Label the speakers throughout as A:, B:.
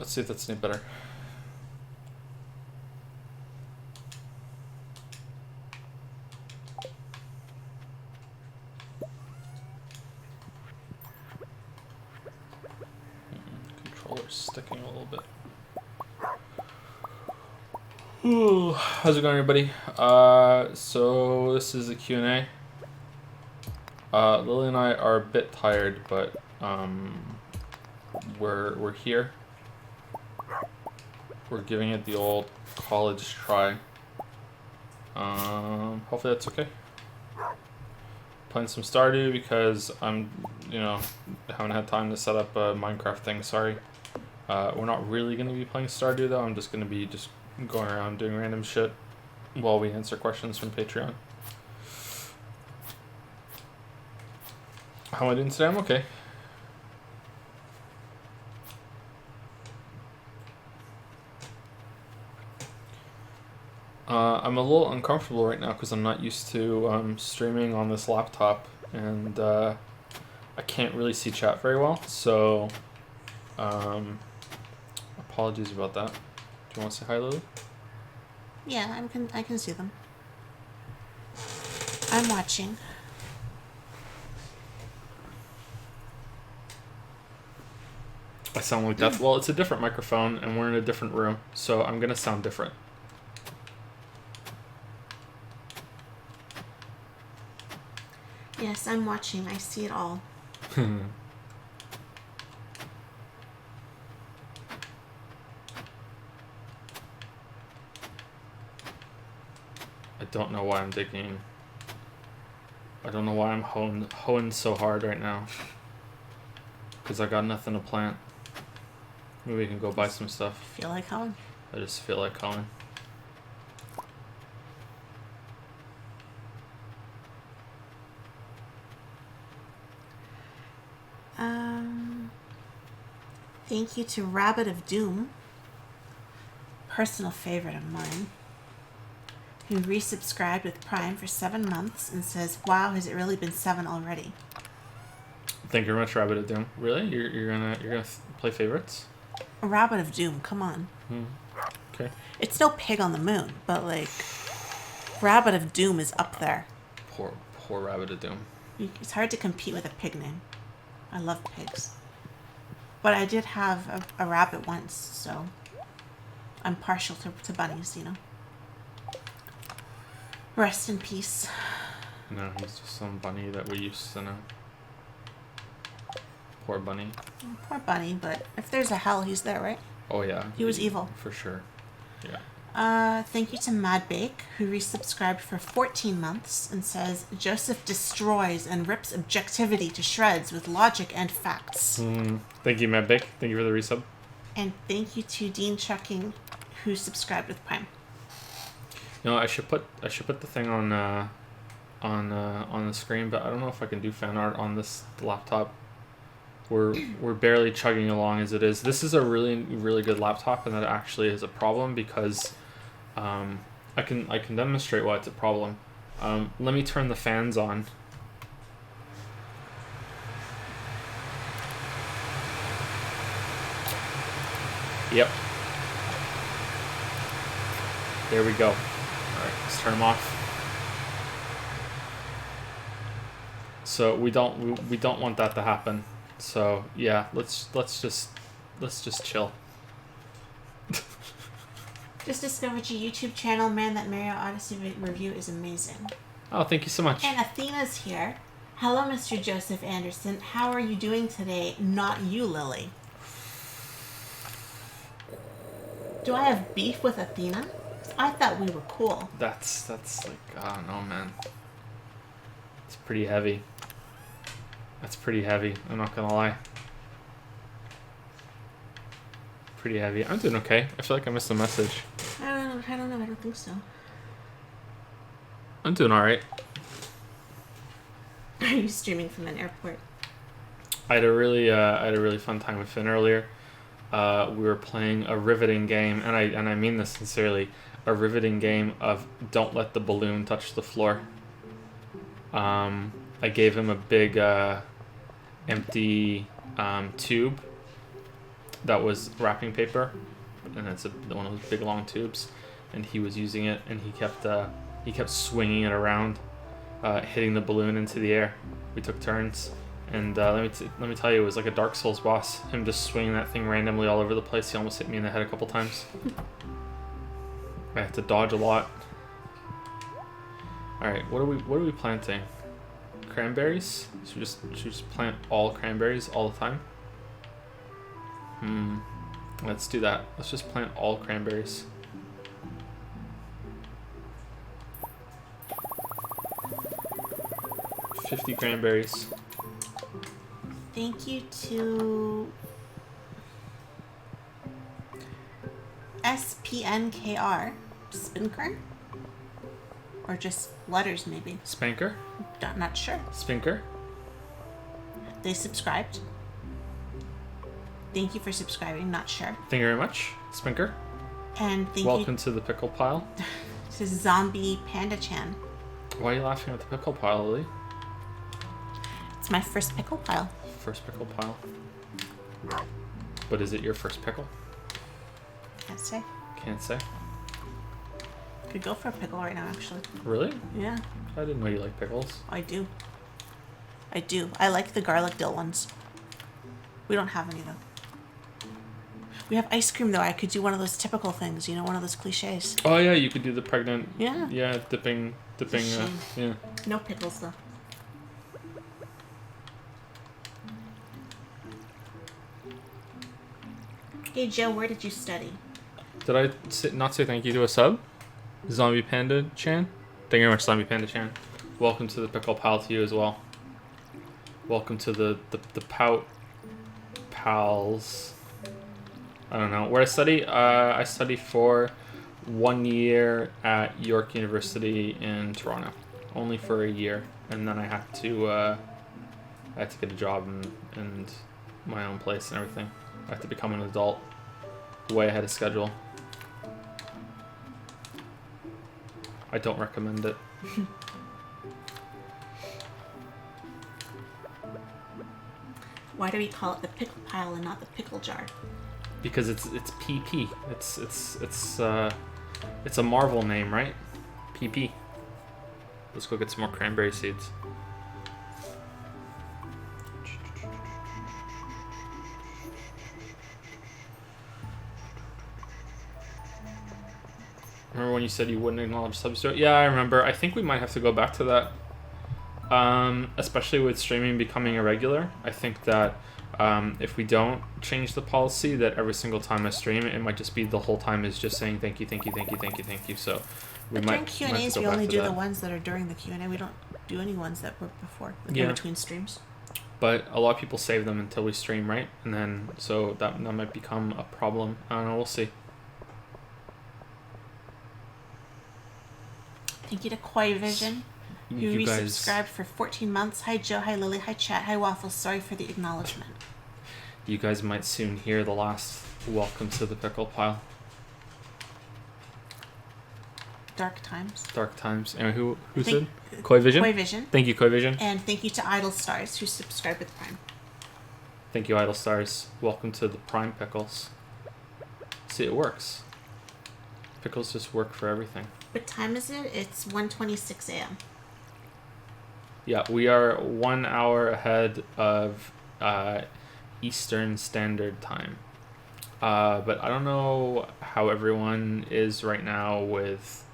A: Let's see if that's any better. Controller's sticking a little bit. Ooh, how's it going, everybody? So this is a Q&A. Lily and I are a bit tired, but we're here. We're giving it the old college try. Hopefully that's okay. Playing some Stardew because I'm, haven't had time to set up a Minecraft thing. Sorry. We're not really gonna be playing Stardew though. I'm just gonna be going around doing random shit while we answer questions from Patreon. How am I doing today? I'm okay. I'm a little uncomfortable right now because I'm not used to streaming on this laptop, and I can't really see chat very well, so apologies about that. Do you want to say hi, Lily?
B: Yeah, I can see them. I'm watching.
A: I sound like that. Well, it's a different microphone, and we're in a different room, so I'm gonna sound different.
B: Yes, I'm watching. I see it all.
A: I don't know why I'm digging. I don't know why I'm hoeing so hard right now. Because I got nothing to plant. Maybe we can go buy some stuff.
B: Feel like hoeing?
A: I just feel like hoeing.
B: Thank you to Rabbit of Doom, personal favorite of mine, who resubscribed with Prime for 7 months and says, "Wow, has it really been 7 already?"
A: Thank you very much, Rabbit of Doom. Really? You're gonna play favorites?
B: Rabbit of Doom, come on.
A: Okay.
B: It's no Pig on the Moon, but like, Rabbit of Doom is up there.
A: Poor Rabbit of Doom.
B: It's hard to compete with a pig name. I love pigs. But I did have a rabbit once, so I'm partial to bunnies, Rest in peace.
A: No, he's just some bunny that we used to know. Poor bunny.
B: Poor bunny, but if there's a hell, he's there, right?
A: Oh yeah.
B: He was evil.
A: For sure. Yeah.
B: Thank you to Mad Bake, who resubscribed for 14 months and says, "Joseph destroys and rips objectivity to shreds with logic and facts."
A: Thank you, Mad Bake. Thank you for the resub.
B: And thank you to Dean Chucking, who subscribed with Prime.
A: I should put the thing on the screen, but I don't know if I can do fan art on this laptop. We're barely chugging along as it is. This is a really, really good laptop, and that actually is a problem because I can demonstrate why it's a problem. Let me turn the fans on. Yep. There we go. Alright, let's turn them off. So we don't want that to happen. So yeah, let's just chill.
B: Just discovered your YouTube channel, man. That Mario Odyssey review is amazing.
A: Oh, thank you so much.
B: And Athena's here. Hello, Mr. Joseph Anderson. How are you doing today? Not you, Lily. Do I have beef with Athena? I thought we were cool.
A: That's like, I don't know, man. It's pretty heavy. That's pretty heavy. I'm not gonna lie. Pretty heavy. I'm doing okay. I feel like I missed a message.
B: I don't know. I don't think so.
A: I'm doing all right.
B: Are you streaming from an airport?
A: I had a really fun time with Finn earlier. We were playing a riveting game, and I mean this sincerely, a riveting game of don't let the balloon touch the floor. I gave him a big empty tube that was wrapping paper, and it's one of those big long tubes, and he was using it, and he kept swinging it around, hitting the balloon into the air. We took turns, and let me tell you, it was like a Dark Souls boss. Him just swinging that thing randomly all over the place. He almost hit me in the head a couple times. I had to dodge a lot. All right, what are we planting? Cranberries? Should we just plant all cranberries all the time? Let's do that. Let's just plant all cranberries. $50 cranberries.
B: Thank you to SPNKR. Spinker? Or just letters, maybe.
A: Spanker?
B: Not sure.
A: Spinker?
B: They subscribed. Thank you for subscribing, not sure.
A: Thank you very much, Spinker.
B: And thank
A: Welcome to the pickle pile.
B: you to Zombie Panda Chan.
A: Why are you laughing at the pickle pile, Lily?
B: It's my first pickle pile.
A: First pickle pile. But is it your first pickle?
B: Can't say.
A: Can't say.
B: Could go for a pickle right now, actually.
A: Really?
B: Yeah,
A: I didn't know you like pickles.
B: I do. I like the garlic dill ones. We don't have any, though. We have ice cream, though. I could do one of those typical things, one of those cliches.
A: Oh yeah, you could do the pregnant.
B: Yeah.
A: Yeah, dipping. Yeah.
B: No pickles, though. Hey, Joe, where did you study?
A: Did I not say thank you to a sub? Zombie Panda Chan? Thank you very much, Zombie Panda Chan. Welcome to the pickle pal to you as well. Welcome to the pout pals. I don't know where I study for 1 year at York University in Toronto, only for a year, and then I had to get a job and my own place and everything. I had to become an adult way ahead of schedule. I don't recommend it.
B: Why do we call it the pickle pile and not the pickle jar?
A: Because it's PP. It's a Marvel name, right? PP. Let's go get some more cranberry seeds. Remember when you said you wouldn't acknowledge substitute? Yeah, I remember. I think we might have to go back to that. Especially with streaming becoming irregular. I think that if we don't change the policy that every single time I stream, it might just be the whole time is just saying thank you, thank you, thank you, thank you, thank you. So we
B: but
A: might.
B: During Q&As, we only do the ones that are during the Q&A. We don't do any ones that were before, in between streams.
A: But a lot of people save them until we stream, right? And then so that might become a problem. I don't know. We'll see.
B: Thank you to Koi Vision, who resubscribed for 14 months. Hi Joe, hi Lily, hi chat, hi Waffles. Sorry for the acknowledgement.
A: You guys might soon hear the last welcome to the pickle pile.
B: Dark times.
A: Dark times. And who said? Koi Vision?
B: Koi Vision.
A: Thank you, Koi Vision.
B: And thank you to Idle Stars, who subscribed with Prime.
A: Thank you, Idle Stars. Welcome to the Prime Pickles. See, it works. Pickles just work for everything.
B: What time is it? It's 1:26 a.m.
A: Yeah, we are 1 hour ahead of Eastern Standard Time. But I don't know how everyone is right now with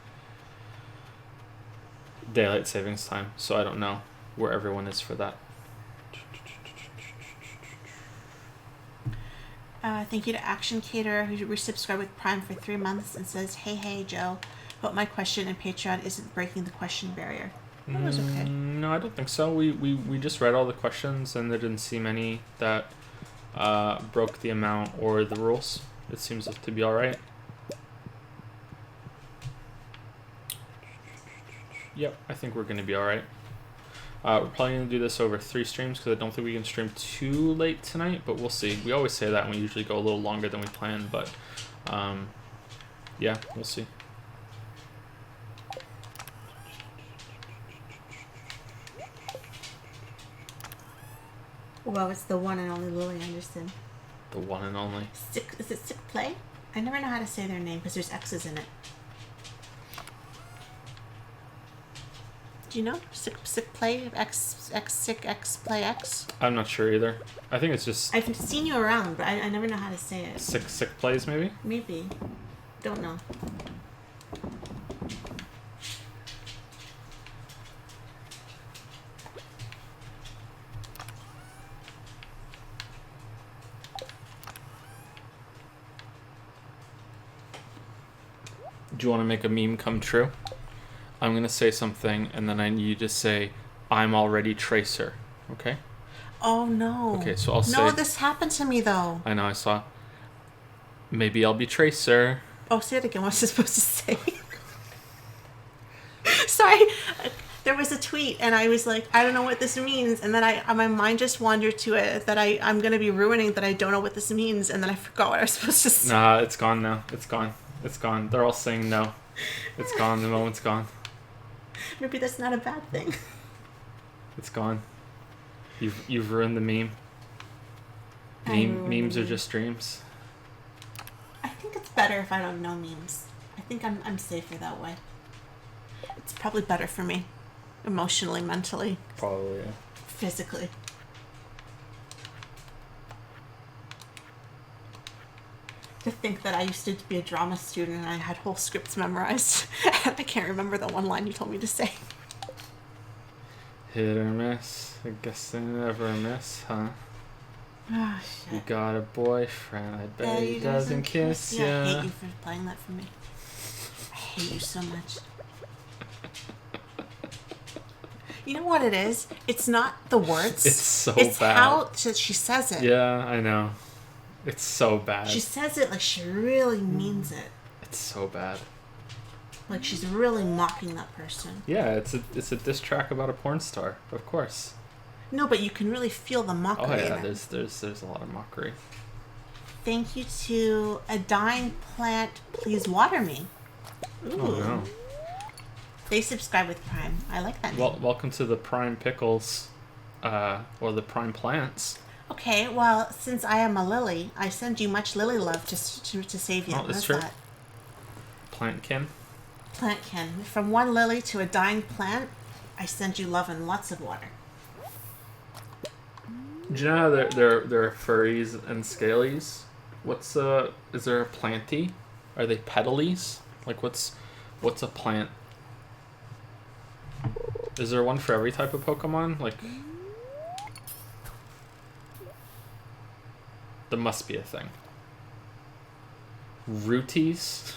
A: daylight savings time, so I don't know where everyone is for that.
B: Thank you to Action Caterer, who resubscribed with Prime for 3 months and says, hey Joe, hope my question in Patreon isn't breaking the question barrier. That was okay.
A: No, I don't think so. We just read all the questions and there didn't seem any that broke the amount or the rules. It seems to be alright. Yep, I think we're going to be alright. We're probably going to do this over 3 streams because I don't think we can stream too late tonight, but we'll see. We always say that and we usually go a little longer than we plan, but yeah, we'll see.
B: Well, it's the one and only Lily Anderson.
A: The one and only.
B: Is it Sick Play? I never know how to say their name because there's X's in it. Do you know? Sick Play? X Play X?
A: I'm not sure either. I think it's just
B: I've seen you around, but I never know how to say it.
A: sick plays maybe.
B: Maybe. Don't know.
A: Do you want to make a meme come true? I'm gonna say something, and then I need you to say, "I'm already Tracer." Okay.
B: Oh no.
A: Okay, so I'll say.
B: No, this happened to me though.
A: I know. I saw. Maybe I'll be Tracer.
B: Oh, say it again. What's I supposed to say? Sorry. There was a tweet, and I was like, I don't know what this means, and then my mind just wandered to it that I'm gonna be ruining that I don't know what this means, and then I forgot what I was supposed to say.
A: Nah, it's gone now. It's gone. It's gone. They're all saying no. It's gone. The moment's gone.
B: Maybe that's not a bad thing.
A: It's gone. You've ruined the meme. Memes are just dreams.
B: I think it's better if I don't know memes. I think I'm safer that way. It's probably better for me, emotionally, mentally,
A: Probably. Yeah.
B: physically. To think that I used to be a drama student and I had whole scripts memorized, and I can't remember the one line you told me to say.
A: Hit or miss. I guess they never miss, huh?
B: Oh
A: You
B: shit.
A: got a boyfriend. I bet
B: Yeah,
A: he doesn't kiss ya.
B: I hate you for playing that for me. I hate you so much. You know what it is? It's not the words.
A: It's so
B: it's
A: bad.
B: how she says it.
A: Yeah, I know. It's so bad.
B: She says it like she really means it.
A: It's so bad.
B: Like she's really mocking that person.
A: Yeah, it's a diss track about a porn star, of course.
B: No, but you can really feel the mockery.
A: Oh yeah,
B: in it.
A: there's a lot of mockery.
B: Thank you to a dying plant. Please water me. Ooh.
A: Oh no.
B: They subscribe with Prime. I like that name.
A: Well, welcome to the Prime Pickles, or the Prime Plants.
B: Okay, well, since I am a lily, I send you much lily love to save you.
A: Oh, that's
B: What's
A: true.
B: that?
A: Plantkin.
B: Plantkin. From one lily to a dying plant, I send you love and lots of water.
A: Do you know how there are furries and scalies? Is there a planty? Are they petalies? Like what's a plant? Is there one for every type of Pokemon? Like there must be a thing. Rooties?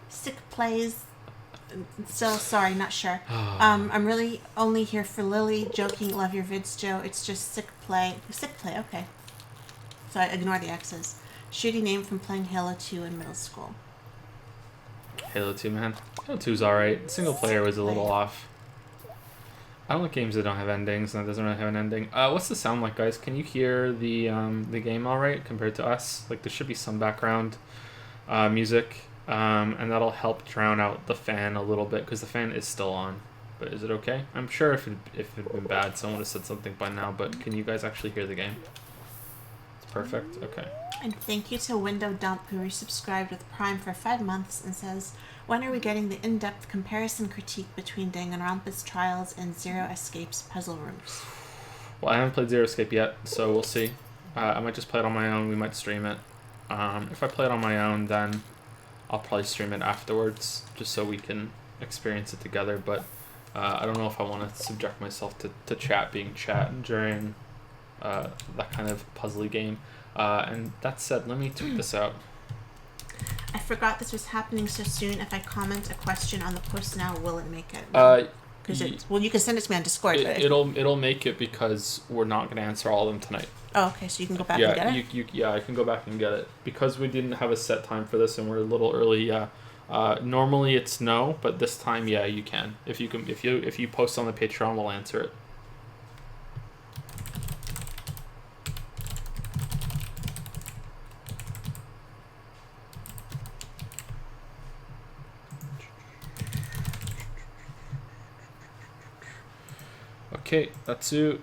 B: Sick plays. Still, sorry, not sure. I'm really only here for Lily. Joking, love your vids, Joe. It's just sick play. Sick play, okay. So I ignore the X's. Shitty name from playing Halo 2 in middle school.
A: Halo 2, man. Halo 2's alright. Single player was a little off. I don't like games that don't have endings, and that doesn't really have an ending. What's the sound like, guys? Can you hear the game alright compared to us? Like, there should be some background music, and that'll help drown out the fan a little bit, because the fan is still on. But is it okay? I'm sure if it had been bad, someone would have said something by now, but can you guys actually hear the game? It's perfect? Okay.
B: And thank you to Window Dump, who resubscribed with Prime for 5 months and says, when are we getting the in-depth comparison critique between Danganronpa's Trials and Zero Escape's Puzzle Rooms?
A: Well, I haven't played Zero Escape yet, so we'll see. I might just play it on my own. We might stream it. If I play it on my own, then I'll probably stream it afterwards, just so we can experience it together. But I don't know if I want to subject myself to chat being chat during that kind of puzzly game. And that said, let me tweet this out.
B: I forgot this was happening so soon. If I comment a question on the post now, will it make it? Because well, you can send it to me on Discord. But
A: It'll make it because we're not going to answer all of them tonight.
B: Oh, okay. So you can go back and get it.
A: Yeah, I can go back and get it because we didn't have a set time for this and we're a little early. Yeah. Normally it's no, but this time, yeah, you can. If you post on the Patreon, we'll answer it. Okay, that's it.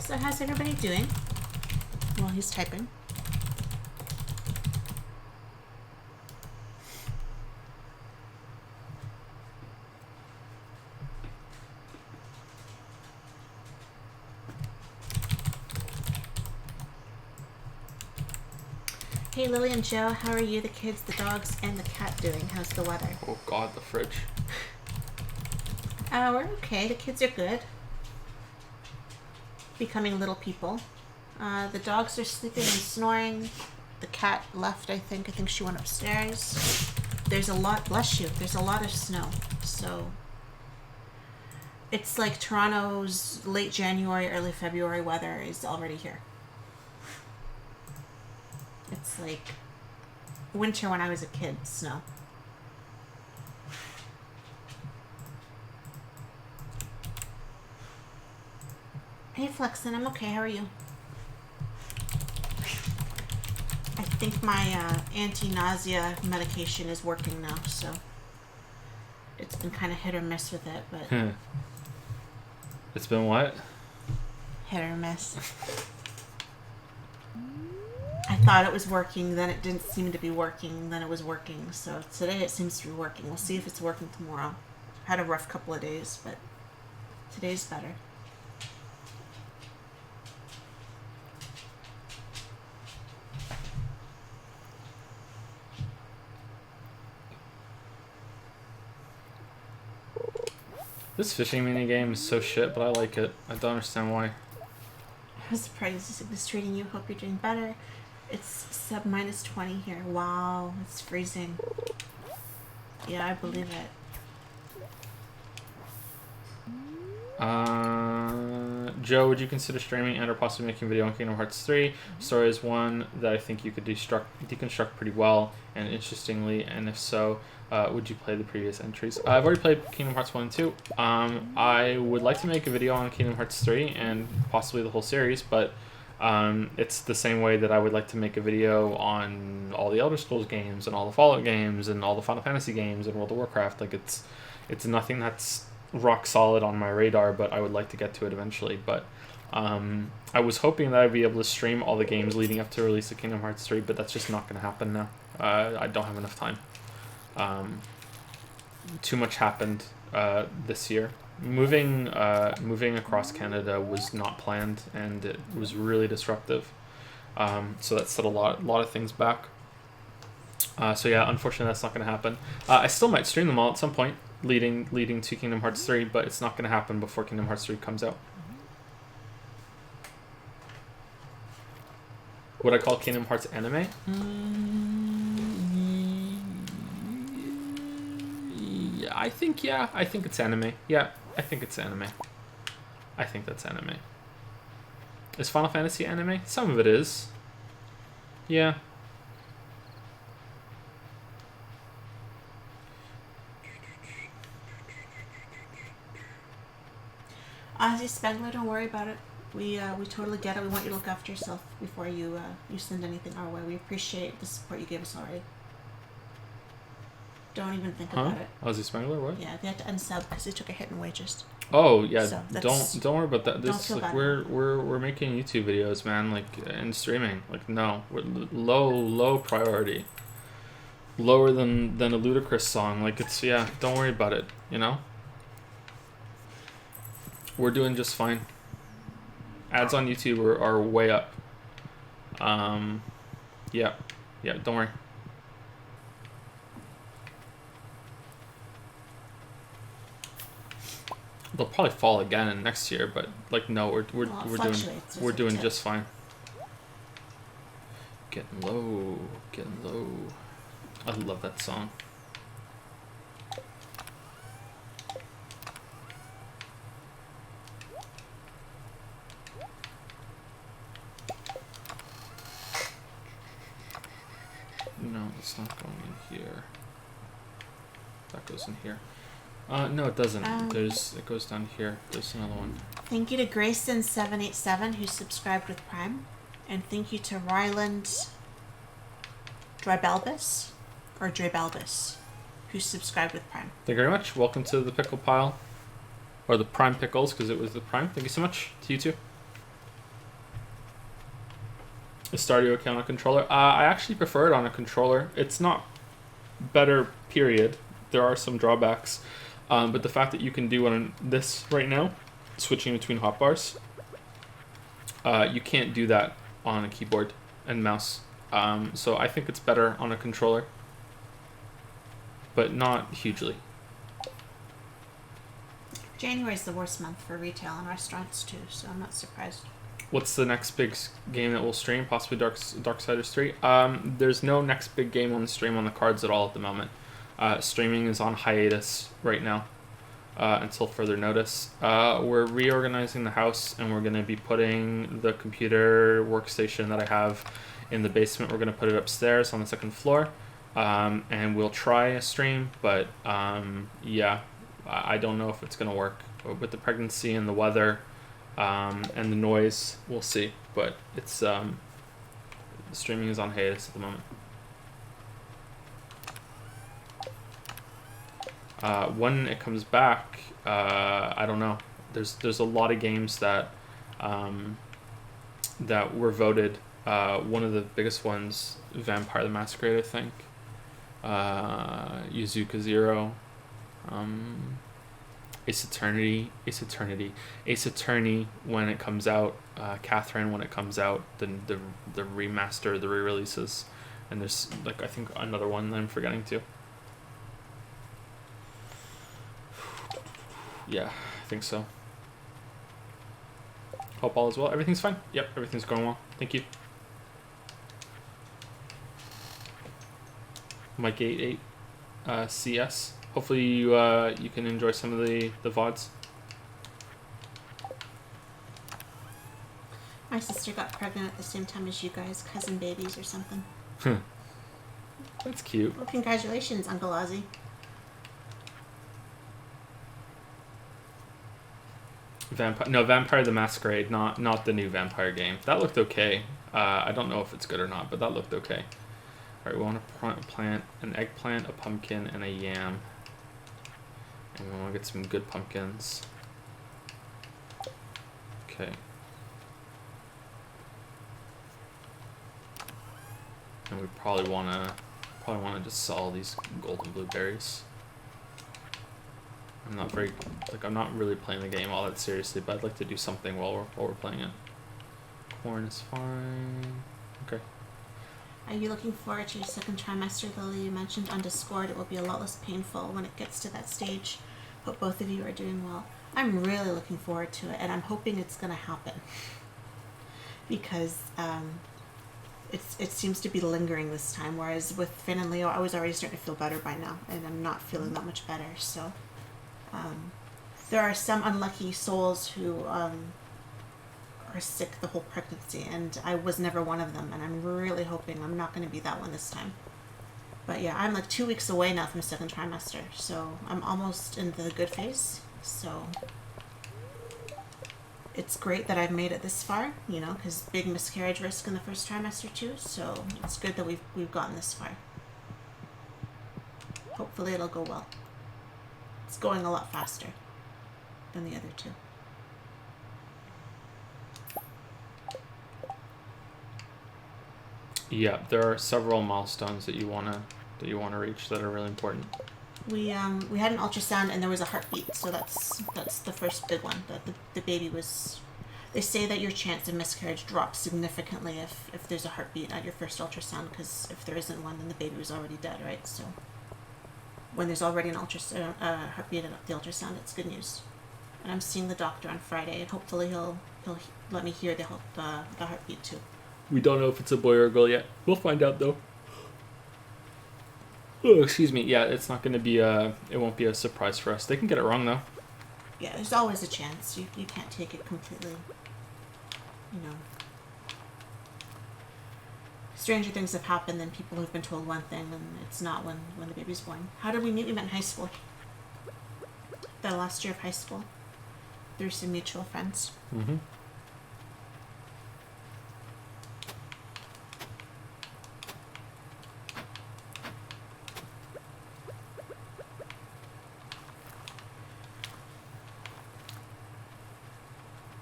B: So how's everybody doing? While he's typing. Hey Lily and Joe, how are you, the kids, the dogs, and the cat doing? How's the weather?
A: Oh God, the fridge.
B: We're okay. The kids are good. Becoming little people. The dogs are sleeping and snoring. The cat left, I think. I think she went upstairs. There's a lot, bless you, there's a lot of snow. So it's like Toronto's late January, early February weather is already here. It's like winter when I was a kid, snow. Hey Flexen, I'm okay, how are you? I think my anti-nausea medication is working now, so it's been kind of hit or miss with it, but
A: It's been what?
B: hit or miss. I thought it was working, then it didn't seem to be working, then it was working. So today it seems to be working. We'll see if it's working tomorrow. Had a rough couple of days, but today's better.
A: This fishing mini game is so shit, but I like it. I don't understand why.
B: I was surprised this treating you. Hope you're doing better. It's sub minus 20 here. Wow, it's freezing. Yeah, I believe it.
A: Joe, would you consider streaming and or possibly making a video on Kingdom Hearts 3? Story is one that I think you could deconstruct pretty well and interestingly, and if so, would you play the previous entries? I've already played Kingdom Hearts 1 and 2. I would like to make a video on Kingdom Hearts 3 and possibly the whole series, but it's the same way that I would like to make a video on all the Elder Scrolls games and all the Fallout games and all the Final Fantasy games and World of Warcraft. Like it's nothing that's rock solid on my radar, but I would like to get to it eventually. But I was hoping that I'd be able to stream all the games leading up to the release of Kingdom Hearts 3, but that's just not going to happen now. I don't have enough time. Too much happened this year. Moving across Canada was not planned, and it was really disruptive. So that set a lot of things back. So yeah, unfortunately, that's not going to happen. I still might stream them all at some point, leading to Kingdom Hearts 3, but it's not going to happen before Kingdom Hearts 3 comes out. Would I call Kingdom Hearts anime? Yeah, I think it's anime. Yeah, I think it's anime. I think that's anime. Is Final Fantasy anime? Some of it is. Yeah.
B: Ozzy Spengler, don't worry about it. We totally get it. We want you to look after yourself before you send anything our way. We appreciate the support you gave us already. Don't even think about it.
A: Ozzy Spengler, what?
B: Yeah, they had to unsub because they took a hit in wages.
A: Oh yeah,
B: So
A: don't worry about that. This
B: don't feel
A: like
B: bad.
A: we're making YouTube videos, man. Like and streaming. Like no, we're low priority. Lower than a Ludacris song. Like it's Don't worry about it. You know. We're doing just fine. Ads on YouTube are way up. Yeah, don't worry. They'll probably fall again next year, but like no, we're doing just fine. Getting low. I love that song. No, it's not going in here. That goes in here. No, it doesn't. It goes down here. There's another one.
B: Thank you to Grayson787 who subscribed with Prime, and thank you to Ryland Drybelbus who subscribed with Prime.
A: Thank you very much. Welcome to the pickle pile, or the Prime Pickles, because it was the Prime. Thank you so much to you too. The Stardew okay on a controller? I actually prefer it on a controller. It's not better, period. There are some drawbacks. But the fact that you can do on this right now, switching between hotbars, you can't do that on a keyboard and mouse. So I think it's better on a controller, but not hugely.
B: January is the worst month for retail and restaurants too, so I'm not surprised.
A: What's the next big game that we'll stream? Possibly Darksiders 3. There's no next big game on the stream on the cards at all at the moment. Streaming is on hiatus right now until further notice. We're reorganizing the house, and we're going to be putting the computer workstation that I have in the basement. We're going to put it upstairs on the second floor, and we'll try a stream, but yeah, I don't know if it's going to work. With the pregnancy and the weather and the noise, we'll see. But it's streaming is on hiatus at the moment. When it comes back, I don't know. There's a lot of games that that were voted. One of the biggest ones, Vampire the Masquerade, I think. Yuzuka Zero. Ace Attorney when it comes out. Catherine when it comes out. The remaster, the re-releases, and there's like I think another one that I'm forgetting too. Yeah, I think so. Hope all is well. Everything's fine. Yep, everything's going well. Thank you. Mike 88 CS. Hopefully you you can enjoy some of the VODs.
B: My sister got pregnant at the same time as you guys, cousin babies or something.
A: That's cute.
B: Well, congratulations, Uncle Ozzy.
A: Vampire the Masquerade, not the new Vampire game. That looked okay. I don't know if it's good or not, but that looked okay. Alright, we want to plant an eggplant, a pumpkin, and a yam. And we want to get some good pumpkins. Okay. And we probably want to just sell these golden blueberries. I'm not really playing the game all that seriously, but I'd like to do something while we're playing it. Corn is fine. Okay.
B: Are you looking forward to your second trimester, Lily? You mentioned on Discord it will be a lot less painful when it gets to that stage. Hope both of you are doing well. I'm really looking forward to it, and I'm hoping it's going to happen. Because it seems to be lingering this time, whereas with Finn and Leo, I was already starting to feel better by now, and I'm not feeling that much better, so... there are some unlucky souls who are sick the whole pregnancy, and I was never one of them, and I'm really hoping I'm not going to be that one this time. But yeah, I'm like 2 weeks away now from second trimester, so I'm almost in the good phase, so it's great that I've made it this far, you know, because big miscarriage risk in the first trimester too, so it's good that we've gotten this far. Hopefully it'll go well. It's going a lot faster than the other two.
A: Yeah, there are several milestones that you wanna reach that are really important.
B: We had an ultrasound and there was a heartbeat, so that's the first big one. That the baby was. They say that your chance of miscarriage drops significantly if there's a heartbeat at your first ultrasound, because if there isn't one, then the baby was already dead, right? So when there's already an heartbeat at the ultrasound, it's good news. And I'm seeing the doctor on Friday, and hopefully he'll let me hear the heartbeat too.
A: We don't know if it's a boy or a girl yet. We'll find out though. Oh, excuse me. Yeah, it's not going to be it won't be a surprise for us. They can get it wrong though.
B: Yeah, there's always a chance. You can't take it completely, you know. Stranger things have happened than people who've been told one thing and it's not when the baby's born. How did we meet? We met in high school. The last year of high school. Through some mutual friends.
A: Mm-hmm.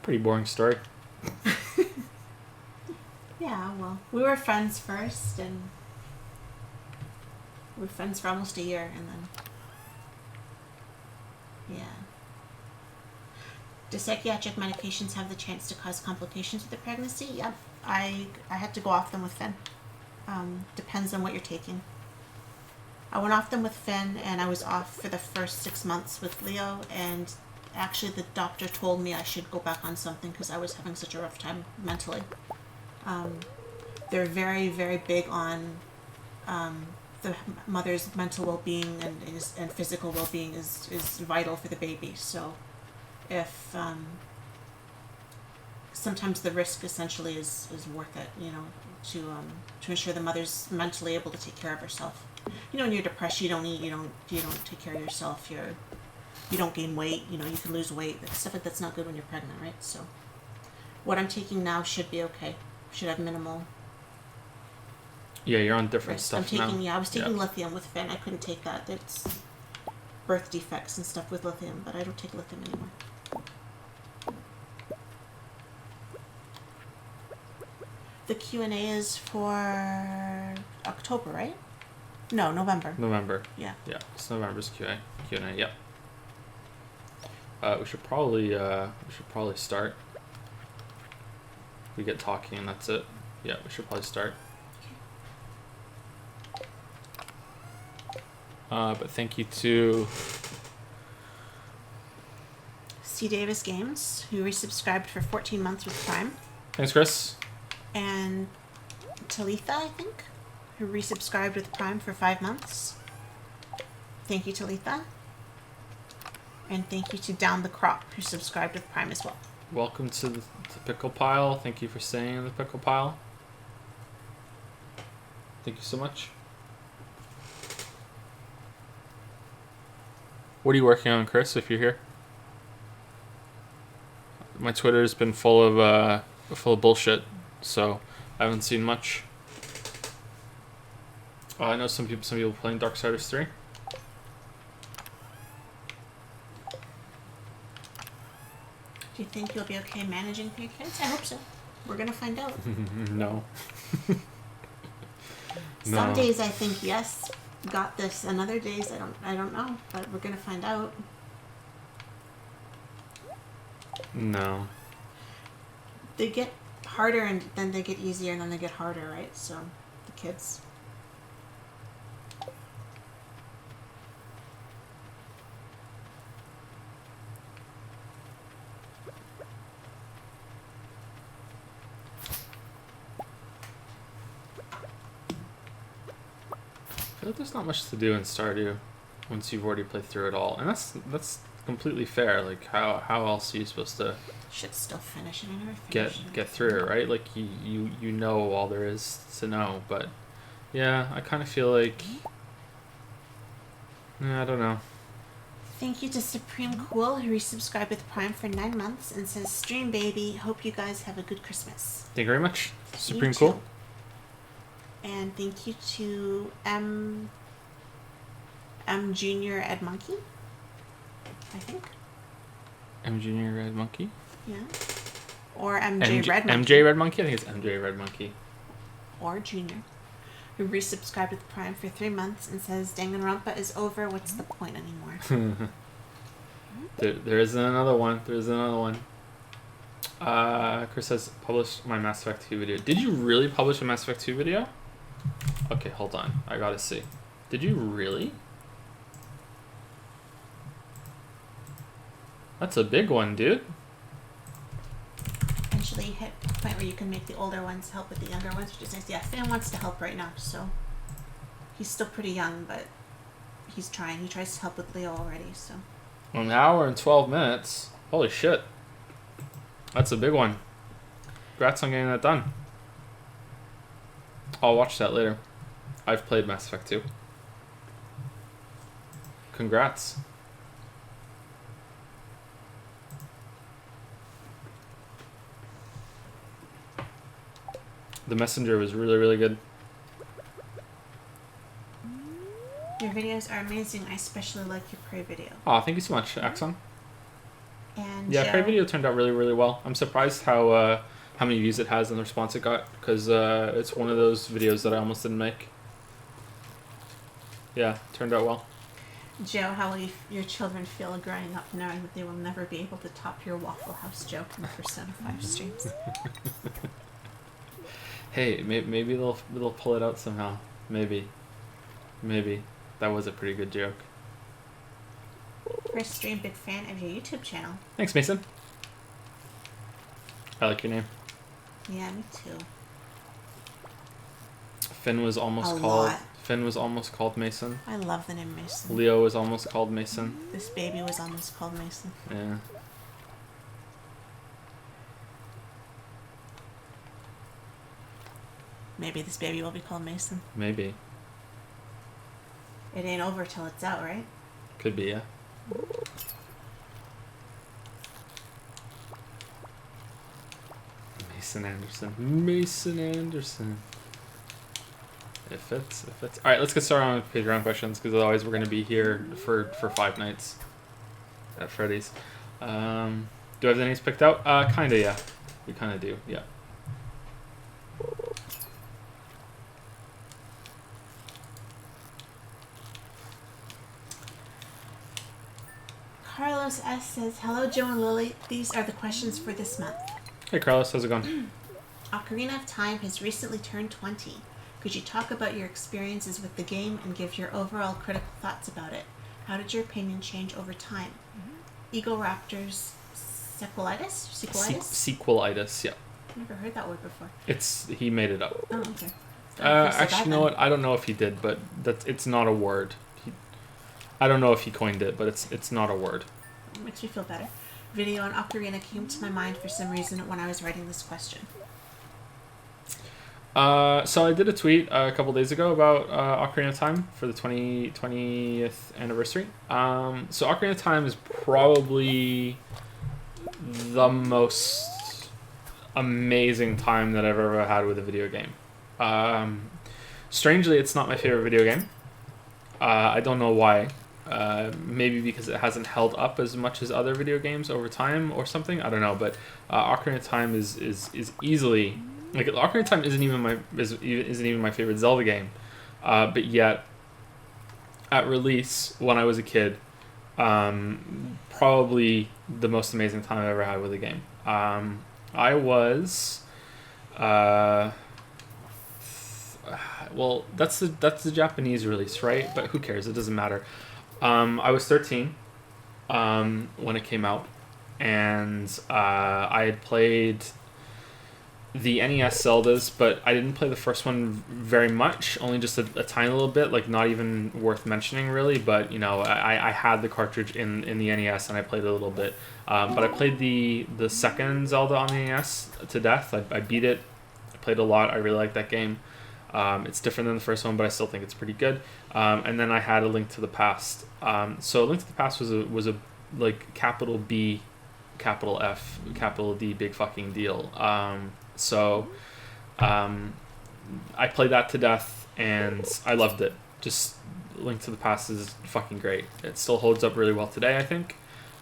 A: Pretty boring story.
B: Yeah, well, we were friends first, and we were friends for almost a year, and then yeah. Do psychiatric medications have the chance to cause complications with the pregnancy? Yep. I had to go off them with Finn. Depends on what you're taking. I went off them with Finn, and I was off for the first 6 months with Leo, and actually the doctor told me I should go back on something because I was having such a rough time mentally. They're very, very big on the mother's mental well-being and physical well-being is vital for the baby. So if sometimes the risk essentially is worth it, you know, to ensure the mother's mentally able to take care of herself. You know, when you're depressed, you don't eat, you don't take care of yourself, you don't gain weight, you know, you can lose weight. Stuff like that's not good when you're pregnant, right? So what I'm taking now should be okay. Should have minimal.
A: Yeah, you're on different
B: risk.
A: stuff
B: I was taking lithium with Finn. I couldn't take that. It's birth defects and stuff with lithium, but I don't take lithium anymore. The Q&A is for October, right? No, November.
A: November.
B: Yeah.
A: Yeah, it's November's Q&A. Yep. We should probably start. We get talking and that's it. Yeah, we should probably start. But thank you to
B: C. Davis Games, who resubscribed for 14 months with Prime.
A: Thanks, Chris.
B: And Talitha, I think, who resubscribed with Prime for 5 months. Thank you, Talitha. And thank you to Down the Crop, who subscribed with Prime as well.
A: Welcome to the pickle pile. Thank you for staying in the pickle pile. Thank you so much. What are you working on, Chris, if you're here? My Twitter's been full of bullshit, so I haven't seen much. I know some people playing Darksiders 3.
B: Do you think you'll be okay managing for your kids? I hope so. We're gonna find out.
A: No.
B: Some days I think yes, got this, and other days I don't know, but we're gonna find out.
A: No.
B: They get harder and then they get easier and then they get harder, right? So the kids.
A: I feel like there's not much to do in Stardew once you've already played through it all, and that's completely fair. Like how else are you supposed to
B: should still finish it? I never finished
A: get through it, right? Like you know all there is to know, but yeah, I kind of feel like I don't know.
B: Thank you to Supreme Cool, who resubscribed with Prime for 9 months and says, "Stream baby, hope you guys have a good Christmas."
A: Thank you very much, Supreme
B: too.
A: Cool.
B: And thank you to M Junior Ed Monkey, I think.
A: M Junior Red Monkey.
B: Yeah. Or MJ Red Monkey.
A: MJ Red Monkey. I think it's MJ Red Monkey.
B: Or Junior, who resubscribed with Prime for 3 months and says, "Danganronpa is over. What's the point anymore?"
A: there isn't another one. Chris says, published my Mass Effect 2 video. Did you really publish a Mass Effect 2 video? Okay, hold on. I gotta see. Did you really? That's a big one, dude.
B: Eventually hit a point where you can make the older ones help with the younger ones, which is nice. Yeah, Finn wants to help right now, so he's still pretty young, but he's trying. He tries to help with Leo already, so.
A: 1 hour and 12 minutes. Holy shit. That's a big one. Congrats on getting that done. I'll watch that later. I've played Mass Effect 2. Congrats. The Messenger was really, really good.
B: Your videos are amazing. I especially like your Prey video.
A: Oh, thank you so much, Axon.
B: And
A: Yeah, Prey video turned out really, really well. I'm surprised how how many views it has and the response it got, because it's one of those videos that I almost didn't make. Yeah, turned out well.
B: Joe, how will your children feel growing up knowing that they will never be able to top your Waffle House joke in the Persona 5 streams?
A: Hey, maybe they'll pull it out somehow. Maybe that was a pretty good joke.
B: First stream, big fan of your YouTube channel.
A: Thanks, Mason. I like your name.
B: Yeah, me too.
A: Finn was almost
B: A
A: called.
B: lot.
A: Finn was almost called Mason.
B: I love the name Mason.
A: Leo was almost called Mason.
B: This baby was almost called Mason.
A: Yeah.
B: Maybe this baby will be called Mason.
A: Maybe.
B: It ain't over till it's out, right?
A: Could be, yeah. Mason Anderson. Mason Anderson. It fits. It fits. All right, let's get started on Patreon questions, because otherwise we're going to be here for 5 nights at Freddy's. Do I have any picked out? Kind of, yeah. We kind of do, yeah.
B: Carlos S. says, hello, Joe and Lily. These are the questions for this month.
A: Hey, Carlos, how's it going?
B: Ocarina of Time has recently turned 20. Could you talk about your experiences with the game and give your overall critical thoughts about it? How did your opinion change over time? Eagle Raptors sequelitis?
A: Sequelitis, yeah.
B: Never heard that word before.
A: He made it up.
B: Oh, okay.
A: Actually, you know what? I don't know if he did, but it's not a word. I don't know if he coined it, but it's not a word.
B: It makes me feel better. Video on Ocarina came to my mind for some reason when I was writing this question.
A: So I did a tweet a couple days ago about Ocarina of Time for the 20th anniversary. So Ocarina of Time is probably the most amazing time that I've ever had with a video game. Strangely, it's not my favorite video game. I don't know why. Maybe because it hasn't held up as much as other video games over time or something. I don't know, but Ocarina of Time is easily, like, Ocarina of Time isn't even my favorite Zelda game, but yet at release when I was a kid, probably the most amazing time I ever had with a game. I was well, that's the Japanese release, right? But who cares? It doesn't matter. I was 13 when it came out, and I had played the NES Zeldas, but I didn't play the first one very much, only just a tiny little bit, like not even worth mentioning really, but you know, I had the cartridge in the NES and I played it a little bit. But I played the second Zelda on the NES to death. I beat it, I played a lot, I really liked that game. It's different than the first one, but I still think it's pretty good. And then I had A Link to the Past. So A Link to the Past was a like capital B, capital F, capital D, big fucking deal. So I played that to death and I loved it. Just Link to the Past is fucking great. It still holds up really well today, I think.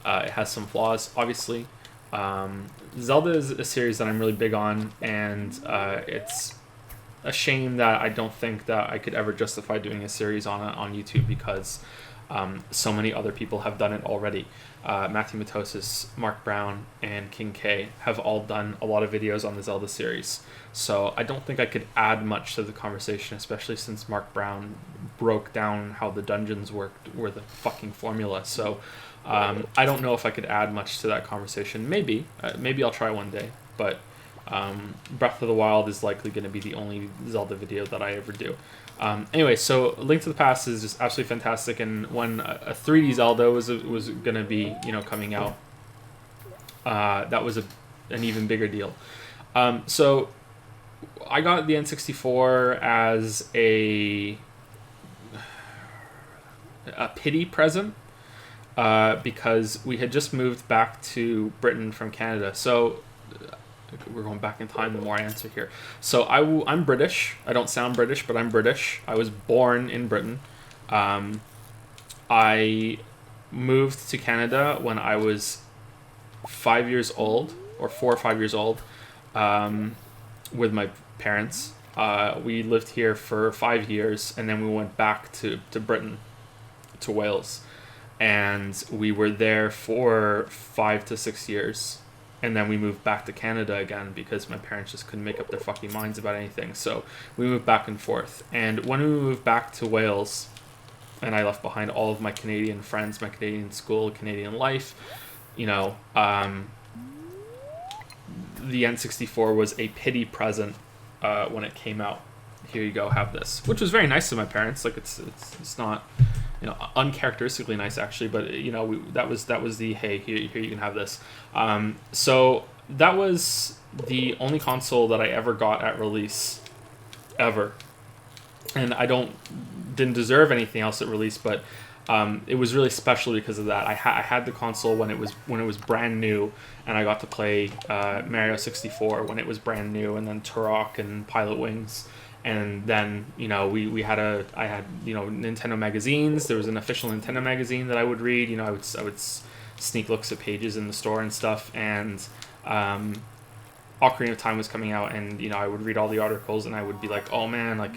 A: It has some flaws, obviously. Zelda is a series that I'm really big on, and it's a shame that I don't think that I could ever justify doing a series on YouTube, because so many other people have done it already. Matthew Matosis, Mark Brown, and King K have all done a lot of videos on the Zelda series. So I don't think I could add much to the conversation, especially since Mark Brown broke down how the dungeons worked, were the fucking formula. So I don't know if I could add much to that conversation. Maybe I'll try one day, but Breath of the Wild is likely going to be the only Zelda video that I ever do. Anyway, so Link to the Past is just absolutely fantastic, and when a 3D Zelda was going to be, you know, coming out, that was an even bigger deal. So I got the N64 as a pity present, because we had just moved back to Britain from Canada. So we're going back in time the more I answer here. So I'm British. I don't sound British, but I'm British. I was born in Britain. I moved to Canada when I was 5 years old, or 4 or 5 years old. with my parents. We lived here for 5 years, and then we went back to Britain, to Wales, and we were there for 5 to 6 years, and then we moved back to Canada again because my parents just couldn't make up their fucking minds about anything. So we moved back and forth. And when we moved back to Wales, and I left behind all of my Canadian friends, my Canadian school, Canadian life, you know, the N64 was a pity present when it came out. Here you go, have this, which was very nice of my parents. Like it's not, you know, uncharacteristically nice actually, but you know, that was the hey, here you can have this. So that was the only console that I ever got at release, ever, and I didn't deserve anything else at release, but it was really special because of that. I had the console when it was brand new, and I got to play Mario 64 when it was brand new, and then Turok and Pilot Wings. And then, you know, I had, you know, Nintendo magazines. There was an official Nintendo magazine that I would read. You know, I would sneak looks at pages in the store and stuff. And Ocarina of Time was coming out, and you know, I would read all the articles, and I would be like, oh man, like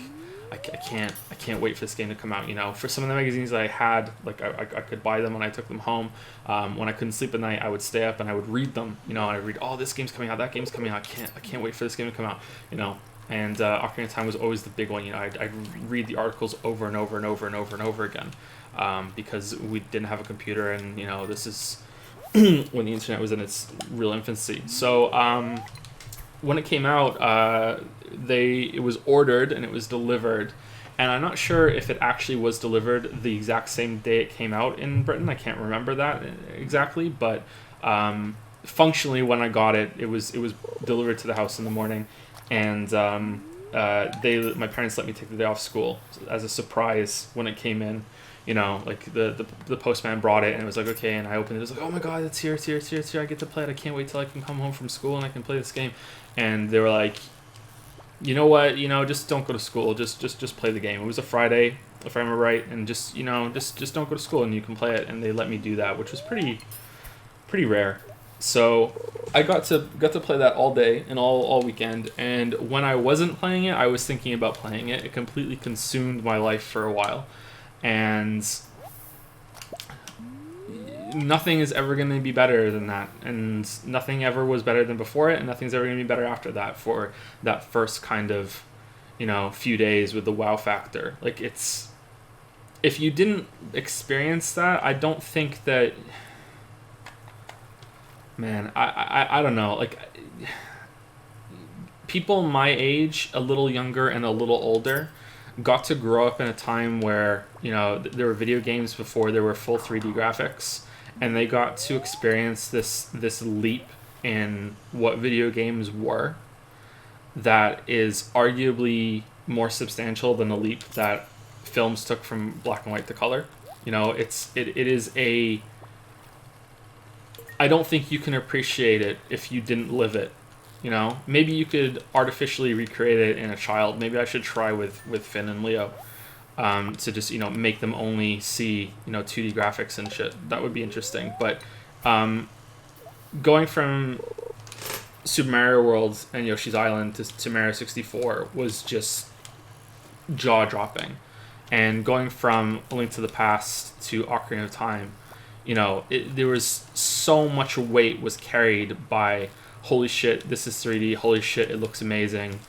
A: I can't wait for this game to come out. You know, for some of the magazines that I had, like I could buy them when I took them home. When I couldn't sleep at night, I would stay up and I would read them. You know, and I'd read, oh, this game's coming out, that game's coming out. I can't wait for this game to come out. You know. And Ocarina of Time was always the big one. You know, I'd read the articles over and over and over and over and over again, because we didn't have a computer, and you know, this is when the internet was in its real infancy. So when it came out, it was ordered and it was delivered, and I'm not sure if it actually was delivered the exact same day it came out in Britain. I can't remember that exactly, but functionally, when I got it, it was delivered to the house in the morning. And my parents let me take the day off school as a surprise when it came in. You know, like the postman brought it, and it was like, okay, and I opened it. It was like, oh my god, it's here. I get to play it. I can't wait till I can come home from school and I can play this game. And they were like, you know what, you know, just don't go to school. Just play the game. It was a Friday, if I remember right, and just don't go to school and you can play it. And they let me do that, which was pretty rare. So I got to play that all day and all weekend, and when I wasn't playing it, I was thinking about playing it. It completely consumed my life for a while, and nothing is ever going to be better than that, and nothing ever was better than before it, and nothing's ever going to be better after that for that first kind of, you know, few days with the wow factor. Like, it's, if you didn't experience that, I don't think that... Man, I don't know, like, people my age, a little younger and a little older, got to grow up in a time where, you know, there were video games before there were full 3D graphics, and they got to experience this leap in what video games were that is arguably more substantial than the leap that films took from black and white to color. You know, it is a... I don't think you can appreciate it if you didn't live it, you know? Maybe you could artificially recreate it in a child. Maybe I should try with Finn and Leo, to just, you know, make them only see, you know, 2D graphics and shit. That would be interesting. But going from Super Mario World and Yoshi's Island to Mario 64 was just jaw-dropping. And going from A Link to the Past to Ocarina of Time, you know, there was so much weight was carried by, holy shit, this is 3D, holy shit, it looks amazing.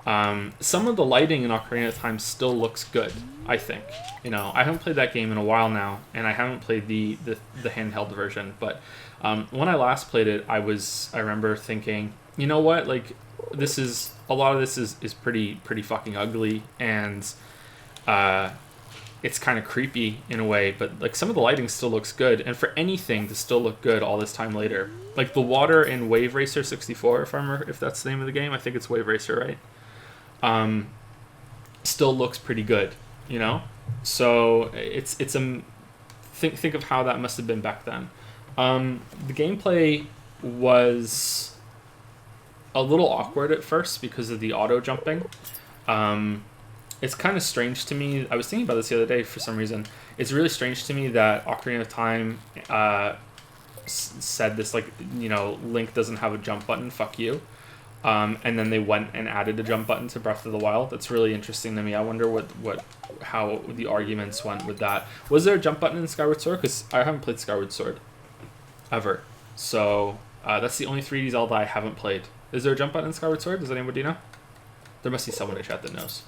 A: Some of the lighting in Ocarina of Time still looks good, I think. You know, I haven't played that game in a while now, and I haven't played the handheld version, but when I last played it, I remember thinking, you know what, like, a lot of this is pretty fucking ugly, and it's kind of creepy in a way, but like some of the lighting still looks good, and for anything to still look good all this time later, like the water in Wave Racer 64, if that's the name of the game, I think it's Wave Racer, right? Still looks pretty good, you know. So it's think of how that must have been back then. The gameplay was a little awkward at first because of the auto jumping. It's kind of strange to me. I was thinking about this the other day for some reason. It's really strange to me that Ocarina of Time said this, like, you know, Link doesn't have a jump button, fuck you. And then they went and added a jump button to Breath of the Wild. That's really interesting to me. I wonder how the arguments went with that. Was there a jump button in Skyward Sword? Because I haven't played Skyward Sword ever. So that's the only 3D Zelda I haven't played. Is there a jump button in Skyward Sword? Does anybody know? There must be someone in chat that knows.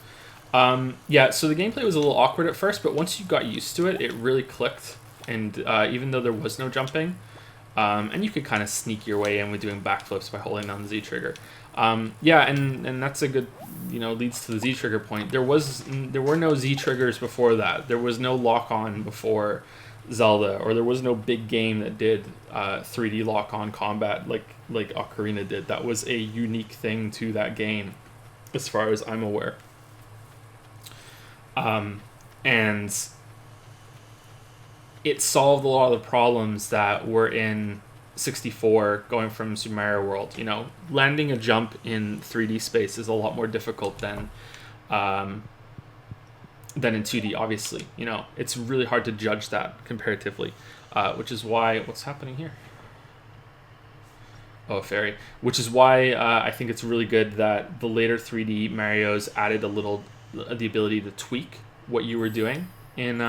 A: Yeah, so the gameplay was a little awkward at first, but once you got used to it, it really clicked. And even though there was no jumping, and you could kind of sneak your way in with doing backflips by holding down the Z trigger. Yeah, and that's a good, leads to the Z trigger point. There were no Z triggers before that. There was no lock on before Zelda, or there was no big game that did 3D lock on combat like Ocarina did. That was a unique thing to that game, as far as I'm aware. And it solved a lot of the problems that were in 64 going from Super Mario World. Landing a jump in 3D space is a lot more difficult than in 2D, obviously. It's really hard to judge that comparatively, which is why... What's happening here? Oh, a fairy. Which is why I think it's really good that the later 3D Marios added the ability to tweak what you were doing in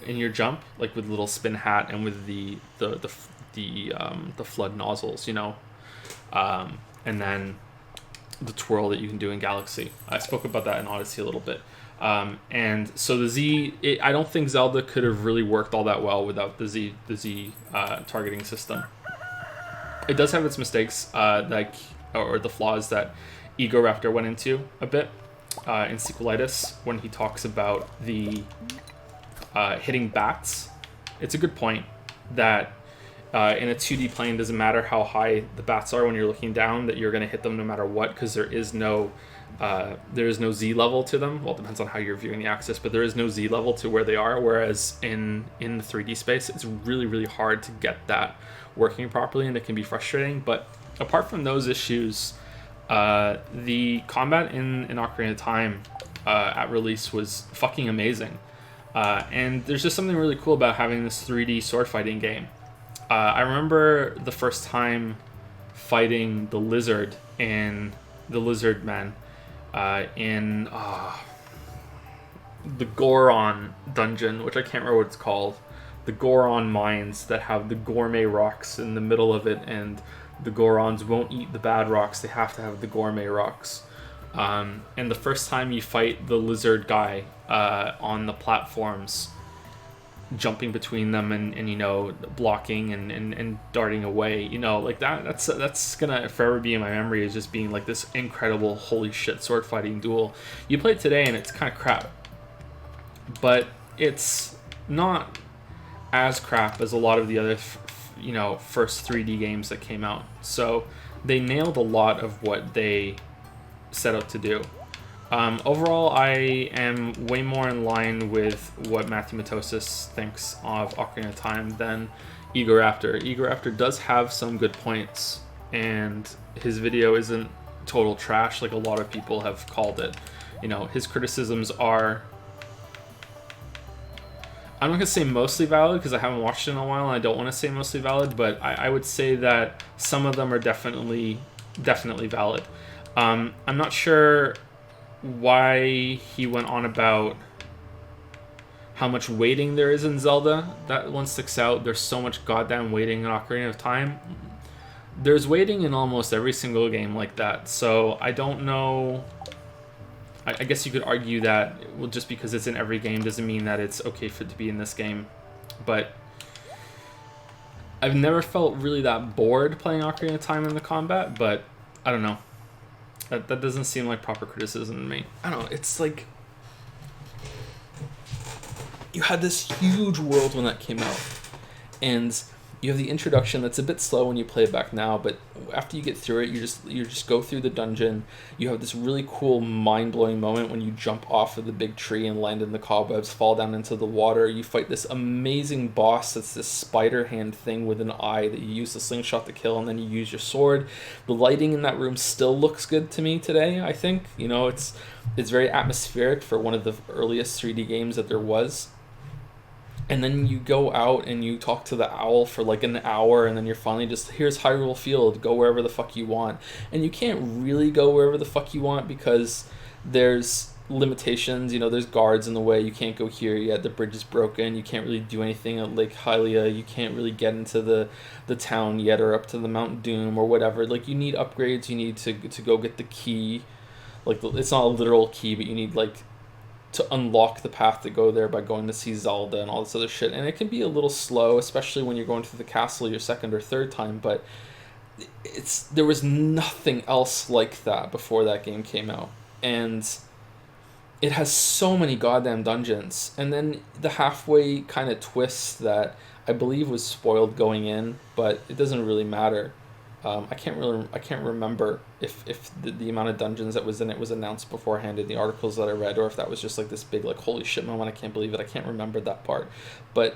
A: your jump, like with little spin hat and with the flood nozzles, and then the twirl that you can do in Galaxy. I spoke about that in Odyssey a little bit. And so the Z, I don't think Zelda could have really worked all that well without the Z targeting system. It does have its mistakes, or the flaws that Egoraptor went into a bit in Sequelitis when he talks about the hitting bats. It's a good point that in a 2D plane, doesn't matter how high the bats are when you're looking down, that you're going to hit them no matter what, because there is no Z level to them. Well, it depends on how you're viewing the axis, but there is no Z level to where they are, whereas in the 3D space, it's really, really hard to get that working properly, and it can be frustrating. But apart from those issues, the combat in Ocarina of Time at release was fucking amazing. And there's just something really cool about having this 3D sword fighting game. I remember the first time fighting the lizard in the Lizard Man in the Goron dungeon, which I can't remember what it's called. The Goron mines that have the gourmet rocks in the middle of it, and the Gorons won't eat the bad rocks. They have to have the gourmet rocks. And the first time you fight the lizard guy on the platforms, jumping between them and blocking and darting away, like that's gonna forever be in my memory as just being like this incredible holy shit sword fighting duel. You play it today and it's kind of crap, but it's not as crap as a lot of the other first 3D games that came out. So they nailed a lot of what they set out to do. Overall, I am way more in line with what Matthew Matosis thinks of Ocarina of Time than Egoraptor. Egoraptor does have some good points, and his video isn't total trash like a lot of people have called it. His criticisms are, I'm not going to say mostly valid because I haven't watched it in a while and I don't want to say mostly valid, but I would say that some of them are definitely valid. I'm not sure why he went on about how much waiting there is in Zelda. That one sticks out. There's so much goddamn waiting in Ocarina of Time. There's waiting in almost every single game like that, so I don't know. I guess you could argue that, well, just because it's in every game doesn't mean that it's okay for it to be in this game. But I've never felt really that bored playing Ocarina of Time in the combat, but I don't know. That doesn't seem like proper criticism to me. I don't know, it's like, you had this huge world when that came out, and you have the introduction that's a bit slow when you play it back now, but after you get through it, you just go through the dungeon. You have this really cool, mind-blowing moment when you jump off of the big tree and land in the cobwebs, fall down into the water. You fight this amazing boss that's this spider hand thing with an eye that you use the slingshot to kill, and then you use your sword. The lighting in that room still looks good to me today, I think. It's very atmospheric for one of the earliest 3D games that there was. and then you go out and you talk to the owl for like an hour, and then you're finally just, here's Hyrule Field, go wherever the fuck you want. And you can't really go wherever the fuck you want because there's limitations. There's guards in the way. You can't go here yet, the bridge is broken. You can't really do anything at Lake Hylia. You can't really get into the town yet, or up to the Mount Doom or whatever. Like, you need upgrades. You need to go get the key. Like, it's not a literal key, but you need like to unlock the path to go there by going to see Zelda and all this other shit. And it can be a little slow, especially when you're going through the castle your second or third time, but there was nothing else like that before that game came out. And it has so many goddamn dungeons. And then the halfway kind of twist that I believe was spoiled going in, but it doesn't really matter. I can't remember if the amount of dungeons that was in it was announced beforehand in the articles that I read, or if that was just like this big like holy shit moment, I can't believe it. I can't remember that part. But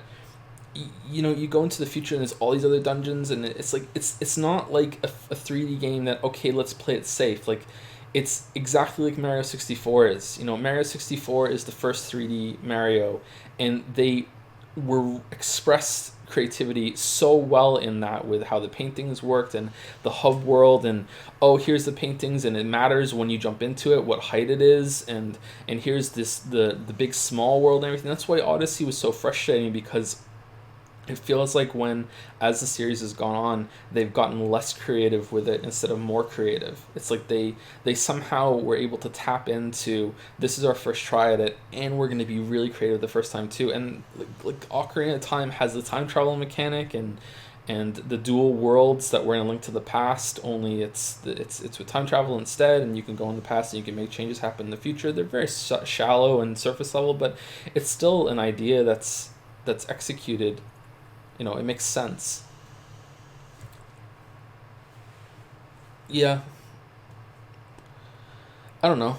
A: you go into the future and there's all these other dungeons, and it's like it's not like a 3D game that, okay, let's play it safe. Like, it's exactly like Mario 64 is. Mario 64 is the first 3D Mario, and they were expressed creativity so well in that, with how the paintings worked and the hub world, and here's the paintings, and it matters when you jump into it what height it is, and here's the big small world and everything. That's why Odyssey was so frustrating, because it feels like as the series has gone on, they've gotten less creative with it instead of more creative. It's like they somehow were able to tap into, this is our first try at it, and we're going to be really creative the first time too. And like Ocarina of Time has the time travel mechanic and the dual worlds that were in A Link to the Past, only it's with time travel instead, and you can go in the past and you can make changes happen in the future. They're very shallow and surface level, but it's still an idea that's executed. It makes sense. Yeah. I don't know.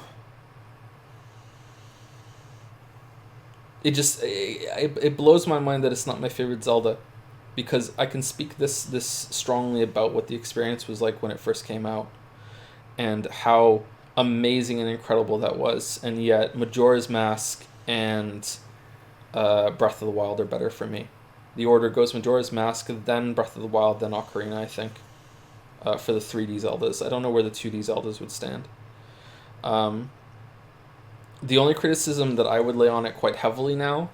A: It blows my mind that it's not my favorite Zelda, because I can speak this strongly about what the experience was like when it first came out, and how amazing and incredible that was. And yet Majora's Mask and Breath of the Wild are better for me. The order goes Majora's Mask, then Breath of the Wild, then Ocarina, I think, for the 3D Zeldas. I don't know where the 2D Zeldas would stand. The only criticism that I would lay on it quite heavily now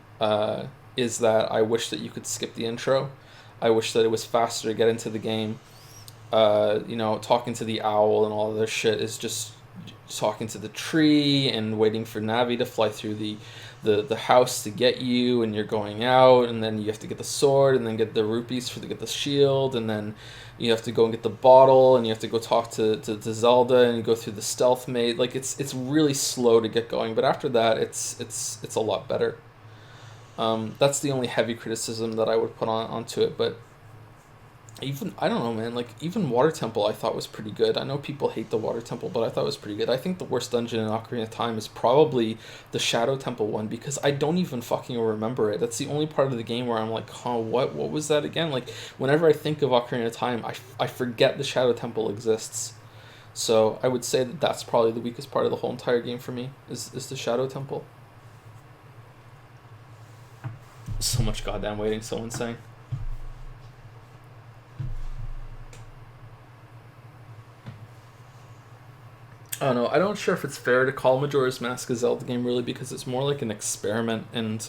A: is that I wish that you could skip the intro. I wish that it was faster to get into the game. Talking to the owl and all of this shit is just talking to the tree and waiting for Navi to fly through the house to get you, and you're going out, and then you have to get the sword, and then get the rupees to get the shield, and then you have to go and get the bottle, and you have to go talk to Zelda, and you go through the stealth maze. Like, it's really slow to get going, but after that it's a lot better. That's the only heavy criticism that I would put onto it. But even, I don't know, man, like, even Water Temple I thought was pretty good. I know people hate the Water Temple, but I thought it was pretty good. I think the worst dungeon in Ocarina of Time is probably the Shadow Temple one, because I don't even fucking remember it. That's the only part of the game where I'm like, what was that again? Like, whenever I think of Ocarina of Time, I forget the Shadow Temple exists. So I would say that that's probably the weakest part of the whole entire game for me, is the Shadow Temple. So much goddamn waiting, someone's saying. I don't know. I'm not sure if it's fair to call Majora's Mask a Zelda game, really, because it's more like an experiment, and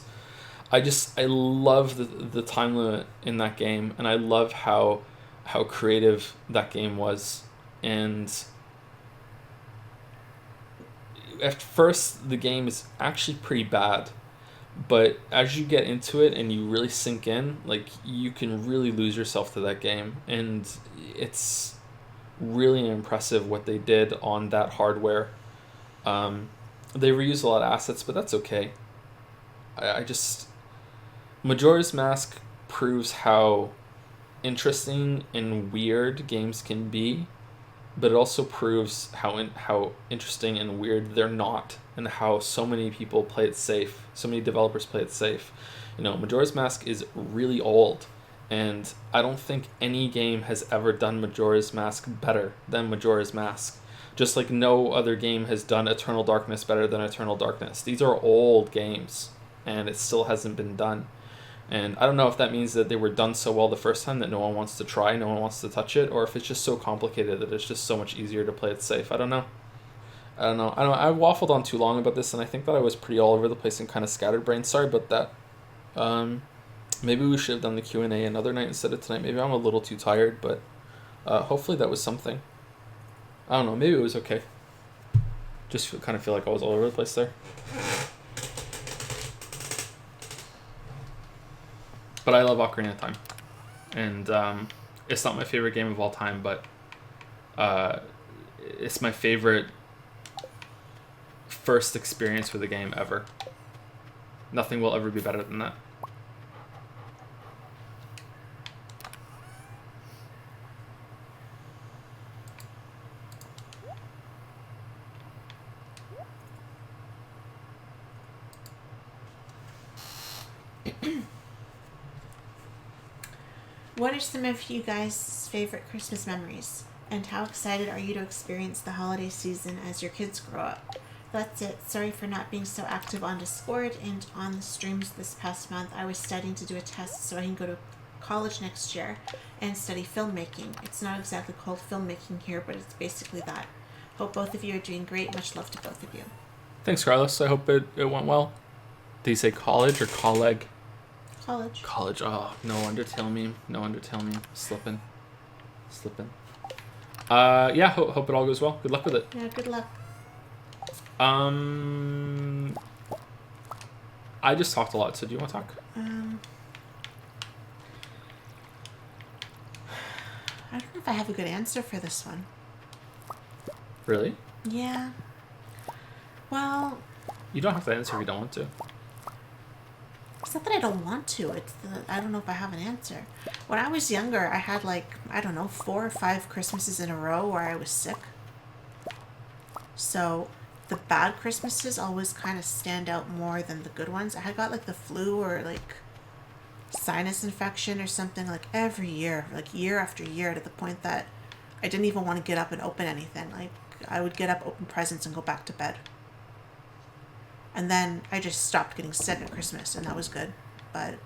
A: I love the time limit in that game, and I love how creative that game was. And at first, the game is actually pretty bad, but as you get into it and you really sink in, like, you can really lose yourself to that game, and it's really impressive what they did on that hardware. They reused a lot of assets, but that's okay. Majora's Mask proves how interesting and weird games can be, but it also proves how interesting and weird they're not, and how so many people play it safe. So many developers play it safe. Majora's Mask is really old, and I don't think any game has ever done Majora's Mask better than Majora's Mask. Just like no other game has done Eternal Darkness better than Eternal Darkness. These are old games, and it still hasn't been done. And I don't know if that means that they were done so well the first time that no one wants to try, no one wants to touch it, or if it's just so complicated that it's just so much easier to play it safe. I don't know. I waffled on too long about this, and I think that I was pretty all over the place and kind of scatterbrained. Sorry about that. Maybe we should have done the Q&A another night instead of tonight. Maybe I'm a little too tired, but hopefully that was something. I don't know. Maybe it was okay. Just kind of feel like I was all over the place there. But I love Ocarina of Time. And it's not my favorite game of all time, but it's my favorite first experience with a game ever. Nothing will ever be better than that.
B: What are some of you guys' favorite Christmas memories? And how excited are you to experience the holiday season as your kids grow up? That's it. Sorry for not being so active on Discord and on the streams this past month. I was studying to do a test so I can go to college next year and study filmmaking. It's not exactly called filmmaking here, but it's basically that. Hope both of you are doing great. Much love to both of you.
A: Thanks, Carlos. I hope it went well. Did you say college or colleague?
B: College.
A: College. Oh, no undertale meme. No undertale meme. Slipping. Yeah, hope it all goes well. Good luck with it.
B: Yeah, good luck.
A: I just talked a lot, so do you want to talk?
B: I don't know if I have a good answer for this one.
A: Really?
B: Yeah. Well,
A: You don't have to answer if you don't want to.
B: it's not that I don't want to. It's that I don't know if I have an answer. When I was younger, I had 4 or 5 Christmases in a row where I was sick. So the bad Christmases always kind of stand out more than the good ones. I had got the flu or sinus infection or something every year, year after year, to the point that I didn't even want to get up and open anything. I would get up, open presents, and go back to bed. And then I just stopped getting sick at Christmas, and that was good. But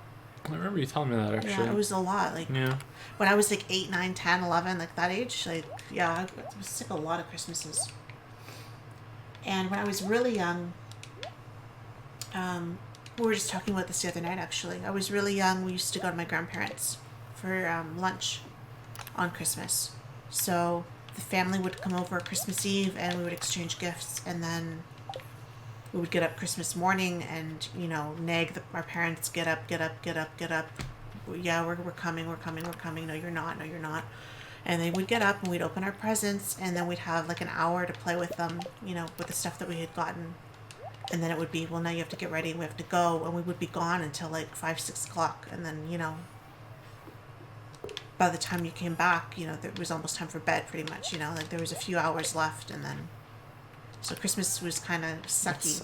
A: I remember you telling me that, actually.
B: yeah, it was a lot.
A: Yeah.
B: When I was 8, 9, 10, 11, that age, I was sick a lot of Christmases. And when I was really young, we were just talking about this the other night, actually. I was really young. We used to go to my grandparents for lunch on Christmas. So the family would come over Christmas Eve, and we would exchange gifts, and then we would get up Christmas morning and, nag our parents, get up. Yeah, we're coming. No, you're not. And they would get up and we'd open our presents, and then we'd have an hour to play with them, with the stuff that we had gotten. And then it would be, well, now you have to get ready and we have to go. And we would be gone until 5, 6 o'clock. And then, by the time you came back, there was almost time for bed pretty much, there was a few hours left, and then so Christmas was kind of sucky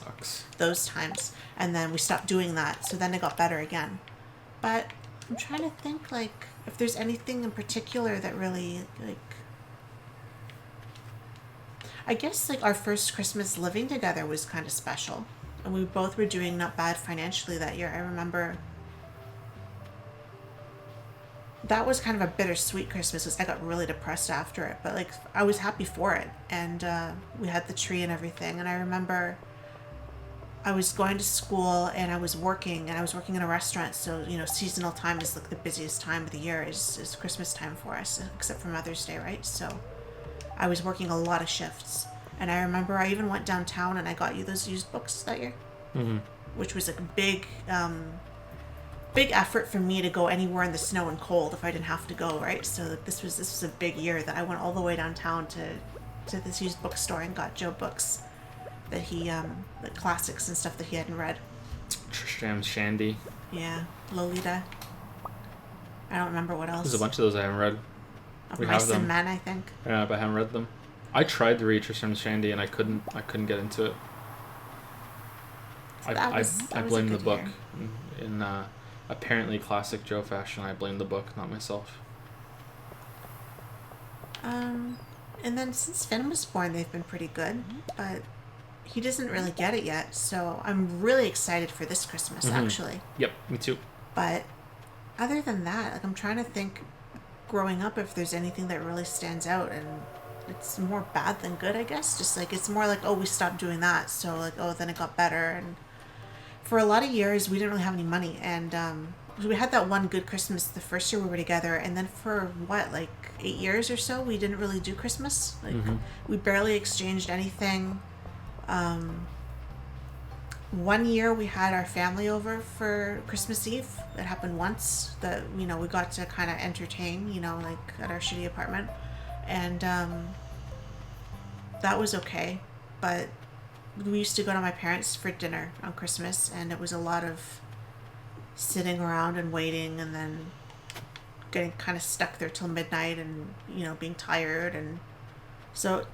B: those times, and then we stopped doing that, so then it got better again. But I'm trying to think if there's anything in particular that really I guess our first Christmas living together was kind of special, and we both were doing not bad financially that year. I remember that was kind of a bittersweet Christmas because I got really depressed after it, but I was happy for it, and we had the tree and everything. And I remember I was going to school and I was working in a restaurant, so seasonal time is the busiest time of the year is Christmas time for us, except for Mother's Day, right? So I was working a lot of shifts, and I remember I even went downtown and I got you those used books that year, which was a big effort for me to go anywhere in the snow and cold if I didn't have to go, right? So this was a big year that I went all the way downtown to this used bookstore and got Joe books that he the classics and stuff that he hadn't read.
A: Tristram Shandy.
B: Yeah, Lolita. I don't remember what else.
A: There's a bunch of those I haven't read.
B: Of Mice and Men, I think.
A: Yeah, but I haven't read them. I tried to read Tristram Shandy and I couldn't get into it. I blame the book. In apparently classic Joe fashion, I blame the book, not myself.
B: And then since Finn was born, they've been pretty good, but he doesn't really get it yet, so I'm really excited for this Christmas, actually.
A: Yep, me too.
B: But other than that, like I'm trying to think growing up if there's anything that really stands out, and it's more bad than good, I guess. Just like it's more like, oh, we stopped doing that, so like, oh, then it got better. And for a lot of years we didn't really have any money, and we had that one good Christmas the first year we were together, and then for what, like 8 years or so we didn't really do Christmas. Like we barely exchanged anything. One year we had our family over for Christmas Eve. It happened once that, you know, we got to kind of entertain, you know, like at our shitty apartment. And that was okay. But we used to go to my parents for dinner on Christmas, and it was a lot of sitting around and waiting, and then getting kind of stuck there till midnight, and, you know, being tired. And so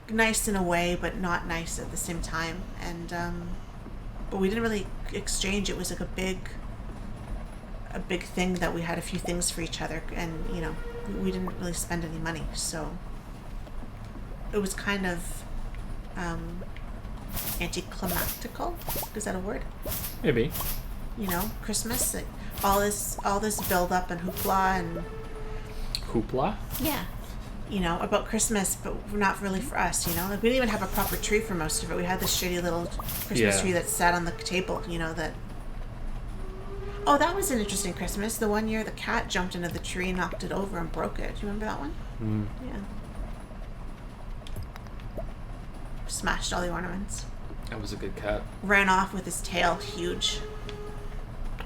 B: nice in a way, but not nice at the same time. And but we didn't really exchange. It was like a big thing that we had a few things for each other, and, you know, we didn't really spend any money, so it was kind of anticlimactical. Is that a word?
A: Maybe.
B: You know, Christmas, like all this build up and hoopla and
A: Hoopla?
B: yeah, you know, about Christmas, but not really for us, you know. Like we didn't even have a proper tree for most of it. We had this shitty little Christmas tree that sat on the table, you know, that. Oh, that was an interesting Christmas. The one year the cat jumped into the tree, knocked it over, and broke it. Do you remember that one? Yeah. Smashed all the ornaments.
A: That was a good cat.
B: Ran off with his tail huge.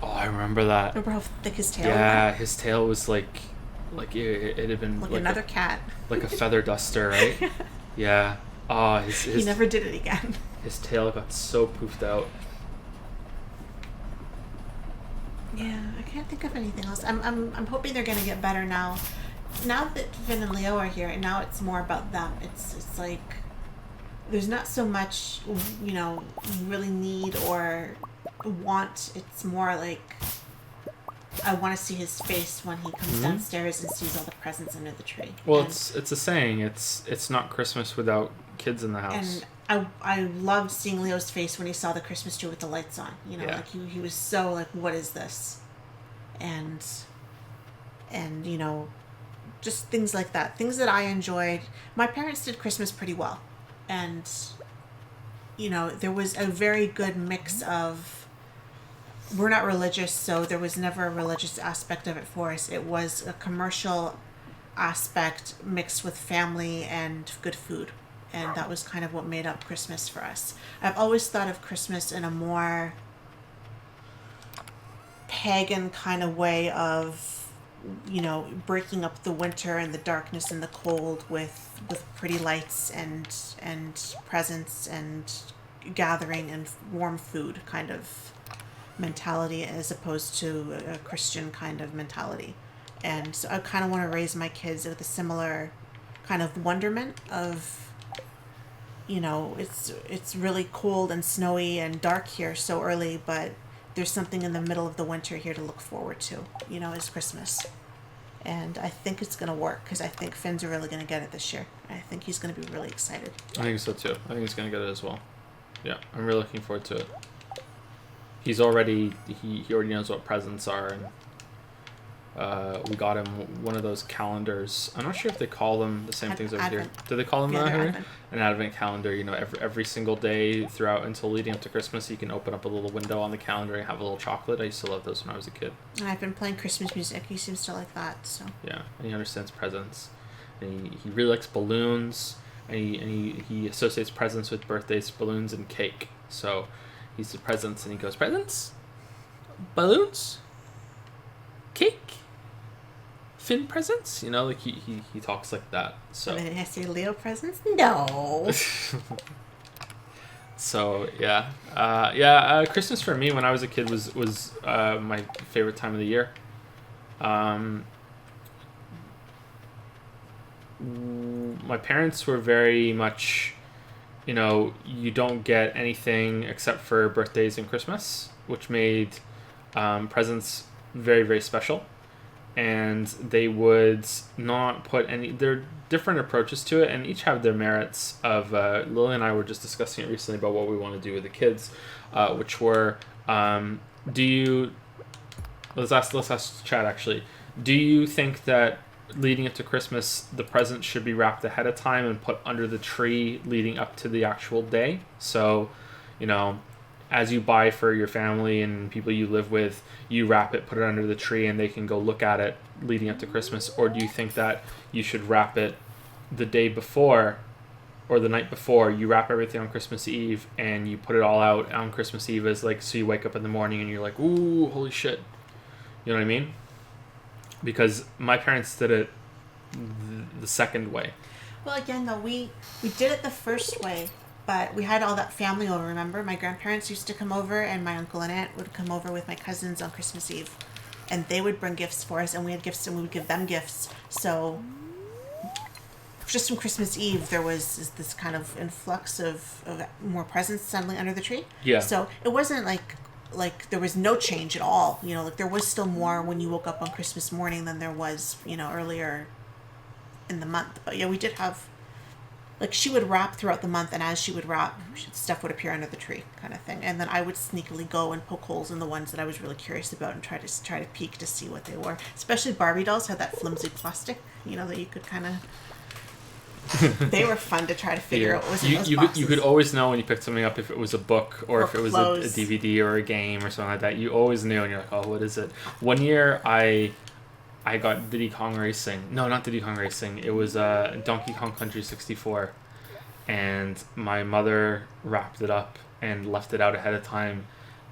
A: Oh, I remember that.
B: Remember how thick his tail
A: Yeah,
B: was?
A: his tail was like it had been
B: Like
A: like
B: another cat.
A: like a feather duster, right? Yeah. Oh,
B: He never did it again.
A: his tail got so poofed out.
B: Yeah, I can't think of anything else. I'm hoping they're gonna get better now. Now that Finn and Leo are here, and now it's more about them. It's like there's not so much, you know, you really need or want. It's more like I want to see his face when he comes downstairs and sees all the presents under the tree.
A: Well, it's a saying. It's not Christmas without kids in the house.
B: And I loved seeing Leo's face when he saw the Christmas tree with the lights on. You know, like he was so like, what is this? And you know, just things like that. Things that I enjoyed. My parents did Christmas pretty well. And, you know, there was a very good mix of, we're not religious, so there was never a religious aspect of it for us. It was a commercial aspect mixed with family and good food. And that was kind of what made up Christmas for us. I've always thought of Christmas in a more pagan kind of way of, you know, breaking up the winter and the darkness and the cold with pretty lights and presents and gathering and warm food kind of mentality, as opposed to a Christian kind of mentality. And so I kind of want to raise my kids with a similar kind of wonderment of, you know, it's really cold and snowy and dark here so early, but there's something in the middle of the winter here to look forward to, you know, is Christmas. And I think it's going to work, because I think Finn's really going to get it this year. I think he's going to be really excited.
A: I think so too. I think he's going to get it as well. Yeah, I'm really looking forward to it. He already knows what presents are, and we got him one of those calendars. I'm not sure if they call them the same things over here. Do they call them that here?
B: Advent.
A: An advent calendar. You know, every single day throughout until leading up to Christmas, you can open up a little window on the calendar and have a little chocolate. I used to love those when I was a kid.
B: And I've been playing Christmas music. He seems to like that. So
A: Yeah, and he understands presents. And he really likes balloons, and he associates presents with birthdays, balloons, and cake. So he said presents, and he goes, presents? Balloons? Cake? Finn presents? You know, like he talks like that. So
B: and then I say Leo presents? No.
A: So yeah, Christmas for me when I was a kid was my favorite time of the year. My parents were very much, you know, you don't get anything except for birthdays and Christmas, which made presents very, very special. And they would not put any, there are different approaches to it, and each have their merits of, Lily and I were just discussing it recently about what we want to do with the kids, which were, do you Let's ask Chad actually. Do you think that leading up to Christmas, the presents should be wrapped ahead of time and put under the tree leading up to the actual day? So, you know, as you buy for your family and people you live with, you wrap it, put it under the tree, and they can go look at it leading up to Christmas? Or do you think that you should wrap it the day before or the night before? You wrap everything on Christmas Eve and you put it all out on Christmas Eve, as like, so you wake up in the morning and you're like, ooh, holy shit. You know what I mean? Because my parents did it the second way.
B: Well, again, though, we did it the first way, but we had all that family over, remember? My grandparents used to come over, and my uncle and aunt would come over with my cousins on Christmas Eve. And they would bring gifts for us, and we had gifts, and we would give them gifts. So, just from Christmas Eve, there was this kind of influx of more presents suddenly under the tree.
A: Yeah.
B: So, it wasn't like there was no change at all. You know, like there was still more when you woke up on Christmas morning than there was, you know, earlier in the month. But yeah, we did have, like, she would wrap throughout the month, and as she would wrap, stuff would appear under the tree, kind of thing. And then I would sneakily go and poke holes in the ones that I was really curious about and try to peek to see what they were. Especially Barbie dolls had that flimsy plastic, you know, that you could kind of. They were fun to try to figure out what was in those boxes.
A: You could always know when you picked something up if it was a book or if it was a DVD or a game or something like that. You always knew, and you're like, oh, what is it? One year I got Diddy Kong Racing. No, not Diddy Kong Racing. It was Donkey Kong Country 64. And my mother wrapped it up and left it out ahead of time.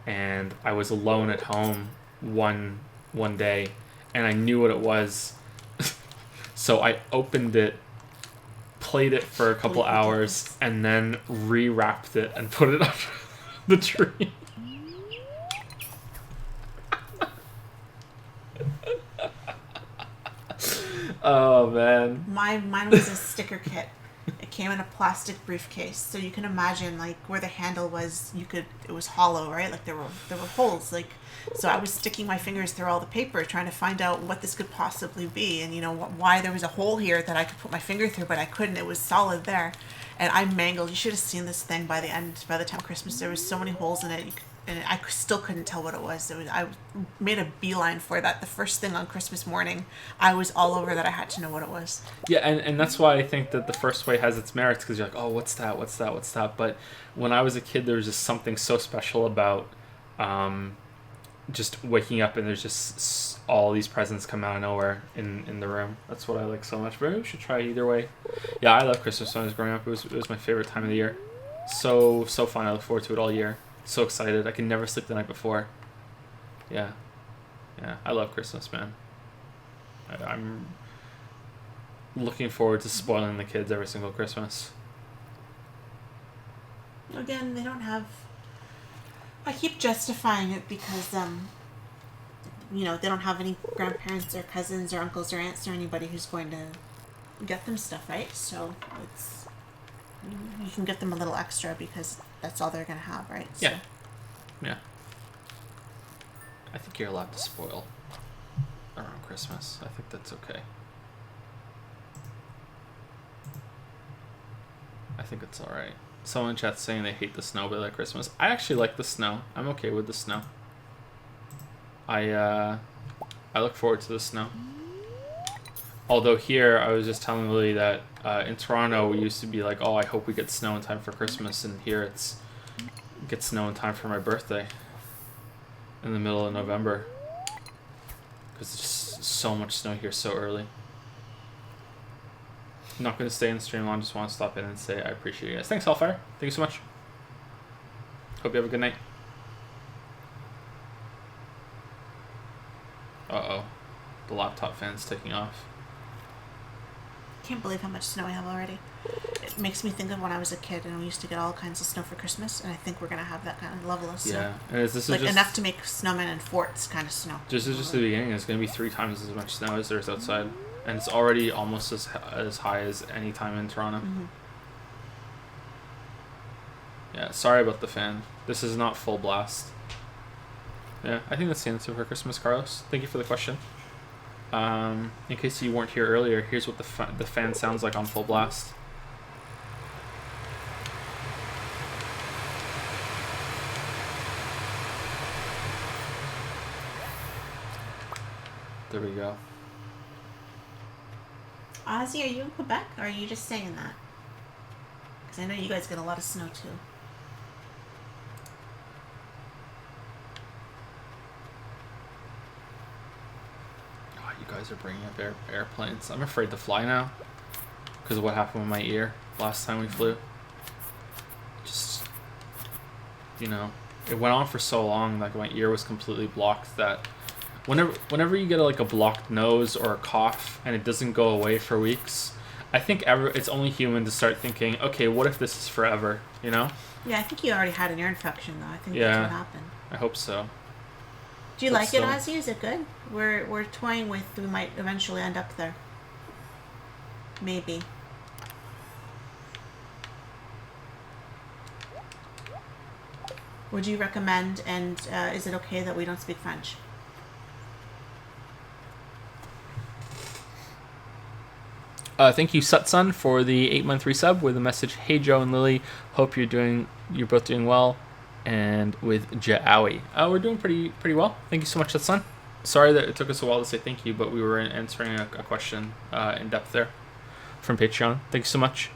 A: And I was alone at home one day, and I knew what it was. So I opened it, played it for a couple hours, and then rewrapped it and put it under the tree. Oh man.
B: Mine was a sticker kit. It came in a plastic briefcase, so you can imagine like where the handle was. It was hollow, right? Like there were holes. Like, so I was sticking my fingers through all the paper trying to find out what this could possibly be, and you know why there was a hole here that I could put my finger through, but I couldn't. It was solid there, and I mangled. You should have seen this thing by the time Christmas. There was so many holes in it. And I still couldn't tell what it was. I made a beeline for that. The first thing on Christmas morning, I was all over that. I had to know what it was.
A: Yeah, and that's why I think that the first way has its merits, because you're like, oh, what's that? But when I was a kid, there was just something so special about just waking up and there's just all these presents come out of nowhere in the room. That's what I like so much. Maybe we should try either way. Yeah, I love Christmas when I was growing up. It was my favorite time of the year. So fun. I look forward to it all year. So excited. I can never sleep the night before. Yeah, I love Christmas, man. I'm looking forward to spoiling the kids every single Christmas.
B: Again, they don't have. I keep justifying it because they don't have any grandparents or cousins or uncles or aunts or anybody who's going to get them stuff, right? So you can get them a little extra because that's all they're going to have, right?
A: Yeah. Yeah. I think you're allowed to spoil around Christmas. I think that's okay. I think it's alright. Someone in chat's saying they hate the snow but they like Christmas. I actually like the snow. I'm okay with the snow. I look forward to the snow. Although here, I was just telling Lily that in Toronto, we used to be like, oh, I hope we get snow in time for Christmas. And here get snow in time for my birthday. In the middle of November. Because there's just so much snow here so early. I'm not going to stay in the stream long. Just want to stop in and say I appreciate you guys. Thanks, Hellfire. Thank you so much. Hope you have a good night. Uh-oh. The laptop fan's taking off.
B: Can't believe how much snow I have already. It makes me think of when I was a kid and we used to get all kinds of snow for Christmas, and I think we're gonna have that kind of level of snow.
A: Yeah, and this is
B: like
A: just
B: enough to make snowmen and forts kind of snow.
A: This is just the beginning. It's gonna be 3 times as much snow as there's outside, and it's already almost as high as any time in Toronto.
B: Mm-hmm.
A: Yeah, sorry about the fan. This is not full blast. Yeah, I think that's the answer for Christmas, Carlos. Thank you for the question. In case you weren't here earlier, here's what the fan sounds like on full blast. There we go.
B: Ozzy, are you in Quebec, or are you just saying that? Because I know you guys get a lot of snow too.
A: Oh, you guys are bringing up airplanes. I'm afraid to fly now because of what happened with my ear last time we flew. Just, you know, it went on for so long, like my ear was completely blocked, that whenever you get like a blocked nose or a cough and it doesn't go away for weeks, I think it's only human to start thinking, okay, what if this is forever, you know?
B: Yeah, I think you already had an ear infection, though. I think
A: Yeah.
B: that's what happened.
A: I hope so.
B: Do you
A: But
B: like
A: still.
B: it, Ozzy? Is it good? We're toying with, we might eventually end up there. Maybe. Would you recommend, and is it okay that we don't speak French?
A: Thank you, Sutsun, for the 8-month resub with the message, "Hey Joe and Lily, hope you're both doing well," and with Ja'awi. We're doing pretty well. Thank you so much, Sutsun. Sorry that it took us a while to say thank you, but we were answering a question in depth there from Patreon. Thank you so much.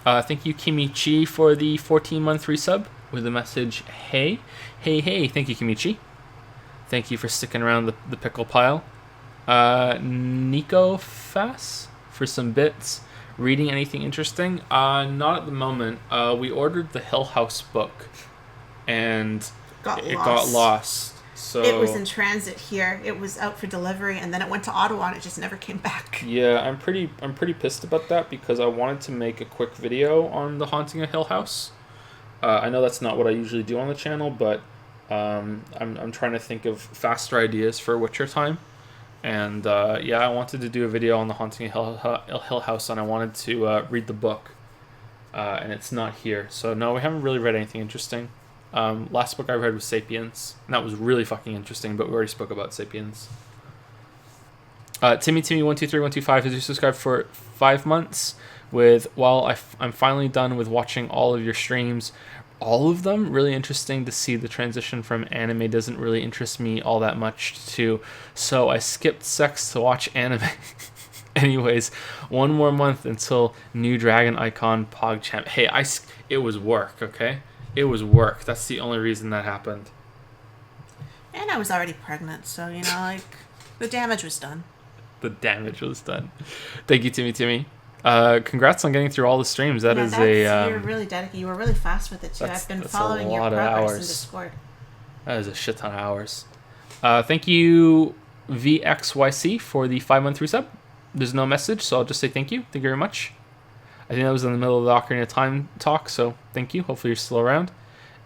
A: Thank you, Kimichi, for the 14-month resub with the message, hey. Thank you, Kimichi. Thank you for sticking around the pickle pile. Nico Fass for some bits. Reading anything interesting? Not at the moment. We ordered the Hill House book, and it got lost. So
B: it was in transit here. It was out for delivery, and then it went to Ottawa, and it just never came back.
A: Yeah, I'm pretty pissed about that because I wanted to make a quick video on the Haunting of Hill House. I know that's not what I usually do on the channel, but I'm trying to think of faster ideas for Witcher time. And yeah, I wanted to do a video on the Haunting of Hill House, and I wanted to read the book, and it's not here. So no, we haven't really read anything interesting. Last book I read was Sapiens, and that was really fucking interesting, but we already spoke about Sapiens. Timmy123125 has subscribed for 5 months with, while I'm finally done with watching all of your streams, all of them. Really interesting to see the transition from anime doesn't really interest me all that much to, so I skipped sex to watch anime. Anyways, 1 more month until new Dragon Icon PogChamp. Hey, it was work, okay? It was work. That's the only reason that happened.
B: And I was already pregnant, so, you know, like, the damage was done.
A: The damage was done. Thank you, Timmy. Congrats on getting through all the streams. You're
B: really dedicated. You were really fast with it too. I've been following your progress in Discord.
A: That is a shit ton of hours. Thank you, VXYC, for the 5-month resub. There's no message, so I'll just say thank you. Thank you very much. I think that was in the middle of the Ocarina of Time talk, so thank you. Hopefully you're still around.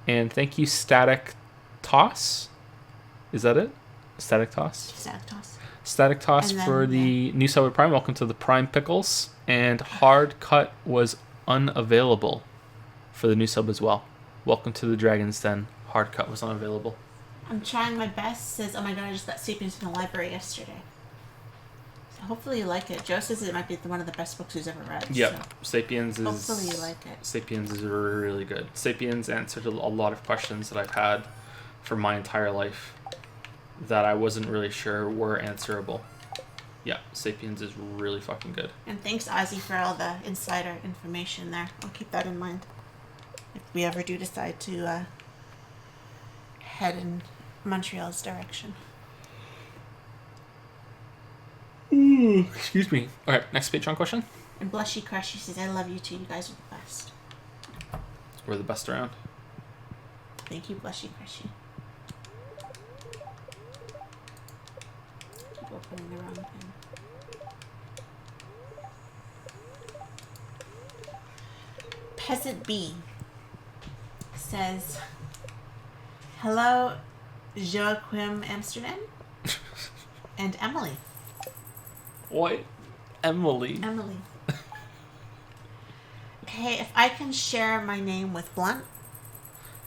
A: And thank you, Static Toss. Is that it? Static Toss? Static Toss for the new sub with Prime. Welcome to the Prime Pickles. And Hard Cut was unavailable for the new sub as well. Welcome to the Dragon's Den. Hard Cut was unavailable.
B: I'm trying my best. Says, oh my god, I just got Sapiens in the library yesterday. So hopefully you like it. Joe says it might be one of the best books he's ever read.
A: Yep.
B: So
A: Sapiens is...
B: hopefully you like it.
A: Sapiens is really good. Sapiens answered a lot of questions that I've had for my entire life that I wasn't really sure were answerable. Yeah, Sapiens is really fucking good.
B: And thanks, Ozzy, for all the insider information there. I'll keep that in mind if we ever do decide to head in Montreal's direction.
A: Ooh, excuse me. Okay, next Patreon question.
B: And Blushy Crushy says, I love you too. You guys are the best.
A: We're the best around.
B: Thank you, Blushy Crushy. Keep opening the wrong thing. Peasant B says, hello, Joachim Amsterdam and Emily.
A: What? Emily.
B: Hey, if I can share my name with Blunt,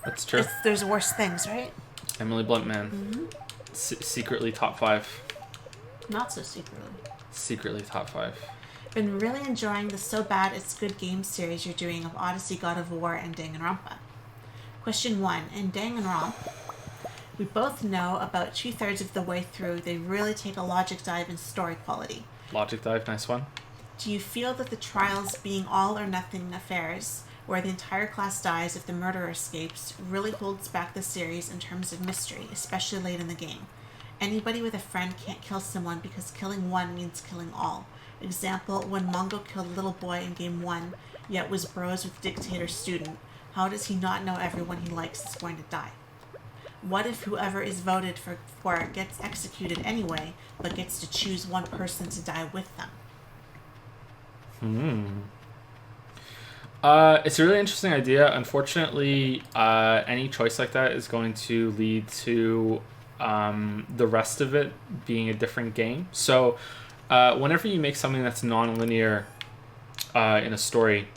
A: That's true.
B: there's worse things, right?
A: Emily Bluntman.
B: Mm-hmm.
A: Secretly top 5.
B: Not so secretly.
A: Secretly top 5.
B: Been really enjoying the So Bad It's Good game series you're doing of Odyssey, God of War, and Danganronpa. Question 1. In Danganronpa, We both know about 2/3 of the way through they really take a logic dive in story quality.
A: Logic dive, nice one.
B: Do you feel that the trials being all or nothing affairs, where the entire class dies if the murderer escapes, really holds back the series in terms of mystery, especially late in the game? Anybody with a friend can't kill someone because killing one means killing all. Example, when Mongo killed Little Boy in Game 1, yet was bros with Dictator Student, how does he not know everyone he likes is going to die? What if whoever is voted for gets executed anyway, but gets to choose one person to die with them?
A: It's a really interesting idea. Unfortunately, any choice like that is going to lead to the rest of it being a different game. So whenever you make something that's non-linear in a story,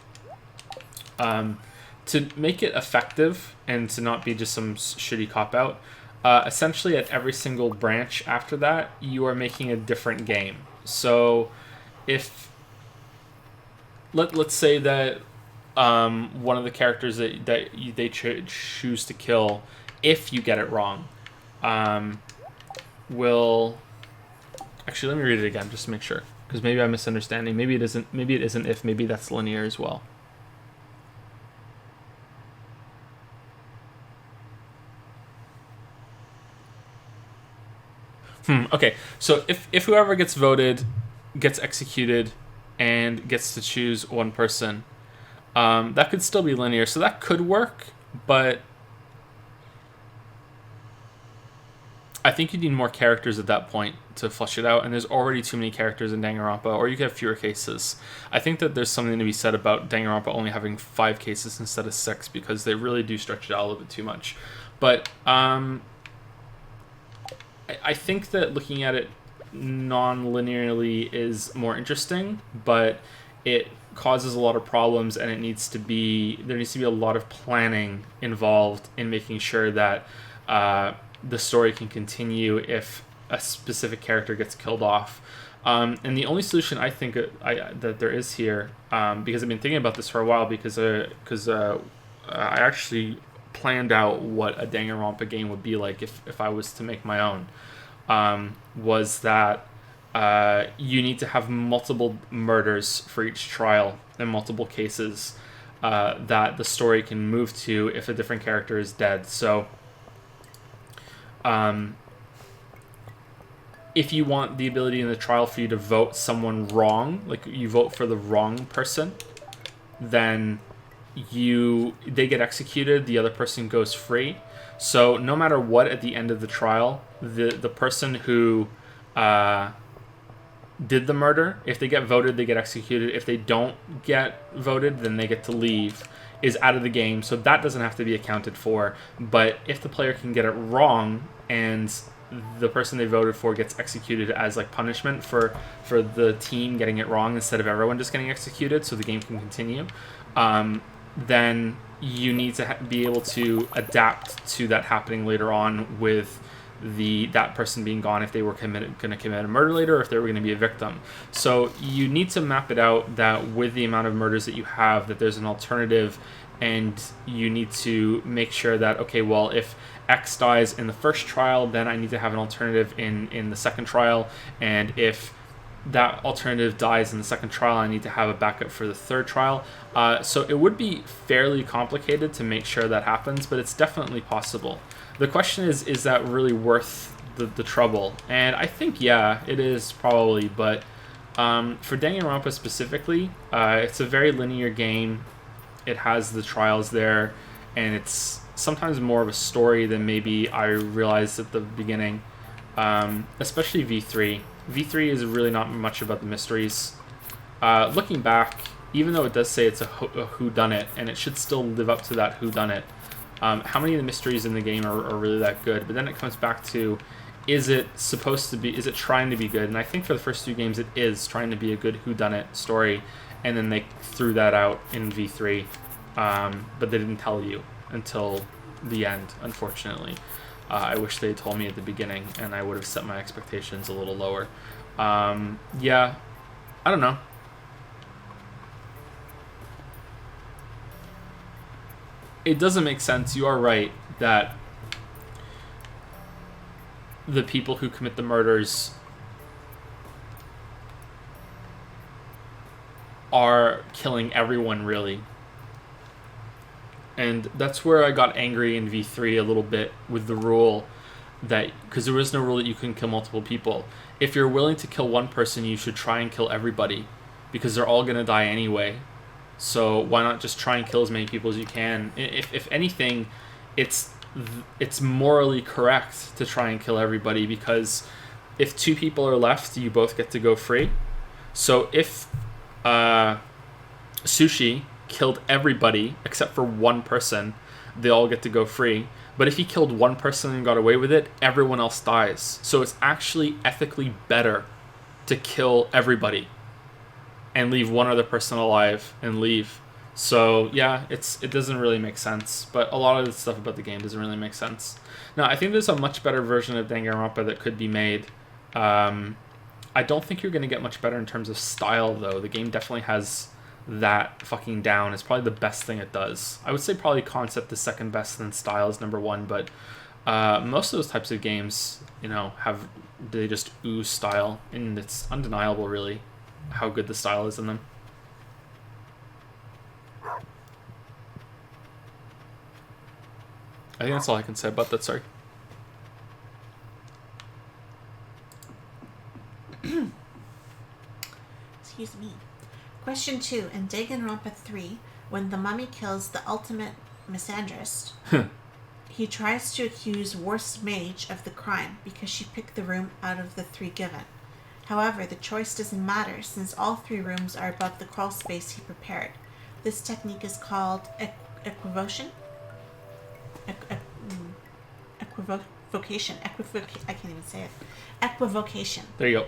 A: to make it effective and to not be just some shitty cop-out, essentially at every single branch after that, you are making a different game. So if let's say that one of the characters that they choose to kill, if you get it wrong, will actually, let me read it again just to make sure, because maybe I'm misunderstanding. Maybe it isn't. Maybe it isn't. If maybe that's linear as well. Okay. So if whoever gets voted gets executed and gets to choose one person, that could still be linear. So that could work, but I think you need more characters at that point to flush it out, and there's already too many characters in Danganronpa, or you could have fewer cases. I think that there's something to be said about Danganronpa only having 5 cases instead of 6, because they really do stretch it out a little bit too much. But I think that looking at it non-linearly is more interesting, but it causes a lot of problems, and there needs to be a lot of planning involved in making sure that the story can continue if a specific character gets killed off. And the only solution I think that there is here, because I've been thinking about this for a while, because I actually planned out what a Danganronpa game would be like if I was to make my own, was that you need to have multiple murders for each trial and multiple cases that the story can move to if a different character is dead. So if you want the ability in the trial for you to vote someone wrong, like you vote for the wrong person, then they get executed, the other person goes free. So no matter what, at the end of the trial, the person who did the murder, if they get voted, they get executed. If they don't get voted, then they get to leave, is out of the game. So that doesn't have to be accounted for. But if the player can get it wrong and the person they voted for gets executed as like punishment for the team getting it wrong instead of everyone just getting executed so the game can continue, then you need to be able to adapt to that happening later on with that person being gone if they were going to commit a murder later, or if they were going to be a victim. So you need to map it out that with the amount of murders that you have, that there's an alternative, and you need to make sure that, okay, well, if X dies in the first trial, then I need to have an alternative in the second trial, and if that alternative dies in the second trial, I need to have a backup for the third trial. So it would be fairly complicated to make sure that happens, but it's definitely possible. The question is that really worth the trouble? And I think, yeah, it is probably, but for Danganronpa specifically, it's a very linear game. It has the trials there, and it's sometimes more of a story than maybe I realized at the beginning, especially V3. V3 is really not much about the mysteries. Looking back, even though it does say it's a whodunit, and it should still live up to that whodunit, how many of the mysteries in the game are really that good? But then it comes back to, is it trying to be good? And I think for the first 2 games it is trying to be a good whodunit story, and then they threw that out in V3, but they didn't tell you until the end, unfortunately. I wish they had told me at the beginning, and I would have set my expectations a little lower. Yeah, I don't know. It doesn't make sense. You are right that the people who commit the murders are killing everyone, really. And that's where I got angry in V3 a little bit with the rule that, because there was no rule that you can kill multiple people. If you're willing to kill one person, you should try and kill everybody, because they're all going to die anyway. So why not just try and kill as many people as you can? If anything, it's morally correct to try and kill everybody, because if 2 people are left, you both get to go free. So if Sushi killed everybody except for one person, they all get to go free. But if he killed one person and got away with it, everyone else dies. So it's actually ethically better to kill everybody and leave one other person alive and leave. So yeah, it doesn't really make sense. But a lot of the stuff about the game doesn't really make sense. Now, I think there's a much better version of Danganronpa that could be made. I don't think you're going to get much better in terms of style, though. The game definitely has that fucking down. It's probably the best thing it does. I would say probably concept is second best, and style is number one. But most of those types of games, they just ooze style, and it's undeniable, really, how good the style is in them. I think that's all I can say about that. Sorry.
B: Excuse me. Question 2. In Danganronpa 3, when the mummy kills the ultimate misandrist, he tries to accuse Worst Mage of the crime because she picked the room out of the 3 given. However, the choice doesn't matter since all 3 rooms are above the crawl space he prepared. This technique is called equivocation. Equivocation. I can't even say it. Equivocation.
A: There you go.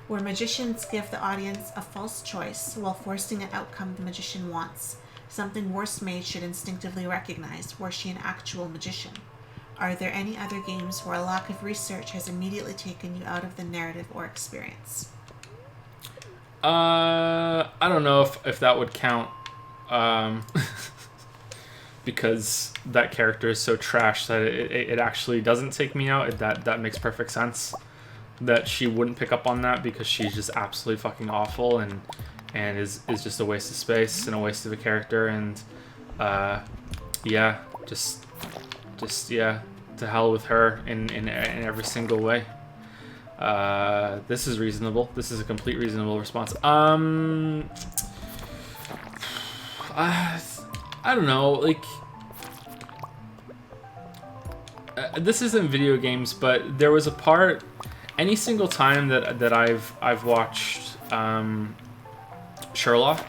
B: Where magicians give the audience a false choice while forcing an outcome the magician wants. Something Worst Mage should instinctively recognize. Was she an actual magician? Are there any other games where a lack of research has immediately taken you out of the narrative or experience?
A: I don't know if that would count. Because that character is so trash that it actually doesn't take me out. That makes perfect sense. That she wouldn't pick up on that because she's just absolutely fucking awful and is just a waste of space and a waste of a character, and just to hell with her in every single way. This is reasonable. This is a complete reasonable response. I don't know, like, this isn't video games, but there was a part, any single time that I've watched Sherlock,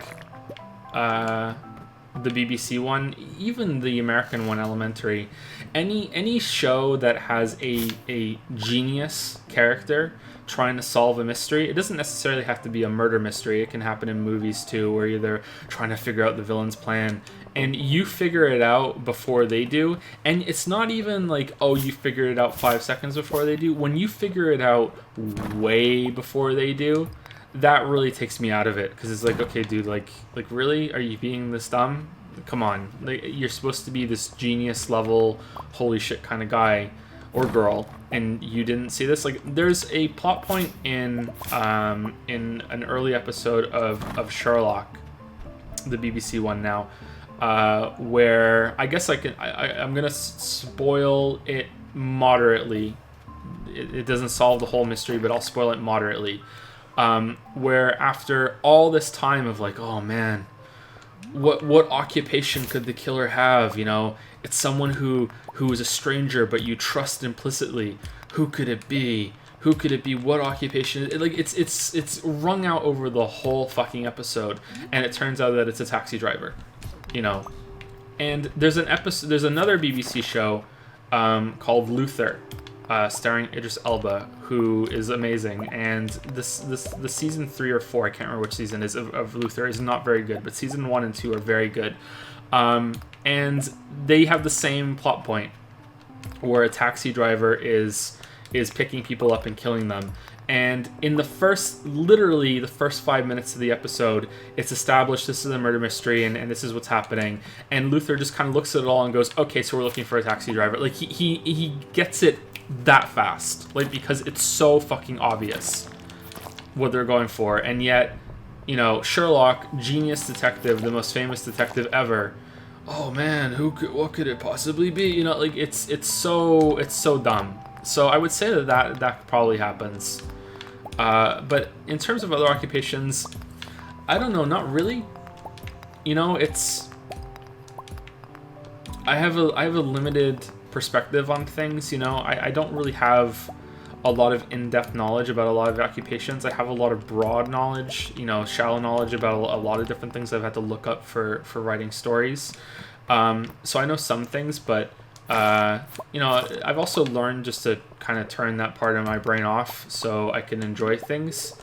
A: the BBC one, even the American one, Elementary, any show that has a genius character trying to solve a mystery. It doesn't necessarily have to be a murder mystery. It can happen in movies too, where they're trying to figure out the villain's plan, and you figure it out before they do. And it's not even like, oh, you figured it out 5 seconds before they do. When you figure it out way before they do, that really takes me out of it, because it's like, okay, dude, like really, are you being this dumb? Come on, like, you're supposed to be this genius level, holy shit kind of guy or girl, and you didn't see this. Like, there's a plot point in an early episode of Sherlock, the BBC one now, where I guess I'm gonna spoil it moderately. It doesn't solve the whole mystery, but I'll spoil it moderately. Where after all this time of like, oh man, what occupation could the killer have? You know, it's someone who is a stranger, but you trust implicitly. Who could it be? Who could it be? What occupation? It's wrung out over the whole fucking episode, and it turns out that it's a taxi driver. You know, and there's another BBC show called Luther, starring Idris Elba, who is amazing. And the season 3 or 4, I can't remember which season is of Luther, is not very good, but season 1 and 2 are very good. And they have the same plot point where a taxi driver is picking people up and killing them. And in literally the first 5 minutes of the episode, it's established this is a murder mystery and this is what's happening. And Luther just kind of looks at it all and goes, okay, so we're looking for a taxi driver. Like, he gets it that fast, like, because it's so fucking obvious what they're going for. And yet, you know, Sherlock, genius detective, the most famous detective ever. Oh man, what could it possibly be? You know, like, it's so dumb. So I would say that probably happens. But in terms of other occupations, I don't know, not really. You know, I have a limited perspective on things. You know, I don't really have a lot of in-depth knowledge about a lot of occupations. I have a lot of broad knowledge, you know, shallow knowledge about a lot of different things I've had to look up for writing stories. So I know some things, but you know, I've also learned just to kind of turn that part of my brain off so I can enjoy things.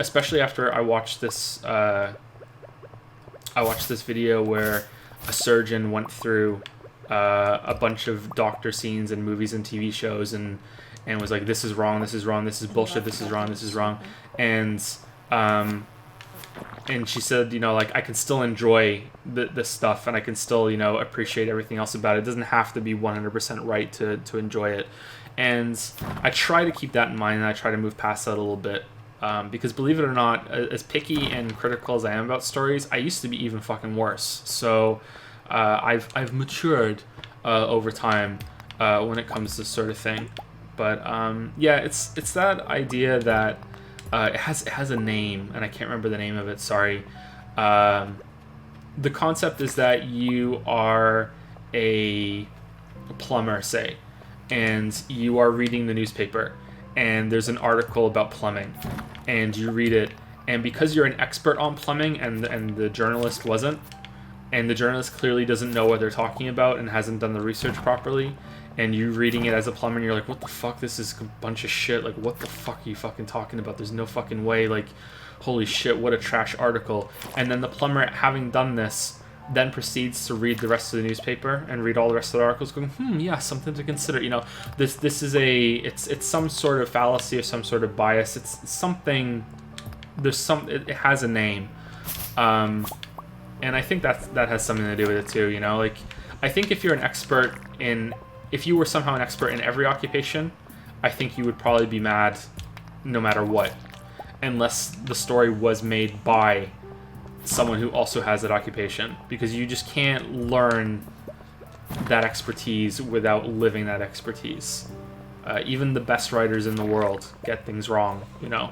A: Especially after I watched this video where a surgeon went through a bunch of doctor scenes in movies and TV shows and was like, this is wrong, this is wrong, this is bullshit, this is wrong, this is wrong. And she said, you know, like, I can still enjoy this stuff and I can still, you know, appreciate everything else about it. It doesn't have to be 100% right to enjoy it. And I try to keep that in mind, and I try to move past that a little bit. Because believe it or not, as picky and critical as I am about stories, I used to be even fucking worse. So I've matured over time when it comes to this sort of thing. But yeah, it's that idea that it has a name, and I can't remember the name of it. Sorry. The concept is that you are a plumber, say, and you are reading the newspaper, and there's an article about plumbing, and you read it, and because you're an expert on plumbing and the journalist wasn't, and the journalist clearly doesn't know what they're talking about and hasn't done the research properly, and you reading it as a plumber and you're like, what the fuck, this is a bunch of shit, like, what the fuck are you fucking talking about, there's no fucking way, like, holy shit, what a trash article. And then the plumber, having done this, then proceeds to read the rest of the newspaper and read all the rest of the articles, going, yeah, something to consider. You know, this is it's some sort of fallacy or some sort of bias. It's something. It has a name, and I think that has something to do with it too. You know, like, I think if you were somehow an expert in every occupation, I think you would probably be mad, no matter what, unless the story was made by someone who also has that occupation, because you just can't learn that expertise without living that expertise. Even the best writers in the world get things wrong, you know.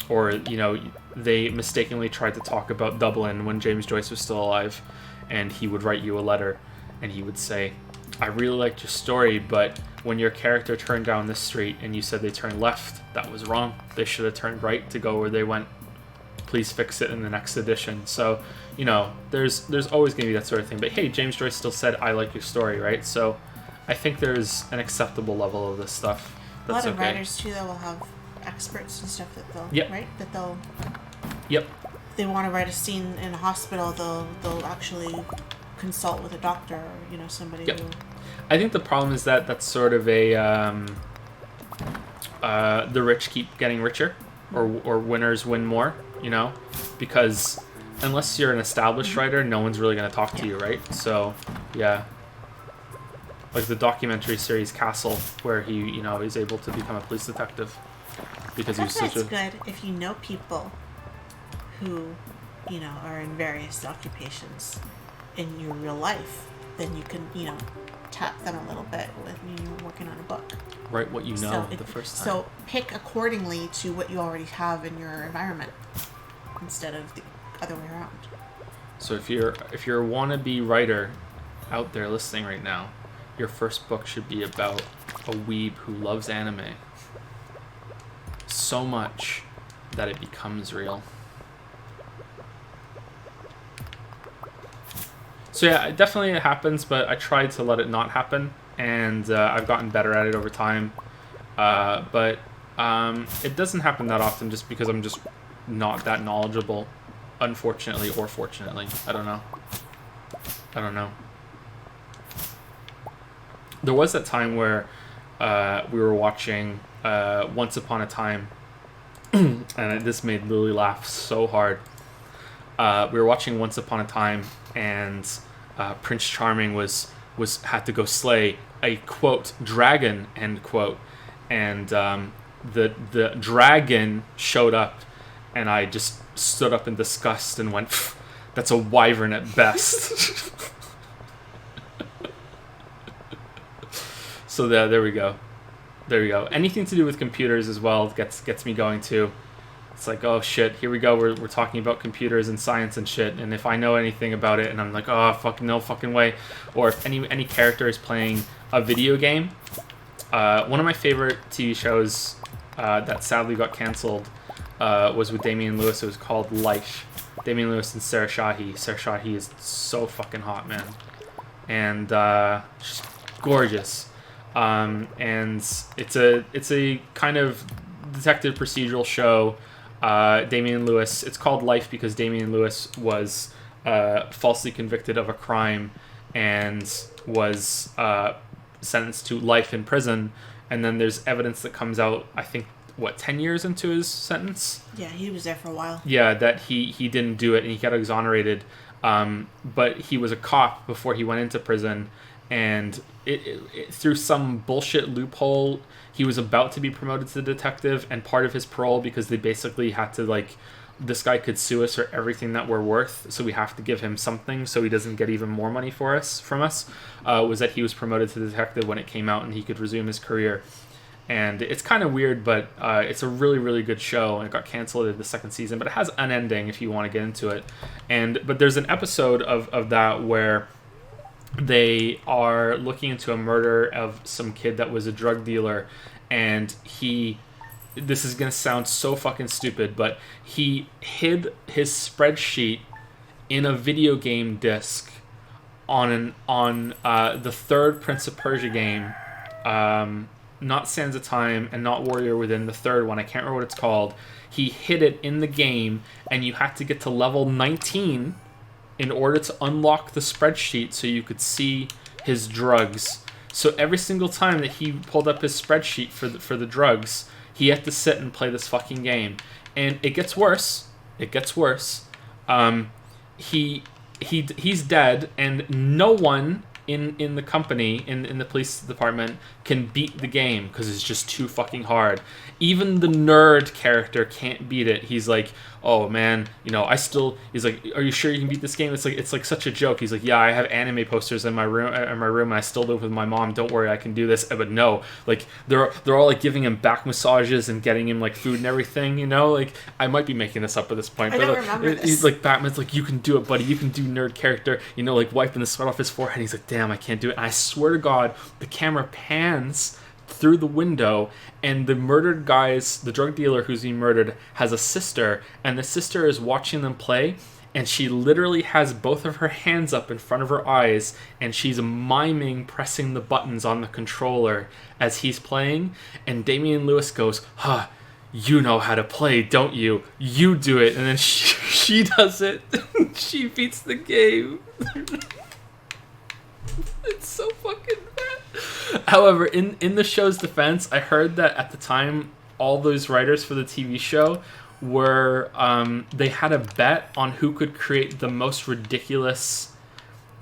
A: Or, you know, they mistakenly tried to talk about Dublin when James Joyce was still alive, and he would write you a letter, and he would say, I really liked your story, but when your character turned down this street and you said they turned left, that was wrong. They should have turned right to go where they went. Please fix it in the next edition. So, you know, there's always going to be that sort of thing. But hey, James Joyce still said, I like your story, right? So I think there's an acceptable level of this stuff. That's
B: a lot of
A: okay.
B: writers, too, that will have experts and stuff that they'll,
A: Yep.
B: right? That they'll...
A: Yep.
B: If they want to write a scene in a hospital, they'll actually consult with a doctor or, you know, somebody
A: Yep.
B: who...
A: I think the problem is that that's sort of a... the rich keep getting richer, or winners win more, you know? Because unless you're an established writer, no one's really going to talk to you, right? So, yeah. Like the documentary series Castle, where he, you know, is able to become a police detective. Because he was such a...
B: good if you know people who, you know, are in various occupations in your real life. Then you can, you know, tap them a little bit when you're working on a book.
A: Write what you know the first time.
B: So pick accordingly to what you already have in your environment instead of the other way around.
A: So if you're a wannabe writer out there listening right now, your first book should be about a weeb who loves anime so much that it becomes real. So yeah, it definitely happens, but I tried to let it not happen, and I've gotten better at it over time. But it doesn't happen that often just because I'm just not that knowledgeable, unfortunately or fortunately. I don't know. There was that time where we were watching Once Upon a Time, and this made Lily laugh so hard. We were watching Once Upon a Time, and Prince Charming was had to go slay a quote dragon, end quote, and the dragon showed up, and I just stood up in disgust and went, "That's a wyvern at best." So there we go. There we go. Anything to do with computers as well gets me going too. It's like, oh shit, here we go. We're talking about computers and science and shit. And if I know anything about it, and I'm like, oh fuck, no fucking way. Or if any character is playing a video game, one of my favorite TV shows that sadly got canceled was with Damian Lewis. It was called Life. Damian Lewis and Sarah Shahi. Sarah Shahi is so fucking hot, man, and she's gorgeous. And it's a kind of detective procedural show. Damian Lewis, it's called Life because Damian Lewis was falsely convicted of a crime and was sentenced to life in prison. And then there's evidence that comes out, I think, 10 years into his sentence?
B: Yeah, he was there for a while.
A: Yeah, that he didn't do it and he got exonerated. But he was a cop before he went into prison. And it through some bullshit loophole, he was about to be promoted to detective, and part of his parole, because they basically had to, like, this guy could sue us for everything that we're worth, so we have to give him something so he doesn't get even more money from us, was that he was promoted to detective when it came out and he could resume his career. And it's kind of weird, but it's a really, really good show, and it got canceled in the second season, but it has an ending if you want to get into it. But there's an episode of that where they are looking into a murder of some kid that was a drug dealer, and this is going to sound so fucking stupid, but he hid his spreadsheet in a video game disc on the third Prince of Persia game, not Sands of Time and not Warrior Within, the third one, I can't remember what it's called. He hid it in the game, and you had to get to level 19 in order to unlock the spreadsheet so you could see his drugs. So every single time that he pulled up his spreadsheet for the drugs, he had to sit and play this fucking game. And it gets worse. It gets worse. He's dead, and no one in the company, in the police department, can beat the game because it's just too fucking hard. Even the nerd character can't beat it. He's like, oh man, he's like, are you sure you can beat this game? It's like such a joke. He's like, yeah, I have anime posters in my room and I still live with my mom. Don't worry, I can do this. But no, like they're all like giving him back massages and getting him like food and everything, like I might be making this up at this point, but
B: remember this.
A: He's like, Batman's like, you can do it, buddy. You can do nerd character, like wiping the sweat off his forehead. He's like, damn, I can't do it. And I swear to God, the camera pans through the window, and the murdered guy's, the drug dealer who's being murdered, has a sister, and the sister is watching them play, and she literally has both of her hands up in front of her eyes, and she's miming pressing the buttons on the controller as he's playing, and Damian Lewis goes, you know how to play, don't you? You do it. And then she does it. She beats the game. It's so fucking bad. However, in the show's defense, I heard that at the time, all those writers for the TV show were, they had a bet on who could create the most ridiculous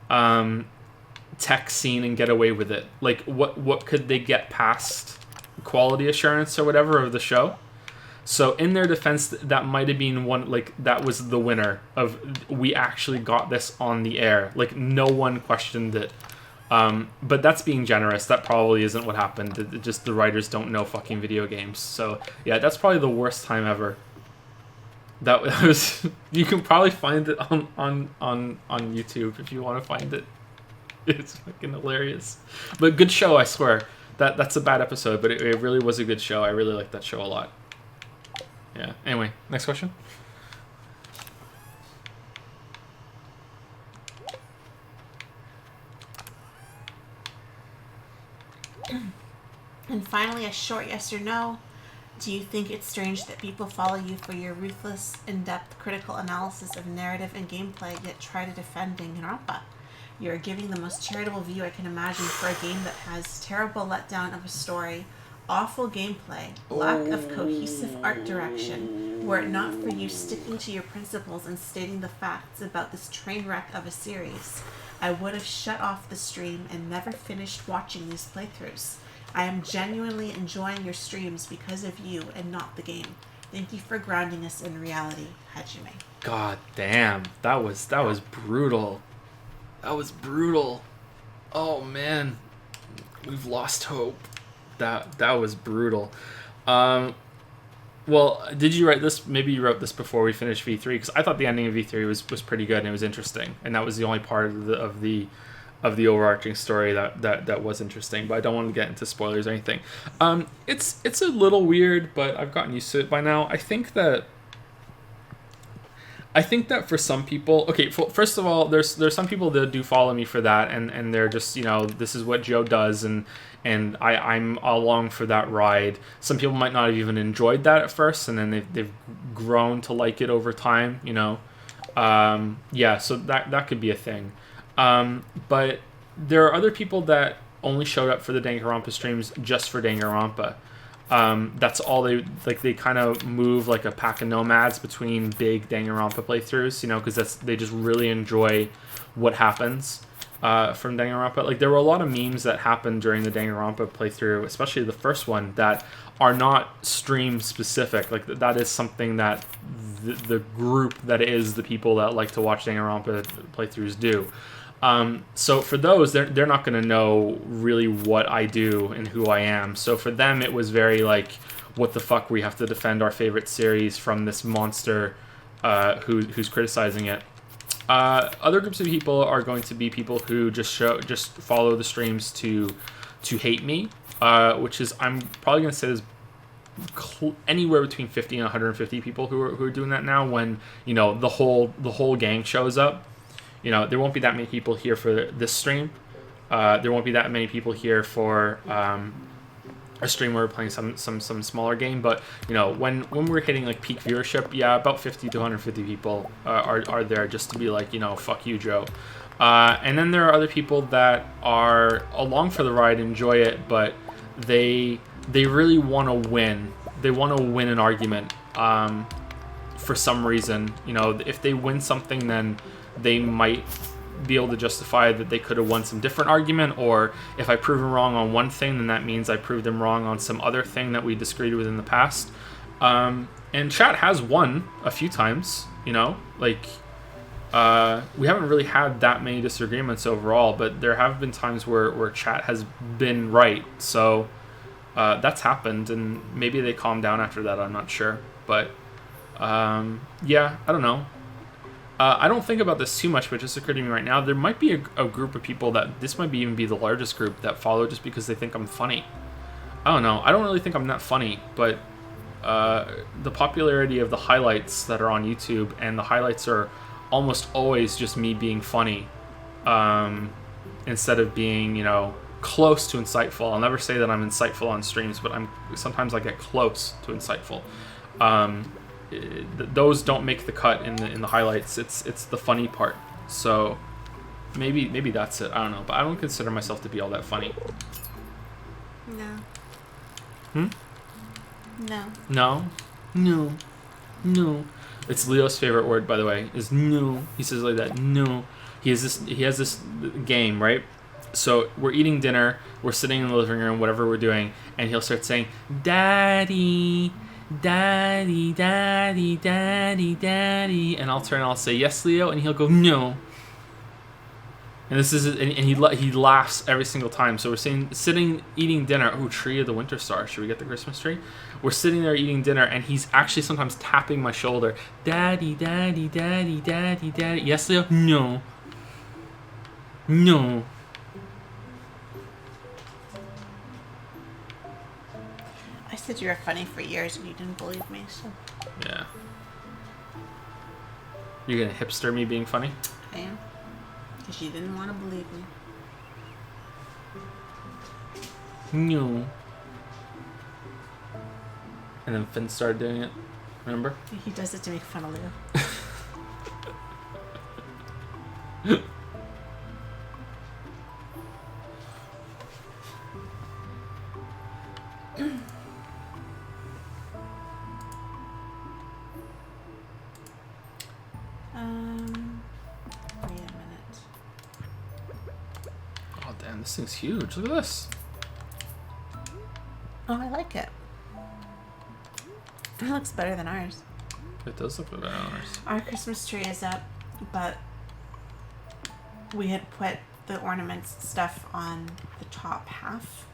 A: tech scene and get away with it. Like, what could they get past quality assurance or whatever of the show? So in their defense, that might have been one, like, that was the winner of, we actually got this on the air. Like, no one questioned it. But that's being generous. That probably isn't what happened. It just the writers don't know fucking video games. So yeah, that's probably the worst time ever. That was. You can probably find it on YouTube if you want to find it. It's fucking hilarious. But good show, I swear. That's a bad episode, but it really was a good show. I really liked that show a lot. Yeah. Anyway, next question.
B: And finally, a short yes or no. Do you think it's strange that people follow you for your ruthless, in-depth critical analysis of narrative and gameplay, yet try to defend Danganronpa? You are giving the most charitable view I can imagine for a game that has terrible letdown of a story, awful gameplay, lack of cohesive art direction, were it not for you sticking to your principles and stating the facts about this train wreck of a series. I would have shut off the stream and never finished watching these playthroughs. I am genuinely enjoying your streams because of you and not the game. Thank you for grounding us in reality, Hajime.
A: God damn, that was brutal. That was brutal. Oh man, we've lost hope. That was brutal. Well, did you write this? Maybe you wrote this before we finished V3, because I thought the ending of V3 was pretty good and it was interesting, and that was the only part of the overarching story that was interesting. But I don't want to get into spoilers or anything. It's a little weird, but I've gotten used to it by now. I think that for some people, okay, first of all, there's some people that do follow me for that, and they're just, this is what Joe does, and I'm along for that ride. Some people might not have even enjoyed that at first, and then they've grown to like it over time, so that could be a thing. But there are other people that only showed up for the Danganronpa streams just for Danganronpa. That's all they kind of move like a pack of nomads between big Danganronpa playthroughs, because they just really enjoy what happens from Danganronpa. Like, there were a lot of memes that happened during the Danganronpa playthrough, especially the first one, that are not stream specific. Like, that is something that the group that is the people that like to watch Danganronpa playthroughs do. So for those, they're not going to know really what I do and who I am. So for them, it was very like, what the fuck, we have to defend our favorite series from this monster who's criticizing it. Other groups of people are going to be people who just follow the streams to hate me, which is, I'm probably going to say, there's anywhere between 50 and 150 people who are doing that now. When the whole gang shows up. There won't be that many people here for this stream. There won't be that many people here for a stream where we're playing some smaller game. But when we're hitting like peak viewership, yeah, about 50 to 150 people are there just to be like, fuck you, Joe. And then there are other people that are along for the ride, enjoy it, but they really want to win. They want to win an argument for some reason. If they win something, then they might be able to justify that they could have won some different argument, or if I prove them wrong on one thing, then that means I proved them wrong on some other thing that we disagreed with in the past. And chat has won a few times, we haven't really had that many disagreements overall, but there have been times where chat has been right. So that's happened, and maybe they calmed down after that, I'm not sure. But yeah, I don't know. I don't think about this too much, but it just occurred to me right now, there might be a group of people that this might even be the largest group that follow just because they think I'm funny. I don't know. I don't really think I'm that funny, but the popularity of the highlights that are on YouTube, and the highlights are almost always just me being funny instead of being, close to insightful. I'll never say that I'm insightful on streams, but sometimes I get close to insightful. Those don't make the cut in the highlights. It's the funny part. So maybe that's it. I don't know, but I don't consider myself to be all that funny.
B: No.
A: No. It's Leo's favorite word, by the way, is no. He says like that. No. He has this game, right? So we're eating dinner, we're sitting in the living room, whatever we're doing, and he'll start saying, "Daddy, Daddy, Daddy, Daddy, Daddy," and I'll turn and I'll say, "Yes, Leo," and he'll go, "No." And this is, and he laughs every single time. So we're sitting eating dinner. Oh, Tree of the Winter Star. Should we get the Christmas tree? We're sitting there eating dinner, and he's actually sometimes tapping my shoulder. "Daddy, Daddy, Daddy, Daddy, Daddy." "Yes, Leo." "No." "No."
B: I said you were funny for years and you didn't believe me, so.
A: Yeah. You're gonna hipster me being funny?
B: I am. Because you didn't want to believe me.
A: No. And then Finn started doing it. Remember?
B: He does it to make fun of Leo. Wait a minute.
A: This thing's huge. Look at this.
B: Oh, I like it. It looks better than ours.
A: It does look better than ours.
B: Our Christmas tree is up, but we had put the ornaments stuff on the top half,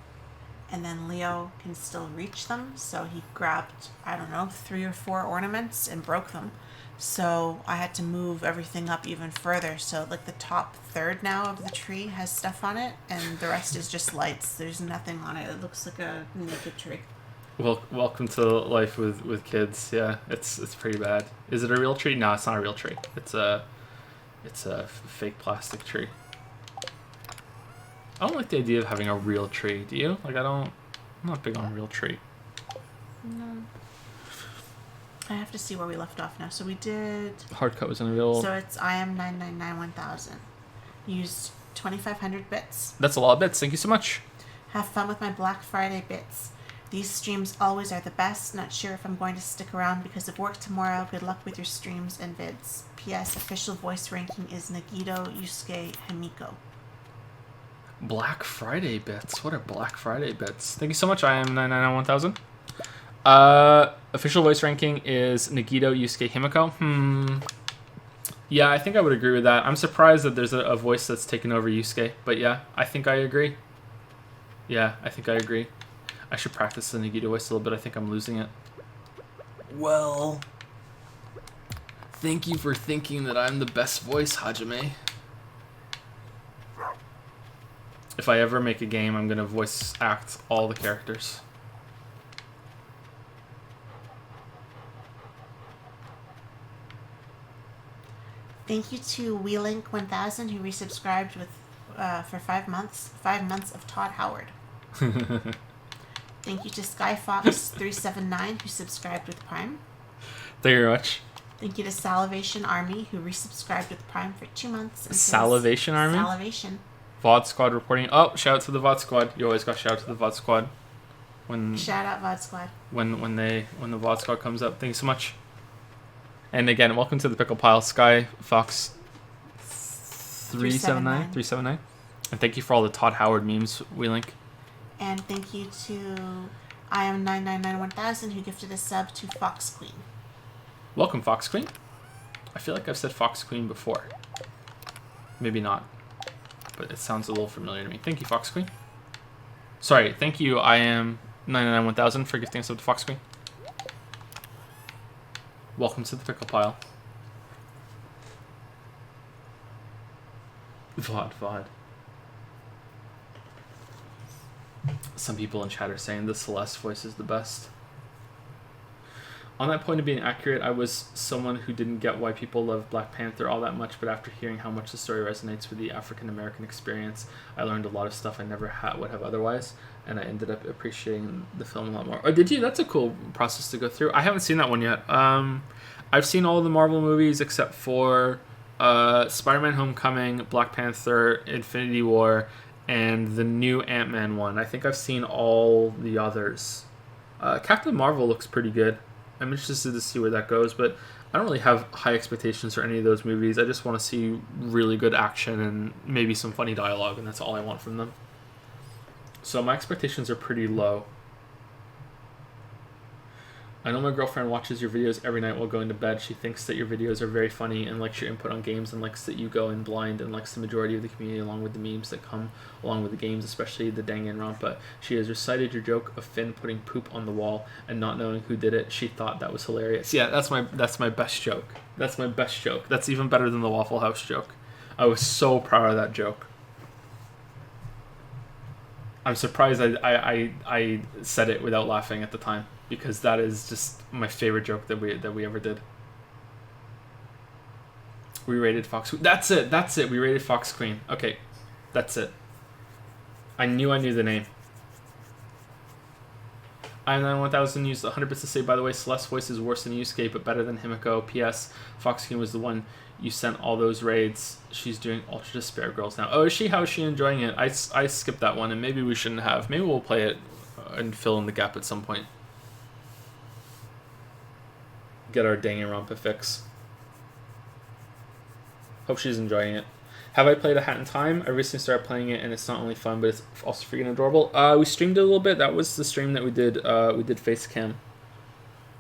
B: and then Leo can still reach them, so he grabbed, I don't know, 3 or 4 ornaments and broke them. So I had to move everything up even further. So like the top third now of the tree has stuff on it, and the rest is just lights. There's nothing on it. It looks like a naked tree.
A: Well, welcome to life with kids. Yeah, it's pretty bad. Is it a real tree? No, it's not a real tree. It's a fake plastic tree. I don't like the idea of having a real tree. Do you? Like, I'm not big on real tree.
B: No. I have to see where we left off now. So we did.
A: Hard cut was in a real.
B: So it's IM9991000. Used 2,500 bits.
A: That's a lot of bits. Thank you so much.
B: Have fun with my Black Friday bits. These streams always are the best. Not sure if I'm going to stick around because of work tomorrow. Good luck with your streams and vids. P.S. Official voice ranking is Nagito, Yusuke, Himiko.
A: Black Friday bits. What are Black Friday bits? Thank you so much. I am 9991000. Official voice ranking is Nagito, Yusuke, Himiko. Yeah, I think I would agree with that. I'm surprised that there's a voice that's taken over Yusuke, but yeah, I think I agree. Yeah, I think I agree. I should practice the Nagito voice a little bit. I think I'm losing it. Well, thank you for thinking that I'm the best voice, Hajime. If I ever make a game, I'm gonna voice act all the characters.
B: Thank you to WeLink1000 who resubscribed with for 5 months. 5 months of Todd Howard. Thank you to SkyFox379 who subscribed with Prime.
A: Thank you very much.
B: Thank you to Salivation Army who resubscribed with Prime for 2 months.
A: Salivation Army?
B: Salivation.
A: VOD Squad reporting. Oh, shout out to the VOD Squad. You always got shout out to the VOD Squad.
B: Shout out VOD Squad.
A: When the VOD Squad comes up. Thank you so much. And again, welcome to the Pickle Pile, Sky Fox 379. And thank you for all the Todd Howard memes, WeLink.
B: And thank you to IM9991000 who gifted a sub to Fox Queen.
A: Welcome, Fox Queen. I feel like I've said Fox Queen before. Maybe not, but it sounds a little familiar to me. Thank you, Fox Queen. Sorry, thank you, IM9991000 for gifting a sub to Fox Queen. Welcome to the Pickle Pile. VOD. Some people in chat are saying the Celeste voice is the best. On that point of being accurate, I was someone who didn't get why people love Black Panther all that much, but after hearing how much the story resonates with the African American experience, I learned a lot of stuff I never would have otherwise, and I ended up appreciating the film a lot more. Oh, did you? That's a cool process to go through. I haven't seen that one yet. I've seen all of the Marvel movies except for Spider-Man: Homecoming, Black Panther, Infinity War, and the new Ant-Man one. I think I've seen all the others. Captain Marvel looks pretty good. I'm interested to see where that goes, but I don't really have high expectations for any of those movies. I just want to see really good action and maybe some funny dialogue, and that's all I want from them. So my expectations are pretty low. I know my girlfriend watches your videos every night while going to bed. She thinks that your videos are very funny and likes your input on games and likes that you go in blind and likes the majority of the community along with the memes that come along with the games, especially the Danganronpa. She has recited your joke of Finn putting poop on the wall and not knowing who did it. She thought that was hilarious. Yeah, that's my best joke. That's my best joke. That's even better than the Waffle House joke. I was so proud of that joke. I'm surprised I said it without laughing at the time, because that is just my favorite joke that we ever did. We rated Fox Queen. That's it. We rated Fox Queen. Okay, that's it. I knew the name. IM91000 used 100 bits to say, by the way, Celeste's voice is worse than Yusuke, but better than Himiko. P.S. Fox Queen was the one you sent all those raids. She's doing Ultra Despair Girls now. Oh, is she? How is she enjoying it? I skipped that one, and maybe we shouldn't have. Maybe we'll play it and fill in the gap at some point. Get our Danganronpa fix. Hope she's enjoying it. Have I played A Hat in Time? I recently started playing it, and it's not only fun, but it's also freaking adorable. We streamed it a little bit. That was the stream that we did. We did face cam,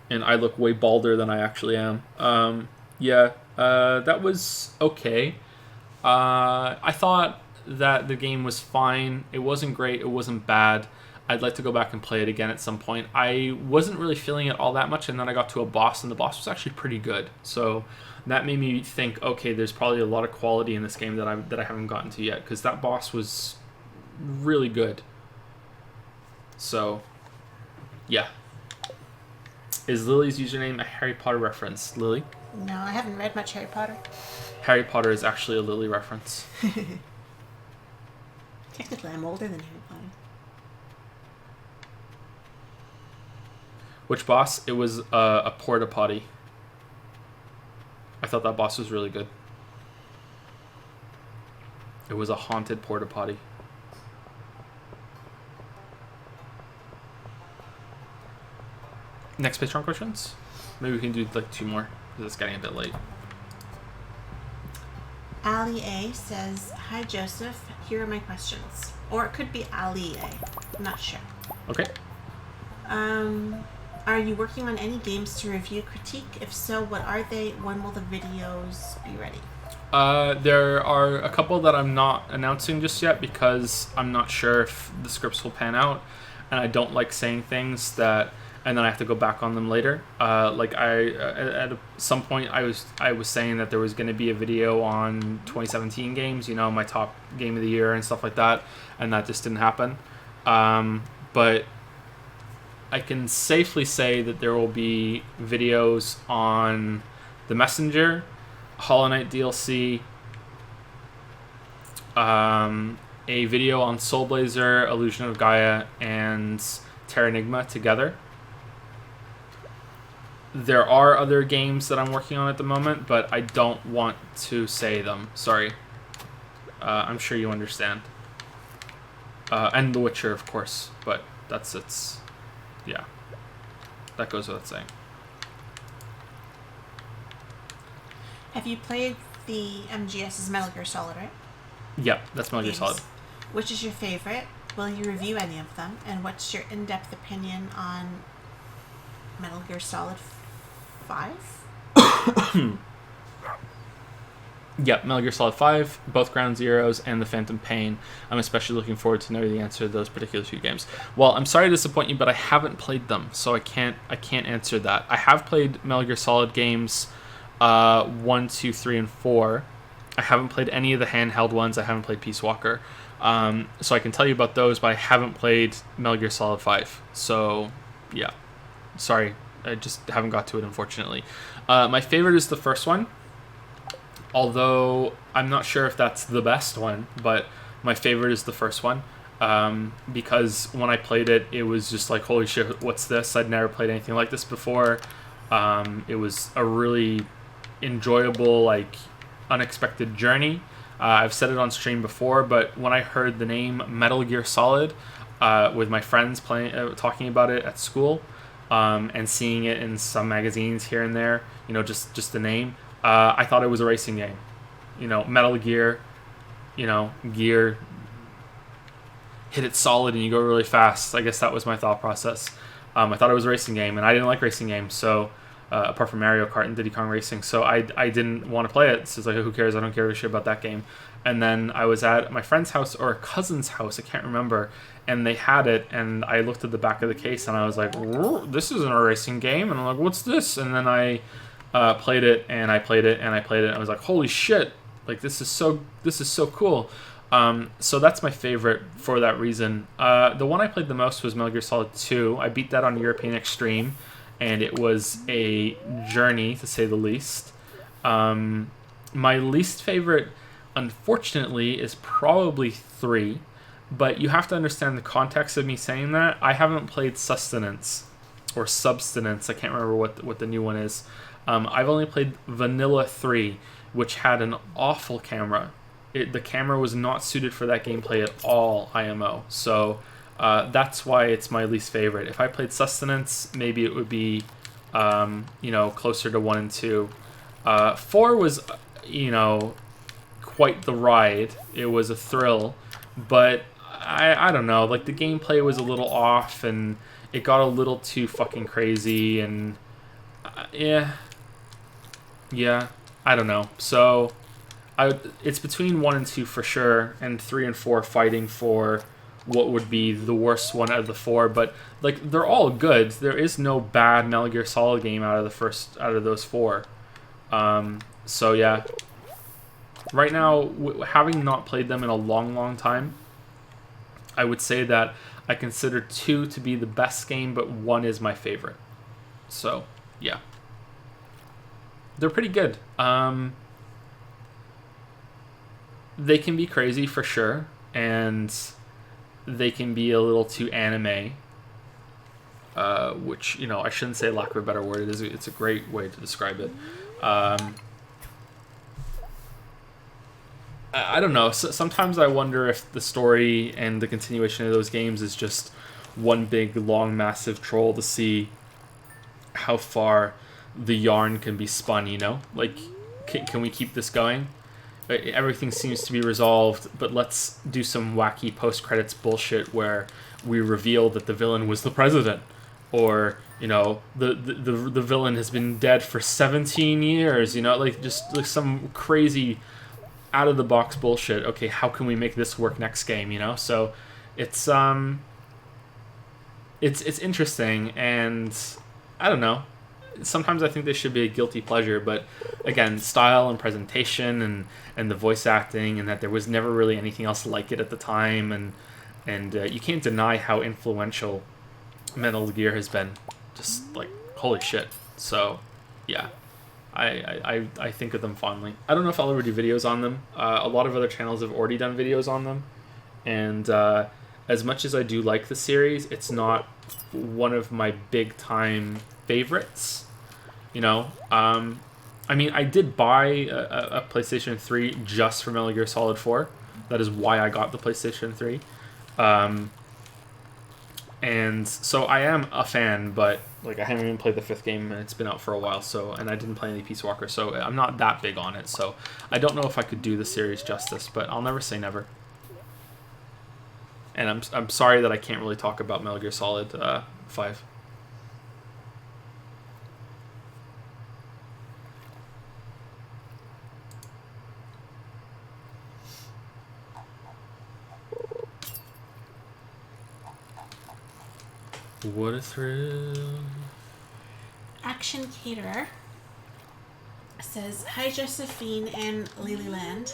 A: and I look way balder than I actually am. That was okay. I thought that the game was fine. It wasn't great. It wasn't bad. I'd like to go back and play it again at some point. I wasn't really feeling it all that much, and then I got to a boss, and the boss was actually pretty good. So that made me think, okay, there's probably a lot of quality in this game that I haven't gotten to yet, because that boss was really good. So, yeah. Is Lily's username a Harry Potter reference? Lily?
B: No, I haven't read much Harry Potter.
A: Harry Potter is actually a Lily reference.
B: Technically, I'm older than Harry Potter.
A: Which boss? It was a porta potty. I thought that boss was really good. It was a haunted porta potty. Next Patreon questions? Maybe we can do like 2 more, because it's getting a bit late.
B: Ali A says, "Hi Joseph, here are my questions." Or it could be Ali A. I'm not sure.
A: Okay.
B: Are you working on any games to review critique? If so, what are they? When will the videos be ready?
A: There are a couple that I'm not announcing just yet, because I'm not sure if the scripts will pan out, and I don't like saying things that, and then I have to go back on them later. At some point I was saying that there was going to be a video on 2017 games, you know, my top game of the year and stuff like that, and that just didn't happen. But I can safely say that there will be videos on The Messenger, Hollow Knight DLC, a video on Soul Blazer, Illusion of Gaia, and Terranigma together. There are other games that I'm working on at the moment, but I don't want to say them. Sorry. I'm sure you understand. And The Witcher, of course, but yeah. That goes without saying.
B: Have you played the MGS's Metal Gear Solid, right?
A: Yep, that's Metal Gear
B: Games.
A: Solid.
B: Which is your favorite? Will you review any of them? And what's your in-depth opinion on Metal Gear Solid 5?
A: Yep, Metal Gear Solid 5, both Ground Zeroes, and The Phantom Pain. I'm especially looking forward to knowing the answer to those particular 2 games. Well, I'm sorry to disappoint you, but I haven't played them, so I can't answer that. I have played Metal Gear Solid games 1, 2, 3, and 4. I haven't played any of the handheld ones. I haven't played Peace Walker. So I can tell you about those, but I haven't played Metal Gear Solid 5. So, yeah. Sorry, I just haven't got to it, unfortunately. My favorite is the first one. Although I'm not sure if that's the best one, but my favorite is the first one. Because when I played it, it was just like, holy shit, what's this? I'd never played anything like this before. It was a really enjoyable, like, unexpected journey. I've said it on stream before, but when I heard the name Metal Gear Solid, with my friends talking about it at school, and seeing it in some magazines here and there, you know, just the name, I thought it was a racing game. You know, Metal Gear, you know, gear, hit it solid and you go really fast. I guess that was my thought process. I thought it was a racing game, and I didn't like racing games, so apart from Mario Kart and Diddy Kong Racing, so I didn't want to play it. So it's like, who cares? I don't care shit about that game. And then I was at my friend's house or a cousin's house, I can't remember, and they had it, and I looked at the back of the case and I was like, this isn't a racing game. And I'm like, what's this? And then I played it, and I played it, and I played it, and I was like, holy shit, like this is so cool. So that's my favorite for that reason. The one I played the most was Metal Gear Solid 2. I beat that on European Extreme, and it was a journey, to say the least. My least favorite, unfortunately, is probably 3, but you have to understand the context of me saying that. I haven't played Sustenance, or Substance, I can't remember what the new one is. I've only played Vanilla 3, which had an awful camera. The camera was not suited for that gameplay at all, IMO. So that's why it's my least favorite. If I played Sustenance, maybe it would be, closer to 1 and 2. 4 was, quite the ride. It was a thrill, but I don't know. Like, the gameplay was a little off, and it got a little too fucking crazy, and yeah, I don't know. So it's between 1 and 2 for sure, and 3 and 4 fighting for what would be the worst one out of the 4. But like, they're all good. There is no bad Metal Gear Solid game out of those 4. So yeah, right now, having not played them in a long time, I would say that I consider 2 to be the best game, but 1 is my favorite. So yeah, they're pretty good. They can be crazy for sure, and they can be a little too anime, which, you know, I shouldn't say lack of a better word. It's a great way to describe it. I don't know. Sometimes I wonder if the story and the continuation of those games is just one big, long, massive troll to see how far the yarn can be spun, you know? Like, can we keep this going? Everything seems to be resolved, but let's do some wacky post-credits bullshit where we reveal that the villain was the president. Or, you know, the villain has been dead for 17 years, you know? Like, just like some crazy out-of-the-box bullshit. Okay, how can we make this work next game, you know? So it's interesting, and I don't know. Sometimes I think they should be a guilty pleasure, but again, style and presentation and the voice acting, and that there was never really anything else like it at the time, and you can't deny how influential Metal Gear has been. Just like, holy shit. So yeah, I think of them fondly. I don't know if I'll ever do videos on them. A lot of other channels have already done videos on them, and as much as I do like the series, it's not one of my big time favorites. You know, I mean, I did buy a PlayStation 3 just for Metal Gear Solid 4. That is why I got the PlayStation 3. And so I am a fan, but like, I haven't even played the 5th game, and it's been out for a while. So, and I didn't play any Peace Walker, so I'm not that big on it. So I don't know if I could do the series justice, but I'll never say never. And I'm sorry that I can't really talk about Metal Gear Solid 5. What a thrill.
B: Action Caterer says, "Hi Josephine and Lilyland."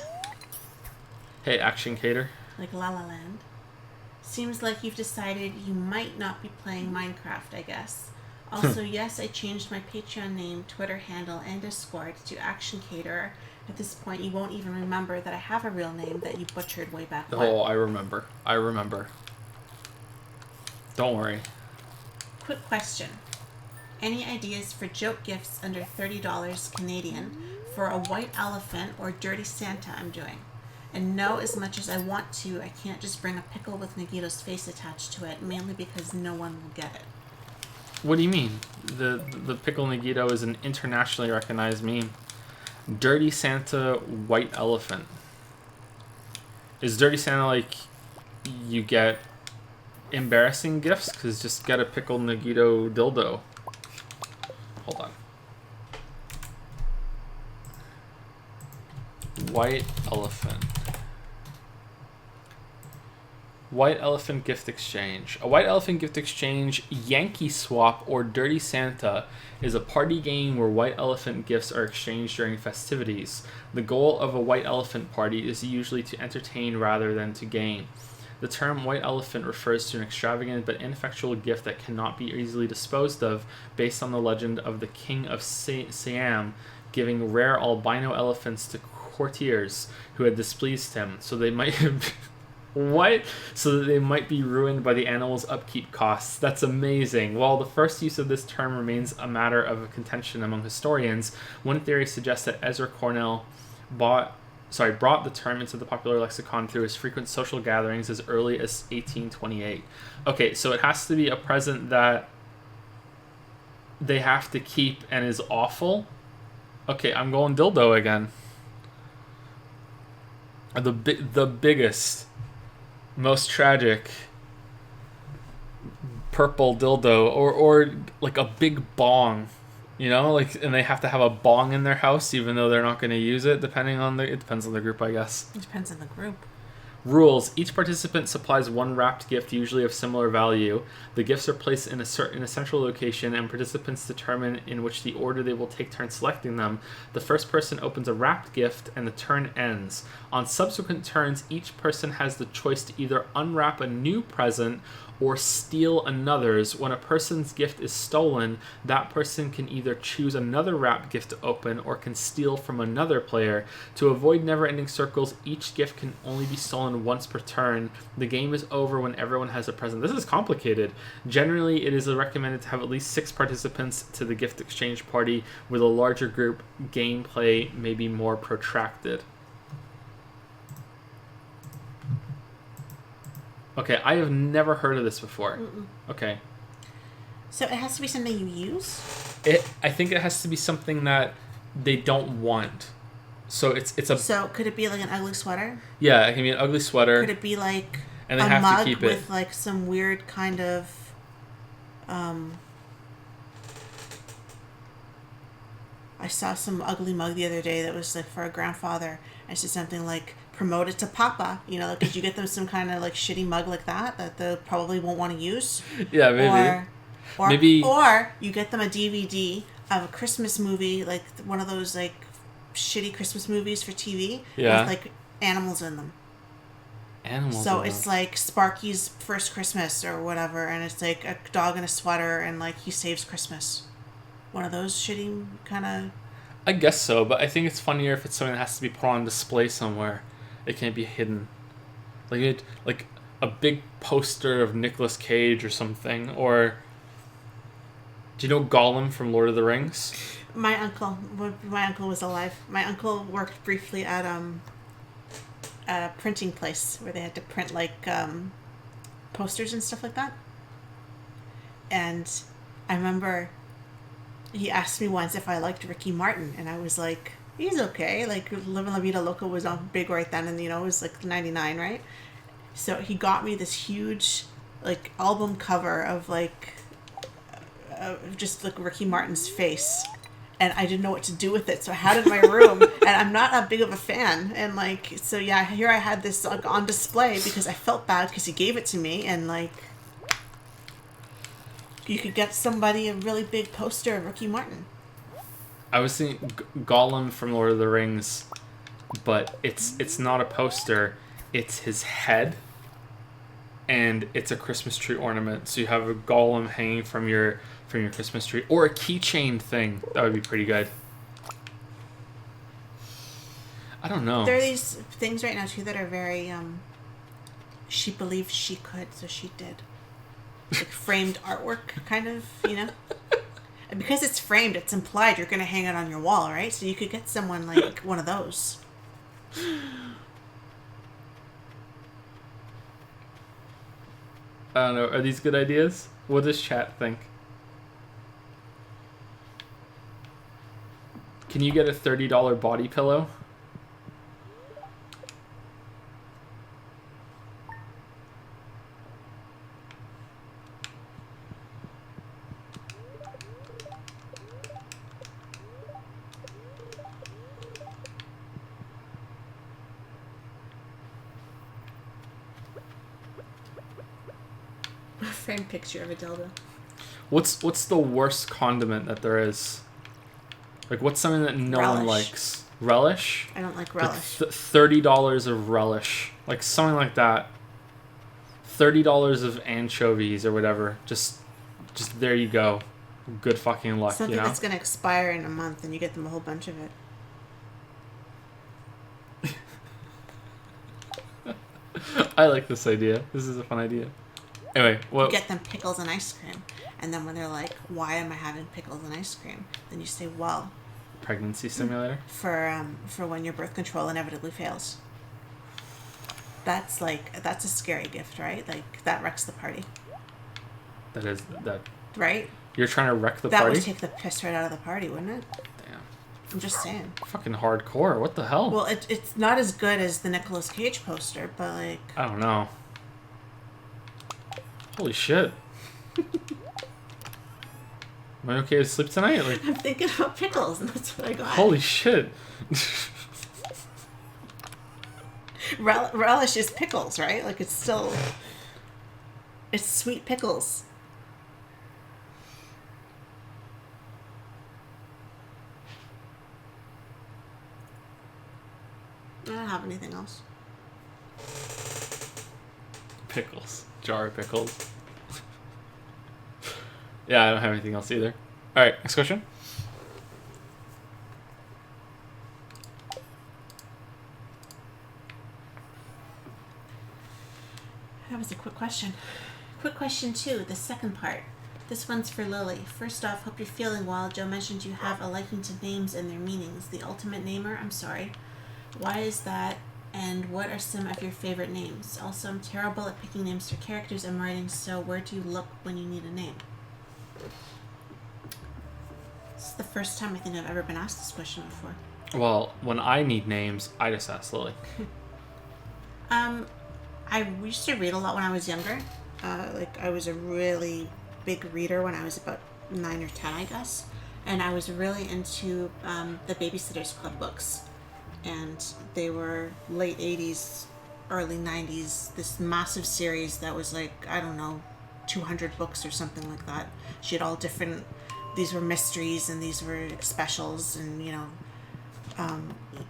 A: Hey, Action Cater.
B: Like La La Land. "Seems like you've decided you might not be playing Minecraft, I guess. Also, yes, I changed my Patreon name, Twitter handle, and Discord to Action Caterer. At this point, you won't even remember that I have a real name that you butchered way back when."
A: Oh, I remember. Don't worry.
B: Quick question. Any ideas for joke gifts under $30 Canadian for a white elephant or dirty Santa I'm doing? And no, as much as I want to, I can't just bring a pickle with Nagito's face attached to it, mainly because no one will get it.
A: What do you mean? The Pickle Nagito is an internationally recognized meme. Dirty Santa, white elephant. Is Dirty Santa like you get embarrassing gifts? Because just get a Pickle Nagito dildo. Hold on. White elephant. White Elephant Gift Exchange. A White Elephant Gift Exchange, Yankee Swap, or Dirty Santa is a party game where white elephant gifts are exchanged during festivities. The goal of a white elephant party is usually to entertain rather than to gain. The term white elephant refers to an extravagant but ineffectual gift that cannot be easily disposed of, based on the legend of the king of Siam giving rare albino elephants to courtiers who had displeased him, so they might have what? So that they might be ruined by the animal's upkeep costs. That's amazing. While the first use of this term remains a matter of contention among historians, one theory suggests that Ezra Cornell brought the term into the popular lexicon through his frequent social gatherings as early as 1828. Okay, so it has to be a present that they have to keep and is awful. Okay, I'm going dildo again. the biggest, most tragic purple dildo, or like a big bong, like, and they have to have a bong in their house even though they're not going to use it. It depends on the group, I guess.
B: It depends on the group.
A: Rules: each participant supplies one wrapped gift, usually of similar value. The gifts are placed in a central location, and participants determine in which the order they will take turns selecting them. The first person opens a wrapped gift, and the turn ends. On subsequent turns, each person has the choice to either unwrap a new present or steal another's. When a person's gift is stolen, that person can either choose another wrapped gift to open or can steal from another player. To avoid never-ending circles, each gift can only be stolen once per turn. The game is over when everyone has a present. This is complicated. Generally, it is recommended to have at least 6 participants to the gift exchange party. With a larger group, gameplay may be more protracted. Okay, I have never heard of this before.
B: Mm-mm.
A: Okay.
B: So it has to be something you use?
A: I think it has to be something that they don't want. So it's a...
B: So could it be like an ugly sweater?
A: Yeah, it can be an ugly sweater.
B: Could it be like
A: and they
B: a
A: have
B: mug
A: to keep
B: with like some weird kind of... I saw some ugly mug the other day that was like for a grandfather. And it said something like, promote it to Papa. Could you get them some kind of like shitty mug like that they probably won't want to use?
A: Yeah, maybe.
B: Or you get them a DVD of a Christmas movie, like one of those like shitty Christmas movies for TV with like animals in them. So it's like Sparky's First Christmas or whatever, and it's like a dog in a sweater and like he saves Christmas. One of those shitty kind of...
A: I guess so, but I think it's funnier if it's something that has to be put on display somewhere. It can't be hidden. Like a big poster of Nicolas Cage or something. Or do you know Gollum from Lord of the Rings?
B: My uncle was alive. My uncle worked briefly at a printing place where they had to print like posters and stuff like that. And I remember he asked me once if I liked Ricky Martin, and I was like, he's okay. Like, Livin' La Vida Loca was on big right then, and, it was like 99, right? So he got me this huge, like, album cover of, like, just, like, Ricky Martin's face. And I didn't know what to do with it, so I had it in my room, and I'm not that big of a fan. And, like, so, yeah, here I had this, like, on display because I felt bad because he gave it to me, and, like... You could get somebody a really big poster of Ricky Martin.
A: I was thinking Gollum from Lord of the Rings, but it's not a poster. It's his head, and it's a Christmas tree ornament. So you have a Gollum hanging from your Christmas tree, or a keychain thing. That would be pretty good. I don't know.
B: There are these things right now too that are very she believed she could, so she did. Like framed artwork, kind of, And because it's framed, it's implied you're going to hang it on your wall, right? So you could get someone like one of those.
A: I don't know. Are these good ideas? What does chat think? Can you get a $30 body pillow?
B: Framed picture of a dildo.
A: What's the worst condiment that there is? Like, what's something that no one likes? Relish?
B: I don't like relish.
A: Like $30 of relish. Like, something like that. $30 of anchovies or whatever. Just there you go. Good fucking luck,
B: Something that's going to expire in a month and you get them a whole bunch of it.
A: I like this idea. This is a fun idea. Anyway, what?
B: You get them pickles and ice cream. And then when they're like, why am I having pickles and ice cream? Then you say, well...
A: Pregnancy simulator?
B: For when your birth control inevitably fails. That's a scary gift, right? Like, that wrecks the party.
A: That is, that...
B: Right?
A: You're trying to wreck the
B: that
A: party?
B: That would take the piss right out of the party, wouldn't it?
A: Damn.
B: I'm just saying.
A: Fucking hardcore. What the hell?
B: Well, it's not as good as the Nicolas Cage poster, but like.
A: I don't know. Holy shit. Am I okay to sleep tonight? Like,
B: I'm thinking about pickles, and that's what I got.
A: holy shit.
B: Relish is pickles, right? Like it's still. It's sweet pickles. I don't have anything else.
A: Pickles. Jar of pickles. Yeah, I don't have anything else either. Alright, next question.
B: That was a quick question. Quick question 2, the second part. This one's for Lily. First off, hope you're feeling well. Joe mentioned you have a liking to names and their meanings. The ultimate namer? I'm sorry. Why is that? And what are some of your favorite names? Also, I'm terrible at picking names for characters I'm writing, so where do you look when you need a name? This is the first time I think I've ever been asked this question before.
A: Well, when I need names, I just ask Lily.
B: I used to read a lot when I was younger. I was a really big reader when I was about 9 or 10, I guess. And I was really into the Babysitter's Club books. And they were late 80s, early 90s, this massive series that was like, I don't know, 200 books or something like that. She had all different, these were mysteries and these were specials, and, you know,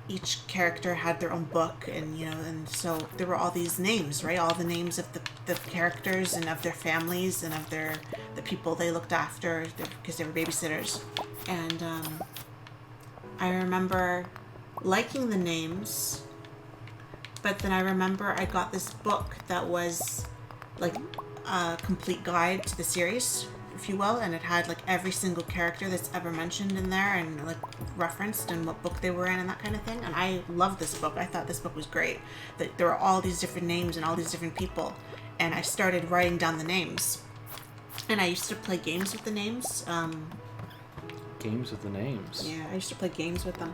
B: each character had their own book, and, you know, and so there were all these names, right? All the names of the characters and of their families and of the people they looked after, because they were babysitters. And I remember liking the names, but then I remember I got this book that was like a complete guide to the series, if you will, and it had like every single character that's ever mentioned in there and like referenced and what book they were in and that kind of thing. And I loved this book. I thought this book was great. That there were all these different names and all these different people, and I started writing down the names. And I used to play games with the names.
A: Games with the names.
B: Yeah, I used to play games with them.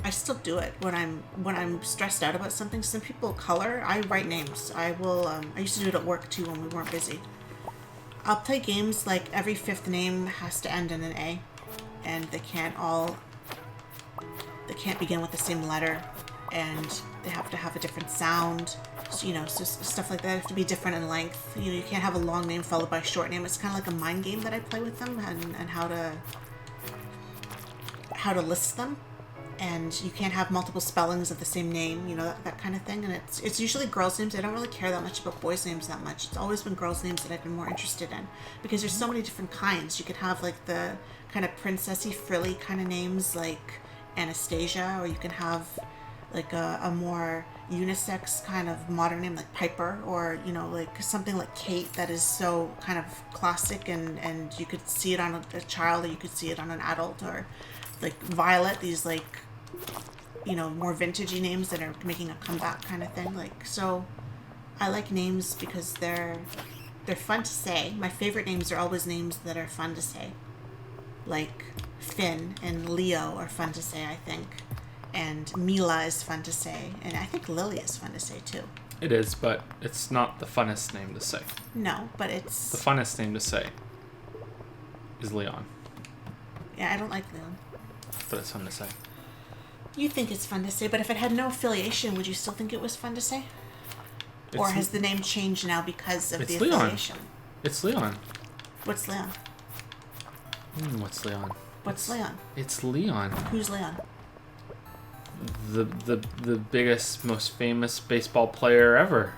B: I still do it when I'm stressed out about something. Some people color. I write names. I will. I used to do it at work too when we weren't busy. I'll play games like every fifth name has to end in an A, and they can't begin with the same letter, and they have to have a different sound. So, you know, so stuff like that have to be different in length. You know, you can't have a long name followed by a short name. It's kind of like a mind game that I play with them, and how to list them. And you can't have multiple spellings of the same name, you know, that kind of thing. And it's usually girls' names. I don't really care that much about boys' names that much. It's always been girls' names that I've been more interested in, because there's so many different kinds. You could have like the kind of princessy, frilly kind of names like Anastasia, or you can have like a more unisex kind of modern name like Piper, or, you know, like something like Kate that is so kind of classic and you could see it on a child, or you could see it on an adult, or like Violet, these like, you know, more vintagey names that are making a comeback kind of thing. Like, so I like names because they're fun to say. My favorite names are always names that are fun to say. Like Finn and Leo are fun to say, I think. And Mila is fun to say. And I think Lily is fun to say too.
A: It is, but it's not the funnest name to say.
B: No, but it's...
A: The funnest name to say is Leon.
B: Yeah, I don't like Leon.
A: But it's fun to say.
B: You think it's fun to say, but if it had no affiliation, would you still think it was fun to say? Or has the name changed now because of the affiliation?
A: It's Leon.
B: What's Leon?
A: What's Leon?
B: What's Leon?
A: It's Leon.
B: Who's Leon?
A: The biggest, most famous baseball player ever.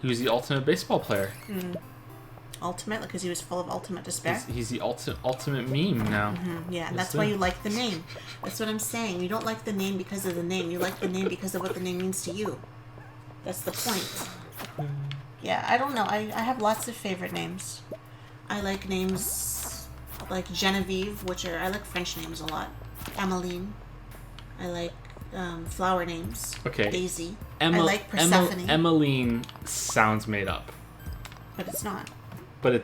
A: He was the ultimate baseball player.
B: Ultimate, because he was full of ultimate despair.
A: He's the ultimate meme now.
B: Yeah, that's why you like the name. That's what I'm saying. You don't like the name because of the name. You like the name because of what the name means to you. That's the point. Yeah, I don't know. I have lots of favorite names. I like names like Genevieve, I like French names a lot. Emmeline. I like flower names.
A: Okay.
B: Daisy. I like Persephone.
A: Emmeline sounds made up.
B: But it's not.
A: but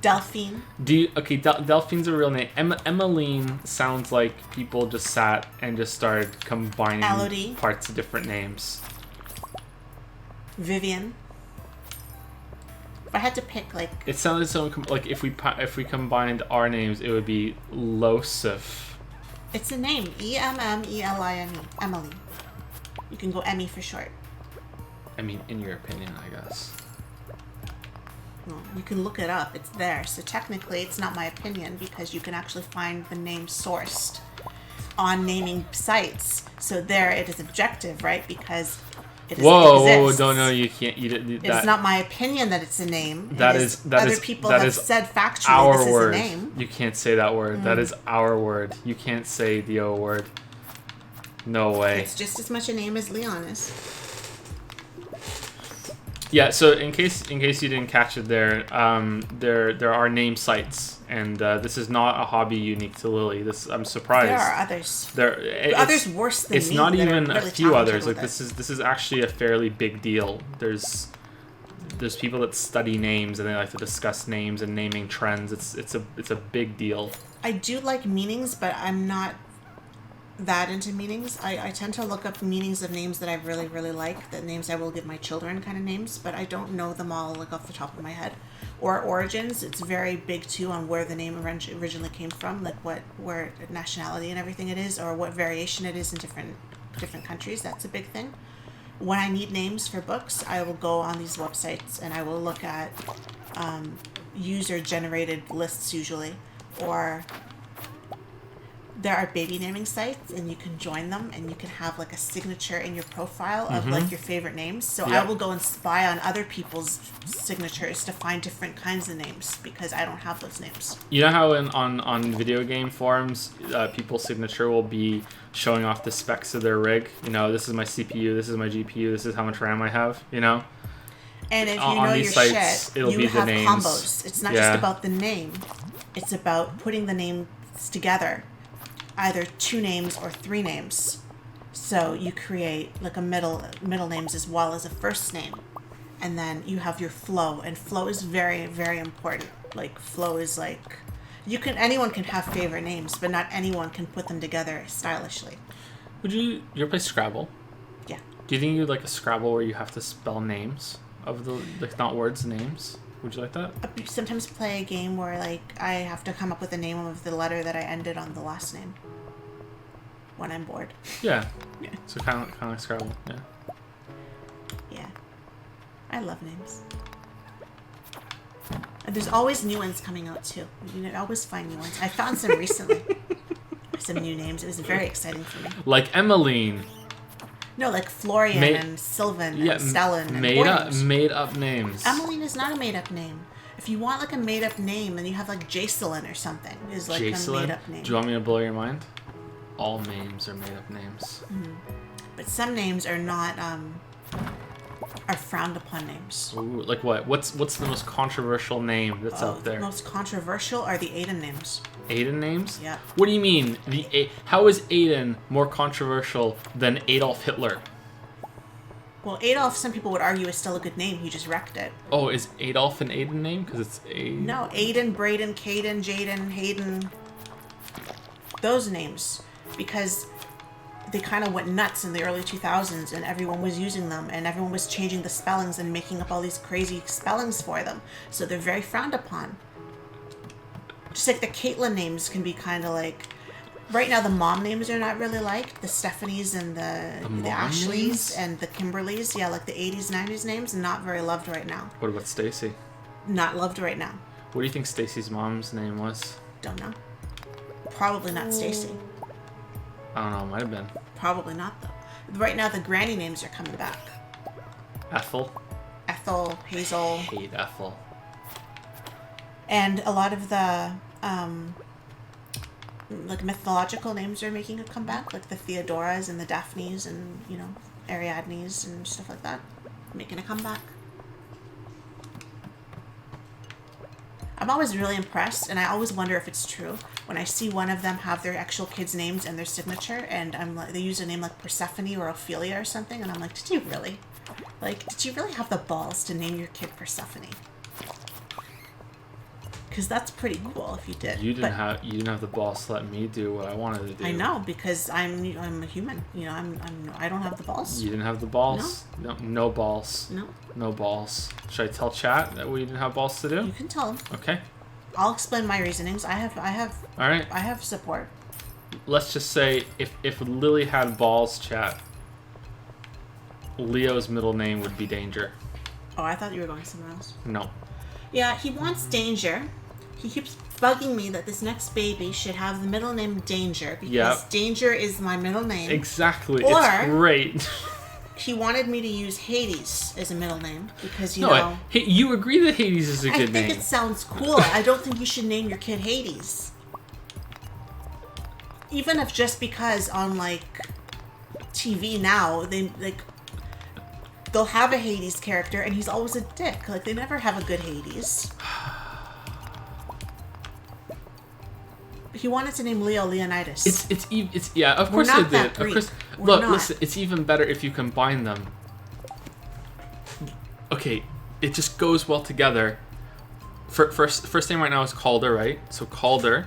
B: Delphine.
A: do you, okay, Delphine's a real name. Emmeline sounds like people just sat and just started combining
B: Elodie.
A: parts of different names.
B: Vivian. If I had to pick, like...
A: It sounded so like if we combined our names, it would be Losif.
B: It's a name. Emmeline. Emily. You can go Emmy for short.
A: I mean, in your opinion, I guess.
B: Well, you can look it up. It's there. So technically, it's not my opinion because you can actually find the name sourced on naming sites. So there, it is objective, right? Because it is.
A: Whoa!
B: It exists.
A: No, you can't. You didn't.
B: It's not my opinion that it's a name.
A: That
B: it
A: is
B: other people
A: that
B: have
A: is
B: said factually
A: our
B: this
A: word.
B: is a name.
A: You can't say that word. That is our word. You can't say the O word. No way.
B: It's just as much a name as Leon is.
A: Yeah. So in case you didn't catch it there are name sites, and this is not a hobby unique to Lily. I'm surprised.
B: There are others.
A: Others
B: worse than
A: it's
B: me.
A: not
B: that
A: even
B: are really
A: a few others.
B: talented
A: Like
B: with
A: this is actually a fairly big deal. There's people that study names and they like to discuss names and naming trends. It's a big deal.
B: I do like meanings, but I'm not that into meanings. I tend to look up meanings of names that I really, really like, the names I will give my children kind of names, but I don't know them all like off the top of my head. Or origins, it's very big too on where the name originally came from, like where nationality and everything it is, or what variation it is in different countries. That's a big thing. When I need names for books, I will go on these websites and I will look at user-generated lists usually, or there are baby naming sites and you can join them and you can have like a signature in your profile of like your favorite names. So
A: Yep.
B: I will go and spy on other people's signatures to find different kinds of names because I don't have those names.
A: You know how on video game forums, people's signature will be showing off the specs of their rig. You know, this is my CPU, this is my GPU, this is how much RAM I have. You know.
B: And if you
A: On
B: know
A: these
B: your
A: sites,
B: shit,
A: it'll
B: you
A: be the
B: have
A: names.
B: combos. It's not
A: Yeah.
B: just about the name. It's about putting the names together. Either 2 names or 3 names. So you create like a middle names as well as a first name. And then you have your flow, and flow is very, very important. Like flow is like anyone can have favorite names, but not anyone can put them together stylishly.
A: Would you ever play Scrabble?
B: Yeah.
A: Do you think you'd like a Scrabble where you have to spell names of the like not words, names? Would you like that?
B: I sometimes play a game where like I have to come up with the name of the letter that I ended on the last name. When I'm bored.
A: Yeah.
B: Yeah.
A: So kind of like Scrabble. Yeah.
B: Yeah. I love names. And there's always new ones coming out too. You know, I always find new ones. I found some recently. Some new names. It was very exciting for me.
A: Like Emmeline.
B: No, like Florian and Sylvan and Stellan and
A: made up names.
B: Emmeline is not a made up name. If you want like a made up name, then you have like Jacelyn or something. Is like a made up name.
A: Do you want me to blow your mind? All names are made up names.
B: But some names are not are frowned upon names.
A: Ooh, like what? What's the most controversial name that's out there?
B: The most controversial are the Aiden names.
A: Aiden names?
B: Yeah.
A: What do you mean? How is Aiden more controversial than Adolf Hitler?
B: Well, Adolf, some people would argue, is still a good name. He just wrecked it.
A: Oh, is Adolf an Aiden name? Because it's
B: No, Aiden, Braden, Caden, Jaden, Hayden. Those names. Because they kind of went nuts in the early 2000s and everyone was using them and everyone was changing the spellings and making up all these crazy spellings for them. So they're very frowned upon. Just like the Caitlyn names can be kind of like... Right now the mom names are not really liked. The Stephanies and the Ashleys
A: names?
B: and the Kimberleys. Yeah, like the 80s, 90s names. Not very loved right now.
A: What about Stacy?
B: Not loved right now.
A: What do you think Stacy's mom's name was?
B: Don't know. Probably not Stacy.
A: I don't know. It might have been
B: Probably not, though. Right now, the granny names are coming back.
A: Ethel.
B: Ethel, Hazel.
A: I hate Ethel.
B: And a lot of the, like, mythological names are making a comeback. Like the Theodoras and the Daphnes and, you know, Ariadnes and stuff like that. Making a comeback. I'm always really impressed, and I always wonder if it's true when I see one of them have their actual kids' names and their signature, and I'm like, they use a name like Persephone or Ophelia or something, and I'm like, did you really? Like, did you really have the balls to name your kid Persephone? Because that's pretty cool if you did.
A: You didn't
B: But
A: have the balls to let me do what I wanted to do.
B: I know, because I'm a human. You know, I don't have the balls.
A: You didn't have the balls. No balls.
B: No.
A: No balls. Should I tell chat that we didn't have balls to do?
B: You can tell them.
A: Okay.
B: I'll explain my reasonings. I have
A: All right.
B: I have support.
A: Let's just say if Lily had balls, chat, Leo's middle name would be Danger.
B: Oh, I thought you were going somewhere else.
A: No.
B: Yeah, he wants Danger. He keeps bugging me that this next baby should have the middle name Danger because
A: Yep.
B: Danger is my middle name.
A: Exactly.
B: Or-
A: it's great.
B: He wanted me to use Hades as a middle name because, you
A: No,
B: know...
A: you agree that Hades is a
B: I
A: good
B: think
A: name.
B: it sounds cool. I don't think you should name your kid Hades. Even if just because on, like, TV now, they'll have a Hades character and he's always a dick. Like, they never have a good Hades. He wanted to name Leo Leonidas.
A: It's yeah. Of
B: We're
A: course
B: not
A: they
B: that
A: did. Of
B: Greek.
A: course.
B: We're
A: Look,
B: not.
A: listen. It's even better if you combine them. Okay, it just goes well together. First name right now is Calder, right? So Calder,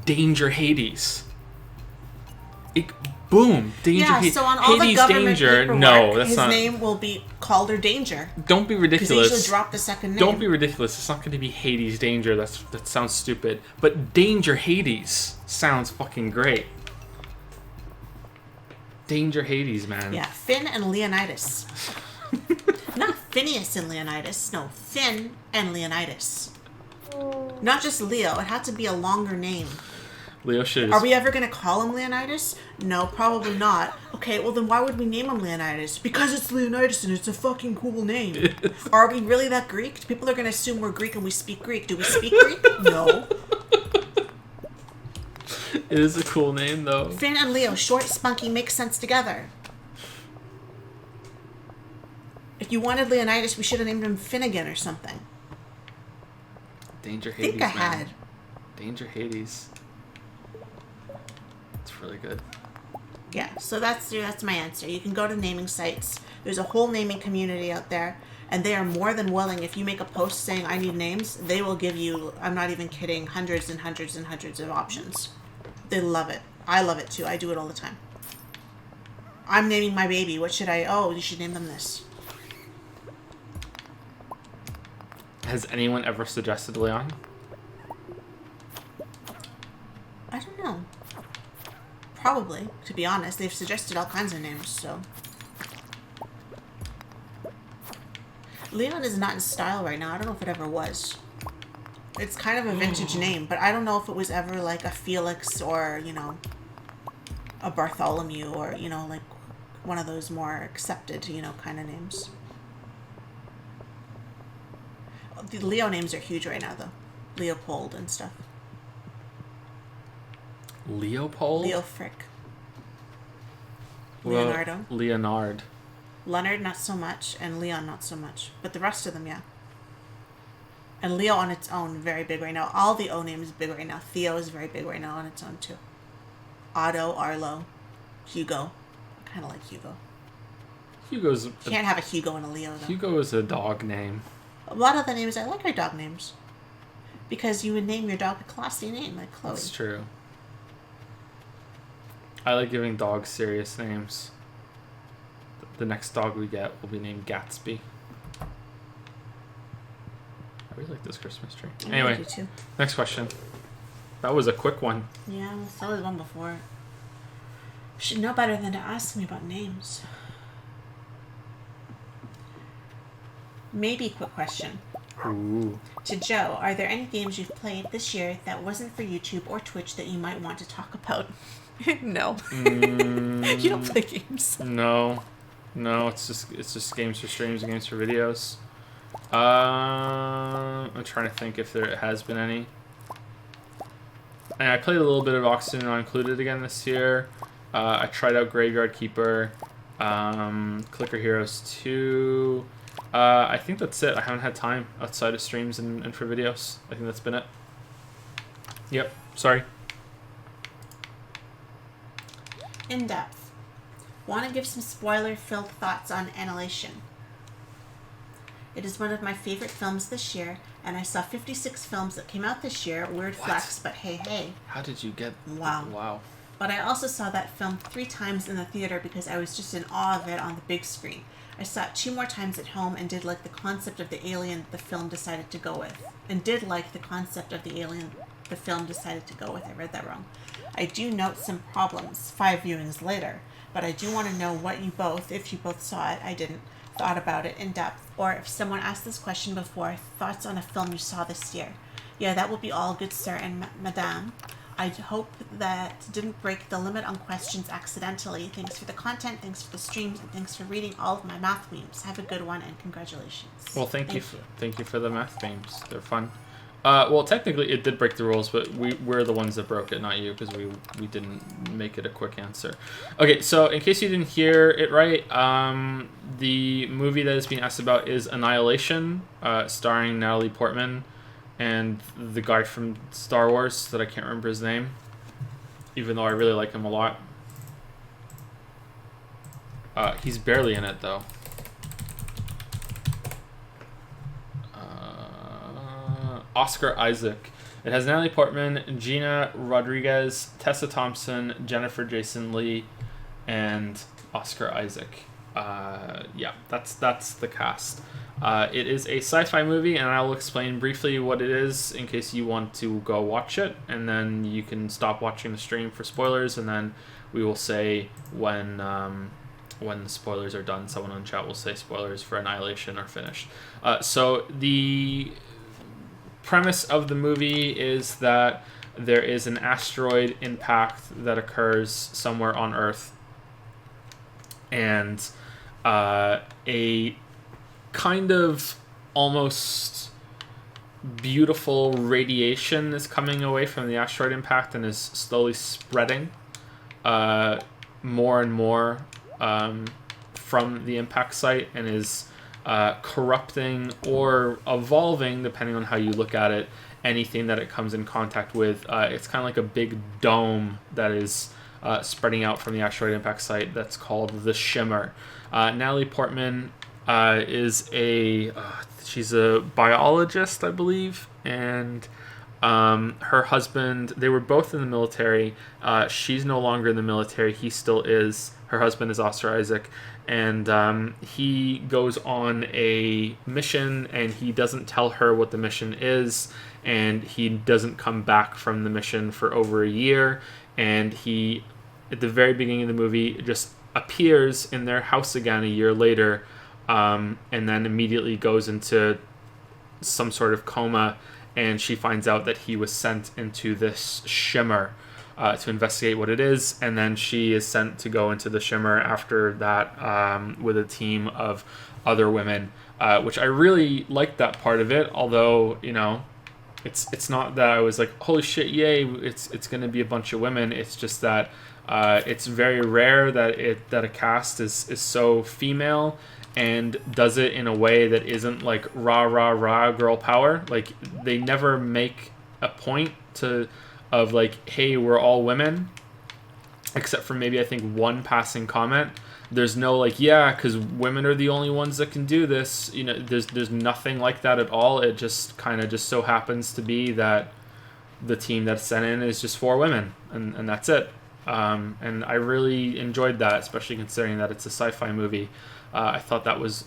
A: Danger Hades. Boom, Danger
B: yeah,
A: Hades.
B: so on all
A: Hades
B: the government
A: Danger.
B: paperwork,
A: No, that's
B: his
A: not.
B: name will be Calder Danger.
A: Don't be
B: Because they
A: ridiculous.
B: usually drop the second name.
A: Don't be ridiculous. It's not going to be Hades Danger. That sounds stupid. But Danger Hades sounds fucking great. Danger Hades, man.
B: Yeah, Finn and Leonidas. Not Phineas and Leonidas. No, Finn and Leonidas. Not just Leo. It had to be a longer name.
A: Leo should.
B: Are we ever going to call him Leonidas? No, probably not. Okay, well then why would we name him Leonidas? Because it's Leonidas and it's a fucking cool name. Are we really that Greek? People are going to assume we're Greek and we speak Greek. Do we speak Greek? No.
A: It is a cool name, though.
B: Finn and Leo, short, spunky, makes sense together. If you wanted Leonidas, we should have named him Finnegan or something.
A: Danger
B: I
A: Hades,
B: think I
A: man.
B: had.
A: Danger Hades. It's really good.
B: Yeah, so that's my answer. You can go to naming sites. There's a whole naming community out there, and they are more than willing. If you make a post saying I need names, they will give you, I'm not even kidding, hundreds and hundreds and hundreds of options. They love it. I love it too. I do it all the time. I'm naming my baby. What should I? Oh, you should name them this.
A: Has anyone ever suggested Leon?
B: I don't know. Probably, to be honest. They've suggested all kinds of names, so. Leon is not in style right now. I don't know if it ever was. It's kind of a vintage name, but I don't know if it was ever like a Felix or, you know, a Bartholomew or, you know, like one of those more accepted, you know, kind of names. The Leo names are huge right now, though. Leopold and stuff.
A: Leopold?
B: Leo Frick.
A: Well,
B: Leonardo.
A: Leonard.
B: Leonard, not so much, and Leon, not so much. But the rest of them, yeah. And Leo on its own, very big right now. All the O names big right now. Theo is very big right now on its own, too. Otto, Arlo, Hugo. I kind of like Hugo.
A: Hugo's.
B: You can't have a Hugo and a Leo, though.
A: Hugo is a dog name.
B: A lot of the names, I like our dog names. Because you would name your dog a classy name, like Chloe.
A: That's true. I like giving dogs serious names. The next dog we get will be named Gatsby. I really like this Christmas tree.
B: I
A: Anyway,
B: do too.
A: next question. That was a quick one.
B: Yeah, that was one before. Should know better than to ask me about names. Maybe quick question.
A: Ooh.
B: To Joe, are there any games you've played this year that wasn't for YouTube or Twitch that you might want to talk about? No. You don't play games.
A: No, it's just games for streams and games for videos. I'm trying to think if there has been any. And I played a little bit of Oxygen Not Included again this year. I tried out Graveyard Keeper, Clicker Heroes 2. I think that's it. I haven't had time outside of streams and for videos. I think that's been it. Yep. Sorry.
B: In depth. Want to give some spoiler-filled thoughts on Annihilation. It is one of my favorite films this year, and I saw 56 films that came out this year. Weird flex, but hey.
A: How did you get...
B: Wow. But I also saw that film 3 times in the theater because I was just in awe of it on the big screen. I saw it 2 more times at home and did like the concept of the alien the film decided to go with. I read that wrong. I do note some problems 5 viewings later, but I do want to know what you both, if you both saw it, I didn't, thought about it in depth, or if someone asked this question before, thoughts on a film you saw this year. Yeah, that will be all, good sir and madame. I hope that didn't break the limit on questions accidentally. Thanks for the content, thanks for the streams, and thanks for reading all of my math memes. Have a good one, and congratulations.
A: Well, thank you for the math memes. They're fun. Well, technically, it did break the rules, but we're the ones that broke it, not you, because we didn't make it a quick answer. Okay, so in case you didn't hear it right, the movie that is being asked about is Annihilation, starring Natalie Portman and the guy from Star Wars that I can't remember his name, even though I really like him a lot. He's barely in it, though. Oscar Isaac. It has Natalie Portman, Gina Rodriguez, Tessa Thompson, Jennifer Jason Leigh, and Oscar Isaac. Yeah, that's the cast. It is a sci-fi movie, and I'll explain briefly what it is in case you want to go watch it, and then you can stop watching the stream for spoilers, and then we will say when the spoilers are done. Someone on chat will say spoilers for Annihilation are finished. So the premise of the movie is that there is an asteroid impact that occurs somewhere on Earth, and a kind of almost beautiful radiation is coming away from the asteroid impact and is slowly spreading more and more from the impact site, and is corrupting or evolving, depending on how you look at it, anything that it comes in contact with. It's kind of like a big dome that is spreading out from the asteroid impact site that's called the Shimmer. Natalie Portman is she's a biologist, I believe, and her husband, they were both in the military. She's no longer in the military. He still is. Her husband is Oscar Isaac, and he goes on a mission, and he doesn't tell her what the mission is, and he doesn't come back from the mission for over a year, and he, at the very beginning of the movie, just appears in their house again a year later, and then immediately goes into some sort of coma, and she finds out that he was sent into this Shimmer to investigate what it is, and then she is sent to go into the Shimmer after that with a team of other women, which I really liked that part of it, although, you know, it's not that I was like, holy shit, yay, it's going to be a bunch of women. It's just that it's very rare that a cast is so female and does it in a way that isn't like rah rah rah girl power. Like, they never make a point of like, hey, we're all women, except for maybe I think one passing comment. There's no like, yeah, because women are the only ones that can do this. You know, there's nothing like that at all. It just kind of just so happens to be that the team that's sent in is just 4 women, and that's it. And I really enjoyed that, especially considering that it's a sci-fi movie. I thought that was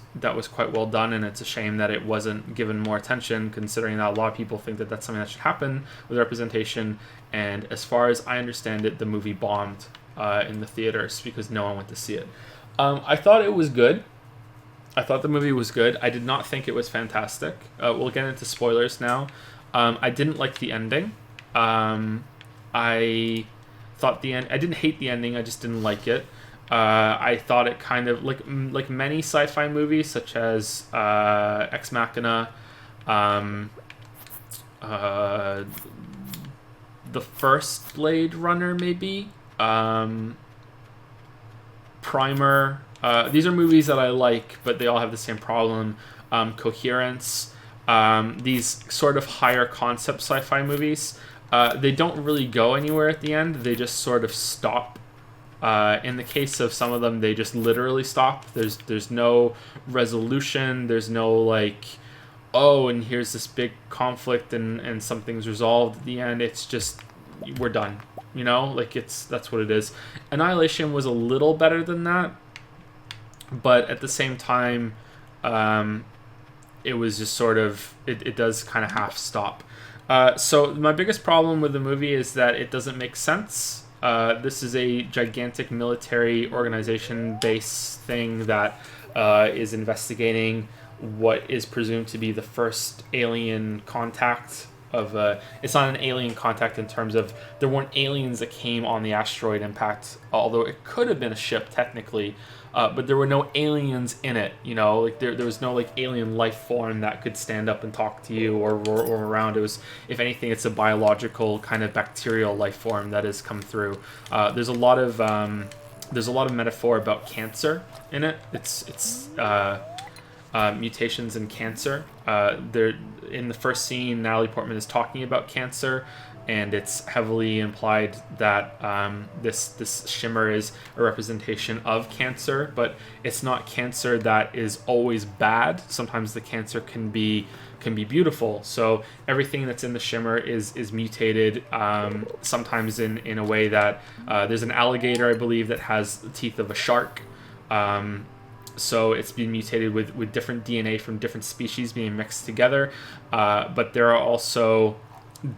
A: quite well done, and it's a shame that it wasn't given more attention, considering that a lot of people think that that's something that should happen with representation. And as far as I understand it, the movie bombed in the theaters because no one went to see it. I thought it was good. I thought the movie was good. I did not think it was fantastic. We'll get into spoilers now. I didn't like the ending. I thought I didn't hate the ending. I just didn't like it. I thought it kind of like many sci-fi movies, such as Ex Machina, the first Blade Runner, maybe, Primer. These are movies that I like, but they all have the same problem. Coherence. These sort of higher concept sci-fi movies. They don't really go anywhere at the end. They just sort of stop In the case of some of them, they just literally stop. There's no resolution. There's no like, oh, and here's this big conflict and something's resolved at the end. It's just, we're done. You know, like that's what it is. Annihilation was a little better than that, but at the same time, it was just sort of, it does kind of half stop. So my biggest problem with the movie is that it doesn't make sense. This is a gigantic military organization base thing that is investigating what is presumed to be the first alien contact of it's not an alien contact in terms of there weren't aliens that came on the asteroid impact, although it could have been a ship technically, but there were no aliens in it, you know, like there was no like alien life form that could stand up and talk to you or around. It was, if anything, it's a biological kind of bacterial life form that has come through. There's a lot of metaphor about cancer in it. It's mutations in cancer. There, in the first scene, Natalie Portman is talking about cancer, and it's heavily implied that this shimmer is a representation of cancer, but it's not cancer that is always bad. Sometimes the cancer can be beautiful. So everything that's in the shimmer is mutated, sometimes in a way that there's an alligator, I believe, that has the teeth of a shark. So it's been mutated with different DNA from different species being mixed together. But there are also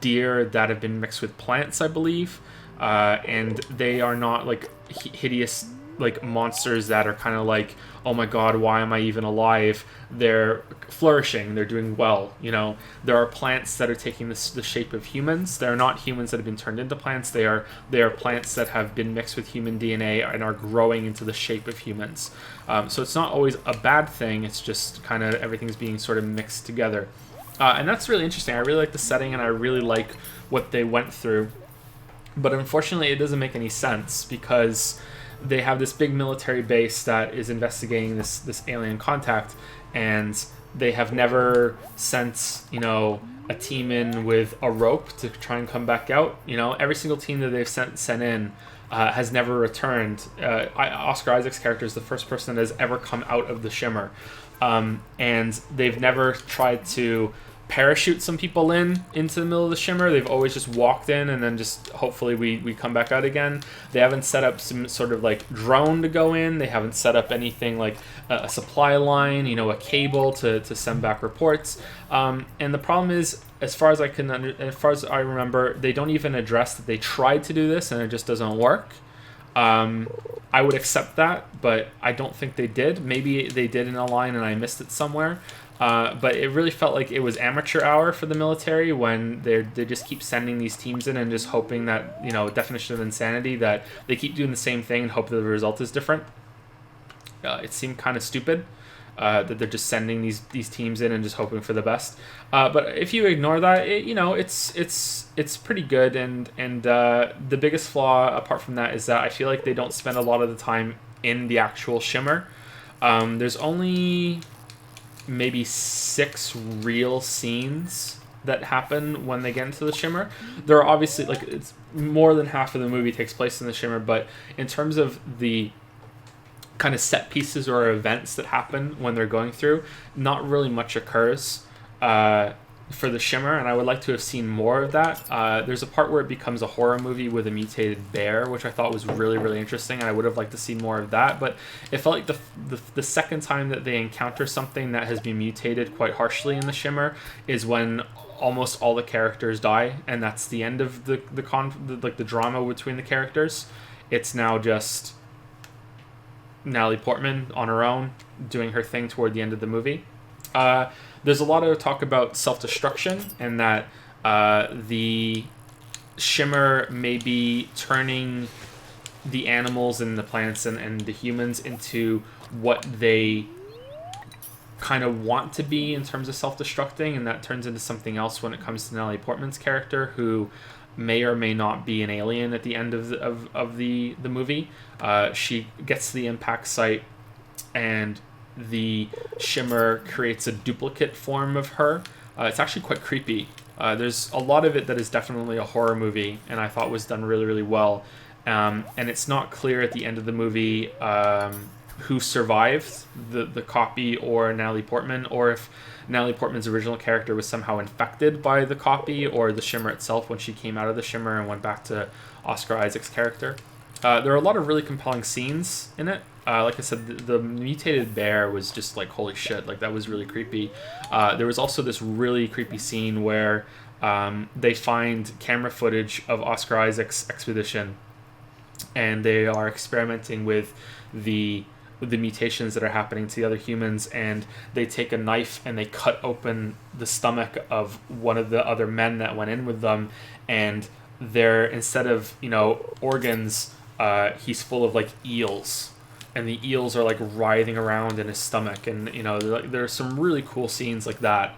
A: deer that have been mixed with plants, I believe. And they are not like hideous like monsters that are kind of like, oh my god, why am I even alive? They're flourishing, they're doing well, you know. There are plants that are taking the shape of humans. They're not humans that have been turned into plants. They are plants that have been mixed with human DNA and are growing into the shape of humans. So it's not always a bad thing. It's just kind of everything's being sort of mixed together. And that's really interesting. I really like the setting, and I really like what they went through. But unfortunately, it doesn't make any sense because they have this big military base that is investigating this alien contact, and they have never sent, you know, a team in with a rope to try and come back out. You know, every single team that they've sent in has never returned. Oscar Isaac's character is the first person that has ever come out of the shimmer, and they've never tried to parachute some people into the middle of the shimmer. They've always just walked in and then just hopefully we come back out again. They haven't set up some sort of like drone to go in. They haven't set up anything like a supply line, you know, a cable to send back reports. And the problem is, as far as I remember, they don't even address that they tried to do this and it just doesn't work. I would accept that, but I don't think they did. Maybe they did in a line and I missed it somewhere. But it really felt like it was amateur hour for the military when they just keep sending these teams in and just hoping that, you know, definition of insanity, that they keep doing the same thing and hope that the result is different. It seemed kind of stupid that they're just sending these teams in and just hoping for the best. But if you ignore that, it's pretty good. And the biggest flaw apart from that is that I feel like they don't spend a lot of the time in the actual shimmer. There's only maybe 6 real scenes that happen when they get into the shimmer. There are obviously, like, it's more than half of the movie takes place in the shimmer, but in terms of the kind of set pieces or events that happen when they're going through, not really much occurs for the shimmer, and I would like to have seen more of that. There's a part where it becomes a horror movie with a mutated bear, which I thought was really, really interesting, and I would have liked to see more of that. But it felt like the second time that they encounter something that has been mutated quite harshly in the shimmer is when almost all the characters die, and that's the end of the drama between the characters. It's now just Natalie Portman on her own doing her thing toward the end of the movie. There's a lot of talk about self-destruction and that the shimmer may be turning the animals and the plants and the humans into what they kind of want to be in terms of self-destructing, and that turns into something else when it comes to Natalie Portman's character, who may or may not be an alien at the end of the movie. She gets to the impact site, and the shimmer creates a duplicate form of her. It's actually quite creepy. There's a lot of it that is definitely a horror movie, and I thought was done really, really well. and it's not clear at the end of the movie who survived the copy or Natalie Portman, or if Natalie Portman's original character was somehow infected by the copy or the Shimmer itself when she came out of the Shimmer and went back to Oscar Isaac's character. There are a lot of really compelling scenes in it. Like I said, the mutated bear was just like, holy shit, like that was really creepy. There was also this really creepy scene where they find camera footage of Oscar Isaac's expedition, and they are experimenting with the mutations that are happening to the other humans, and they take a knife and they cut open the stomach of one of the other men that went in with them, and they're, instead of, you know, organs, he's full of like eels, and the eels are like writhing around in his stomach, and you know, there's some really cool scenes like that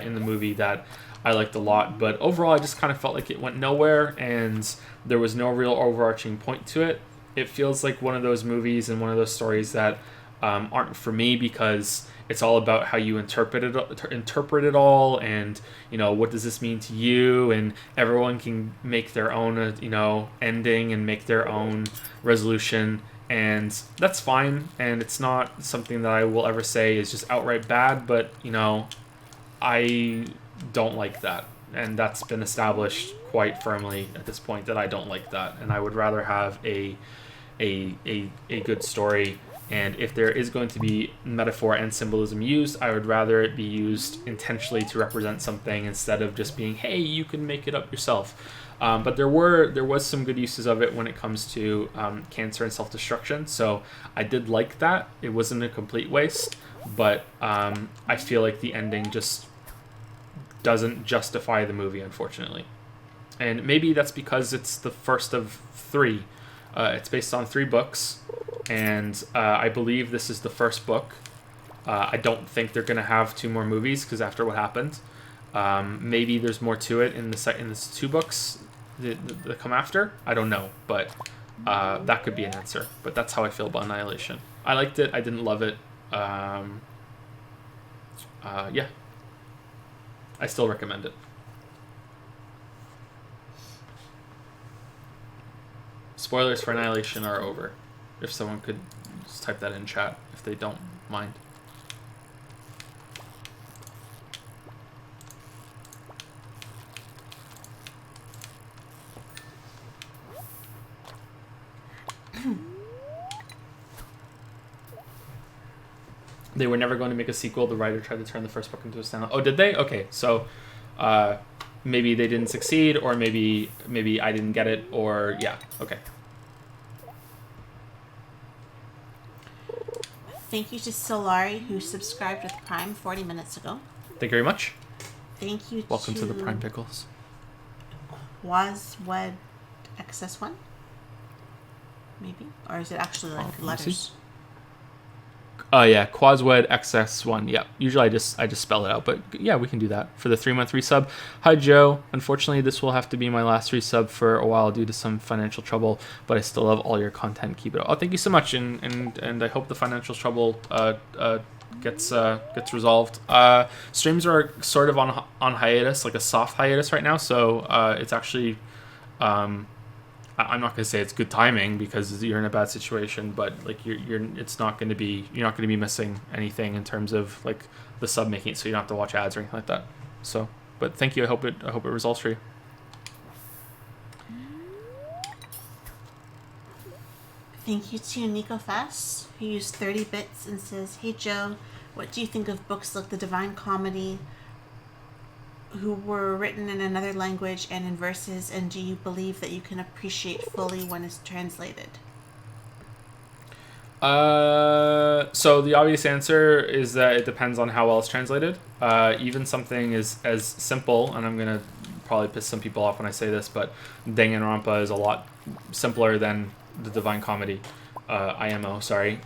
A: in the movie that I liked a lot. But overall, I just kind of felt like it went nowhere, and there was no real overarching point to it. It feels like one of those movies and one of those stories that aren't for me, because it's all about how you interpret it all, and you know, what does this mean to you, and everyone can make their own you know, ending and make their own resolution, and that's fine, and it's not something that I will ever say is just outright bad, but you know, I don't like that, and that's been established quite firmly at this point, that I don't like that, and I would rather have a good story. And if there is going to be metaphor and symbolism used, I would rather it be used intentionally to represent something, instead of just being, hey, you can make it up yourself. But there was some good uses of it when it comes to cancer and self-destruction, so I did like that. It wasn't a complete waste, but I feel like the ending just doesn't justify the movie, unfortunately. And maybe that's because it's the first of 3. It's based on 3 books, and I believe this is the first book. I don't think they're going to have 2 more movies, because after what happened, maybe there's more to it in the 2 books that come after. I don't know, but that could be an answer. But that's how I feel about Annihilation. I liked it. I didn't love it. Yeah. I still recommend it. Spoilers for Annihilation are over. If someone could just type that in chat, if they don't mind. They were never going to make a sequel. The writer tried to turn the first book into a standalone. Oh, did they? Okay, so maybe they didn't succeed, or maybe I didn't get it, or yeah, okay.
B: Thank you to Solari, who subscribed with Prime 40 minutes ago.
A: Thank you very much.
B: Thank you.
A: Welcome to the Prime Pickles.
B: Quaswed XS1? Maybe? Or is it actually like letters?
A: Oh yeah, Quaswed XS1. Yeah, usually I just spell it out, but yeah, we can do that for the 3-month resub. Hi Joe. Unfortunately, this will have to be my last resub for a while due to some financial trouble, but I still love all your content. Keep it up. Oh, thank you so much, and I hope the financial trouble gets resolved. Streams are sort of on hiatus, like a soft hiatus right now, so it's actually I'm not gonna say it's good timing, because you're in a bad situation, but like you're not gonna be missing anything in terms of like the sub making it, so you don't have to watch ads or anything like that. So, but thank you. I hope it resolves for you.
B: Thank you to Nico Fast, who used 30 bits and says, "Hey Joe, what do you think of books like The Divine Comedy, who were written in another language and in verses, and do you believe that you can appreciate fully when it's translated?"
A: So the obvious answer is that it depends on how well it's translated. Even something as simple, and I'm gonna probably piss some people off when I say this, but Danganronpa is a lot simpler than The Divine Comedy. IMO, sorry.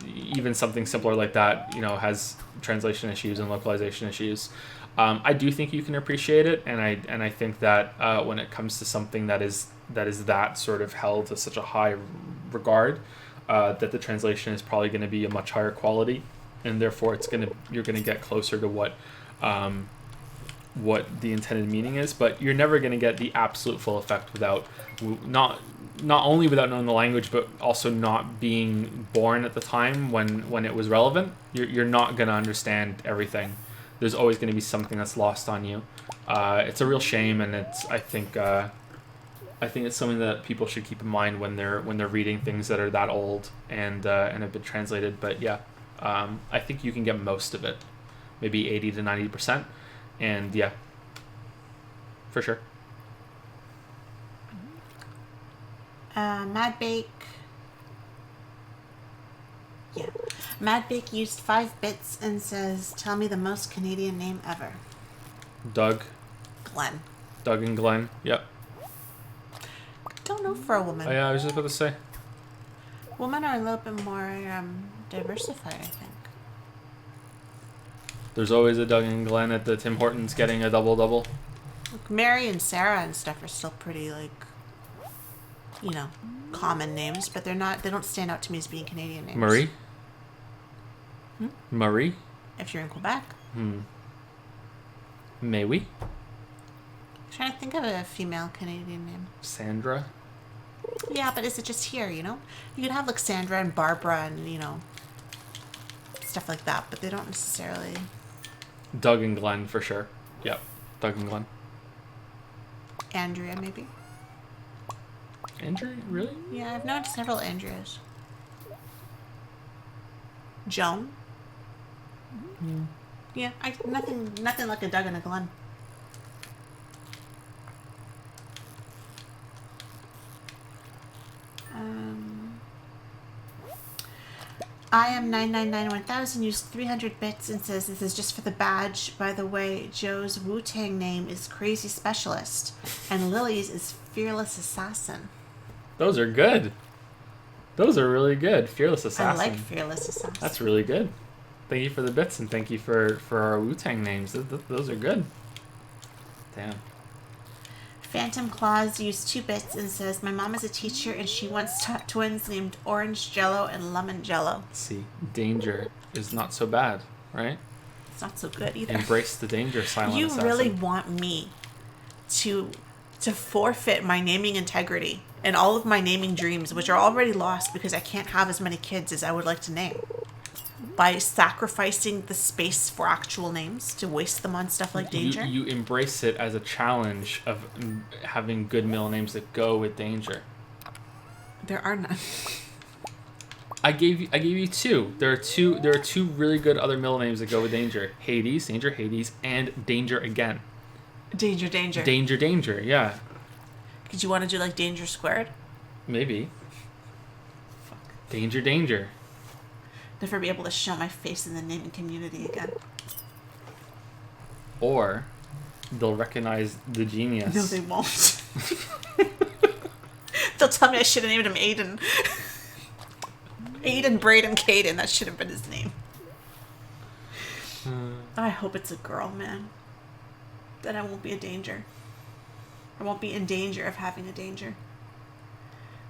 A: Even something simpler like that, you know, has translation issues and localization issues. I do think you can appreciate it, and I think that when it comes to something that is that sort of held to such a high regard, that the translation is probably going to be a much higher quality, and therefore you're gonna get closer to what what the intended meaning is, but you're never going to get the absolute full effect without not only without knowing the language, but also not being born at the time when it was relevant. You're not going to understand everything. There's always going to be something that's lost on you. It's a real shame, and I think it's something that people should keep in mind when they're reading things that are that old and have been translated. But yeah, I think you can get most of it, maybe 80 to 90%, and yeah, for sure.
B: Mad Bake. Yeah. Mad Bake used 5 bits and says, tell me the most Canadian name ever.
A: Doug and Glenn. Yep.
B: Don't know for a woman.
A: Oh, yeah, I was just about to say.
B: Women are a little bit more diversified, I think.
A: There's always a Doug and Glenn at the Tim Hortons getting a double-double.
B: Like Mary and Sarah and stuff are still pretty, like, you know, common names, but they don't stand out to me as being Canadian names.
A: Marie? Marie?
B: If you're in Quebec.
A: May we?
B: I'm trying to think of a female Canadian name.
A: Sandra?
B: Yeah, but is it just here, you know? You can have, like, Sandra and Barbara and, you know, stuff like that, but they don't necessarily...
A: Doug and Glenn, for sure. Yep. Doug and Glenn.
B: Andrea, maybe?
A: Andrew? Really?
B: Yeah, I've known several Andreas. Joan? Yeah, nothing like a Doug and a Glenn. I am 9991000 used 300 bits and says this is just for the badge. By the way, Joe's Wu-Tang name is Crazy Specialist and Lily's is Fearless Assassin.
A: Those are good. Those are really good. Fearless Assassin.
B: I like Fearless Assassin.
A: That's really good. Thank you for the bits and thank you for our Wu-Tang names. Those are good. Damn.
B: Phantom Claus used 2 bits and says, my mom is a teacher and she once taught twins named Orange Jello and Lemon Jello.
A: See, danger is not so bad, right?
B: It's not so good either.
A: Embrace the danger, silent
B: You
A: assassin.
B: really want me to forfeit my naming integrity and all of my naming dreams, which are already lost because I can't have as many kids as I would like to name, by sacrificing the space for actual names to waste them on stuff like danger?
A: You embrace it as a challenge of having good middle names that go with danger.
B: There are none.
A: I gave you 2. There are two really good other middle names that go with danger. Hades, Danger, Hades, and Danger again.
B: Danger.
A: Danger, yeah.
B: Did you want to do like Danger Squared?
A: Maybe. Danger.
B: Never be able to show my face in the naming community again.
A: Or they'll recognize the genius.
B: No, they won't. They'll tell me I should have named him Aiden. Aiden Braden Caden. That should have been his name. I hope it's a girl, man. Then I won't be a danger. I won't be in danger of having a danger.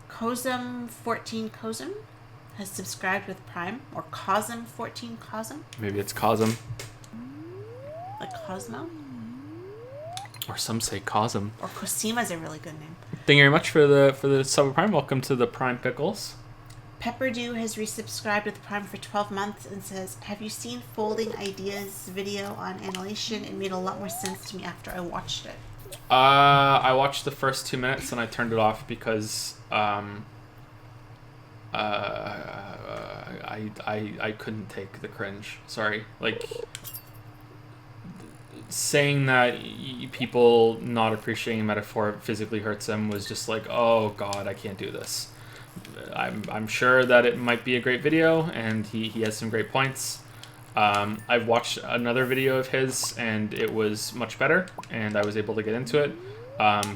B: Cosm14 Cosm has subscribed with Prime, or Cosm14 Cosm,
A: Maybe it's Cosm.
B: like Cosmo,
A: Or some say Cosm.
B: or Cosima is a really good name.
A: Thank you very much for the sub Prime. Welcome to the Prime Pickles.
B: Pepperdew has resubscribed with Prime for 12 months and says, have you seen Folding Ideas video on Annihilation? It made a lot more sense to me after I watched it.
A: I watched the first 2 minutes and I turned it off because I couldn't take the cringe. Sorry, like saying that people not appreciating metaphor physically hurts them was just like, oh god, I can't do this. I'm sure that it might be a great video and he has some great points. I've watched another video of his and it was much better and I was able to get into it.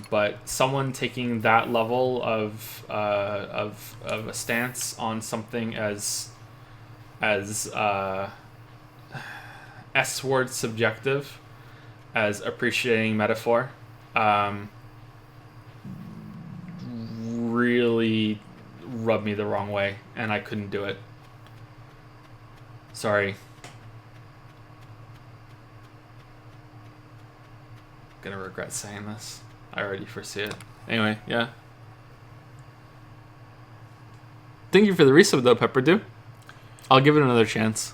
A: But someone taking that level of a stance on something as S-word subjective as appreciating metaphor really rubbed me the wrong way and I couldn't do it. Sorry. gonna regret saying this. I already foresee it. Anyway, yeah. Thank you for the resub though, Pepper Dew. I'll give it another chance.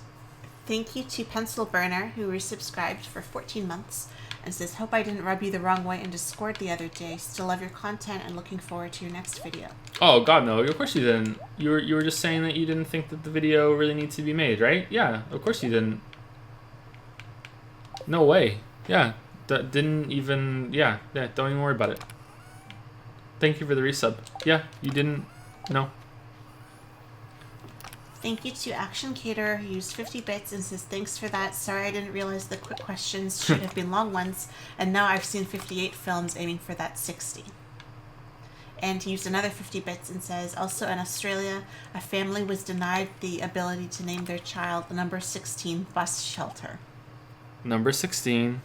B: Thank you to Pencil Burner, who resubscribed for 14 months and says, hope I didn't rub you the wrong way in Discord the other day. Still love your content and looking forward to your next video.
A: Oh God, no! Of course you didn't. You were just saying that you didn't think that the video really needs to be made, right? Yeah, of course you didn't. No way. Yeah, that didn't even. Yeah. Don't even worry about it. Thank you for the resub. Yeah, you didn't. No.
B: Thank you to Action Caterer, who used 50 bits and says, thanks for that. Sorry I didn't realize the quick questions should have been long ones, and now I've seen 58 films aiming for that 60. And he used another 50 bits and says, also in Australia, a family was denied the ability to name their child number 16 bus shelter.
A: Number 16.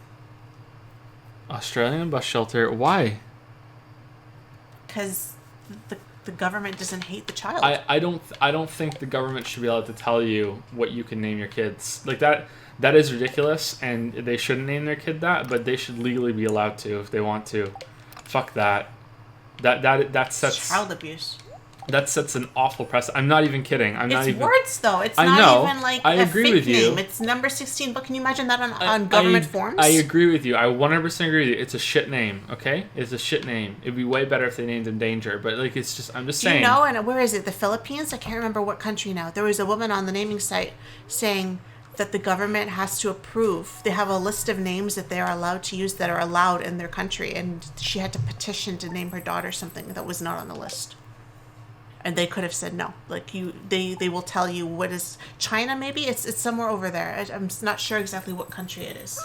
A: Australian bus shelter. Why?
B: Because the government doesn't hate the child.
A: I don't think the government should be allowed to tell you what you can name your kids. Like that is ridiculous, and they shouldn't name their kid that, but they should legally be allowed to if they want to. Fuck that. That sets
B: child abuse.
A: That sets an awful precedent. I'm not even kidding.
B: It's words though. It's not even like
A: I
B: a
A: agree
B: fake
A: with you.
B: name. It's number 16. But can you imagine that on government forms?
A: I agree with you. I 100% agree with you. It's a shit name. Okay, it's a shit name. It'd be way better if they named him Danger. But like, it's just I'm just saying.
B: You know, and where is it? The Philippines? I can't remember what country now. There was a woman on the naming site saying that the government has to approve. They have a list of names that they are allowed to use that are allowed in their country, and she had to petition to name her daughter something that was not on the list. And they could have said no. Like they will tell you what is China. Maybe it's somewhere over there. I'm not sure exactly what country it is.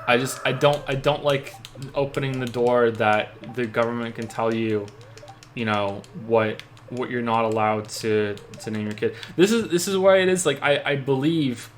A: I don't like opening the door that the government can tell you, you know, what you're not allowed to name your kid. This is why it is like I believe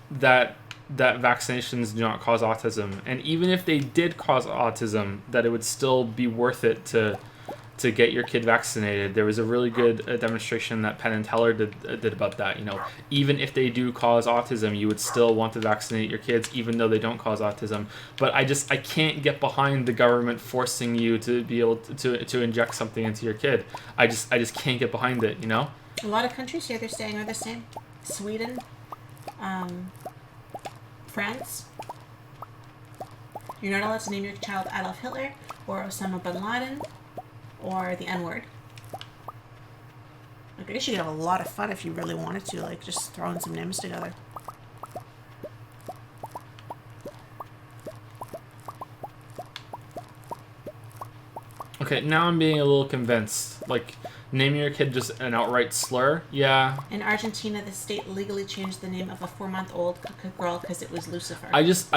A: that vaccinations do not cause autism, and even if they did cause autism, that it would still be worth it to get your kid vaccinated. There was a really good demonstration that Penn and Teller did about that. You know, even if they do cause autism, you would still want to vaccinate your kids, even though they don't cause autism. But I can't get behind the government forcing you to be able to inject something into your kid. I just can't get behind it. You know.
B: A lot of countries here they're saying are the same. Sweden, France. You're not allowed to name your child Adolf Hitler or Osama bin Laden or the N-word. Like, I guess you could have a lot of fun if you really wanted to, like just throwing some names together.
A: Okay, now I'm being a little convinced. Like, naming your kid just an outright slur? Yeah.
B: In Argentina, the state legally changed the name of a 4-month-old girl because it was Lucifer.
A: I just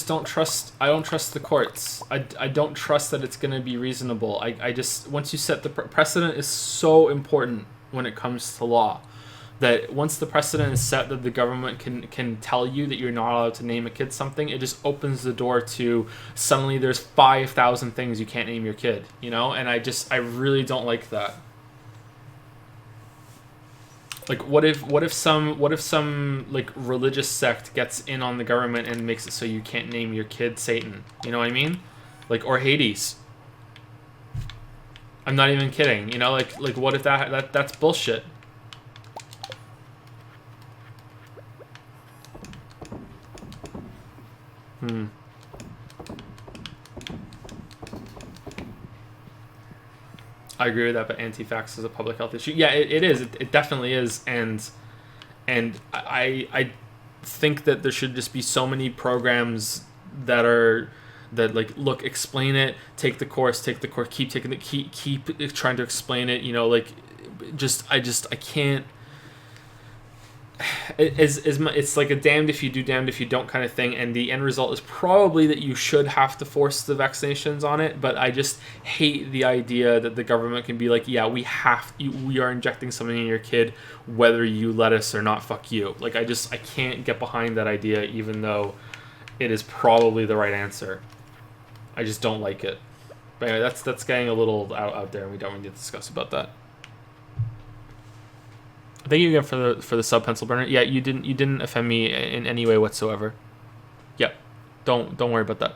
A: don't trust. I don't trust the courts. I don't trust that it's gonna be reasonable. I just once you set the precedent is so important when it comes to law. That once the precedent is set that the government can tell you that you're not allowed to name a kid something, it just opens the door to suddenly there's 5,000 things you can't name your kid, you know? And I really don't like that. Like what if some like religious sect gets in on the government and makes it so you can't name your kid Satan? You know what I mean? Like, or Hades. I'm not even kidding. You know, like what if that's bullshit? I agree with that, but anti-vax is a public health issue. Yeah, it is. It definitely is, and I think that there should just be so many programs that like, look, explain it, take the course, keep taking it, keep trying to explain it. You know, like, I can't. It's like a damned if you do, damned if you don't kind of thing, and the end result is probably that you should have to force the vaccinations on it. But I just hate the idea that the government can be like, yeah, we are injecting something in your kid whether you let us or not. Fuck you. Like, I can't get behind that idea, even though it is probably the right answer. I just don't like it. But anyway, that's getting a little out there, and we don't need to discuss about that. Thank you again for the sub, Pencil Burner. Yeah, you didn't offend me in any way whatsoever. Yep. Don't worry about that.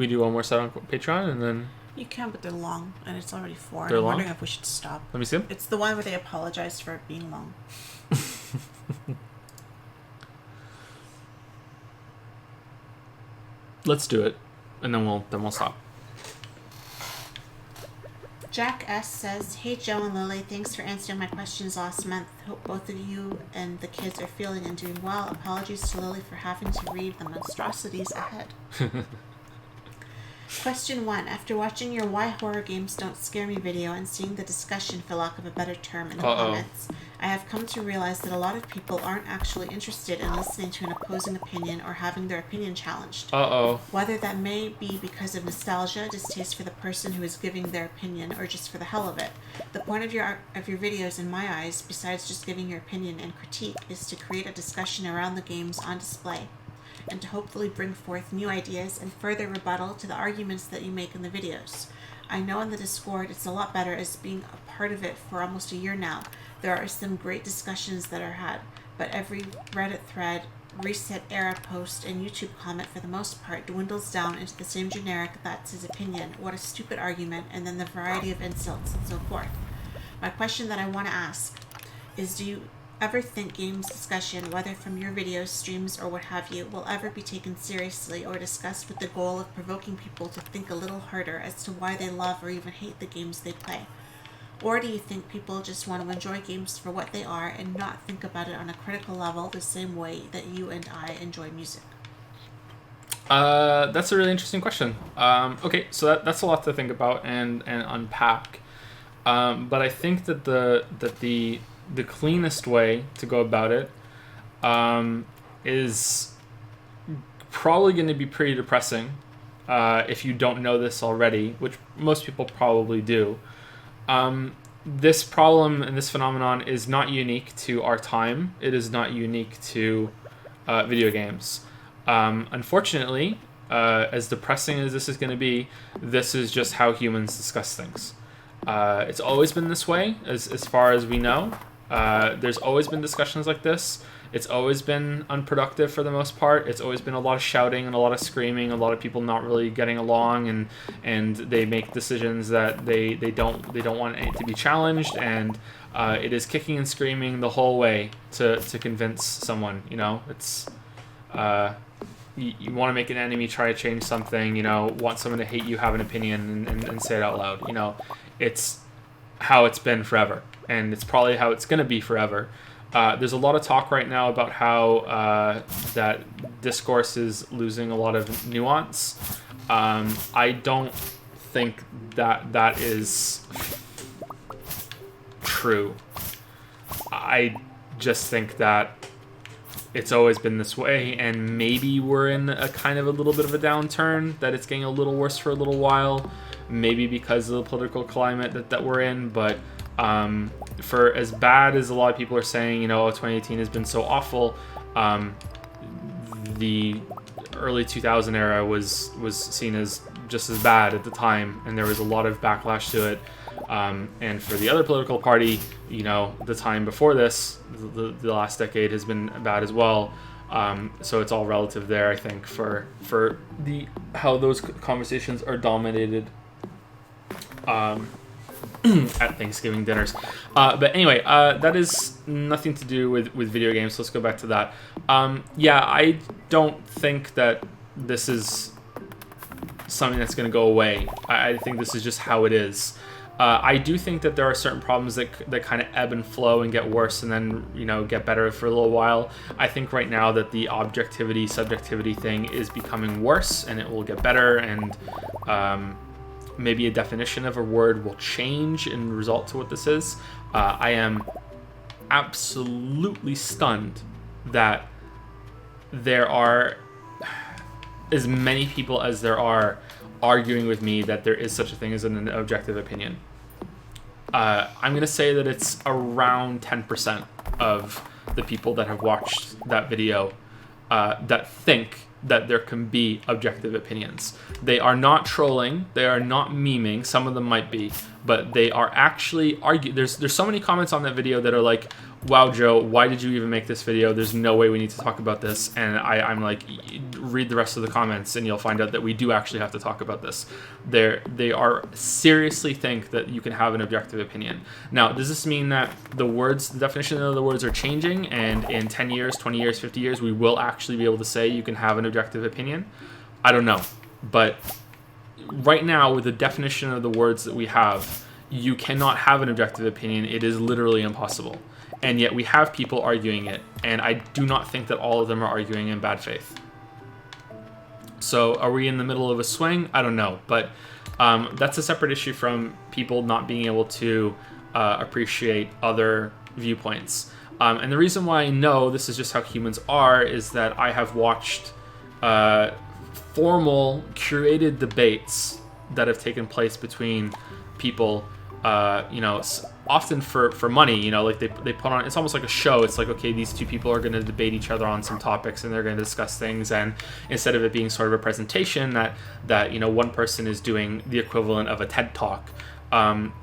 A: we do one more set on Patreon and then
B: You can, but they're long, and it's already 4.
A: They're
B: I'm
A: long?
B: wondering if we should stop.
A: let me see them?
B: It's the one where they apologized for it being long.
A: Let's do it, and then we'll stop.
B: Jack S. says, "Hey Joe and Lily, thanks for answering my questions last month. Hope both of you and the kids are feeling and doing well. Apologies to Lily for having to read the monstrosities ahead." Question 1. After watching your Why Horror Games Don't Scare Me video and seeing the discussion, for lack of a better term, in the comments, I have come to realize that a lot of people aren't actually interested in listening to an opposing opinion or having their opinion challenged. Whether that may be because of nostalgia, distaste for the person who is giving their opinion, or just for the hell of it. The point of your videos, in my eyes, besides just giving your opinion and critique, is to create a discussion around the games on display, and to hopefully bring forth new ideas and further rebuttal to the arguments that you make in the videos. I know in the Discord it's a lot better, as being a part of it for almost a year now. There are some great discussions that are had, but every Reddit thread, Reset Era post, and YouTube comment for the most part dwindles down into the same generic "that's his opinion, what a stupid argument," and then the variety of insults and so forth. My question that I want to ask is, do you ever think games discussion, whether from your videos, streams, or what have you, will ever be taken seriously or discussed with the goal of provoking people to think a little harder as to why they love or even hate the games they play? Or do you think people just want to enjoy games for what they are and not think about it on a critical level the same way that you and I enjoy music?
A: That's a really interesting question. Okay, so that's a lot to think about and unpack. But I think that the cleanest way to go about it is probably going to be pretty depressing if you don't know this already, which most people probably do. This problem and this phenomenon is not unique to our time. It is not unique to video games. Unfortunately, as depressing as this is going to be, this is just how humans discuss things. It's always been this way, as far as we know. There's always been discussions like this. It's always been unproductive for the most part. It's always been a lot of shouting and a lot of screaming, a lot of people not really getting along, and they make decisions that they don't want it to be challenged, and it is kicking and screaming the whole way to convince someone. It's you want to make an enemy try to change something. Want someone to hate you, have an opinion, and say it out loud. It's how it's been forever, and it's probably how it's going to be forever. There's a lot of talk right now about how that discourse is losing a lot of nuance. I don't think that is true. I just think that it's always been this way, and maybe we're in a kind of a little bit of a downturn, that it's getting a little worse for a little while, maybe because of the political climate that we're in, but for as bad as a lot of people are saying, 2018 has been so awful, the early 2000 era was seen as just as bad at the time, and there was a lot of backlash to it. And for the other political party, the time before this, the last decade has been bad as well. So it's all relative there, I think, for how those conversations are dominated at Thanksgiving dinners. But anyway, that is nothing to do with video games. So let's go back to that. I don't think that this is something that's going to go away. I think this is just how it is. I do think that there are certain problems that kind of ebb and flow and get worse and then, get better for a little while. I think right now that the objectivity, subjectivity thing is becoming worse, and it will get better, and maybe a definition of a word will change in result to what this is. I am absolutely stunned that there are as many people as there are arguing with me that there is such a thing as an objective opinion. I'm going to say that it's around 10% of the people that have watched that video that think that there can be objective opinions. They are not trolling, they are not memeing, some of them might be, but they are actually arguing. There's so many comments on that video that are like, wow, Joe, why did you even make this video? There's no way we need to talk about this. And I'm like, read the rest of the comments and you'll find out that we do actually have to talk about this. They are seriously think that you can have an objective opinion. Now, does this mean that the definition of the words are changing, and in 10 years, 20 years, 50 years, we will actually be able to say you can have an objective opinion? I don't know. But right now, with the definition of the words that we have, you cannot have an objective opinion. It is literally impossible. And yet we have people arguing it, and I do not think that all of them are arguing in bad faith. So are we in the middle of a swing? I don't know, but that's a separate issue from people not being able to appreciate other viewpoints. And the reason why I know this is just how humans are is that I have watched formal, curated debates that have taken place between people, often for money, like they put on, it's almost like a show. It's like, okay, these two people are going to debate each other on some topics and they're going to discuss things. And instead of it being sort of a presentation that one person is doing the equivalent of a TED Talk,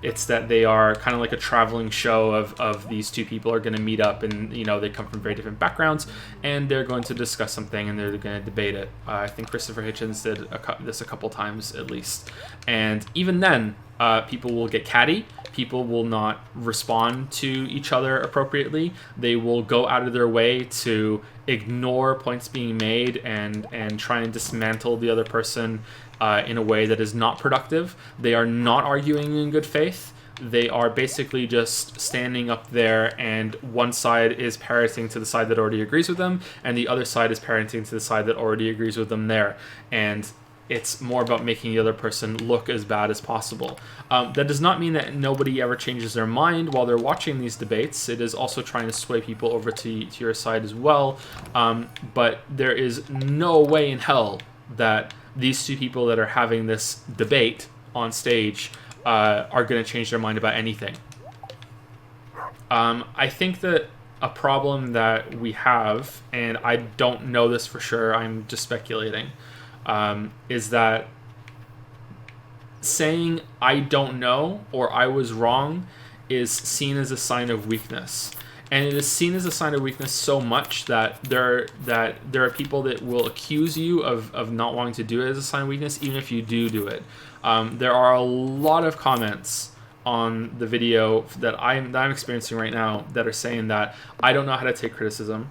A: it's that they are kind of like a traveling show of these two people are going to meet up, and they come from very different backgrounds, and they're going to discuss something and they're going to debate it. I think Christopher Hitchens did this a couple times at least, and even then people will get catty. People will not respond to each other appropriately. They will go out of their way to ignore points being made and try and dismantle the other person in a way that is not productive. They are not arguing in good faith. They are basically just standing up there, and one side is parroting to the side that already agrees with them, and the other side is parroting to the side that already agrees with them there. And it's more about making the other person look as bad as possible. That does not mean that nobody ever changes their mind while they're watching these debates. It is also trying to sway people over to your side as well. But there is no way in hell that these two people that are having this debate on stage are going to change their mind about anything. I think that a problem that we have, and I don't know this for sure, I'm just speculating, is that saying I don't know or I was wrong is seen as a sign of weakness. And it is seen as a sign of weakness so much that there are people that will accuse you of not wanting to do it as a sign of weakness, even if you do it. There are a lot of comments on the video that I'm experiencing right now that are saying that I don't know how to take criticism,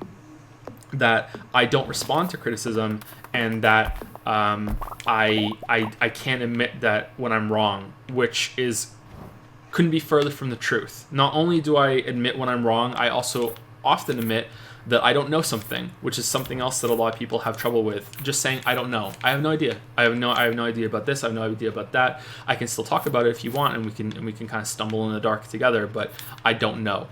A: that I don't respond to criticism, and that I can't admit that when I'm wrong, which couldn't be further from the truth. Not only do I admit when I'm wrong, I also often admit that I don't know something, which is something else that a lot of people have trouble with. Just saying I don't know. I have no idea. I have no idea about this. I have no idea about that. I can still talk about it if you want, and we can kind of stumble in the dark together. But I don't know.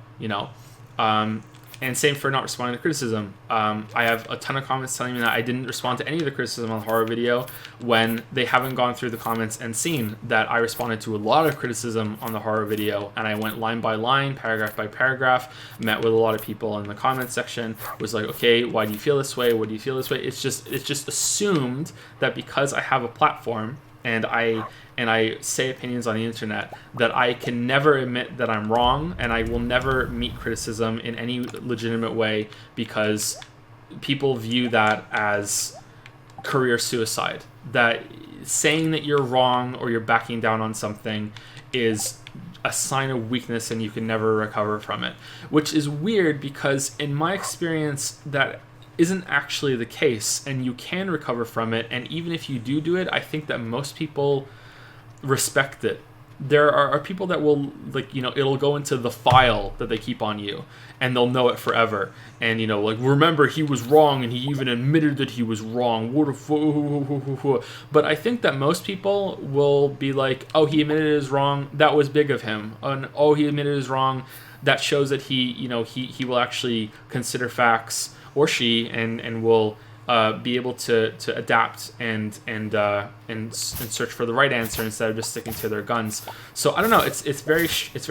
A: And same for not responding to criticism. I have a ton of comments telling me that I didn't respond to any of the criticism on the horror video when they haven't gone through the comments and seen that I responded to a lot of criticism on the horror video, and I went line by line, paragraph by paragraph, met with a lot of people in the comments section, was like, okay, why do you feel this way? What do you feel this way? It's just assumed that because I have a platform and I say opinions on the internet, that I can never admit that I'm wrong, and I will never meet criticism in any legitimate way, because people view that as career suicide. That saying that you're wrong or you're backing down on something is a sign of weakness and you can never recover from it, which is weird because in my experience that isn't actually the case, and you can recover from it. And even if you do it, I think that most people respect it. There are people that will, it'll go into the file that they keep on you, and they'll know it forever. And remember, he was wrong, and he even admitted that he was wrong. But I think that most people will be like, oh, he admitted it was wrong, that was big of him. And oh, he admitted it was wrong, that shows that he will actually consider facts, or she, and will be able to adapt and search for the right answer instead of just sticking to their guns. So I don't know. It's very strange. It's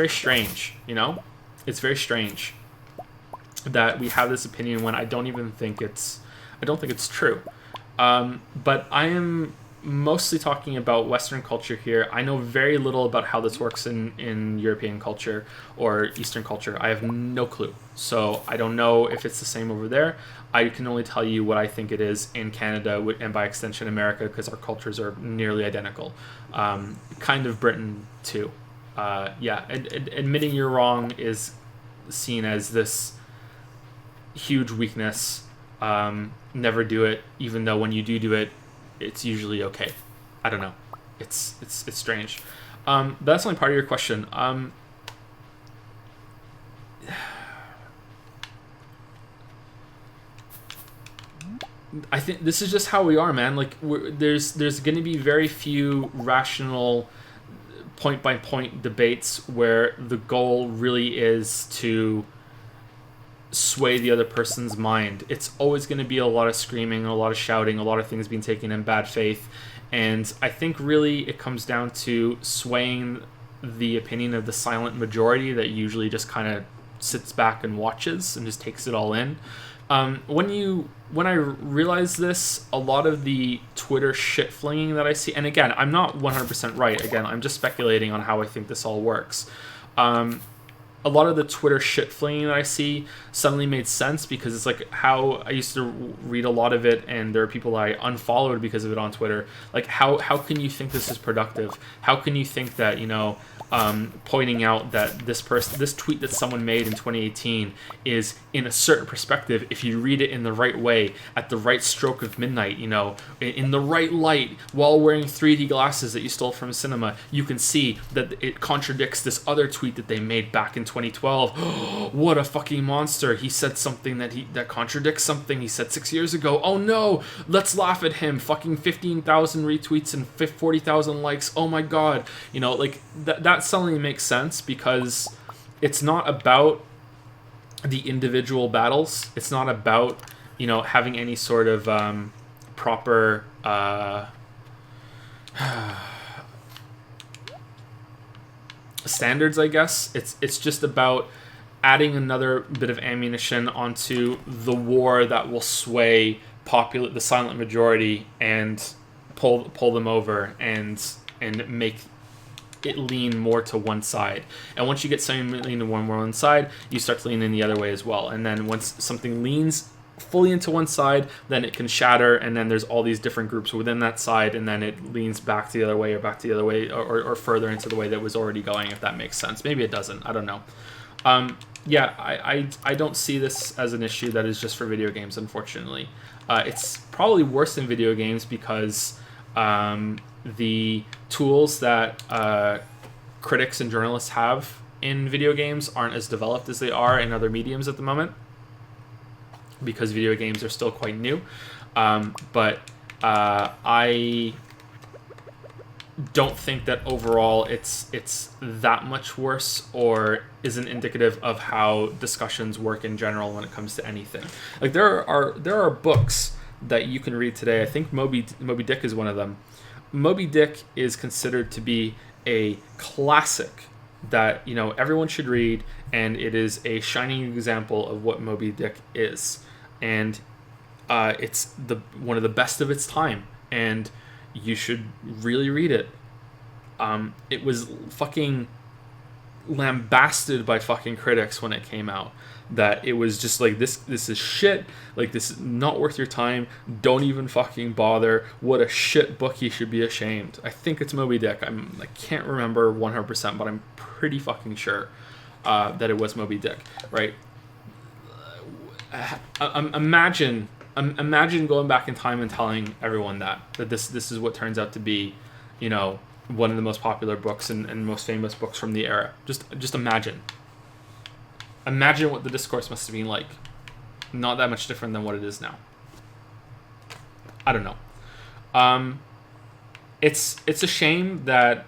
A: very strange that we have this opinion when I don't think it's true. But I am mostly talking about Western culture here. I know very little about how this works in European culture or Eastern culture. I have no clue. So I don't know if it's the same over there. I can only tell you what I think it is in Canada and by extension America, because our cultures are nearly identical. Kind of Britain too. Admitting you're wrong is seen as this huge weakness. Never do it, even though when you do it, it's usually okay. I don't know. It's strange. That's only part of your question. I think this is just how we are, man. Like, there's going to be very few rational point by point debates where the goal really is to sway the other person's mind. It's always going to be a lot of screaming, a lot of shouting, a lot of things being taken in bad faith. And I think really it comes down to swaying the opinion of the silent majority that usually just kind of sits back and watches and just takes it all in. When I realize this, a lot of the Twitter shit flinging that I see, and again, I'm not 100% right. Again, I'm just speculating on how I think this all works. A lot of the Twitter shit flinging that I see suddenly made sense, because it's like how I used to read a lot of it, and there are people I unfollowed because of it on Twitter. Like, how can you think this is productive? How can you think that, pointing out that this tweet that someone made in 2018 is in a certain perspective, if you read it in the right way, at the right stroke of midnight, in the right light, while wearing 3D glasses that you stole from a cinema, you can see that it contradicts this other tweet that they made back in 2012. What a fucking monster. He said something that contradicts something he said 6 years ago. Oh no, let's laugh at him. Fucking 15,000 retweets and 40,000 likes. Oh my god. That suddenly makes sense, because it's not about the individual battles. It's not about, having any sort of proper standards, I guess. It's just about adding another bit of ammunition onto the war that will sway the silent majority and pull them over and make it lean more to one side. And once you get something lean to one side, you start to lean in the other way as well. And then once something leans fully into one side, then it can shatter, and then there's all these different groups within that side, and then it leans back to the other way, or back to the other way, or further into the way that was already going, if that makes sense. Maybe it doesn't. I don't know. I don't see this as an issue that is just for video games, unfortunately. It's probably worse in video games because the tools that critics and journalists have in video games aren't as developed as they are in other mediums at the moment, because video games are still quite new. But I don't think that overall it's that much worse, or isn't indicative of how discussions work in general when it comes to anything. Like, there are books that you can read today. I think Moby Dick is one of them. Moby Dick is considered to be a classic that everyone should read, and it is a shining example of what Moby Dick is, and it's one of the best of its time, and you should really read it. It was fucking lambasted by fucking critics when it came out, that it was just like, this is shit, like, this is not worth your time, don't even fucking bother, what a shit book, you should be ashamed. I think it's Moby Dick. I can't remember 100%, but I'm pretty fucking sure that it was Moby Dick, right? Imagine going back in time and telling everyone that this is what turns out to be, one of the most popular books and most famous books from the era. Just imagine what the discourse must have been like. Not that much different than what it is now. I don't know. It's a shame that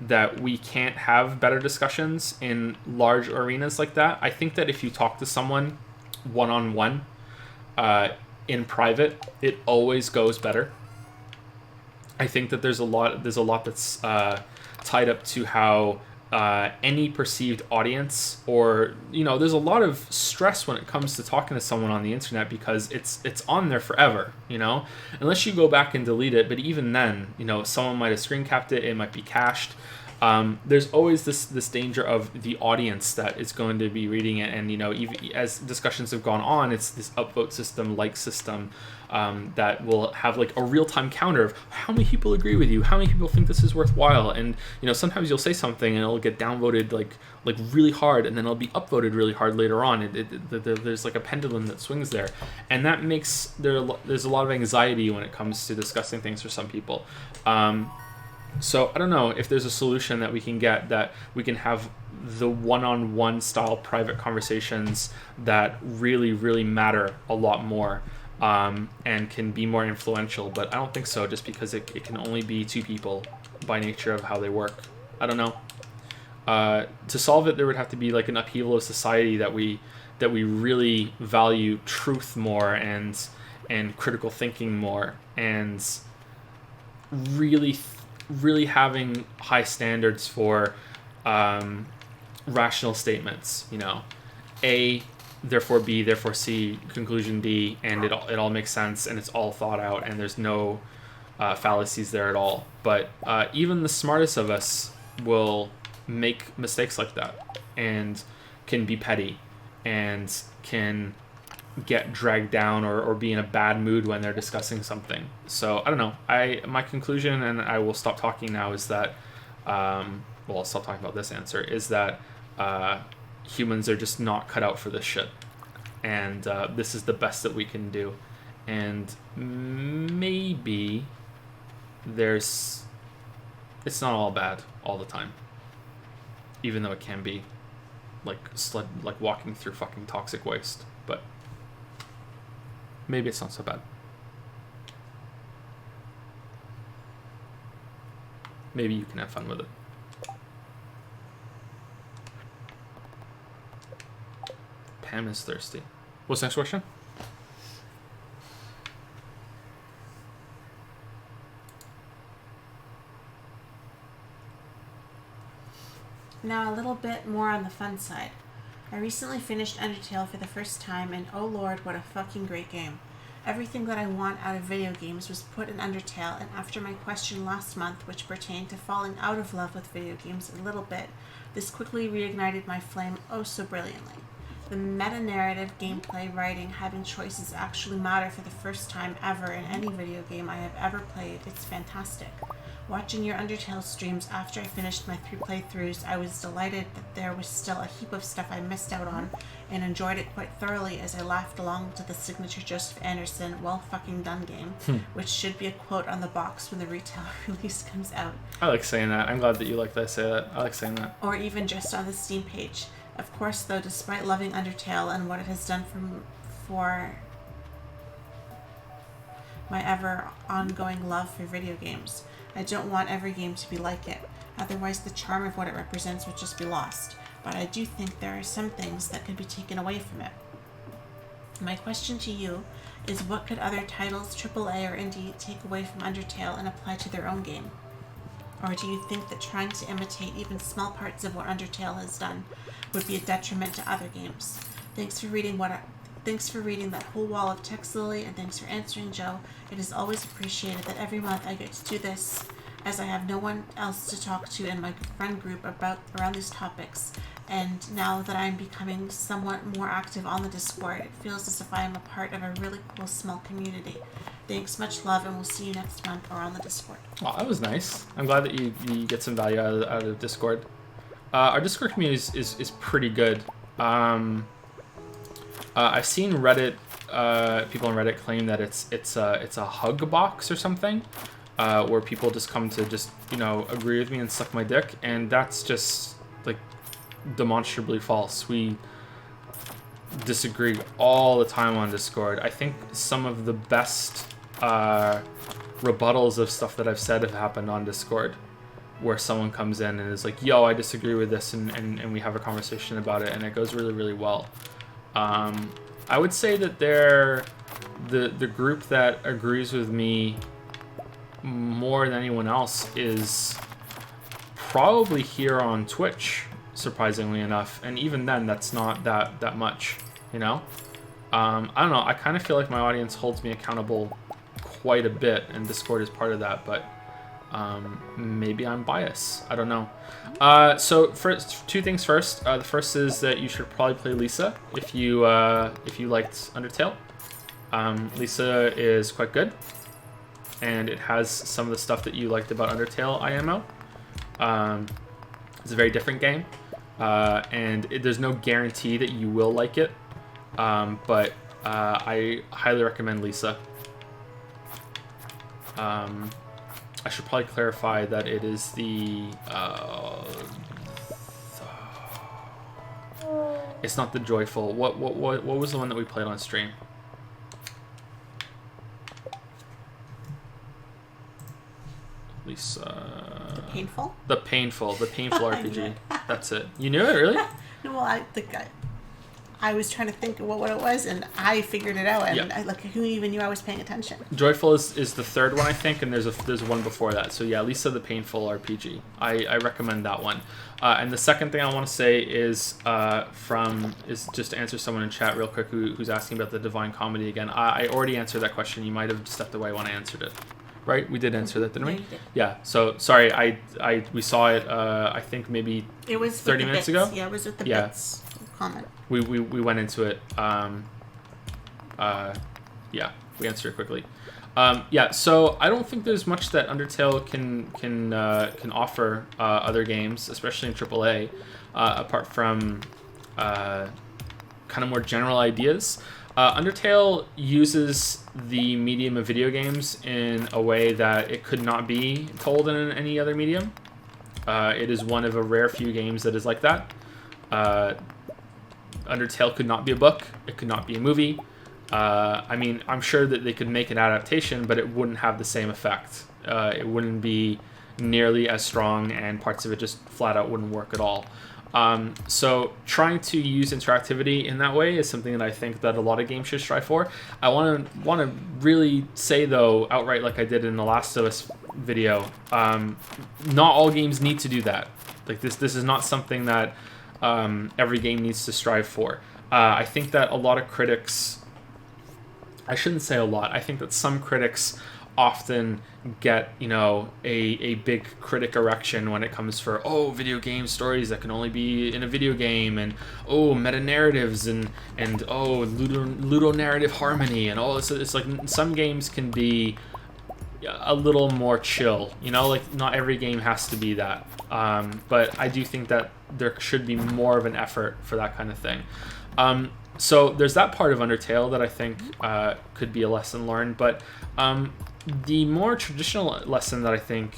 A: that we can't have better discussions in large arenas like that. I think that if you talk to someone one-on-one in private, it always goes better. I think that there's a lot that's tied up to how any perceived audience, or there's a lot of stress when it comes to talking to someone on the internet because it's on there forever, unless you go back and delete it. But even then, someone might have screen capped it, it might be cached. There's always this danger of the audience that is going to be reading it, and even as discussions have gone on, it's this upvote system, like system, that will have like a real-time counter of how many people agree with you, how many people think this is worthwhile, and sometimes you'll say something and it'll get downvoted like really hard, and then it'll be upvoted really hard later on. There's like a pendulum that swings there, and that makes there's a lot of anxiety when it comes to discussing things for some people. So I don't know if there's a solution that we can get, that we can have the one-on-one style private conversations that really, really matter a lot more, and can be more influential. But I don't think so, just because it can only be two people by nature of how they work. I don't know. To solve it, there would have to be like an upheaval of society that we really value truth more and critical thinking more, and really having high standards for rational statements. A, therefore B, therefore C, conclusion D, and it all makes sense, and it's all thought out, and there's no fallacies there at all. But even the smartest of us will make mistakes like that, and can be petty, and can get dragged down or be in a bad mood when they're discussing something. So I don't know. My conclusion, and I will stop talking now, is that I'll stop talking about this answer, is that humans are just not cut out for this shit, and this is the best that we can do. And maybe it's not all bad all the time, even though it can be like walking through fucking toxic waste. But maybe it's not so bad. Maybe you can have fun with it. Pam is thirsty. What's the next question?
B: Now a little bit more on the fun side. I recently finished Undertale for the first time, and oh lord, what a fucking great game. Everything that I want out of video games was put in Undertale, and after my question last month, which pertained to falling out of love with video games a little bit, this quickly reignited my flame oh so brilliantly. The meta-narrative, gameplay, writing, having choices actually matter for the first time ever in any video game I have ever played. It's fantastic. Watching your Undertale streams after I finished my 3 playthroughs, I was delighted that there was still a heap of stuff I missed out on, and enjoyed it quite thoroughly as I laughed along to the signature Joseph Anderson "well fucking done" game, which should be a quote on the box when the retail release comes out.
A: I like saying that. I'm glad that you like that I say that. I like saying that.
B: Or even just on the Steam page. Of course, though, despite loving Undertale and what it has done for my ever ongoing love for video games, I don't want every game to be like it. Otherwise, the charm of what it represents would just be lost. But I do think there are some things that could be taken away from it. My question to you is, what could other titles, AAA or indie, take away from Undertale and apply to their own game? Or do you think that trying to imitate even small parts of what Undertale has done would be a detriment to other games? Thanks for reading that whole wall of text, Lily, and thanks for answering, Joe. It is always appreciated that every month I get to do this, as I have no one else to talk to in my friend group around these topics. And now that I'm becoming somewhat more active on the Discord, it feels as if I am a part of a really cool small community. Thanks, much love, and we'll see you next month or on the Discord.
A: Oh, that was nice. I'm glad that you get some value out of Discord. Our Discord community is pretty good. I've seen Reddit, people on Reddit claim that it's a hug box or something, where people just come to agree with me and suck my dick, and that's just like demonstrably false. We disagree all the time on Discord. I think some of the best rebuttals of stuff that I've said have happened on Discord, where someone comes in and is like, yo, I disagree with this, and we have a conversation about it, and it goes really, really well. I would say that the group that agrees with me more than anyone else is probably here on Twitch, surprisingly enough, and even then, that's not that much, you know. I don't know. I kind of feel like my audience holds me accountable quite a bit, and Discord is part of that, but maybe I'm biased. I don't know. So first, two things first. The first is that you should probably play Lisa if you liked Undertale. Lisa is quite good, and it has some of the stuff that you liked about Undertale IMO. It's a very different game, and there's no guarantee that you will like it, but I highly recommend Lisa. I should probably clarify that it is it's not the Joyful. What was the one that we played on stream? Lisa.
B: The Painful?
A: The Painful RPG. That's it. You knew it, really?
B: No, well, I think I was trying to think of what it was, and I figured it out. And
A: Yep.
B: I who even knew I was paying attention?
A: Joyful is the third one, I think, and there's one before that. So yeah, Lisa the Painful RPG. I recommend that one. And the second thing I want to say is just to answer someone in chat real quick who's asking about the Divine Comedy again. I already answered that question. You might have stepped away when I answered it. Right? We did answer that, didn't we?
B: Yeah, you did.
A: Yeah. So sorry, we saw it. I think maybe
B: It was
A: 30
B: with the
A: minutes
B: bits.
A: ago?
B: Yeah, it was with the
A: Yeah.
B: bits comment.
A: we went into it. Yeah, we answered it quickly. Yeah, so I don't think there's much that Undertale can offer other games, especially in AAA, apart from kind of more general ideas. Undertale uses the medium of video games in a way that it could not be told in any other medium. It is one of a rare few games that is like that. Undertale could not be a book. It could not be a movie. I mean, I'm sure that they could make an adaptation, but it wouldn't have the same effect. It wouldn't be nearly as strong, and parts of it just flat out wouldn't work at all. So trying to use interactivity in that way is something that I think that a lot of games should strive for. I want to really say, though, outright, like I did in the Last of Us video, not all games need to do that. Like this is not something that every game needs to strive for. I think that a lot of critics, I shouldn't say a lot, I think that some critics often get, a big critic erection when it comes for, video game stories that can only be in a video game, and meta narratives, and ludo narrative harmony, and all this. It's like some games can be a little more chill, like not every game has to be that. But I do think that there should be more of an effort for that kind of thing. So there's that part of Undertale that I think could be a lesson learned, but the more traditional lesson that I think,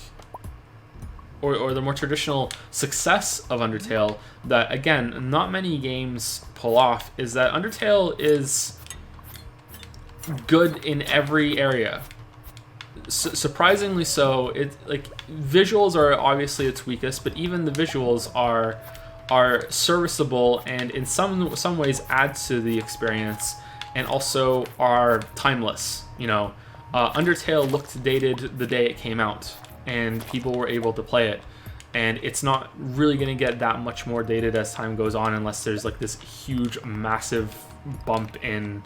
A: or the more traditional success of Undertale that, again, not many games pull off, is that Undertale is good in every area. Surprisingly so. It like visuals are obviously its weakest, but even the visuals are serviceable and in some ways add to the experience, and also are timeless. Undertale looked dated the day it came out, and people were able to play it, and it's not really going to get that much more dated as time goes on, unless there's like this huge, massive bump in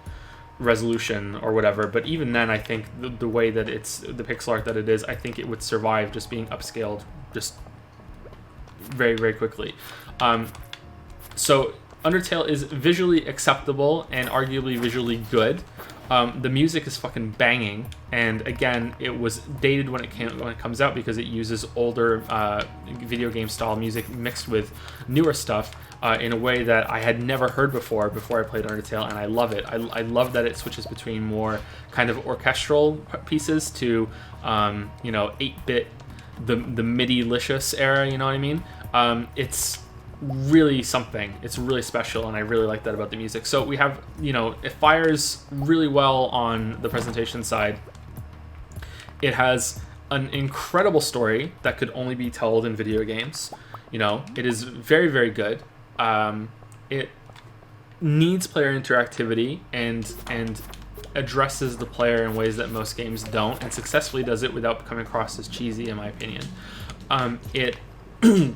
A: resolution or whatever. But even then, I think the way that it's the pixel art that it is, I think it would survive just being upscaled just very, very quickly. So Undertale is visually acceptable and arguably visually good. The music is fucking banging, and again, it was dated when it comes out because it uses older video game style music mixed with newer stuff in a way that I had never heard before I played Undertale, and I love it. I love that it switches between more kind of orchestral pieces to 8-bit, the MIDI-licious era. You know what I mean? It's really something. It's really special, and I really like that about the music. So we have, it fires really well on the presentation side. It has an incredible story that could only be told in video games. It is very, very good. It needs player interactivity and addresses the player in ways that most games don't, and successfully does it without coming across as cheesy, in my opinion. It is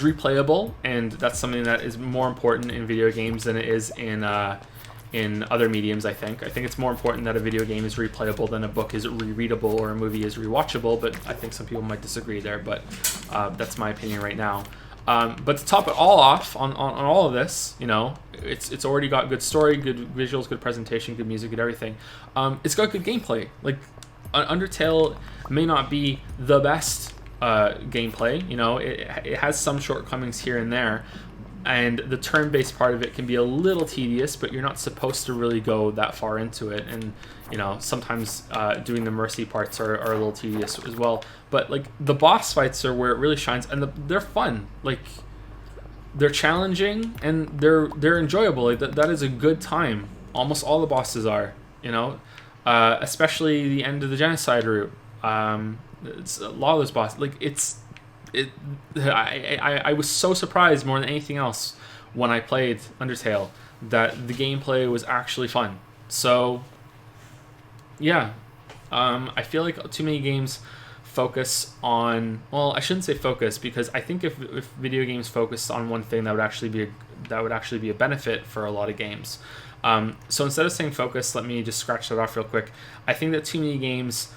A: replayable, and that's something that is more important in video games than it is in other mediums. I think it's more important that a video game is replayable than a book is rereadable or a movie is rewatchable. But I think some people might disagree there. But that's my opinion right now. But to top it all off on all of this, you know, it's already got good story, good visuals, good presentation, good music, good everything. It's got good gameplay. Like Undertale may not be the best gameplay, you know, it has some shortcomings here and there, and the turn-based part of it can be a little tedious, but you're not supposed to really go that far into it, and you know, sometimes doing the mercy parts are a little tedious as well. But like the boss fights are where it really shines, and they're fun. Like they're challenging and they're enjoyable. Like that is a good time. Almost all the bosses are, you know, especially the end of the genocide route. It's a lot of those bosses. Like I was so surprised more than anything else when I played Undertale that the gameplay was actually fun. So yeah, I feel like too many games focus on, well, I shouldn't say focus, because I think if video games focused on one thing, that would actually be a benefit for a lot of games. So instead of saying focus, let me just scratch that off real quick. I think that too many games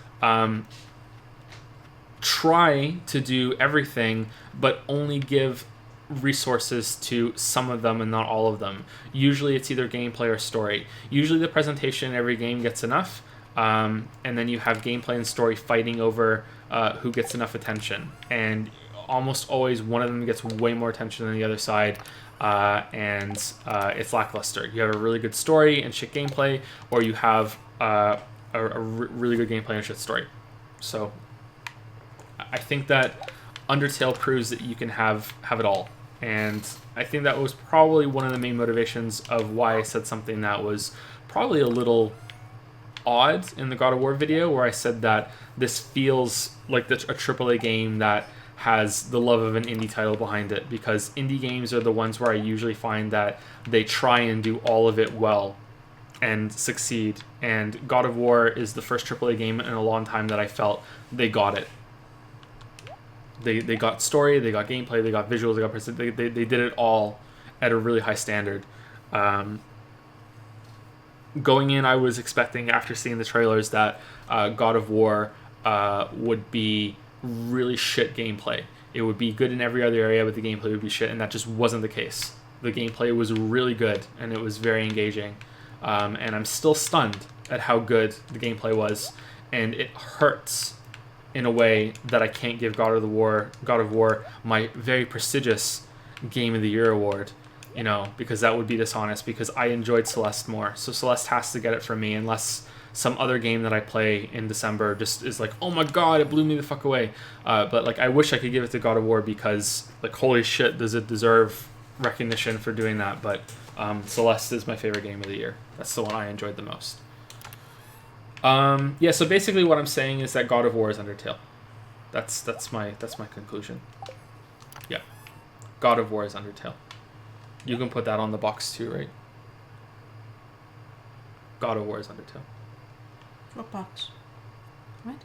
A: try to do everything, but only give resources to some of them and not all of them. Usually it's either gameplay or story. Usually the presentation in every game gets enough, and then you have gameplay and story fighting over who gets enough attention. And almost always one of them gets way more attention than the other side, and it's lackluster. You have a really good story and shit gameplay, or you have really good gameplay and shit story. So I think that Undertale proves that you can have it all. And I think that was probably one of the main motivations of why I said something that was probably a little odd in the God of War video, where I said that this feels like a AAA game that has the love of an indie title behind it, because indie games are the ones where I usually find that they try and do all of it well and succeed. And God of War is the first AAA game in a long time that I felt they got it. They got story, they got gameplay, they got visuals, they did it all at a really high standard. Going in, I was expecting, after seeing the trailers, that God of War would be really shit gameplay. It would be good in every other area, but the gameplay would be shit, and that just wasn't the case. The gameplay was really good, and it was very engaging. And I'm still stunned at how good the gameplay was, and it hurts in a way that I can't give God of War my very prestigious Game of the Year award, you know, because that would be dishonest, because I enjoyed Celeste more. So Celeste has to get it from me, unless some other game that I play in December just is like, oh my god, it blew me the fuck away. But like, I wish I could give it to God of War, because like, holy shit, does it deserve recognition for doing that. But Celeste is my favorite game of the year. That's the one I enjoyed the most. Yeah, so basically what I'm saying is that God of War is Undertale. That's my conclusion. Yeah. God of War is Undertale. You can put that on the box too, right? God of War is Undertale.
B: What box? What?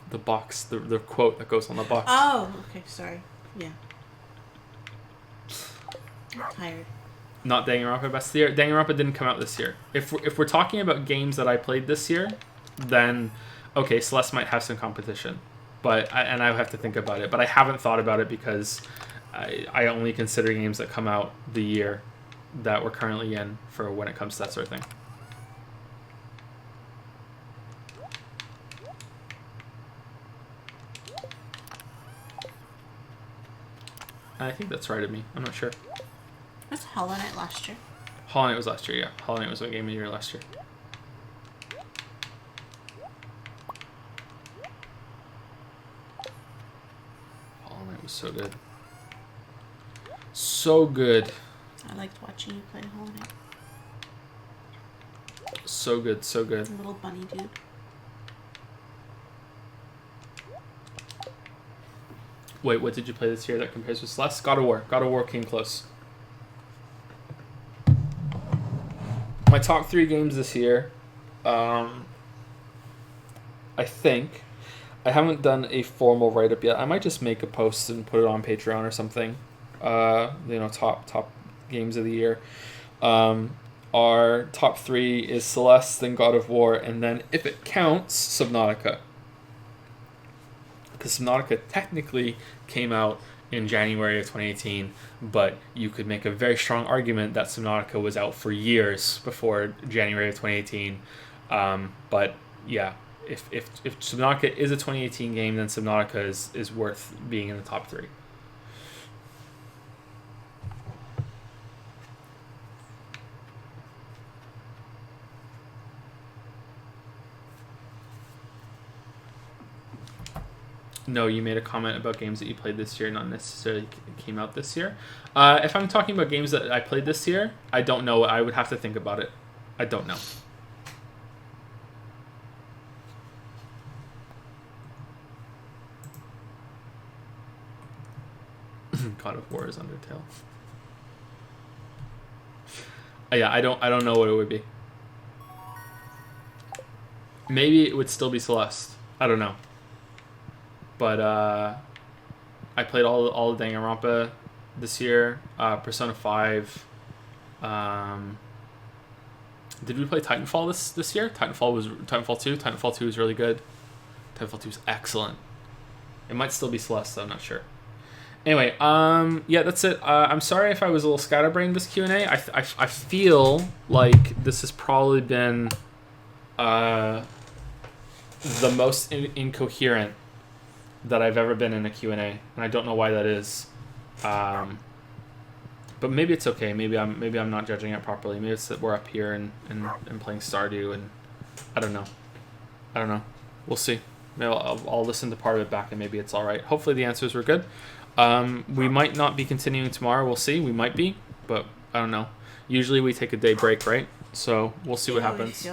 A: The box, the quote that goes on the box.
B: Oh, okay, sorry. Yeah. I'm tired.
A: Not Danganronpa best of the year. Danganronpa didn't come out this year. If we're talking about games that I played this year, then okay, Celeste might have some competition, but I have to think about it. But I haven't thought about it, because I only consider games that come out the year that we're currently in for when it comes to that sort of thing. I think that's right of me. I'm not sure.
B: Was Hollow Knight last year?
A: Hollow Knight was last year, yeah. Hollow Knight was a game of the year last year. Hollow Knight was so good. So good.
B: I liked watching you play Hollow Knight.
A: So good, so good.
B: The little bunny dude.
A: Wait, what did you play this year that compares with Celeste? God of War. God of War came close. My top 3 games this year, I think, I haven't done a formal write up yet. I might just make a post and put it on Patreon or something. Top games of the year. Our top 3 is Celeste, then God of War, and then, if it counts, Subnautica. Because Subnautica technically came out in January of 2018, but you could make a very strong argument that Subnautica was out for years before January of 2018. But yeah, if Subnautica is a 2018 game, then Subnautica is worth being in the top 3. No, you made a comment about games that you played this year, not necessarily came out this year. If I'm talking about games that I played this year, I don't know. I would have to think about it. I don't know. God of War is Undertale. Yeah, I don't know what it would be. Maybe it would still be Celeste. I don't know. But I played all the Danganronpa this year. Persona 5. Did we play Titanfall this year? Titanfall 2. Titanfall 2 is really good. Titanfall 2 is excellent. It might still be Celeste, I'm not sure. Anyway, yeah, that's it. I'm sorry if I was a little scatterbrained this Q&A. I feel like this has probably been the most incoherent that I've ever been in a Q&A, and I don't know why that is. But maybe it's okay. Maybe I'm not judging it properly. Maybe it's that we're up here and playing Stardew, and I don't know. We'll see. Maybe I'll listen to part of it back, and maybe it's all right. Hopefully the answers were good. We might not be continuing tomorrow. We'll see. We might be, but I don't know. Usually we take a day break, right? So we'll see what happens.
B: See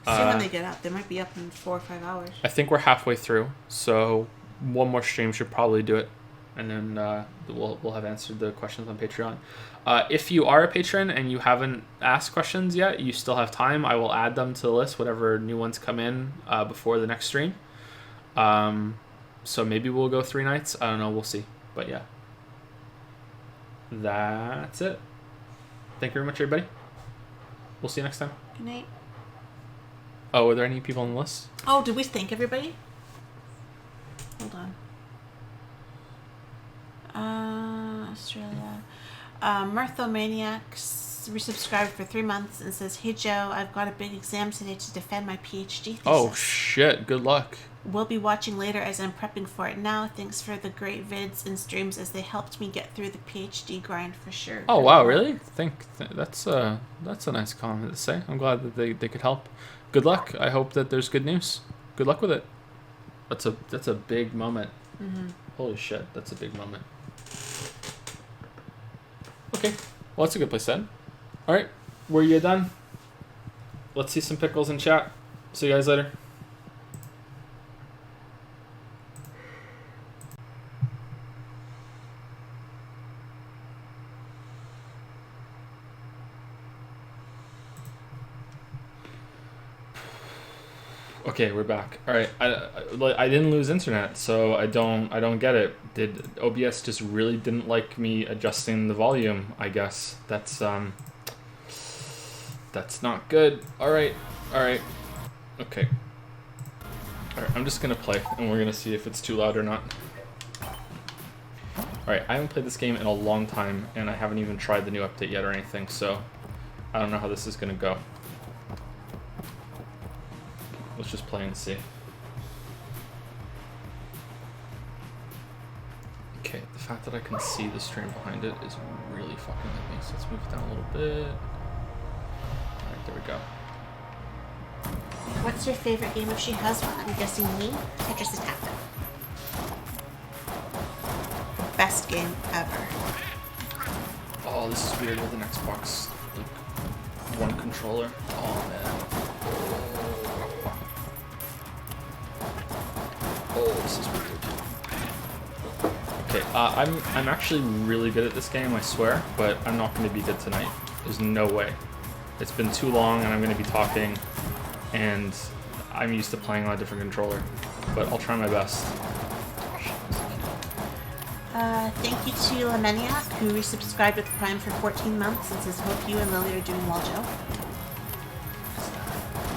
B: when they get up. They might be up in 4 or 5 hours.
A: I think we're halfway through, so one more stream should probably do it, and then we'll have answered the questions on Patreon. If you are a patron and you haven't asked questions yet, you still have time. I will add them to the list, whatever new ones come in before the next stream. So maybe we'll go 3 nights. I don't know. We'll see. But yeah, that's it. Thank you very much, everybody. We'll see you next time.
B: Good night.
A: Oh, are there any people on the list?
B: Oh, did we thank everybody? Hold on. Australia. Mirthomaniacs resubscribed for 3 months and says, "Hey Joe, I've got a big exam today to defend my PhD thesis.
A: Oh shit! Good luck.
B: We'll be watching later as I'm prepping for it now. Thanks for the great vids and streams as they helped me get through the PhD grind for sure."
A: Oh wow, really? That's a nice comment to say. I'm glad that they could help. Good luck. I hope that there's good news. Good luck with it. That's a big moment.
B: Mm-hmm.
A: Holy shit, that's a big moment. Okay, well that's a good place then. All right, were you done? Let's see some pickles in chat. See you guys later. Okay, we're back. All right, I didn't lose internet, so I don't get it. Did OBS just really didn't like me adjusting the volume? I guess that's not good. All right, okay. All right, I'm just gonna play, and we're gonna see if it's too loud or not. All right, I haven't played this game in a long time, and I haven't even tried the new update yet or anything, so I don't know how this is gonna go. Let's just play and see. Okay, the fact that I can see the stream behind it is really fucking with me. So let's move it down a little bit. Alright, there we go.
B: What's your favorite game if she has one? I'm guessing me, Tetris Attack. Best game ever.
A: Oh, this is weird with an Xbox, like, one controller. Oh, man. Oh, this is weird. Okay, I'm actually really good at this game, I swear, but I'm not going to be good tonight. There's no way. It's been too long, and I'm going to be talking, and I'm used to playing on a different controller. but I'll try my best.
B: Thank you to Lameniac, who resubscribed with Prime for 14 months and says, hope you and Lily are doing well, Joe.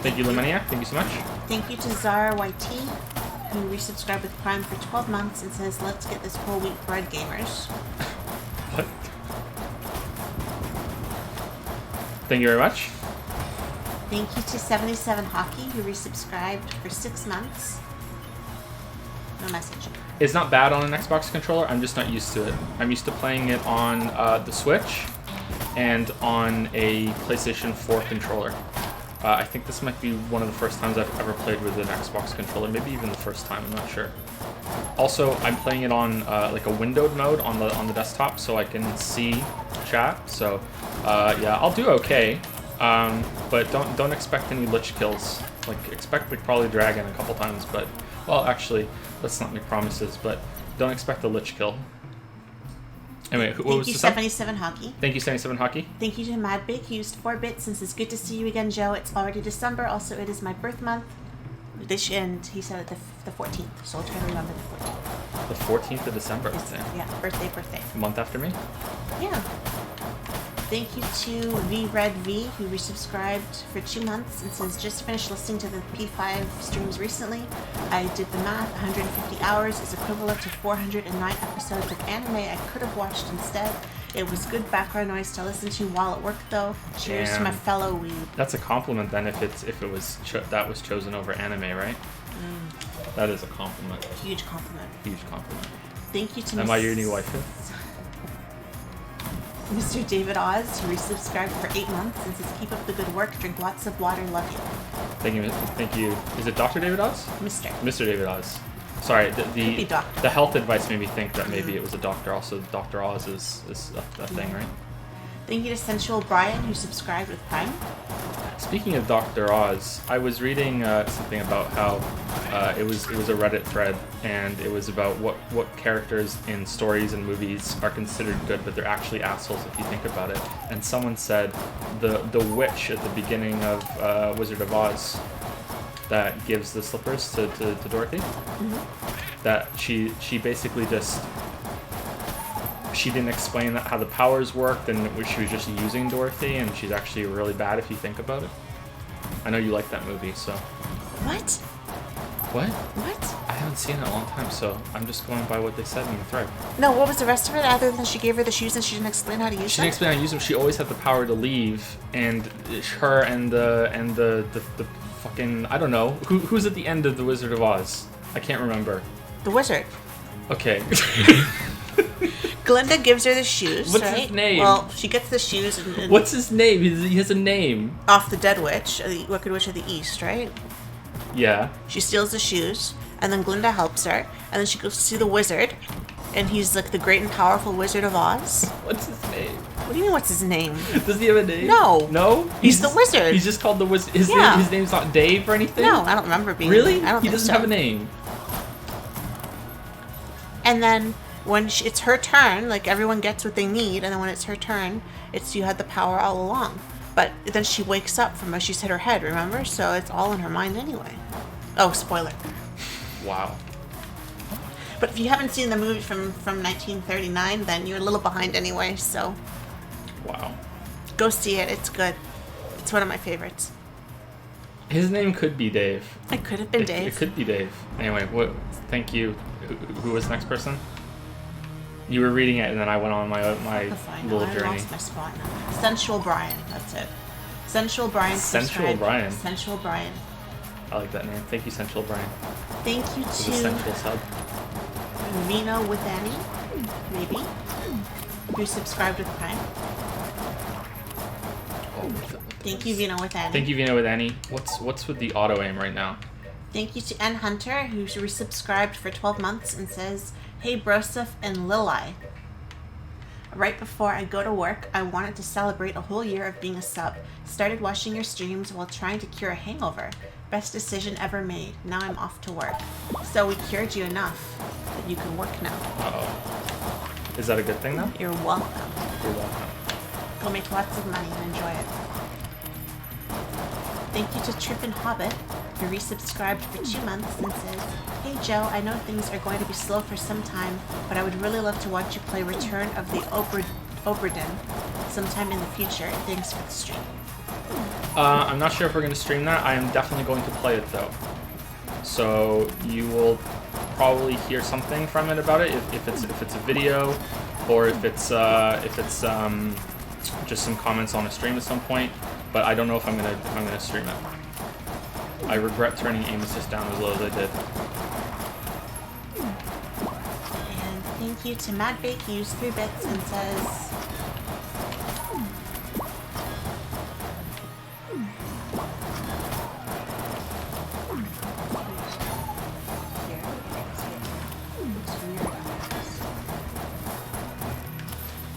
A: Thank you, Lemaniac. Thank you so much.
B: Thank you to Zara YT, who resubscribed with Prime for 12 months and says, let's get this whole wheat bread, gamers.
A: What? Thank you very much.
B: Thank you to 77 Hockey, who resubscribed for 6 months. No message.
A: It's not bad on an Xbox controller. I'm just not used to it. I'm used to playing it on the Switch and on a PlayStation 4 controller. I think this might be one of the first times I've ever played with an Xbox controller. Maybe even the first time. I'm not sure. Also, I'm playing it on like a windowed mode on the desktop, so I can see chat. So yeah, I'll do okay. But don't expect any lich kills. Like expect like probably dragon a couple times, but well, actually, let's not make promises. But don't expect a lich kill. Anyway, what was
B: Thank you,
A: the
B: 77 Hockey.
A: Thank you, 77 Hockey.
B: Thank you to Madbig, who used 4 bits and says, good to see you again, Joe. It's already December. Also, it is my birth month. And he said it the 14th, so I'll try to remember the 14th.
A: The 14th of December.
B: It's, yeah, birthday.
A: A month after me.
B: Yeah. Thank you to VRedV, who resubscribed for 2 months and says, just finished listening to the P5 streams recently. I did the math. 150 hours is equivalent to 409 episodes of anime I could have watched instead. It was good background noise to listen to while at work, though. Cheers to my fellow weeb.
A: That's a compliment then, if it was that was chosen over anime, right? That is a compliment.
B: Huge compliment.
A: Huge compliment.
B: Thank you to
A: Am I your new wife?
B: Mr. David Oz, who resubscribed for 8 months and says, keep up the good work, drink lots of water, love you.
A: Thank you. Is it Dr. David Oz? Mr. David Oz. Sorry, the health advice made me think that maybe it was a doctor. Also, Dr. Oz is a thing, right?
B: Thank you to Sensual Brian, who subscribed with Prime.
A: Speaking of Dr. Oz, I was reading something about how it was a Reddit thread, and it was about what characters in stories and movies are considered good, but they're actually assholes if you think about it. And someone said the witch at the beginning of Wizard of Oz that gives the slippers to Dorothy, that she basically just she didn't explain how the powers worked, and she was just using Dorothy, and she's actually really bad if you think about it. I know you like that movie, so.
B: What?
A: What?
B: What?
A: I haven't seen it in a long time, so I'm just going by what they said in the thread.
B: No, what was the rest of it other than she gave her the shoes and she didn't explain how to use them?
A: She didn't explain how to use them. She always had the power to leave, and her and the fucking, I don't know, who's at the end of the Wizard of Oz? I can't remember.
B: The wizard.
A: Okay.
B: Glinda gives her the shoes,
A: What's
B: right?
A: his name?
B: Well, she gets the shoes and
A: What's his name? He has a name.
B: off the Dead Witch, the Wicked Witch of the East, right?
A: Yeah.
B: She steals the shoes, and then Glinda helps her, and then she goes to see the wizard, and he's like the great and powerful Wizard of Oz.
A: What's his name?
B: What do you mean, what's his name?
A: Does he have a name?
B: No.
A: No?
B: He's the wizard.
A: He's just called the wizard. His name's not Dave or anything?
B: No, I don't remember being.
A: Really?
B: I don't
A: He
B: think
A: doesn't
B: so.
A: have a name.
B: And then when it's her turn, like everyone gets what they need, and then when it's her turn, it's you had the power all along. But then she wakes up from she's hit her head, remember? So it's all in her mind anyway. Oh, spoiler.
A: Wow.
B: But if you haven't seen the movie from 1939, then you're a little behind anyway, so
A: Wow.
B: go see it. It's good. It's one of my favorites.
A: His name could be Dave.
B: It could have been Dave.
A: It could be Dave. Anyway, thank you. Who was the next person? You were reading it, and then I went on my little
B: I
A: journey.
B: lost my spot now. Sensual Brian. That's it. Sensual Brian.
A: Sensual Brian.
B: Sensual Brian.
A: I like that name. Thank you, Sensual Brian.
B: Thank you
A: For the sensual
B: to
A: sub.
B: Vino with Annie, maybe, who subscribed with Prime. Thank you, Vino with Annie.
A: Thank you, Vino with Annie. What's with the auto aim right now?
B: Thank you to N Hunter, who resubscribed for 12 months and says, hey, Broseph and Lili. Right before I go to work, I wanted to celebrate a whole year of being a sub. Started watching your streams while trying to cure a hangover. Best decision ever made. Now I'm off to work. So we cured you enough that you can work now.
A: Uh-oh. Is that a good thing, though?
B: You're welcome.
A: You're welcome.
B: Go make lots of money and enjoy it. Thank you to Trippin' Hobbit, who resubscribed for 2 months and says, "Hey Joe, I know things are going to be slow for some time, but I would really love to watch you play Return of the Oberdin sometime in the future. Thanks for the stream."
A: I'm not sure if we're going to stream that. I am definitely going to play it though. So you will probably hear something from it about it if it's a video, or if it's just some comments on a stream at some point. But I don't know if I'm gonna stream it. I regret turning aim assist down as low as I did.
B: And thank you to Madbake, who used 3 bits and says,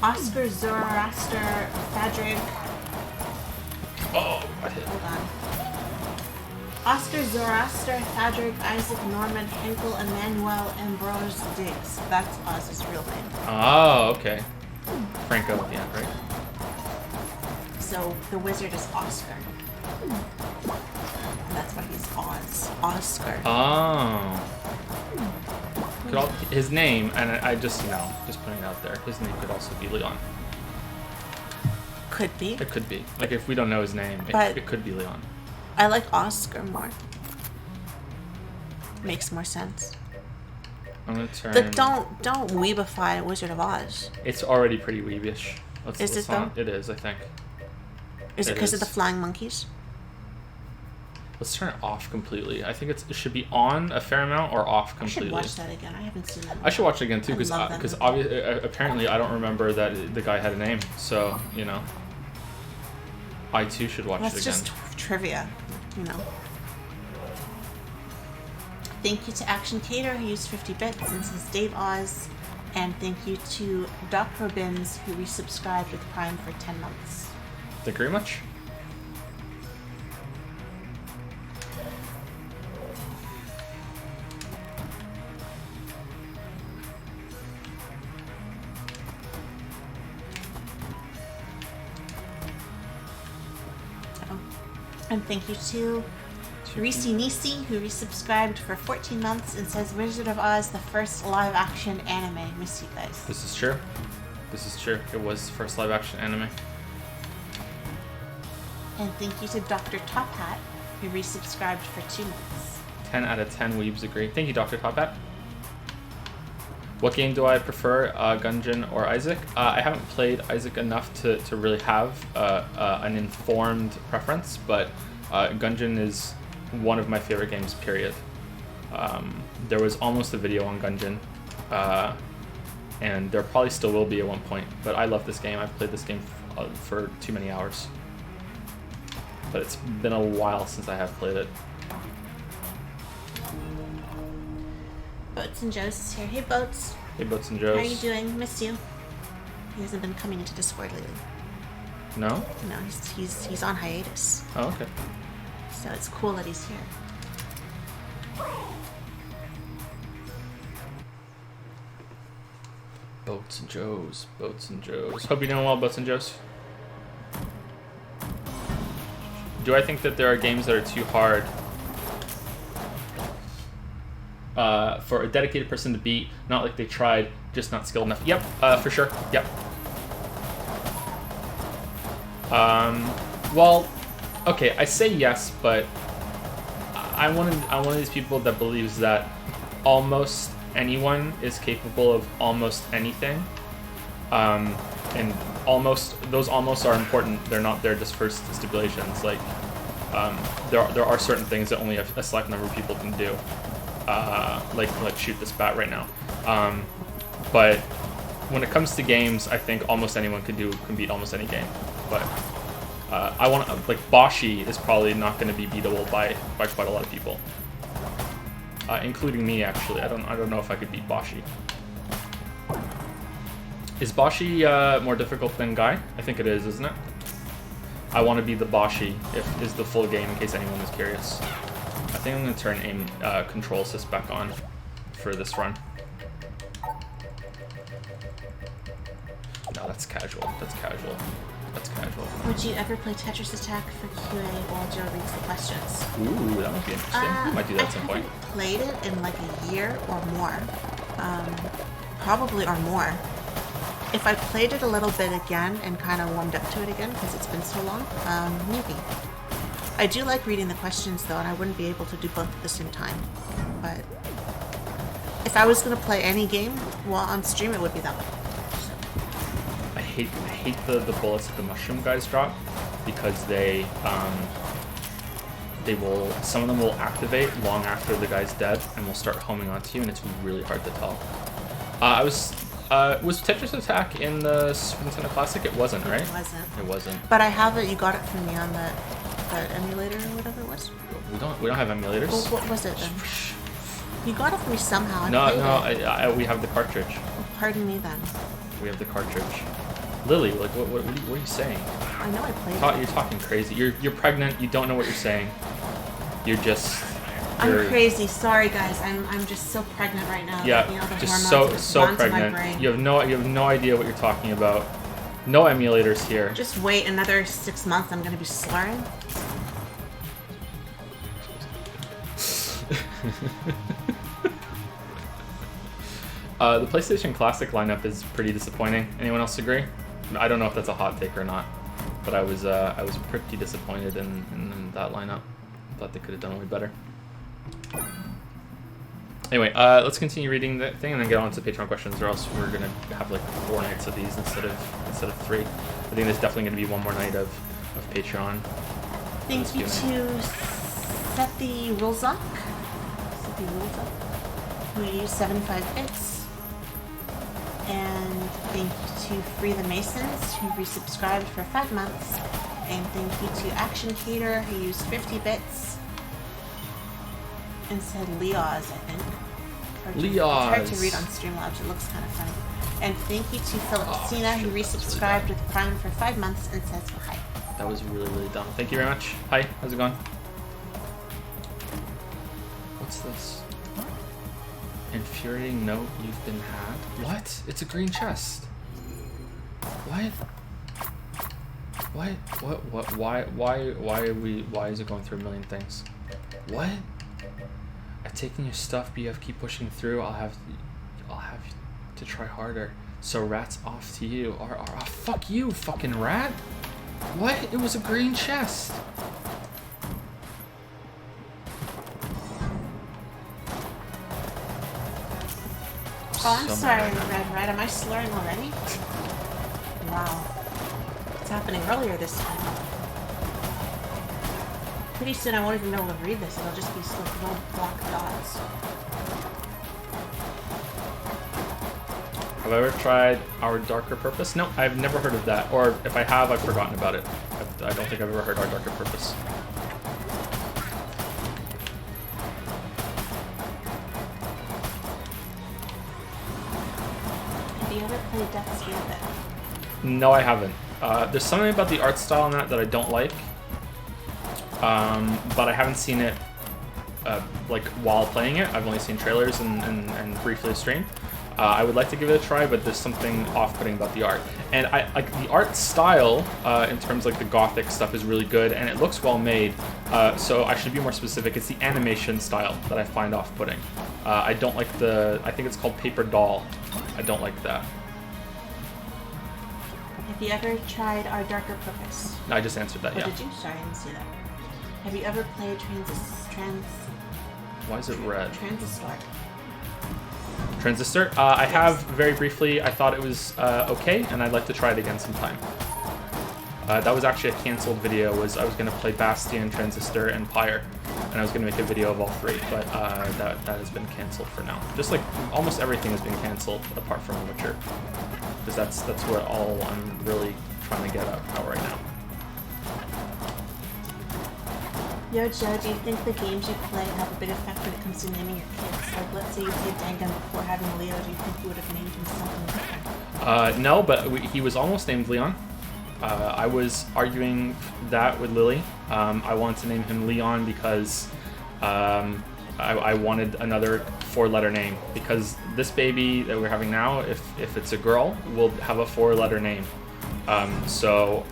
B: Oscar Zoroaster Fadrig.
A: Oh, I hit.
B: Hold on. Oscar Zoroaster Fadrig Isaac Norman Henkel Emmanuel Ambrose Diggs. That's Oz's real name.
A: Oh, okay. Franco at the end, right?
B: So the wizard is Oscar. And that's why he's Oz. Oscar.
A: Oh. His name, and I just, just putting it out there, his name could also be Leon.
B: Could be.
A: It could be. Like, if we don't know his name, it could be Leon.
B: I like Oscar more. Makes more sense.
A: I'm gonna turn...
B: Don't weebify Wizard of Oz.
A: It's already pretty weebish.
B: Is it though?
A: It is, I think.
B: Is it because of the flying monkeys?
A: Let's turn it off completely. I think it should be on a fair amount or off completely.
B: I should watch that again. I haven't seen that.
A: I should watch it again too, because apparently I don't remember that the guy had a name. So, I too should watch it again.
B: That's just trivia, Thank you to Action Cater, who used 50 bits and says Dave Oz. And thank you to Doc Robins, who resubscribed with Prime for 10 months.
A: Thank you very much.
B: And thank you to Reese Nisi, who resubscribed for 14 months and says Wizard of Oz, the first live-action anime. Miss you guys.
A: This is true. This is true. It was the first live-action anime.
B: And thank you to Dr. Top Hat, who resubscribed for 2 months.
A: 10 out of 10 weebs agree. Thank you, Dr. Top Hat. What game do I prefer, Gungeon or Isaac? I haven't played Isaac enough to really have an informed preference, but Gungeon is one of my favorite games, period. There was almost a video on Gungeon, and there probably still will be at one point, but I love this game. I've played this game for too many hours. But it's been a while since I have played it.
B: Boats and Joe's is here. Hey, Boats.
A: Hey, Boats and Joe's.
B: How are you doing? Miss you. He hasn't been coming into Discord lately.
A: No?
B: No, he's on hiatus.
A: Oh, okay.
B: So it's cool that he's here.
A: Boats and Joe's. Boats and Joe's. Hope you're doing well, Boats and Joe's. Do I think that there are games that are too hard for a dedicated person to beat? Not like they tried, just not skilled enough. Yep, for sure. Yep. Well, okay, I say yes, but I'm one of these people that believes that almost anyone is capable of almost anything. And those almost are important. They're not there just for stipulations. Like, there are certain things that only a select number of people can do. Like shoot this bat right now. But when it comes to games, I think almost anyone can beat almost any game. But I want to, like, Boshi is probably not going to be beatable by quite a lot of people, including me. Actually, I don't know if I could beat Boshi. Is Boshi more difficult than Guy? I think it is, isn't it? I want to be the Boshi is the full game, in case anyone is curious. I think I'm going to turn aim control assist back on for this run. No, that's casual. That's casual. That's casual.
B: Would you ever play Tetris Attack for QA while Joe reads the questions?
A: Ooh, that might be interesting. Might do that at some point.
B: I haven't played it in like a year or more. Probably or more. If I played it a little bit again and kind of warmed up to it again because it's been so long, maybe. I do like reading the questions though, and I wouldn't be able to do both at the same time. But if I was going to play any game while on stream, it would be that one.
A: I hate the bullets that the mushroom guys drop because they will, some of them will activate long after the guy's dead and will start homing onto you, and it's really hard to tell. Was Tetris Attack in the Super Nintendo Classic? It wasn't, right?
B: It wasn't.
A: It wasn't.
B: But I have it. You got it from me on the emulator or whatever it was.
A: We don't have emulators.
B: Well, what was it then? You got it from me somehow.
A: We have the cartridge.
B: Oh, pardon me then.
A: We have the cartridge. Lily, like what are you saying?
B: I know I played it.
A: You're talking crazy. You're pregnant. You don't know what you're saying. You're just.
B: I'm crazy. Sorry, guys. I'm just so pregnant right now.
A: Yeah,
B: you know, the
A: just
B: hormones
A: so
B: gone to my
A: pregnant.
B: brain.
A: You have no idea what you're talking about. No emulators here.
B: Just wait another 6 months. I'm gonna be slurring.
A: The PlayStation Classic lineup is pretty disappointing. Anyone else agree? I don't know if that's a hot take or not, but I was pretty disappointed in that lineup. Thought they could have done way better. Anyway, let's continue reading the thing and then get on to Patreon questions, or else we're gonna have like 4 nights of these instead of 3. I think there's definitely gonna be one more night of Patreon.
B: Thank you to Set the Rules Up. Who used 75 bits. And thank you to Free the Masons, who resubscribed for 5 months. And thank you to Action Cater, who used 50 bits. And said Leoz, I think. It's hard to read on Streamlabs, it looks kind of funny. And thank you to Philipsina, who resubscribed with Prime for 5 months and says hi.
A: That was really dumb. Thank you very much. Hi, how's it going? What's this? Infuriating note you've been had. What? It's a green chest. What? Why is it going through a million things? What? I've taken your stuff, but you have to keep pushing through. I'll have to try harder. So rat's off to you. Fuck you, fucking rat. What? It was a green chest.
B: Oh, I'm sorry, Red. Am I slurring already? Wow. It's happening earlier this time. Pretty soon I won't even be able to read this. It'll just be little black dots.
A: Have I ever tried Our Darker Purpose? No, I've never heard of that. Or if I have, I've forgotten about it. I don't think I've ever heard Our Darker Purpose.
B: Have you ever played Death's Gambit?
A: No, I haven't. There's something about the art style in that I don't like. But I haven't seen it like while playing it. I've only seen trailers and briefly streamed. I would like to give it a try, but there's something off-putting about the art. And I like the art style in terms of like the gothic stuff is really good, and it looks well made. So I should be more specific. It's the animation style that I find off-putting. I don't like I think it's called Paper Doll. I don't like that.
B: Have you ever tried Our Darker Purpose?
A: No, I just answered that, yeah.
B: Did you? Sorry, I didn't see that. Have you ever played
A: Why is it red?
B: Transistor?
A: I have very briefly. I thought it was okay, and I'd like to try it again sometime. That was actually a canceled video. I was going to play Bastion, Transistor, and Pyre, and I was going to make a video of all 3, but that has been canceled for now. Just like almost everything has been canceled apart from Witcher, because that's what all I'm really trying to get out right now.
B: Yo, Joe, do you think the games you play have a big effect when it comes to naming your kids? Like, let's say you played Dangan before having Leo, do you think you would have named him something different?
A: No, but he was almost named Leon. I was arguing that with Lily. I wanted to name him Leon because I wanted another 4-letter name, because this baby that we're having now, if it's a girl, will have a 4-letter name. So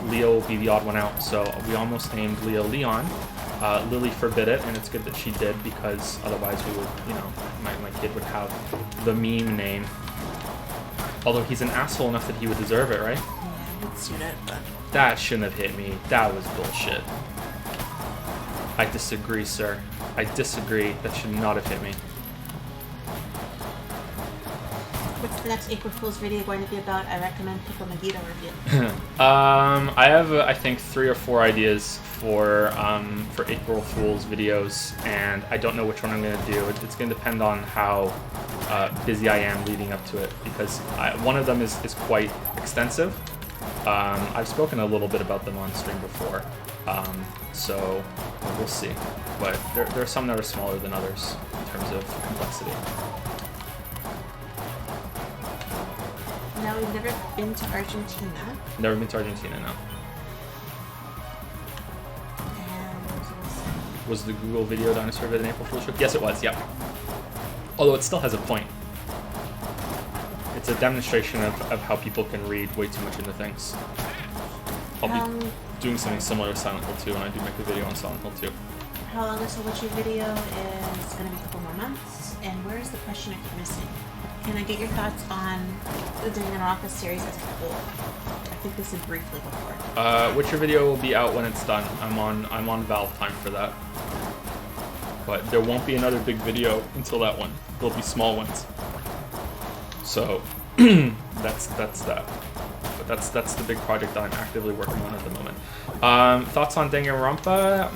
A: Leo will be the odd one out. So we almost named Leo Leon. Lily forbid it, and it's good that she did, because otherwise we would, you know, my kid would have the meme name. Although he's an asshole enough that he would deserve it, right?
B: Yeah, he'd suit it, but...
A: That shouldn't have hit me. That was bullshit. I disagree, sir. I disagree. That should not have hit me.
B: What's the next April Fool's video going to be about? I recommend Pickle Megiddo review.
A: I have, I think, 3 or 4 ideas for April Fool's videos, and I don't know which one I'm going to do. It's going to depend on how busy I am leading up to it, because one of them is quite extensive. I've spoken a little bit about them on stream before, so we'll see. But there are some that are smaller than others in terms of complexity.
B: Now, we've never been to Argentina.
A: Never been to Argentina, no.
B: And
A: Was the Google Video Dinosaur vid an April Fool's joke? Yes, it was, yep. Although it still has a point. It's a demonstration of how people can read way too much into things. I'll be doing something similar to Silent Hill 2 when I do make a video on Silent Hill 2.
B: how long until which your video is going to be a couple more months? And where is the question I keep missing? Can I get your thoughts on the Danganronpa series as a whole? I think this is briefly before.
A: Witcher video will be out when it's done. I'm on Valve time for that. But there won't be another big video until that one. There'll be small ones. So that's that. But that's the big project that I'm actively working on at the moment. Thoughts on Danganronpa?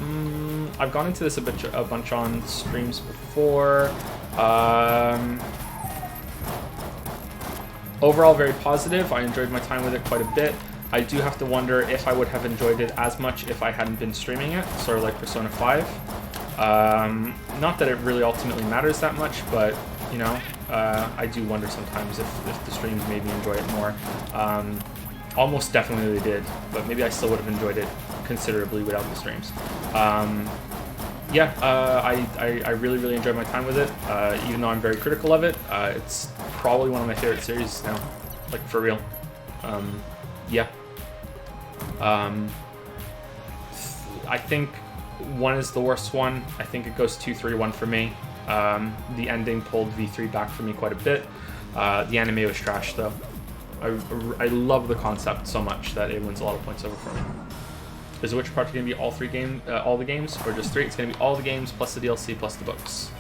A: I've gone into this a bunch on streams before. Overall, very positive. I enjoyed my time with it quite a bit. I do have to wonder if I would have enjoyed it as much if I hadn't been streaming it, sort of like Persona 5. Not that it really ultimately matters that much, but, you know, I do wonder sometimes if the streams made me enjoy it more. Almost definitely they did, but maybe I still would have enjoyed it considerably without the streams. I really, really enjoyed my time with it, even though I'm very critical of it. It's probably one of my favorite series now, like, for real. I think 1 is the worst one. I think it goes 2, 3, 1 for me. The ending pulled V3 back for me quite a bit. The anime was trash, though. I love the concept so much that it wins a lot of points over for me. Is The Witcher Project going to be all the games, or just 3? It's going to be all the games plus the DLC plus the books.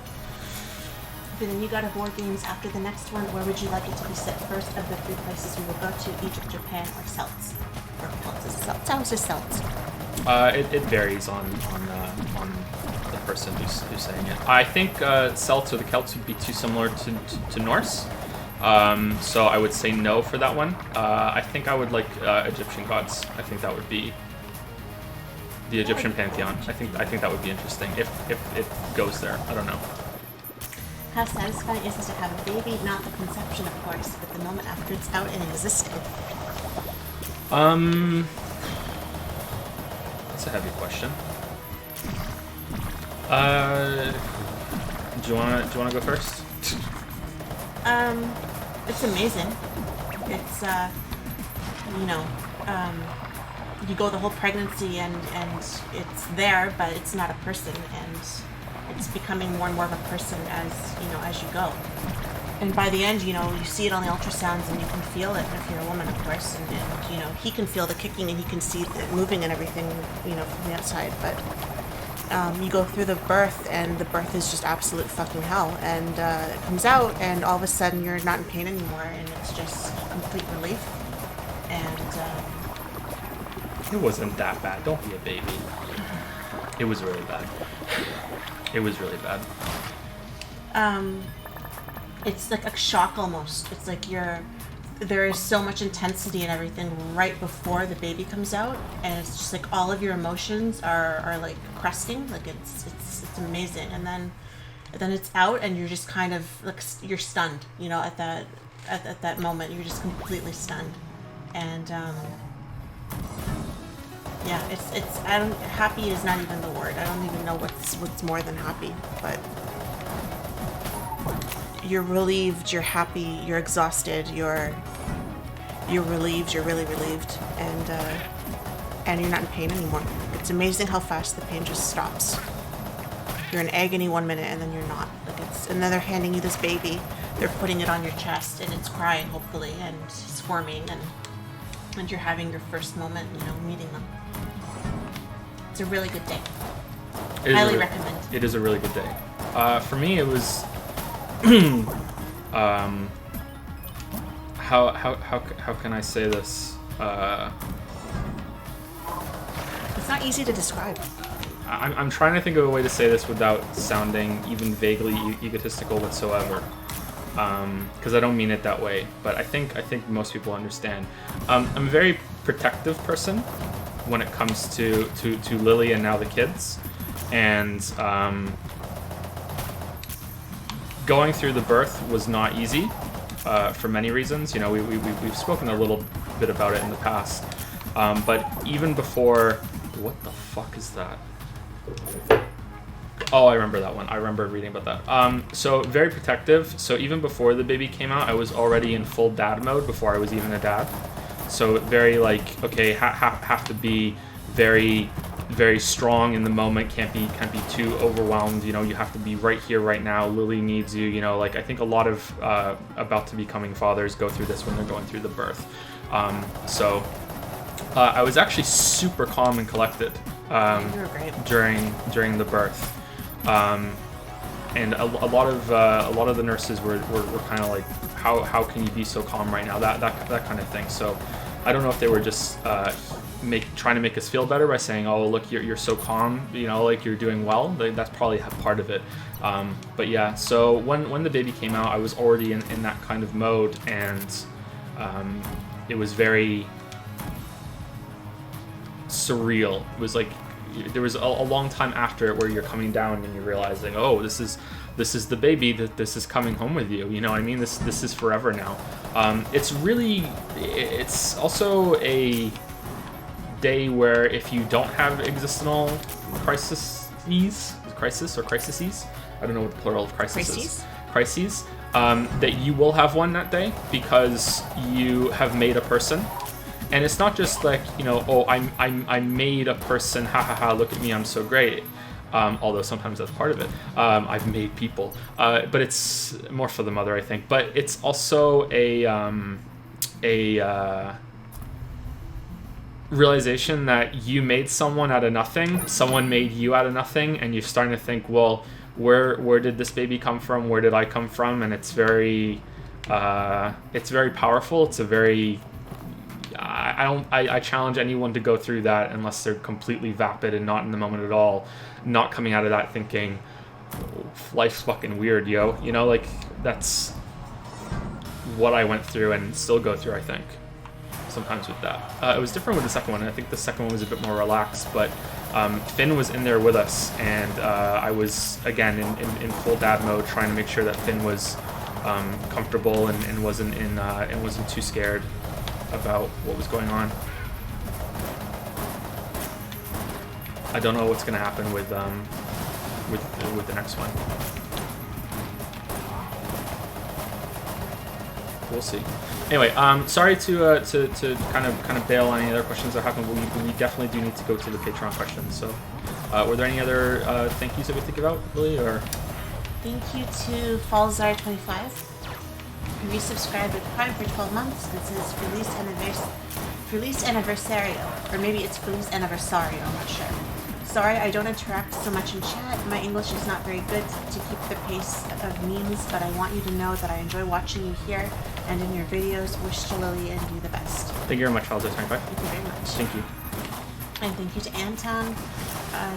B: Okay, then you got a board games after the next one. Where would you like it to be set first of the 3 places we will go to? Egypt, Japan, or Celts? Or Celts? Is it Celts? I was just Celts.
A: It varies on the person who's saying it. I think Celts or the Celts would be too similar to Norse. So I would say no for that one. I think I would like Egyptian gods. I think that would be the Egyptian pantheon. I think that would be interesting if it goes there. I don't know.
B: How satisfying is it to have a baby? Not the conception, of course, but the moment after it's out and existing.
A: That's a heavy question. Do you wanna go first?
B: It's amazing. It's you go the whole pregnancy and it's there, but it's not a person, and it's becoming more and more of a person as you go. And by the end, you see it on the ultrasounds and you can feel it if you're a woman, of course, and he can feel the kicking and he can see it moving and everything, from the outside, but you go through the birth, and the birth is just absolute fucking hell, and it comes out, and all of a sudden you're not in pain anymore, and it's just complete relief, and
A: it wasn't that bad. Don't be a baby. It was really bad. It was really bad.
B: It's like a shock almost. It's like there is so much intensity and everything right before the baby comes out, and it's just like all of your emotions are like cresting, like it's amazing, and then it's out, and you're just kind of like you're stunned, at that moment you're just completely stunned, and it's happy is not even the word. I don't even know what's more than happy, but you're relieved, you're happy, you're exhausted, you're you're relieved. You're really relieved, and you're not in pain anymore. It's amazing how fast the pain just stops. You're in agony 1 minute, and then you're not. And then they're handing you this baby. They're putting it on your chest, and it's crying, hopefully, and squirming, and you're having your first moment, meeting them. It's a really good day. Highly recommend.
A: It is a really good day. For me, it was how can I say this?
B: It's not easy to describe.
A: I'm trying to think of a way to say this without sounding even vaguely egotistical whatsoever, because I don't mean it that way. But I think most people understand. I'm a very protective person when it comes to Lily and now the kids, and going through the birth was not easy for many reasons. We've spoken a little bit about it in the past, but even before, what the fuck is that? Oh, I remember that one. I remember reading about that. So very protective. So even before the baby came out, I was already in full dad mode before I was even a dad. So very okay, have to be very, very strong in the moment. Can't be too overwhelmed. You have to be right here, right now. Lily needs you. I think a lot of about to becoming fathers go through this when they're going through the birth. So I was actually super calm and collected.
B: You were great.
A: During the birth, and a lot of the nurses were kind of like, how can you be so calm right now, that kind of thing. So I don't know if they were just trying to make us feel better by saying, oh look, you're so calm, like you're doing well. That's probably part of it. But yeah, so when the baby came out, I was already in that kind of mode, and it was very surreal. It was like there was a long time after it where you're coming down and you're realizing, oh, this is the baby, that this is coming home with you. You know what I mean? This is forever now. It's also a day where if you don't have existential crises, I don't know what the plural of crisis is. Crises. That you will have one that day because you have made a person. And it's not just like, oh, I made a person, ha ha ha, look at me, I'm so great. Although sometimes that's part of it. I've made people. But it's more for the mother, I think. But it's also a realization that you made someone out of nothing, someone made you out of nothing, and you're starting to think, well, where did this baby come from? Where did I come from? And it's very powerful. It's a very... I challenge anyone to go through that unless they're completely vapid and not in the moment at all, not coming out of that thinking, oh, life's fucking weird, yo. That's what I went through and still go through, I think, sometimes with that. It was different with the second one. I think the second one was a bit more relaxed, but Finn was in there with us, and I was, again, in full dad mode, trying to make sure that Finn was comfortable and wasn't too scared about what was going on. I don't know what's going to happen with the next one. We'll see. Anyway, sorry to kind of bail on any other questions that happen. We definitely do need to go to the Patreon questions. So, were there any other thank yous that we think about, Lily, or?
B: Thank you to Falzar25. Resubscribed with Prime for 12 months. It says Feliz Aniversario, or maybe it's Feliz Aniversario, I'm not sure. Sorry, I don't interact so much in chat. My English is not very good to keep the pace of memes, but I want you to know that I enjoy watching you here and in your videos. Wish to Lily and you the best.
A: Thank you very much, Falzar25.
B: Thank you very much.
A: Thank you.
B: And thank you to Anton,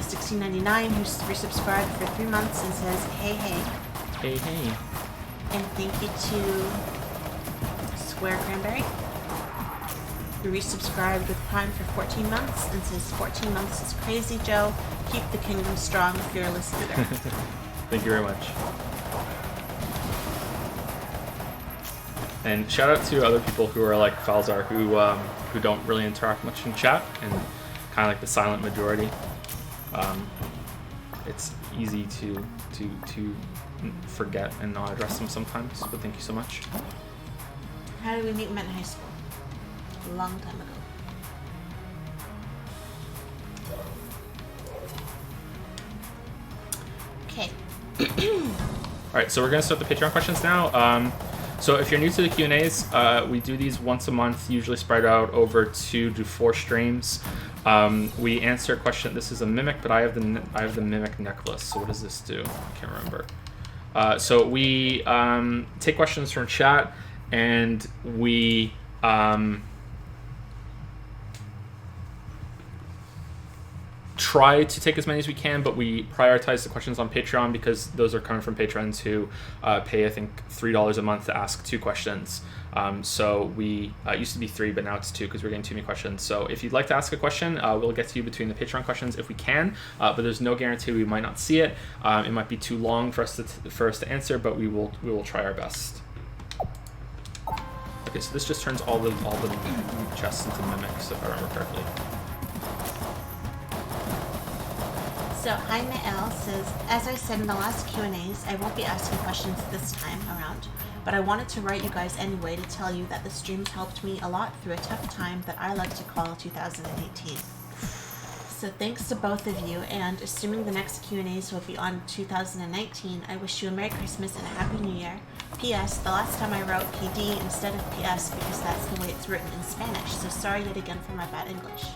B: 1699, who's resubscribed for 3 months and says, hey, hey.
A: Hey, hey.
B: And thank you to Square Cranberry, who resubscribed with Prime for 14 months and says 14 months is crazy, Joe. Keep the kingdom strong, fearless leader.
A: Thank you very much. And shout out to other people who are like Falzar, who don't really interact much in chat and kind of like the silent majority. It's easy to forget and not address them sometimes, but thank you so much.
B: How did we meet? We met in high school. A long time ago. Okay.
A: All right, so we're gonna start the Patreon questions now. So if you're new to the Q&As, we do these once a month, usually spread out over 2 to 4 streams. We answer a question. This is a mimic, but I have the mimic necklace. So what does this do? I can't remember. So we take questions from chat, and we try to take as many as we can, but we prioritize the questions on Patreon because those are coming from patrons who pay, I think, $3 a month to ask 2 questions. So we it used to be 3, but now it's 2 because we're getting too many questions. So if you'd like to ask a question, we'll get to you between the Patreon questions if we can, but there's no guarantee we might not see it. It might be too long for us to answer, but we will try our best. Okay, so this just turns all the chests into mimics, if I remember correctly.
B: So Jaime L says, as I said in the last Q&As, I won't be asking questions this time around, but I wanted to write you guys anyway to tell you that the streams helped me a lot through a tough time that I like to call 2018. So thanks to both of you, and assuming the next Q&As will be on 2019, I wish you a Merry Christmas and a Happy New Year. P.S. The last time I wrote PD instead of P.S. because that's the way it's written in Spanish, so sorry yet again for my bad English.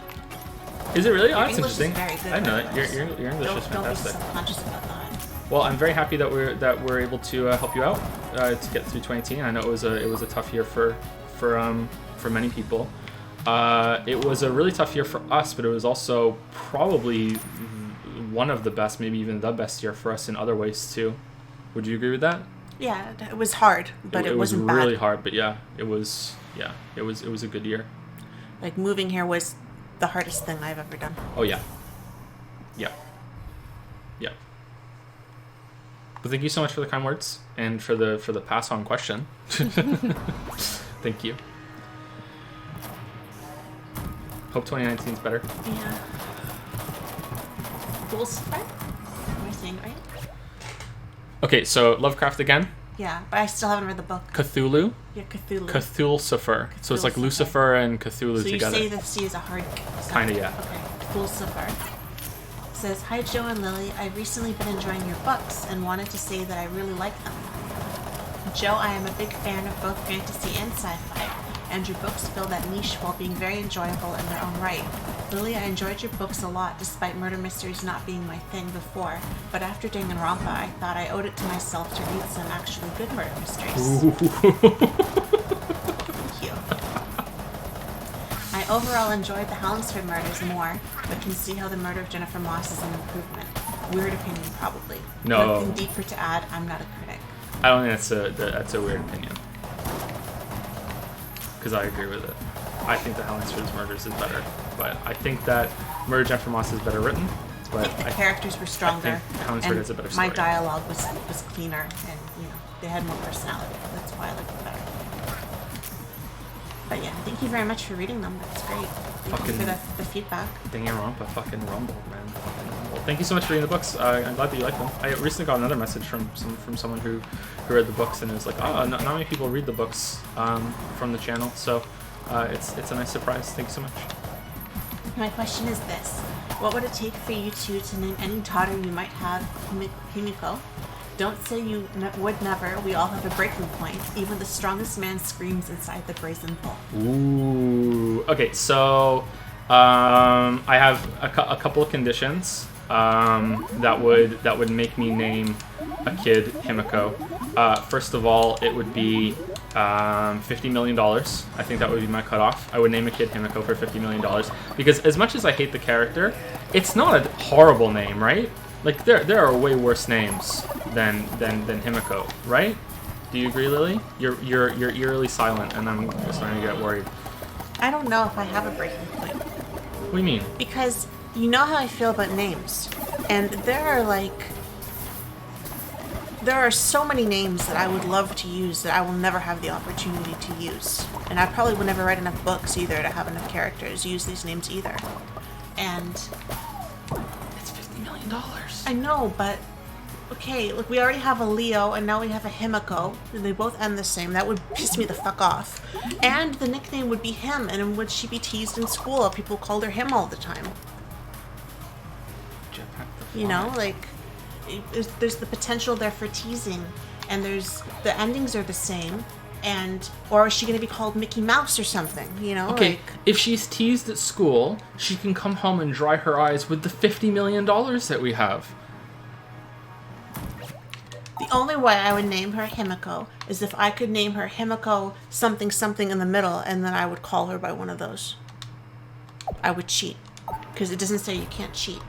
A: Is it really? Oh,
B: Your
A: that's
B: English
A: interesting.
B: is very good,
A: I know
B: by
A: it.
B: the way,
A: Your English is
B: Don't be
A: fantastic.
B: self-conscious about that.
A: Well, I'm very happy that we're able to help you out to get through 2018. I know it was a tough year for many people. It was a really tough year for us, but it was also probably one of the best, maybe even the best year for us in other ways too. Would you agree with that?
B: Yeah, it was hard, but it wasn't
A: was really
B: bad.
A: hard, but it was a good year.
B: Like, moving here was the hardest thing I've ever done.
A: Oh yeah. But thank you so much for the kind words and for the pass on question. Thank you. Hope 2019 is better.
B: Yeah. Dulcifer? Am I saying it right?
A: Okay, so Lovecraft again.
B: Yeah, but I still haven't read the book.
A: Cthulhu.
B: Yeah, Cthulhu.
A: Cthulcifer. So it's like
B: Cthulcifer.
A: Lucifer and Cthulhu
B: So you
A: together.
B: say the C is a hard sound.
A: Kinda, yeah.
B: Okay. Dulcifer says, hi Joe and Lily, I've recently been enjoying your books and wanted to say that I really like them. Joe, I am a big fan of both fantasy and sci-fi, and your books fill that niche while being very enjoyable in their own right. Lily, I enjoyed your books a lot despite murder mysteries not being my thing before, but after Danganronpa, I thought I owed it to myself to read some actually good murder mysteries. Thank you. I overall enjoyed the Helmsford murders more, but can see how the murder of Jennifer Moss is an improvement. Weird opinion, probably.
A: No.
B: Nothing deeper to add. I'm not a critic.
A: I don't think that's a weird opinion. Because I agree with it. I think the Hellingsford's Murders is better, but I think that Murder Jennifer Moss is better written.
B: I
A: But
B: think the characters were stronger,
A: I think Hellingsford
B: and
A: has a better
B: my
A: story.
B: dialogue was cleaner, and they had more personality. That's why I liked it better. But yeah, thank you very much for reading them. That's great. Thank you for the feedback.
A: Danganronpa fucking rumbled, man. Fucking rumbled. Thank you so much for reading the books. I'm glad that you like them. I recently got another message from someone who read the books, and it was like, not many people read the books from the channel, so it's a nice surprise. Thank you so much.
B: My question is this. What would it take for you two to name any daughter you might have Himiko? Don't say you would never. We all have a breaking point. Even the strongest man screams inside the brazen bull.
A: Ooh. Okay, so I have a couple of conditions that would make me name a kid Himiko. First of all, it would be $50 million. I think that would be my cutoff. I would name a kid Himiko for $50 million because as much as I hate the character, it's not a horrible name, right? Like there are way worse names than Himiko, right? Do you agree, Lily? You're eerily silent, and I'm starting to get worried.
B: I don't know if I have a breaking point.
A: What do you mean?
B: Because you know how I feel about names. And there are so many names that I would love to use that I will never have the opportunity to use. And I probably would never write enough books either to have enough characters use these names either. And
A: It's $50 million.
B: I know, but Okay, look, we already have a Leo, and now we have a Himiko, and they both end the same. That would piss me the fuck off. And the nickname would be Him, and would she be teased in school? People called her Him all the time. You know, like, there's the potential there for teasing, and the endings are the same, or is she going to be called Mickey Mouse or something? You know,
A: okay.
B: like,
A: If she's teased at school, she can come home and dry her eyes with the $50 million that we have.
B: the only way I would name her Himiko is if I could name her Himiko something something in the middle, and then I would call her by one of those. I would cheat, because it doesn't say you can't cheat.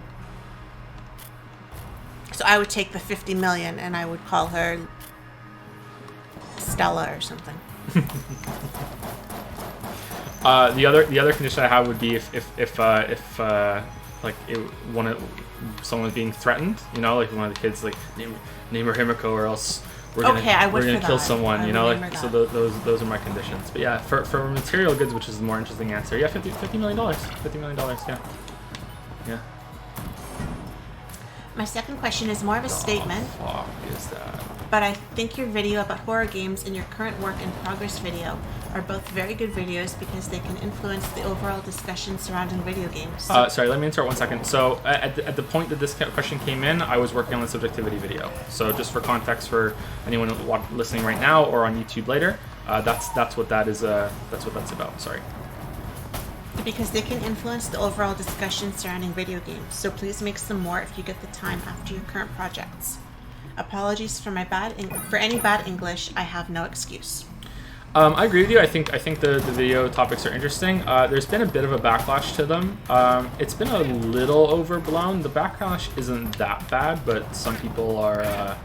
B: So I would take the 50 million and I would call her Stella or something.
A: The other condition I have would be if like someone was being threatened, you know, like one of the kids like name her Himiko or else we're gonna kill someone, you know, like so those are my conditions. But yeah, for material goods, which is the more interesting answer, yeah, $50 million, yeah.
B: My second question is more of a statement.
A: Fuck is that?
B: But I think your video about horror games and your current work in progress video are both very good videos because they can influence the overall discussion surrounding video games.
A: Sorry, let me interrupt 1 second. So at the point that this question came in, I was working on the subjectivity video. So just for context for anyone listening right now or on YouTube later, that's what that is. That's what that's about. Sorry.
B: Because they can influence the overall discussion surrounding video games. So please make some more if you get the time after your current projects. Apologies for for any bad English. I have no excuse.
A: I agree with you. I think the video topics are interesting. There's been a bit of a backlash to them. It's been a little overblown. The backlash isn't that bad, but some people are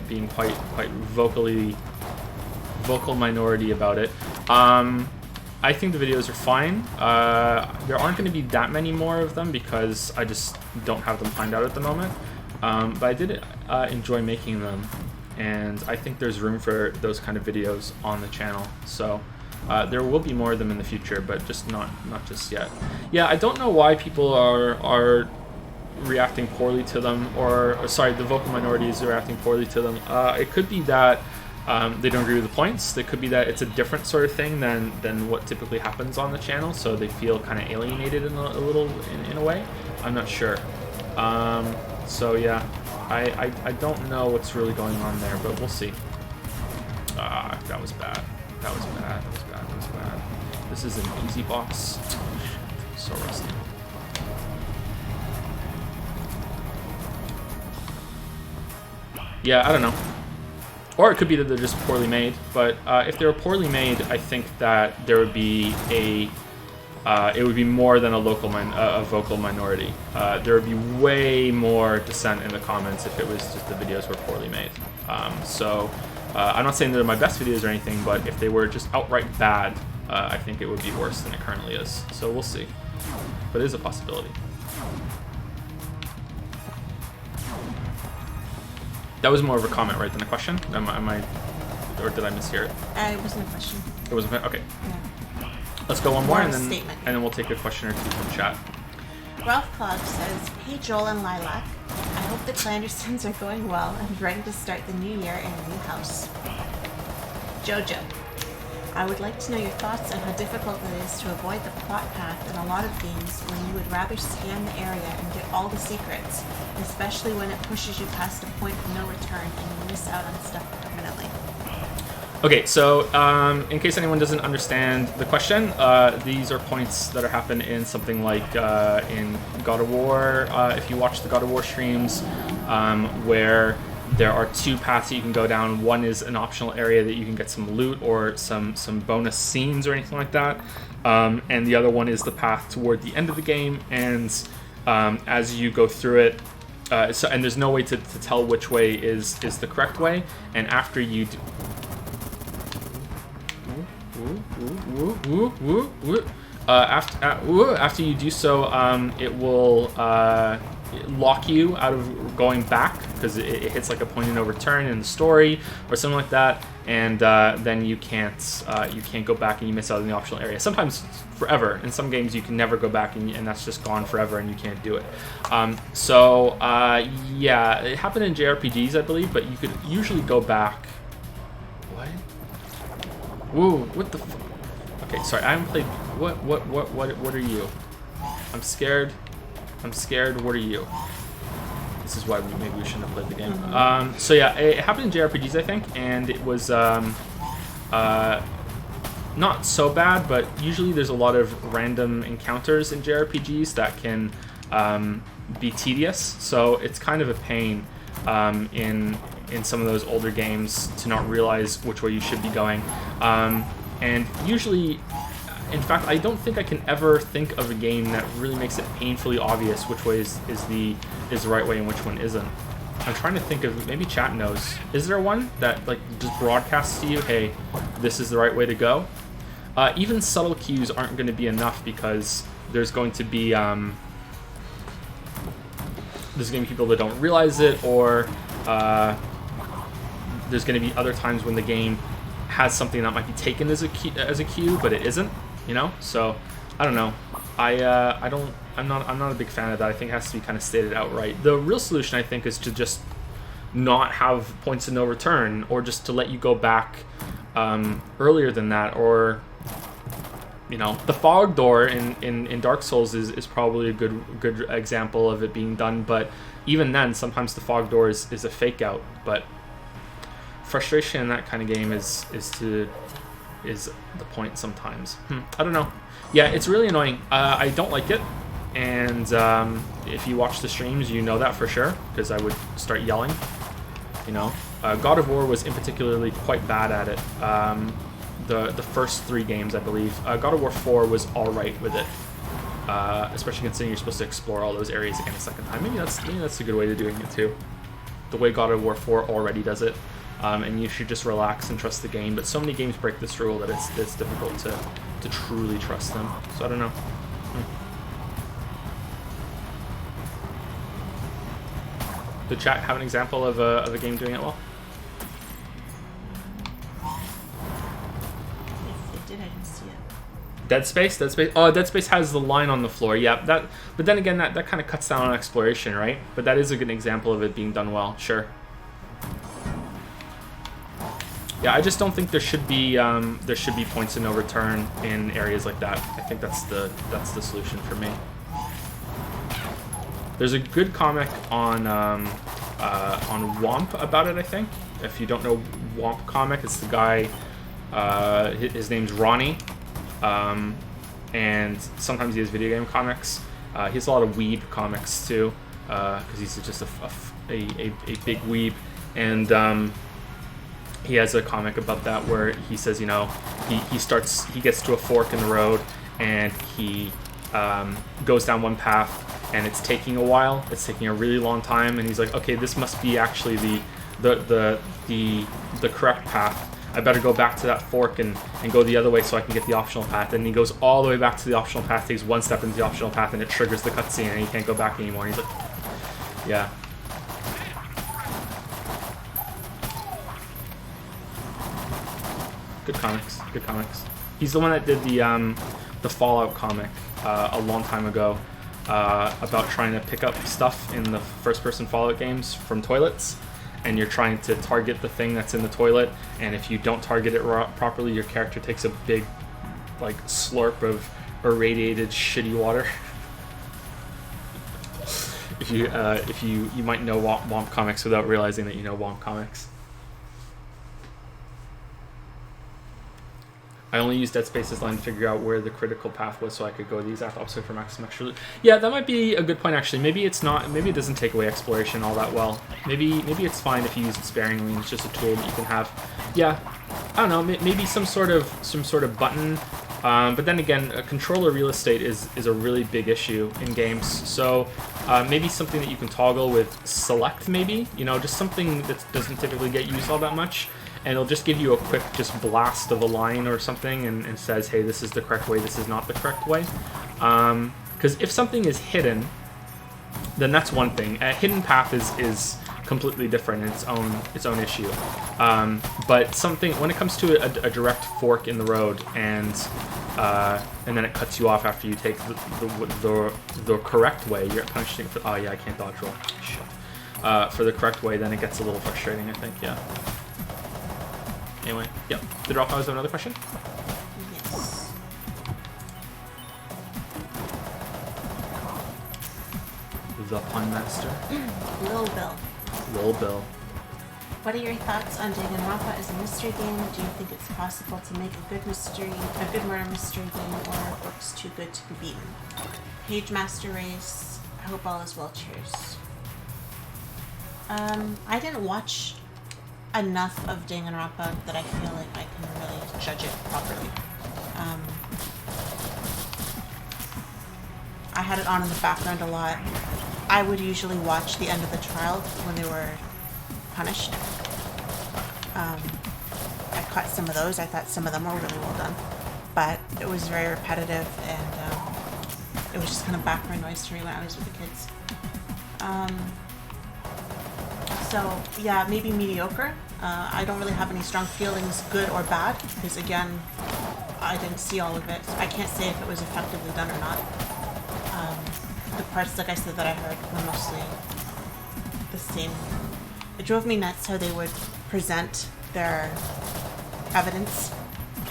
A: being quite vocal minority about it. I think the videos are fine. There aren't going to be that many more of them because I just don't have them planned out at the moment. But I did enjoy making them, and I think there's room for those kind of videos on the channel. So there will be more of them in the future, but just not just yet. Yeah, I don't know why people are reacting poorly to them, or sorry, the vocal minorities are reacting poorly to them. It could be that they don't agree with the points. It could be that it's a different sort of thing than what typically happens on the channel, so they feel kind of alienated in a little in a way. I'm not sure. So yeah, I don't know what's really going on there, but we'll see. That was bad. That was bad. That was bad. That was bad. This is an easy box. So rusty. Yeah, I don't know. Or it could be that they're just poorly made, but if they were poorly made, I think that there would be it would be more than a vocal minority. There would be way more dissent in the comments if it was just the videos were poorly made. So I'm not saying they're my best videos or anything, but if they were just outright bad, I think it would be worse than it currently is. So we'll see. But it is a possibility. That was more of a comment, right, than a question? Am I, or did I mishear it?
B: It wasn't a question.
A: It wasn't. Okay.
B: Yeah.
A: Let's go one more, and
B: Statement.
A: then we'll take a question or two from chat.
B: Ralph Cloud says, "Hey Joel and Lilac, I hope the Clandersons are going well and ready to start the new year in a new house." Jojo, I would like to know your thoughts on how difficult it is to avoid the plot path in a lot of games when you would rather scan the area and get all the secrets, especially when it pushes you past a point of no return and you miss out on stuff permanently.
A: Okay, so in case anyone doesn't understand the question, these are points that are happen in something like in God of War. If you watch the God of War streams, where there are two paths that you can go down. One is an optional area that you can get some loot or some bonus scenes or anything like that. And the other one is the path toward the end of the game. And as you go through it, and there's no way to tell which way is the correct way. And after you after you do so, it will lock you out of going back because it hits like a point of no return in the story or something like that, and then you can't go back and you miss out on the optional area. Sometimes forever. In some games you can never go back and that's just gone forever and you can't do it. Yeah, it happened in JRPGs, I believe, but you could usually go back. What? Whoa! What the? Okay, sorry, I haven't played. What are you? I'm scared. I'm scared. What are you? This is why maybe we shouldn't have played the game. So yeah, it happened in JRPGs, I think, and it was not so bad, but usually there's a lot of random encounters in JRPGs that can be tedious. So it's kind of a pain in some of those older games to not realize which way you should be going. And usually, in fact, I don't think I can ever think of a game that really makes it painfully obvious which way is the right way and which one isn't. I'm trying to think of, maybe chat knows. Is there one that like just broadcasts to you, hey, this is the right way to go? Even subtle cues aren't going to be enough because there's going to be people that don't realize it, or there's going to be other times when the game has something that might be taken as a cue, but it isn't. You know, so I don't know. I'm not a big fan of that. I think it has to be kind of stated outright. The real solution, I think, is to just not have points of no return, or just to let you go back earlier than that, or you know, the fog door in Dark Souls is probably a good example of it being done. But even then, sometimes the fog door is a fake out. But frustration in that kind of game is the point sometimes. I don't know. Yeah, it's really annoying. I don't like it, and if you watch the streams, you know that for sure, because I would start yelling. You know, God of War was in particularly quite bad at it. The first 3 games, I believe. God of War 4 was all right with it, especially considering you're supposed to explore all those areas again a second time. Maybe that's a good way of doing it too. The way God of War 4 already does it. And you should just relax and trust the game. But so many games break this rule that it's difficult to truly trust them. So I don't know. Did chat have an example of a game doing it well?
B: It did. I didn't see it.
A: Dead Space. Oh, Dead Space has the line on the floor. Yeah, that. But then again, that kind of cuts down on exploration, right? But that is a good example of it being done well. Sure. Yeah, I just don't think there should be points of no return in areas like that. I think that's the solution for me. There's a good comic on Womp about it, I think. If you don't know Womp comic, it's the guy. His name's Ronnie, and sometimes he has video game comics. He has a lot of weeb comics too, because he's just a big weeb, and. He has a comic about that where he says, you know, he gets to a fork in the road and he goes down one path and it's taking a while. It's taking a really long time, and he's like, okay, this must be actually the correct path. I better go back to that fork and go the other way so I can get the optional path. And he goes all the way back to the optional path, takes one step into the optional path, and it triggers the cutscene, and he can't go back anymore. And he's like, yeah. Good comics. He's the one that did the Fallout comic a long time ago about trying to pick up stuff in the first-person Fallout games from toilets, and you're trying to target the thing that's in the toilet, and if you don't target it properly, your character takes a big, like, slurp of irradiated shitty water. If you might know Womp comics without realizing that you know Womp comics. I only used Dead Space's line to figure out where the critical path was so I could go the exact opposite for maximum extra loot. Yeah, that might be a good point, actually. Maybe it's not. Maybe it doesn't take away exploration all that well. Maybe it's fine if you use it sparingly and it's just a tool that you can have. Yeah, I don't know. Maybe some sort of button. But then again, controller real estate is a really big issue in games. So maybe something that you can toggle with select, maybe. You know, just something that doesn't typically get used all that much. And it'll just give you a quick just blast of a line or something and says, hey, this is the correct way, this is not the correct way. Because if something is hidden, then that's one thing. Hidden path is completely different in its own issue. But something when it comes to a direct fork in the road and then it cuts you off after you take the correct way, you're punishing for. Oh yeah, I can't dodge roll. Shit. For the correct way, then it gets a little frustrating. I think. Yeah. Anyway, yep. Did Ralph have another question?
B: Yes.
A: The Pun Master.
B: Lil Bill.
A: Lil Bill.
B: What are your thoughts on Danganronpa as a mystery game? Do you think it's possible to make a good murder mystery game, or are books too good to be beaten? Page Master Race. I hope all is well. Cheers. I didn't watch enough of Danganronpa that I feel like I can really judge it properly. I had it on in the background a lot. I would usually watch the end of the trial when they were punished. I caught some of those. I thought some of them were really well done, but it was very repetitive, and it was just kind of background noise to me when I was with the kids. So yeah, maybe mediocre. I don't really have any strong feelings, good or bad, because again, I didn't see all of it. So I can't say if it was effectively done or not. The parts, like I said, that I heard were mostly the same. It drove me nuts how they would present their evidence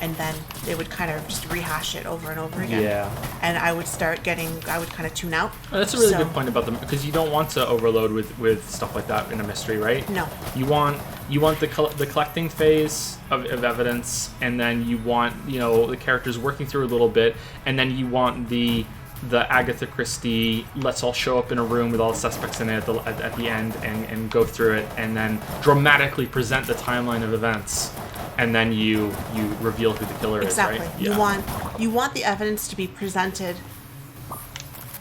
B: and then they would kind of just rehash it over and over again.
A: Yeah.
B: And I would kind of tune out.
A: Oh, that's a really good point about them, because you don't want to overload with stuff like that in a mystery, right?
B: No.
A: You want the collecting phase of evidence, and then you want the characters working through a little bit, and then you want the Agatha Christie, let's all show up in a room with all the suspects in it at the end and go through it, and then dramatically present the timeline of events, and then you reveal who the killer is, right?
B: Exactly. You want the evidence to be presented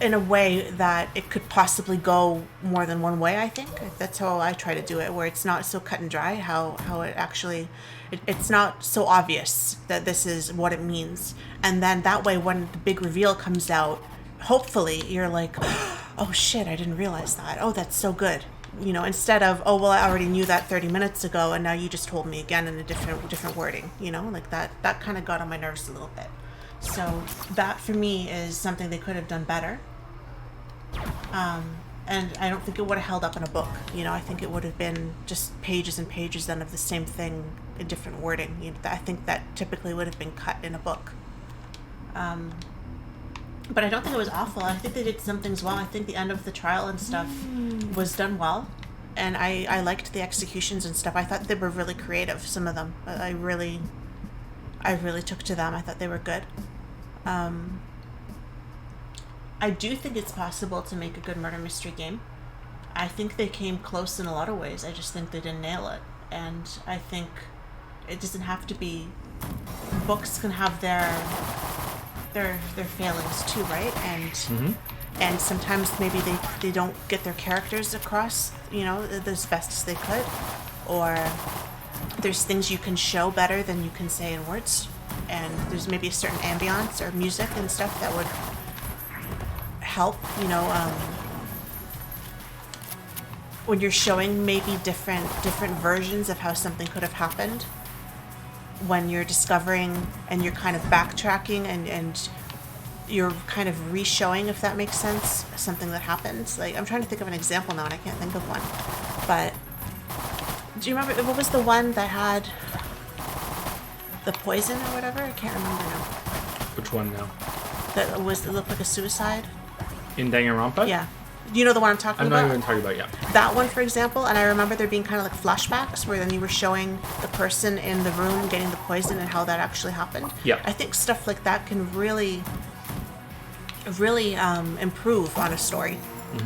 B: in a way that it could possibly go more than one way, I think. That's how I try to do it, where it's not so cut and dry, how it actually... It's not so obvious that this is what it means. And then that way, when the big reveal comes out, hopefully you're like, oh shit, I didn't realize that. Oh, that's so good. Instead of, oh, well, I already knew that 30 minutes ago, and now you just told me again in a different wording, like that kind of got on my nerves a little bit. So that for me is something they could have done better. And I don't think it would have held up in a book. I think it would have been just pages and pages then of the same thing in different wording. I think that typically would have been cut in a book. But I don't think it was awful. I think they did some things well. I think the end of the trial and stuff was done well. And I liked the executions and stuff. I thought they were really creative, some of them. I really took to them. I thought they were good. I do think it's possible to make a good murder mystery game. I think they came close in a lot of ways. I just think they didn't nail it. And I think it doesn't have to be... Books can have their failings too, right? And and sometimes maybe they don't get their characters across, as best as they could. Or there's things you can show better than you can say in words. And there's maybe a certain ambiance or music and stuff that would help, when you're showing maybe different versions of how something could have happened, when you're discovering and you're kind of backtracking and you're kind of re-showing, if that makes sense, something that happens. Like, I'm trying to think of an example now and I can't think of one, but do you remember, what was the one that had the poison or whatever? I can't remember now.
A: Which one now?
B: It looked like a suicide.
A: In Danganronpa?
B: Yeah. You know the one I'm talking about?
A: I'm not even talking about, yeah.
B: That one, for example, and I remember there being kind of like flashbacks where then you were showing the person in the room getting the poison and how that actually happened.
A: Yeah.
B: I think stuff like that can really improve on a story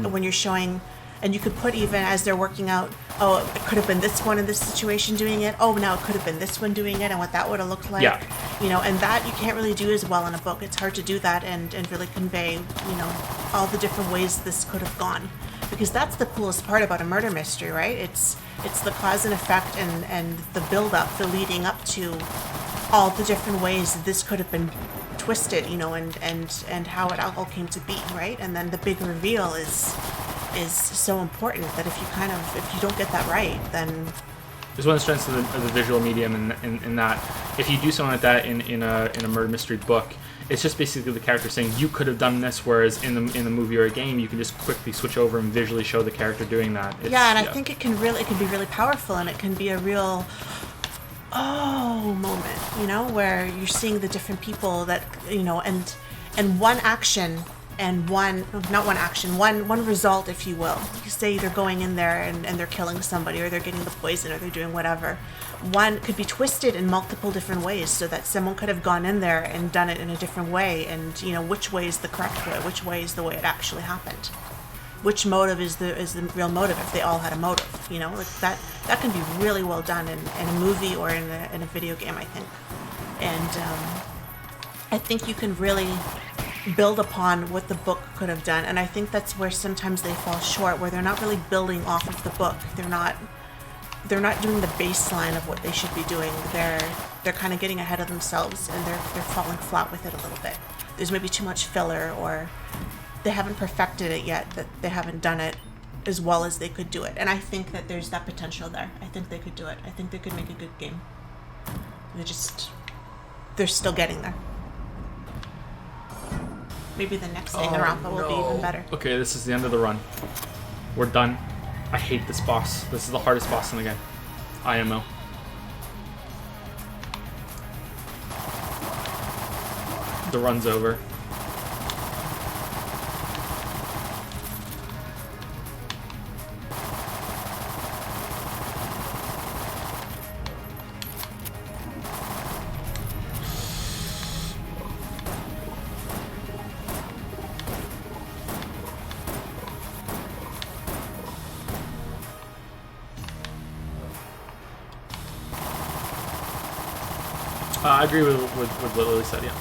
B: when you're showing, and you could put even as they're working out, oh, it could have been this one in this situation doing it. Oh, now it could have been this one doing it and what that would have looked like.
A: Yeah.
B: And that you can't really do as well in a book. It's hard to do that and really convey, all the different ways this could have gone. Because that's the coolest part about a murder mystery, right? It's the cause and effect and the build-up, the leading up to all the different ways this could have been twisted, and how it all came to be, right? And then the big reveal is is so important that if you don't get that right, then
A: There's one of the strengths of the visual medium in that if you do something like that in a murder mystery book, it's just basically the character saying you could have done this, whereas in the movie or a game you can just quickly switch over and visually show the character doing that.
B: I think it can be really powerful, and it can be a real moment, where you're seeing the different people that and one action and one result, if you will. You say they're going in there and they're killing somebody, or they're getting the poison, or they're doing whatever. One could be twisted in multiple different ways, so that someone could have gone in there and done it in a different way, and which way is the correct way, which way is the way it actually happened, which motive is the real motive, if they all had a motive. Like that can be really well done in a movie or in a video game, I think. And I think you can really build upon what the book could have done, and I think that's where sometimes they fall short, where they're not really building off of the book. They're not doing the baseline of what they should be doing. They're kind of getting ahead of themselves, and they're falling flat with it a little bit. There's maybe too much filler, or they haven't perfected it yet, that they haven't done it as well as they could do it. And I think that there's that potential there. I think they could do it. I think they could make a good game. They're still getting there. Maybe the next Danganronpa will be even better.
A: Okay, this is the end of the run. We're done. I hate this boss. This is the hardest boss in the game. IMO. The run's over. I agree with what Lily said, yeah.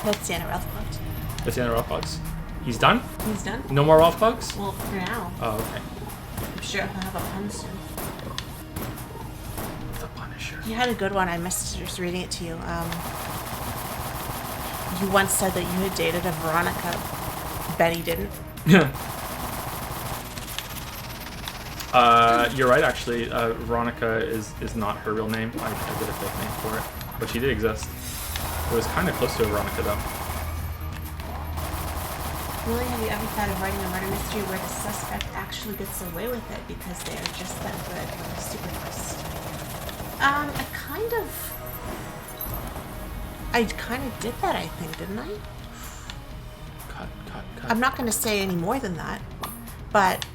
B: That's the end of Ralph Bugs.
A: That's the end of Ralph Bugs. He's done?
B: He's done?
A: No more Ralph Bugs?
B: Well, for now.
A: Oh, okay.
B: I'm sure he'll have a pun soon.
A: The Punisher.
B: You had a good one. I missed just reading it to you. You once said that you had dated a Veronica. Betty didn't.
A: Yeah. You're right, actually. Veronica is not her real name. I did a fake name for it. But she did exist. It was kind of close to a Veronica, though.
B: Really, have you ever thought of writing a murder mystery where the suspect actually gets away with it because they are just that good with a super twist? I kind of did that, I think, didn't I?
A: Cut.
B: I'm not going to say any more than that, but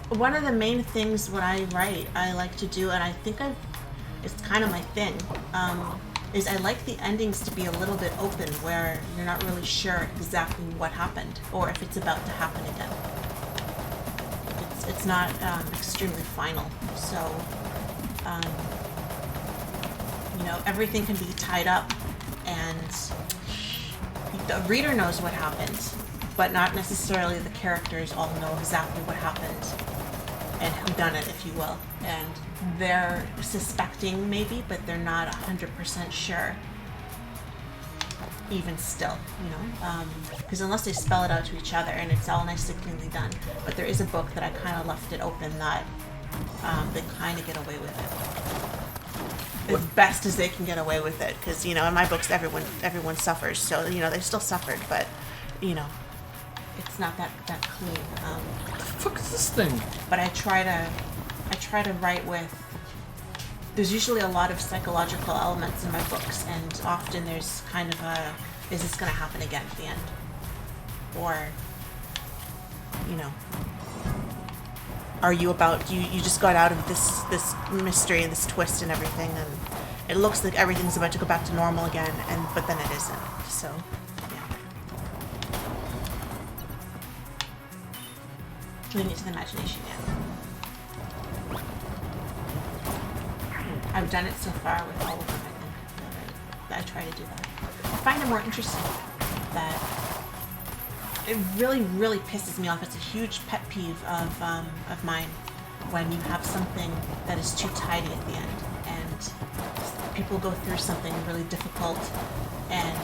B: one of the main things when I write, I like to do, and I think it's kind of my thing, is I like the endings to be a little bit open, where you're not really sure exactly what happened, or if it's about to happen again. It's not extremely final, so everything can be tied up, and the reader knows what happened, but not necessarily the characters all know exactly what happened and who done it, if you will. And they're suspecting maybe, but they're not 100% sure. Even still, because unless they spell it out to each other, and it's all nicely cleanly done. But there is a book that I kind of left it open that they kind of get away with it. As best as they can get away with it, because in my books everyone suffers, so they still suffered, but it's not that clean.
A: What the fuck is this thing?
B: But I try to write with. There's usually a lot of psychological elements in my books, and often there's kind of a, is this going to happen again at the end? Or, are you about, you just got out of this mystery and this twist and everything, and it looks like everything's about to go back to normal again, but then it isn't. So, yeah. Leaving it to the imagination, yeah. I've done it so far with all of them, I think. I try to do that. I find it more interesting. That it really, really pisses me off. It's a huge pet peeve of mine when you have something that is too tidy at the end. And people go through something really difficult, and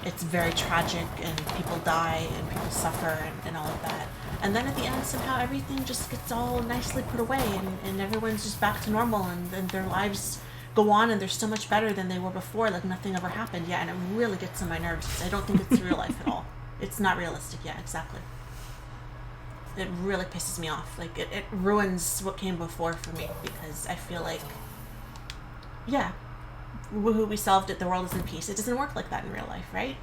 B: it's very tragic, and people die, and people suffer, and all of that. And then at the end, somehow everything just gets all nicely put away, and everyone's just back to normal, and their lives go on, and they're so much better than they were before, like nothing ever happened. Yeah, and it really gets on my nerves. I don't think it's real life at all. It's not realistic. Yeah, exactly. It really pisses me off. Like, it ruins what came before for me, because I feel like, yeah, woohoo, we solved it, the world is in peace. It doesn't work like that in real life, right?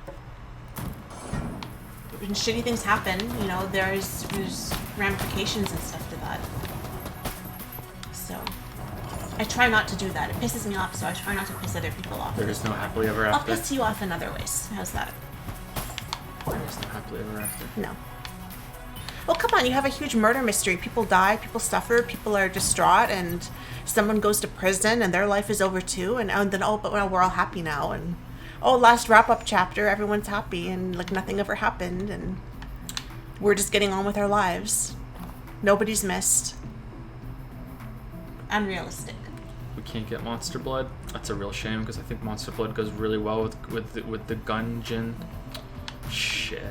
B: When shitty things happen, you know, there's ramifications and stuff to that. So, I try not to do that. It pisses me off, so I try not to piss other people off.
A: There is no happily ever
B: I'll
A: after.
B: piss you off in other ways. How's that?
A: There is no happily ever after.
B: No. Well, come on, you have a huge murder mystery. People die, people suffer, people are distraught, and someone goes to prison, and their life is over too, and then, oh, but well, we're all happy now, and oh, last wrap-up chapter, everyone's happy, and like nothing ever happened, and we're just getting on with our lives. Nobody's missed. Unrealistic.
A: We can't get Monster Blood. That's a real shame, because I think Monster Blood goes really well with the Gungeon. Shit.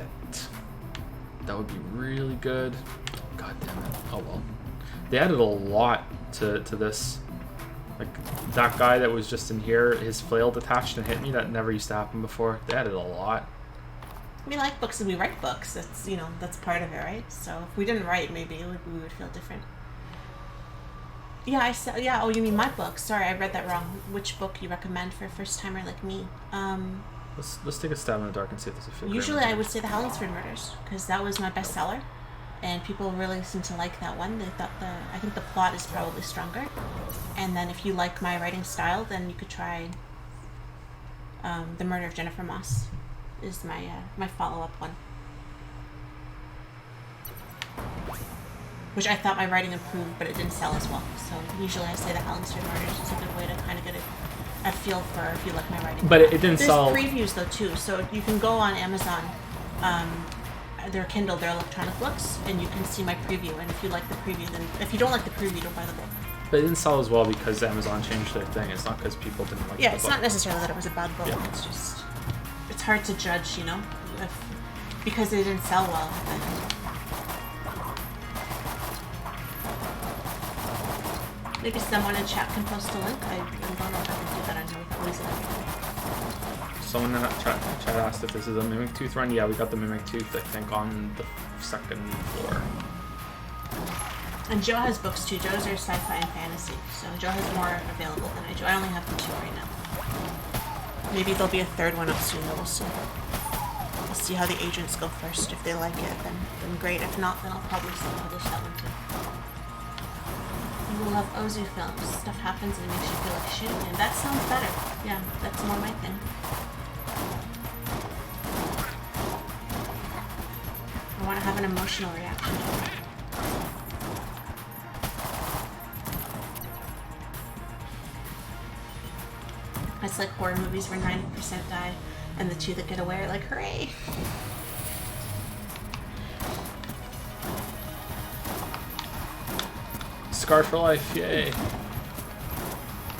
A: That would be really good. God damn it. Oh well. They added a lot to this. Like, that guy that was just in here, his flail detached and hit me, that never used to happen before. They added a lot.
B: We like books and we write books. That's, you know, that's part of it, right? So if we didn't write, maybe we would feel different. Yeah, I said, yeah, oh, you mean my book. Sorry, I read that wrong. Which book you recommend for a first-timer like me?
A: Let's take a stab in the dark and see if there's a few.
B: Usually I would say The Hellingsford Murders, because that was my bestseller, and people really seem to like that one. They thought I think the plot is probably stronger. And then if you like my writing style, then you could try The Murder of Jennifer Moss is my follow-up one. Which I thought my writing improved, but it didn't sell as well. So usually I say The Hellingsford Murders is a good way to kind of get a feel for if you like my writing.
A: But it didn't sell.
B: There's previews though too, so you can go on Amazon, their Kindle, their electronic books, and you can see my preview. And if you like the preview, then if you don't like the preview, don't buy the book.
A: But it didn't sell as well because Amazon changed their thing. It's not because people didn't like.
B: Yeah,
A: the
B: it's
A: book.
B: not necessarily that it was a bad book.
A: Yeah.
B: It's just it's hard to judge, you know, because it didn't sell well. Then, maybe someone in chat can post a link. I don't know if I can do that on here.
A: Someone in that chat asked if this is a Mimic Tooth run. Yeah, we got the Mimic Tooth, I think, on the second floor.
B: And Joe has books too. Joe's are sci-fi and fantasy. So Joe has more available than I do. I only have the 2 right now. Maybe there'll be a 3rd one up soon, though. We'll see. We'll see how the agents go first. If they like it, then great. If not, then I'll probably self-publish that one too. People love Ozu films. Stuff happens and it makes you feel like shit. And that sounds better. Yeah, that's more my thing. I want to have an emotional reaction. It's like horror movies where 90% die, and the 2 that get away are like, hooray!
A: Scar for Life, yay!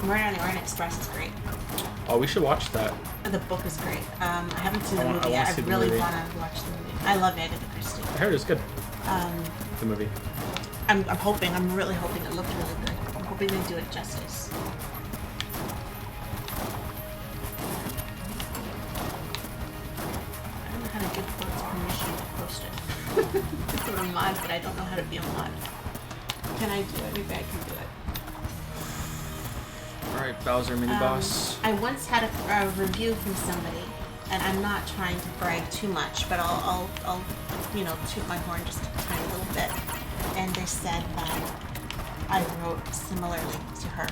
B: Murder on the Orient Express is great.
A: Oh, we should watch that.
B: The book is great. I haven't seen the
A: I
B: movie
A: wanna
B: yet. I
A: see the
B: really
A: movie.
B: want to watch the movie. I love Agatha Christie.
A: I heard it was good. The movie.
B: I'm really hoping it looked really good. I'm hoping they do it justice. I don't know how to give folks permission to post it. It's a mod, but I don't know how to be a mod. Can I do it? Maybe I can do it.
A: Alright, Bowser Mini Boss.
B: I once had a review from somebody, and I'm not trying to brag too much, but I'll you know, toot my horn just a tiny little bit. And they said that I wrote similarly to her,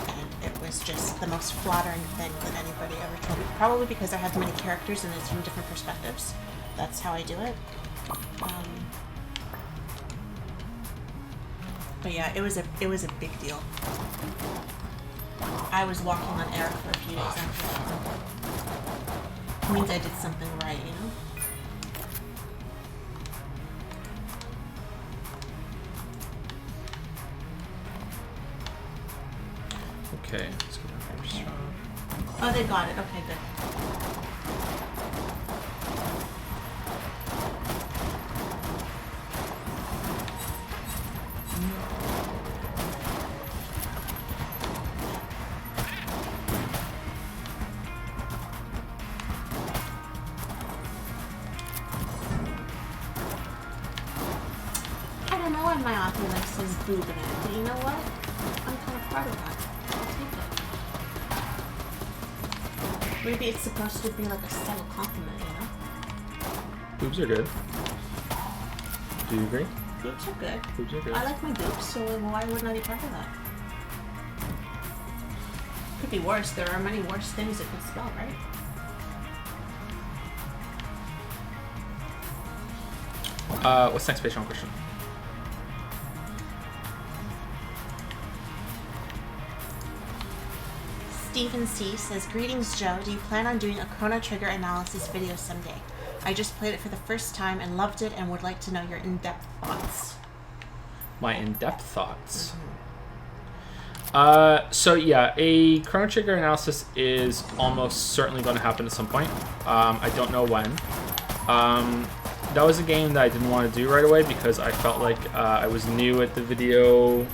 B: and it was just the most flattering thing that anybody ever told me. Probably because I have many characters and it's from different perspectives. That's how I do it. But yeah, it was a big deal. I was walking on air for a few days after that. It means I did something right, you know?
A: Okay, let's go down here.
B: Oh, they got it. Okay, good. I don't know why my author like says boob in it, but you know what? I'm kind of proud of that. I'll take it. Maybe it's supposed to be like a subtle compliment, you know?
A: Boobs are good. Do you agree?
B: Boobs are good.
A: Boobs are good.
B: I like my boobs, so why wouldn't I be proud of that? Could be worse. There are many worse things it could spell, right?
A: What's the next Patreon question?
B: Stephen C. says, "Greetings, Joe. Do you plan on doing a Chrono Trigger analysis video someday? I just played it for the first time and loved it and would like to know your in-depth thoughts."
A: My in-depth thoughts. So yeah, a Chrono Trigger analysis is almost certainly going to happen at some point. I don't know when. That was a game that I didn't want to do right away because I felt like I was new at the video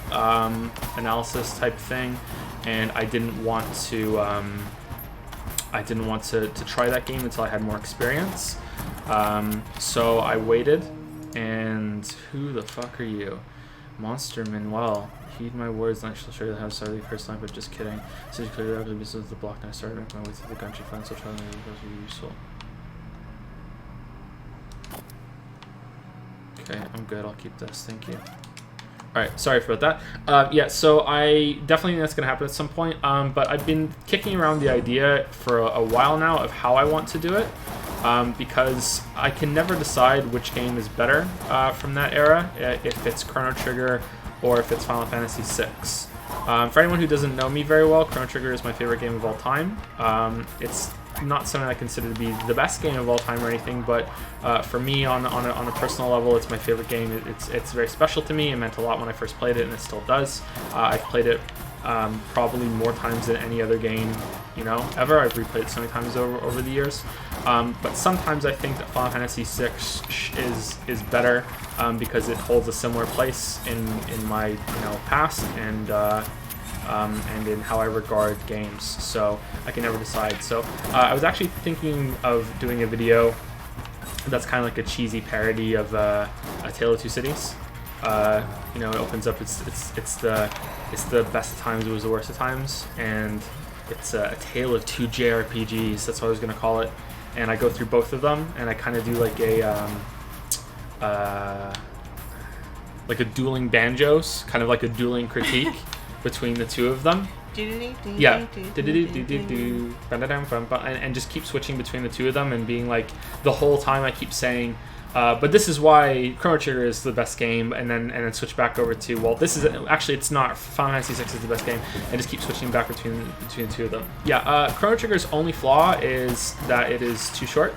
A: analysis type thing, and I didn't want to try that game until I had more experience. So I waited, and who the fuck are you? Monster Manuel. Heed my words, and I shall show you how to start the first time, but just kidding. So you clearly have the the block, and I started making my way through the country, find so trying to make it useful. Okay, I'm good. I'll keep this. Thank you. Alright, sorry for that. Yeah, so I definitely think that's going to happen at some point, but I've been kicking around the idea for a while now of how I want to do it, because I can never decide which game is better from that era, if it's Chrono Trigger or if it's Final Fantasy VI. For anyone who doesn't know me very well, Chrono Trigger is my favorite game of all time. It's not something I consider to be the best game of all time or anything, but for me, on a personal level, it's my favorite game. It's very special to me. It meant a lot when I first played it, and it still does. I've played it probably more times than any other game, ever. I've replayed it so many times over the years. But sometimes I think that Final Fantasy VI is better because it holds a similar place in my past and in how I regard games. So I can never decide. So I was actually thinking of doing a video that's kind of like a cheesy parody of A Tale of Two Cities. It opens up. It's the best of times. It was the worst of times, and it's a tale of two JRPGs. That's what I was gonna call it. And I go through both of them, and I kind of do like a dueling banjos, kind of like a dueling critique between the two of them. Yeah, and just keep switching between the two of them and being like, the whole time I keep saying, but this is why Chrono Trigger is the best game, and then switch back over to, well, this is actually, it's not. Final Fantasy VI is the best game, and just keep switching back between the two of them. Yeah, Chrono Trigger's only flaw is that it is too short,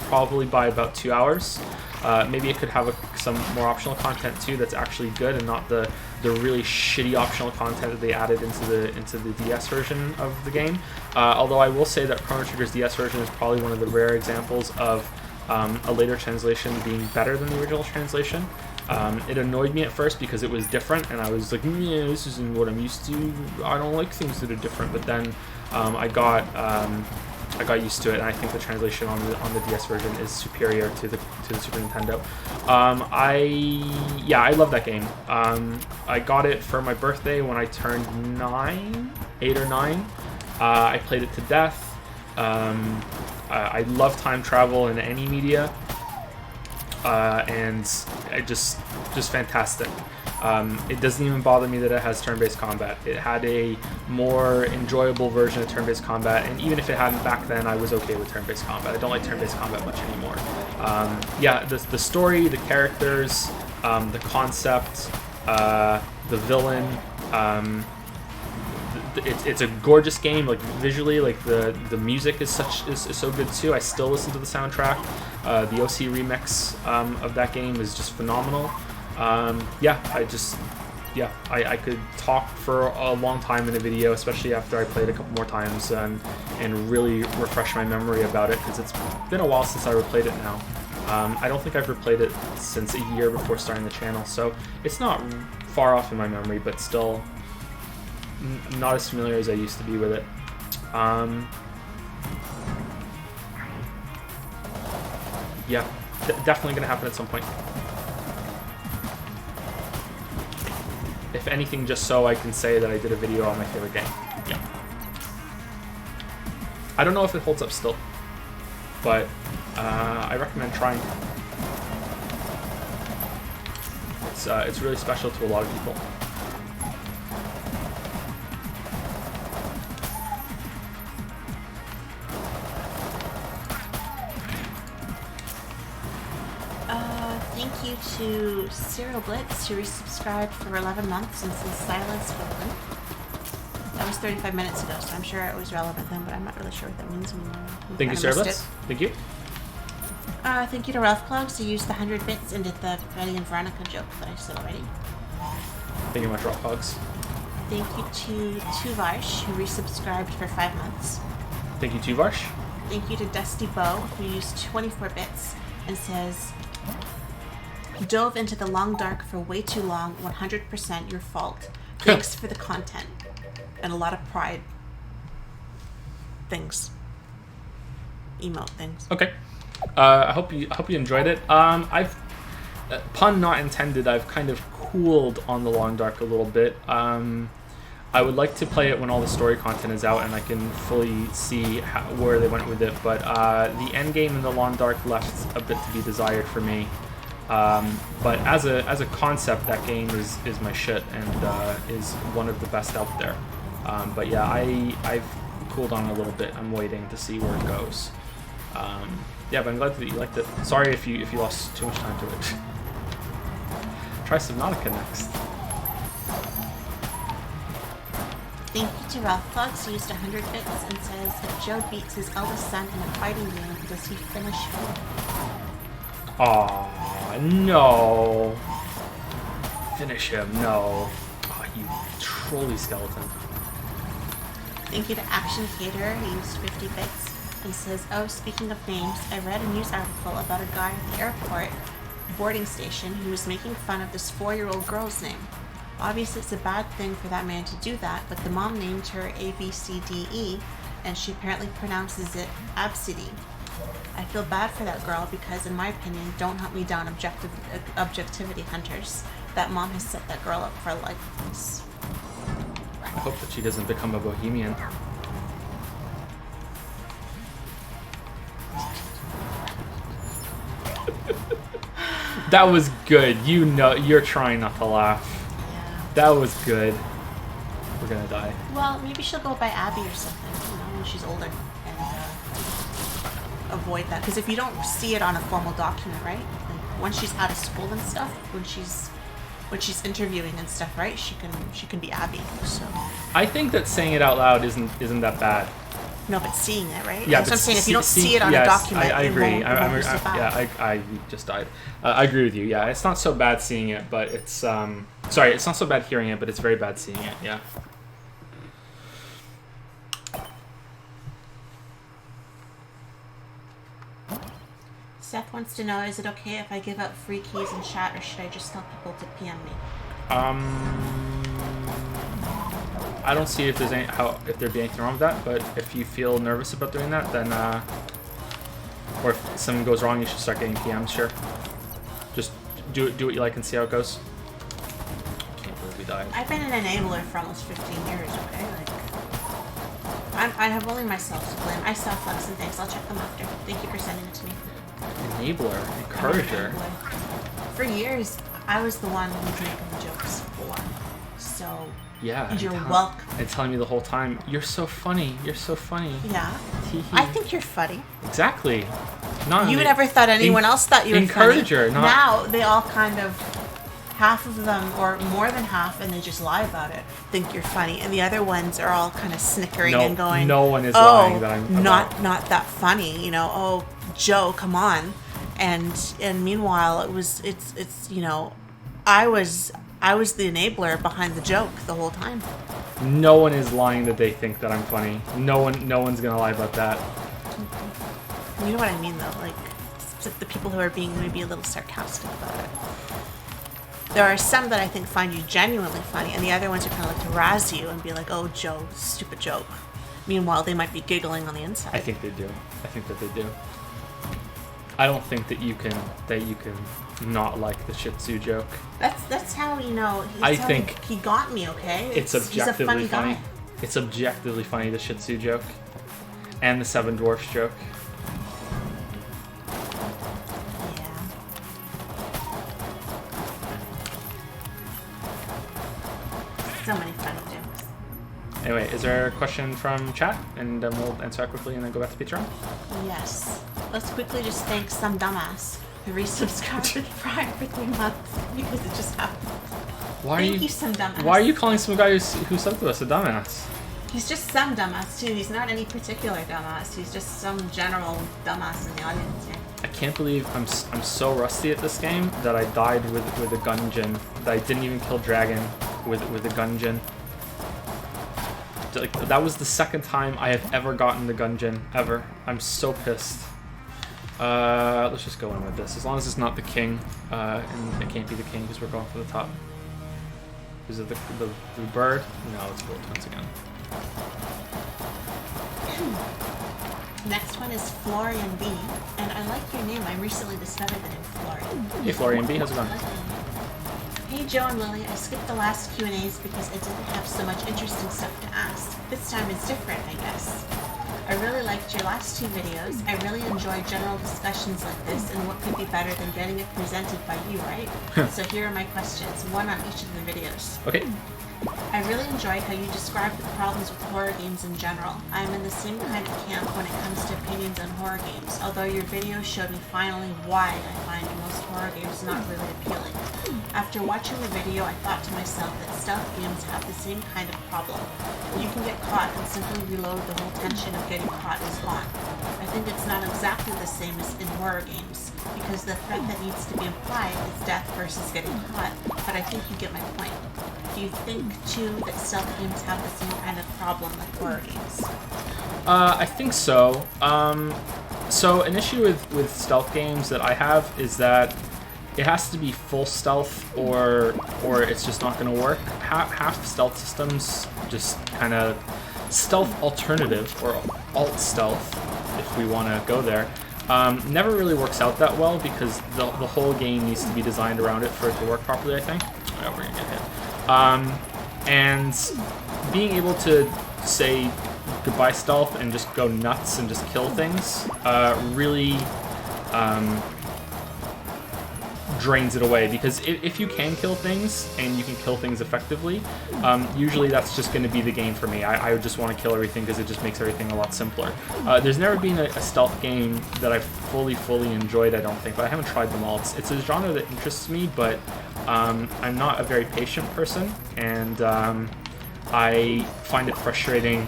A: probably by about 2 hours. Maybe it could have some more optional content too that's actually good, and not the really shitty optional content that they added into the DS version of the game. Although I will say that Chrono Trigger's DS version is probably one of the rare examples of a later translation being better than the original translation. It annoyed me at first because it was different, and I was like, yeah, this isn't what I'm used to. I don't like things that are different. But then I got used to it, and I think the translation on the DS version is superior to the Super Nintendo. I love that game. I got it for my birthday when I turned 8 or 9. I played it to death. I love time travel in any media, and it just fantastic. It doesn't even bother me that it has turn-based combat. It had a more enjoyable version of turn-based combat, and even if it hadn't back then, I was okay with turn-based combat. I don't like turn-based combat much anymore. The story, the characters, the concept, the villain, it's a gorgeous game. Like visually, like the music is so good too. I still listen to the soundtrack. The OC remix of that game is just phenomenal. yeah, I could talk for a long time in a video, especially after I played a couple more times and really refresh my memory about it, because it's been a while since I replayed it now. I don't think I've replayed it since a year before starting the channel, so it's not far off in my memory, but still not as familiar as I used to be with it. Yeah, definitely gonna happen at some point. If anything, just so I can say that I did a video on my favorite game. Yeah. I don't know if it holds up still, but I recommend trying. It's really special to a lot of people.
B: Thank you to Cyril Blitz, who resubscribed for 11 months and says silence spoken. That was 35 minutes ago, so I'm sure it was relevant then, but I'm not really sure what that means anymore.
A: Thank you, Cyril Blitz. Thank you.
B: Thank you to Ralph Plugs, who used the 100 bits and did the Betty and Veronica joke that I said already.
A: Thank you much, Ralph Plugs.
B: Thank you to Tuvarsh, who resubscribed for 5 months.
A: Thank you, Tuvarsh.
B: Thank you to Dusty Bow, who used 24 bits and says, dove into the long dark for way too long, 100% your fault. Thanks for the content. And a lot of pride things. Emote things.
A: Okay. I hope you enjoyed it. I've pun not intended, I've kind of cooled on the Long Dark a little bit. I would like to play it when all the story content is out and I can fully see where they went with it, but the end game in the Long Dark left a bit to be desired for me. But as a concept, that game is my shit and is one of the best out there. But yeah, I've cooled on a little bit. I'm waiting to see where it goes. Yeah, but I'm glad that you liked it. Sorry if you lost too much time to it. Try Subnautica next.
B: Thank you to Ralph Plugs, who used 100 bits and says, if Joe beats his eldest son in a fighting game, does he finish him?
A: Aw, no. Finish him, no. Aw, you trolly skeleton.
B: Thank you to Action Caterer, who used 50 bits and says, oh, speaking of names, I read a news article about a guy at the airport boarding station who was making fun of this 4-year-old girl's name. Obviously, it's a bad thing for that man to do that, but the mom named her ABCDE, and she apparently pronounces it Absidy. I feel bad for that girl because, in my opinion, don't hunt me down, objectivity hunters. That mom has set that girl up for life with this.
A: I hope that she doesn't become a bohemian. That was good. You know, you're trying not to laugh. That was good. We're gonna die.
B: Well, maybe she'll go by Abby or something, you know, when she's older, and avoid that. Because if you don't see it on a formal document, right? Like once she's out of school and stuff, when she's interviewing and stuff, right? She can be Abby. So.
A: I think that saying it out loud isn't that bad.
B: No, but seeing it, right?
A: Yeah,
B: that's what I'm saying. If you don't see it on a document,
A: I agree.
B: I
A: just died. I agree with you. Yeah, it's not so bad seeing it, but it's sorry, it's not so bad hearing it, but it's very bad seeing it. Yeah.
B: Seth wants to know: is it okay if I give out free keys in chat, or should I just tell people to PM me?
A: I don't see if there's there'd be anything wrong with that, but if you feel nervous about doing that, then or if something goes wrong, you should start getting PMs. Sure, just do what you like and see how it goes. Can't believe we died.
B: I've been an enabler for almost 15 years. Okay, like I have only myself to blame. I sell flex and things. I'll check them after. Thank you for sending it to me.
A: Enabler, encourager.
B: For years, I was the one who was making the jokes for. So.
A: Yeah.
B: You're welcome.
A: And telling me the whole time, you're so funny. You're so funny.
B: Yeah. I think you're funny.
A: Exactly.
B: You never thought anyone else thought you were
A: encourager,
B: funny. Now they all kind of, half of them or more than half, and they just lie about it. Think you're funny, and the other ones are all kind of snickering and going.
A: No one is lying that I'm
B: not that funny. You know. Oh, Joe, come on. And meanwhile, it's you know, I was I was the enabler behind the joke the whole time.
A: No one is lying that they think that I'm funny. No one's gonna lie about that.
B: You know what I mean, though? Like the people who are being maybe a little sarcastic about it. There are some that I think find you genuinely funny, and the other ones are kind of like to razz you and be like, "Oh, Joe, stupid joke." Meanwhile, they might be giggling on the inside.
A: I think they do. I think that they do. I don't think that you can not like the Shih Tzu joke.
B: That's how
A: I think
B: he got me. Okay,
A: it's objectively funny. It's objectively funny, the Shih Tzu joke, and the Seven Dwarfs joke.
B: Yeah. So many funny jokes.
A: Anyway, is there a question from chat? And we'll answer that quickly and then go back to Pizza Room.
B: Yes. Let's quickly just thank some dumbass who resubscribed with Prime for 3 months because it just happened. Thank you, some dumbass.
A: Why are you calling some guy who subbed to us a dumbass?
B: He's just some dumbass too. He's not any particular dumbass. He's just some general dumbass in the audience here.
A: I can't believe I'm so rusty at this game that I died with a Gungeon. That I didn't even kill Dragon with a Gungeon. Like, that was the second time I have ever gotten the Gungeon ever. I'm so pissed. Let's just go in with this. As long as it's not the king, and it can't be the king because we're going for the top. Is it the bird? No, it's Gold Twins again.
B: Next one is Florian B. And I like your name. I recently discovered the name Florian.
A: Hey Florian B, how's it going?
B: Hey Joe and Lily, I skipped the last Q&As because I didn't have so much interesting stuff to ask. This time it's different, I guess. I really liked your last 2 videos. I really enjoy general discussions like this, and what could be better than getting it presented by you, right? So here are my questions, one on each of the videos.
A: Okay.
B: I really enjoy how you describe the problems with horror games in general. I am in the same kind of camp when it comes to opinions on horror games, although your video showed me finally why I find most horror games not really appealing. After watching the video, I thought to myself that stealth games have the same kind of problem. You can get caught and simply reload, the whole tension of getting caught is gone. I think it's not exactly the same as in horror games, because the threat that needs to be implied is death versus getting caught, but I think you get my point. Do you think, too, that stealth games have the same kind of problem like horror games?
A: I think so. So an issue with stealth games that I have is that it has to be full stealth or it's just not going to work. Half stealth systems, just kind of stealth alternative or alt stealth, if we want to go there, never really works out that well because the whole game needs to be designed around it for it to work properly, I think. Oh, we're going to get hit. And being able to say goodbye stealth and just go nuts and just kill things really drains it away, because if you can kill things and you can kill things effectively, usually that's just going to be the game for me. I would just want to kill everything because it just makes everything a lot simpler. There's never been a stealth game that I've fully enjoyed, I don't think, but I haven't tried them all. It's a genre that interests me, but I'm not a very patient person, and I find it frustrating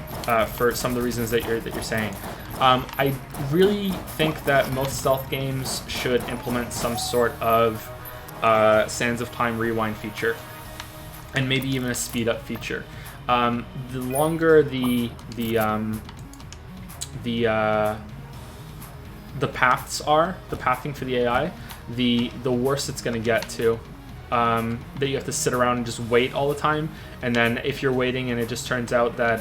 A: for some of the reasons that you're saying. I really think that most stealth games should implement some sort of Sands of Time rewind feature, and maybe even a speed up feature. The longer the paths are, the pathing for the AI, the worse it's going to get too. That you have to sit around and just wait all the time, and then if you're waiting and it just turns out that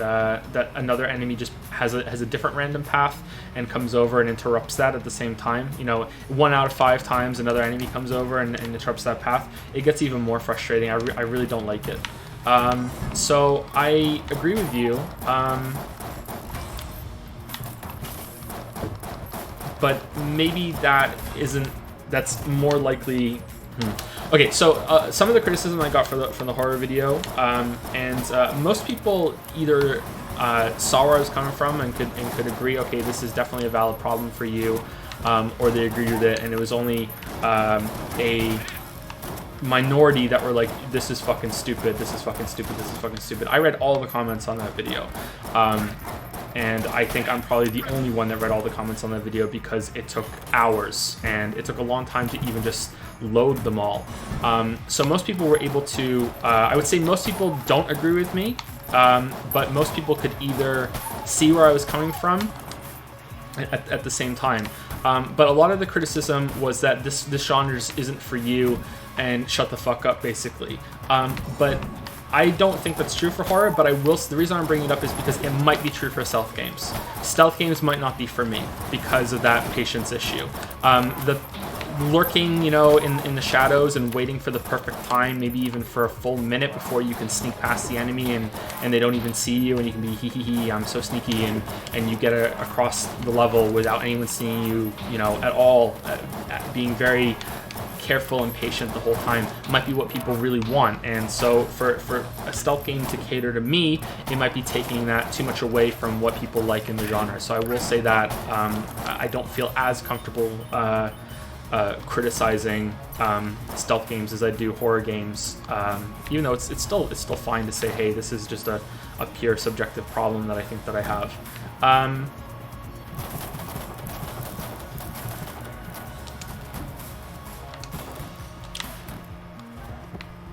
A: that another enemy just has a different random path and comes over and interrupts that at the same time, 1 out of 5 times another enemy comes over and interrupts that path, it gets even more frustrating. I really don't like it. So I agree with you, but maybe that's more likely. Okay, so some of the criticism I got from the horror video, and most people either saw where I was coming from and could agree, okay, this is definitely a valid problem for you, or they agreed with it, and it was only a minority that were like, this is fucking stupid, this is fucking stupid, this is fucking stupid. I read all the comments on that video. And I think I'm probably the only one that read all the comments on that video because it took hours and it took a long time to even just load them all. So most people were able to, I would say most people don't agree with me, but most people could either see where I was coming from at the same time. But a lot of the criticism was that this genre just isn't for you and shut the fuck up, basically. But I don't think that's true for horror, but I will. The reason I'm bringing it up is because it might be true for stealth games. Stealth games might not be for me because of that patience issue. The lurking, you know, in the shadows and waiting for the perfect time, maybe even for a full minute before you can sneak past the enemy and they don't even see you, and you can be hee hee hee, I'm so sneaky, and you get across the level without anyone seeing you, you know, at all, being very careful and patient the whole time might be what people really want. And so for a stealth game to cater to me, it might be taking that too much away from what people like in the genre. So I will say that I don't feel as comfortable criticizing stealth games as I do horror games, even though it's still fine to say, hey, this is just a pure subjective problem that I think that I have.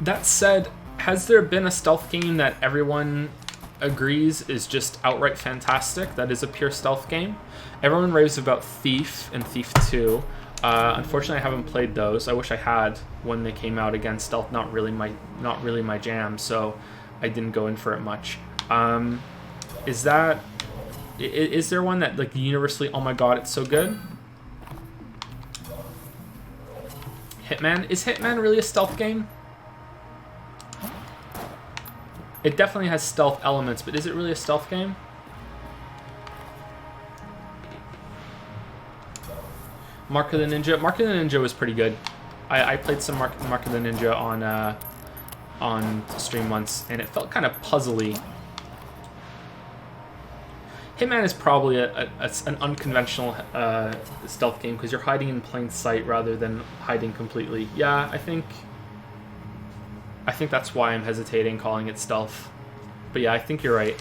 A: That said, has there been a stealth game that everyone agrees is just outright fantastic, that is a pure stealth game? Everyone raves about Thief and Thief 2. Unfortunately, I haven't played those. I wish I had when they came out. Again, stealth not really my jam, so I didn't go in for it much. Is there one that, like, universally, oh my god, it's so good? Hitman? Is Hitman really a stealth game? It definitely has stealth elements, but is it really a stealth game? Mark of the Ninja. Mark of the Ninja was pretty good. I played some Mark of the Ninja on stream once, and it felt kind of puzzly. Hitman is probably an unconventional stealth game because you're hiding in plain sight rather than hiding completely. Yeah, I think that's why I'm hesitating calling it stealth. But yeah, I think you're right.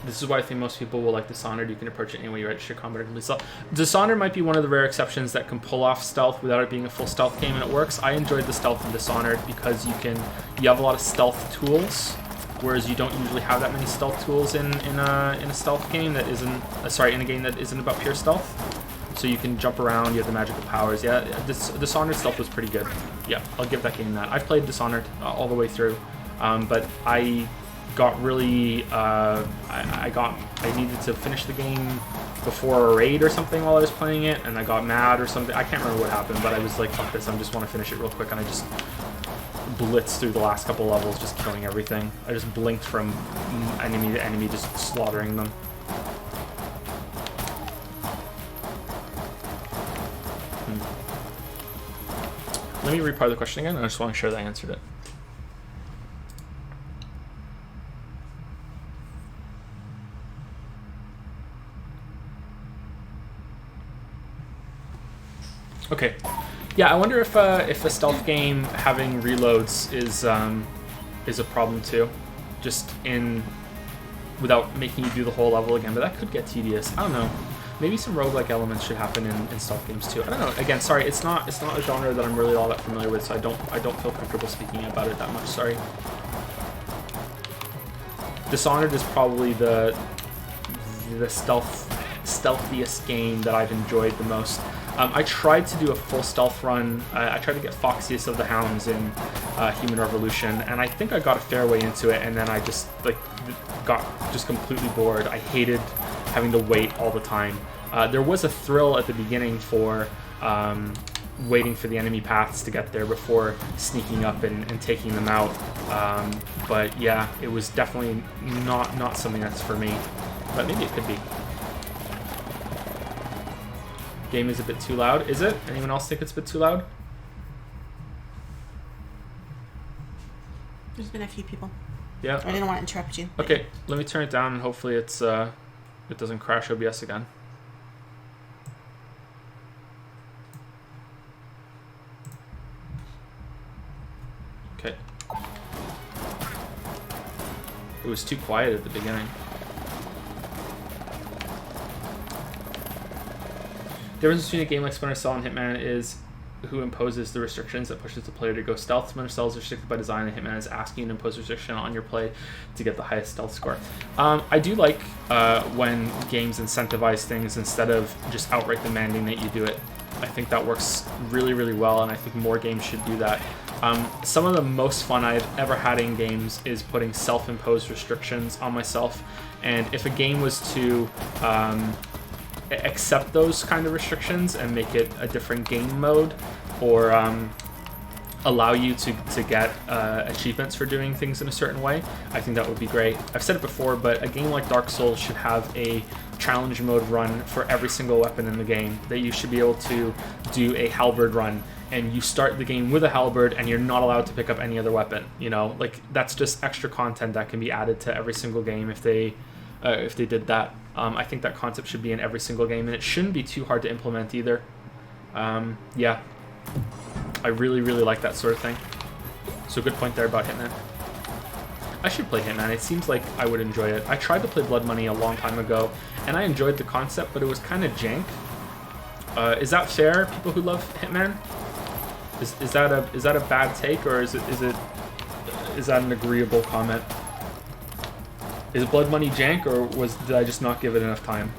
A: This is why I think most people will like Dishonored. You can approach it any way you register combat or complete stealth. Dishonored might be one of the rare exceptions that can pull off stealth without it being a full stealth game, and it works. I enjoyed the stealth in Dishonored because you have a lot of stealth tools, whereas you don't usually have that many stealth tools in a stealth game that isn't in a game that isn't about pure stealth. So you can jump around, you have the magical powers. Yeah, Dishonored stealth was pretty good. Yeah, I'll give that game that. I've played Dishonored all the way through, but I got really I needed to finish the game before a raid or something while I was playing it, and I got mad or something. I can't remember what happened, but I was like, fuck this, I just want to finish it real quick, and I just blitzed through the last couple levels, just killing everything. I just blinked from enemy to enemy, just slaughtering them. Let me repart the question again. I just want to make sure that I answered it. Okay. Yeah, I wonder if a stealth game having reloads is a problem too, just without making you do the whole level again. But that could get tedious. I don't know. Maybe some roguelike elements should happen in stealth games too. I don't know. Again, sorry, it's not a genre that I'm really all that familiar with, so I don't feel comfortable speaking about it that much. Sorry. Dishonored is probably the stealthiest game that I've enjoyed the most. I tried to do a full stealth run. I tried to get Foxius of the Hounds in Human Revolution, and I think I got a fair way into it, and then I just got completely bored. I hated having to wait all the time. There was a thrill at the beginning for waiting for the enemy paths to get there before sneaking up and taking them out. But yeah, it was definitely not something that's for me. But maybe it could be. Game is a bit too loud. Is it? Anyone else think it's a bit too loud?
B: There's been a few people.
A: Yeah.
B: I didn't want to interrupt you.
A: Okay, let me turn it down and hopefully it doesn't crash OBS again. Okay. It was too quiet at the beginning. difference between a game like Splinter Cell and Hitman is who imposes the restrictions that pushes the player to go stealth. Splinter Cell is restricted by design, and Hitman is asking you to impose restriction on your play to get the highest stealth score. I do like when games incentivize things instead of just outright demanding that you do it. I think that works really, really well, and I think more games should do that. Some of the most fun I've ever had in games is putting self-imposed restrictions on myself, and if a game was to accept those kind of restrictions and make it a different game mode, or allow you to get achievements for doing things in a certain way, I think that would be great. I've said it before, but a game like Dark Souls should have a challenge mode run for every single weapon in the game, that you should be able to do a halberd run, and you start the game with a halberd and you're not allowed to pick up any other weapon. You know, like, that's just extra content that can be added to every single game if they did that. I think that concept should be in every single game, and it shouldn't be too hard to implement either. Yeah, I really, really like that sort of thing. So good point there about Hitman. I should play Hitman. It seems like I would enjoy it. I tried to play Blood Money a long time ago, and I enjoyed the concept, but it was kind of jank. Is that fair, people who love Hitman? Is that a bad take, or is that an agreeable comment? Is Blood Money jank, or did I just not give it enough time?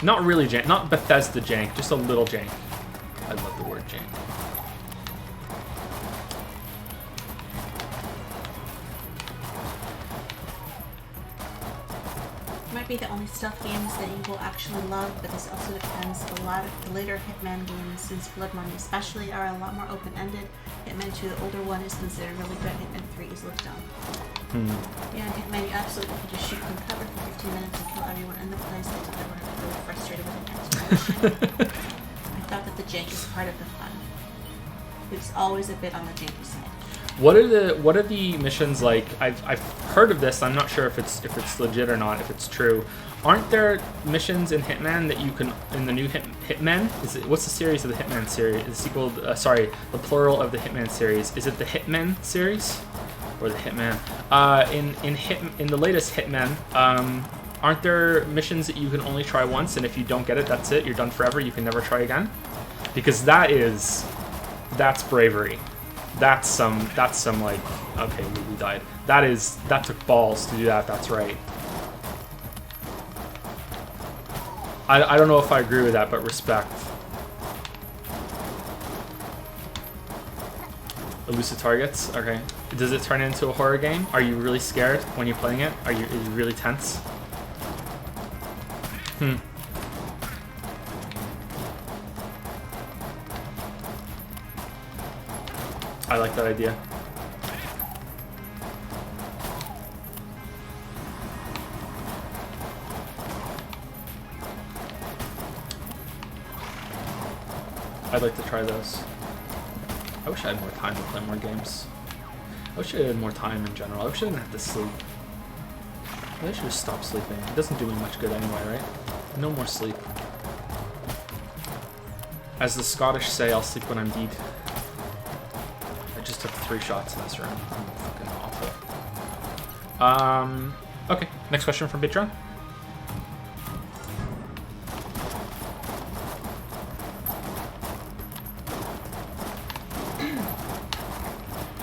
A: Not really jank, not Bethesda jank, just a little jank. I love the word jank.
B: Might be the only stealth games that you will actually love, but this also depends. A lot of the later Hitman games since Blood Money especially are a lot more open-ended. Hitman 2, the older one, is considered really good. Hitman 3 is looked down. Yeah, in Hitman you absolutely can just shoot from cover for 15 minutes and kill everyone in the place. I think everyone would be really frustrated with an explanation. I thought that the jank is part of the fun. It's always a bit on the janky side.
A: What are the missions like? I've heard of this. I'm not sure if it's legit or not, if it's true. Aren't there missions in Hitman that you can, in the new Hitman? What's the series of the Hitman series? The sequel, the plural of the Hitman series. Is it the Hitman series or the Hitman? In the latest Hitman, aren't there missions that you can only try once, and if you don't get it, that's it. You're done forever. You can never try again. Because that's bravery. That's some like, okay, we died. That took balls to do that. That's right. I don't know if I agree with that, but respect. Elusive targets. Okay. Does it turn into a horror game? Are you really scared when you're playing it? Is it really tense? I like that idea. I'd like to try those. I wish I had more time to play more games. I wish I had more time in general. I wish I didn't have to sleep. Maybe I should just stop sleeping. It doesn't do me much good anyway, right? No more sleep. As the Scottish say, I'll sleep when I'm dead. I just took 3 shots in this room. I'm fucking awful. Okay, next question from Patreon.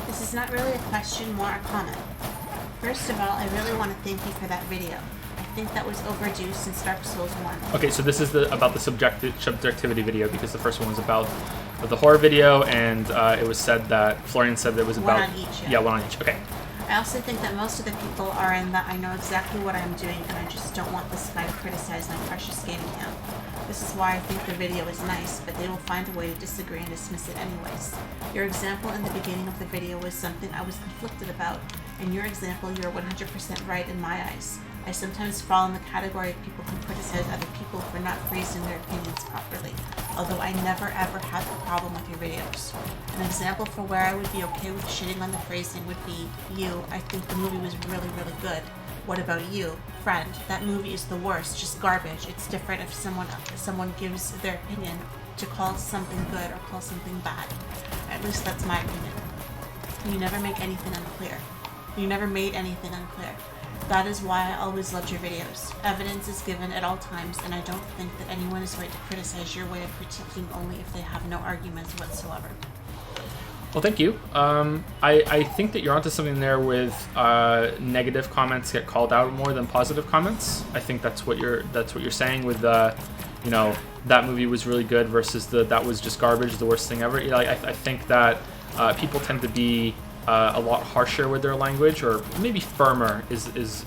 B: This is not really a question, more a comment. First of all, I really want to thank you for that video. I think that was overdue since Dark Souls 1.
A: Okay, so this is about the subjectivity video, because the first one was about the horror video, and it was said that Florian said that it was about
B: one on each.
A: Yeah, one on each. Okay.
B: I also think that most of the people are in that I know exactly what I'm doing and I just don't want this guy to criticize my precious game account. This is why I think the video is nice, but they will find a way to disagree and dismiss it anyways. Your example in the beginning of the video was something I was conflicted about. In your example, you're 100% right in my eyes. I sometimes fall in the category of people who criticize other people for not phrasing their opinions properly, although I never ever had a problem with your videos. An example for where I would be okay with shitting on the phrasing would be you. I think the movie was really, really good. What about you? Friend, that movie is the worst, just garbage. It's different if someone gives their opinion to call something good or call something bad. At least that's my opinion. You never make anything unclear. You never made anything unclear. That is why I always loved your videos. Evidence is given at all times, and I don't think that anyone is right to criticize your way of critiquing only if they have no arguments whatsoever.
A: Well, thank you. I think that you're onto something there with negative comments get called out more than positive comments. I think that's what you're saying with you know, that movie was really good versus that was just garbage, the worst thing ever. You know, I think that people tend to be a lot harsher with their language, or maybe firmer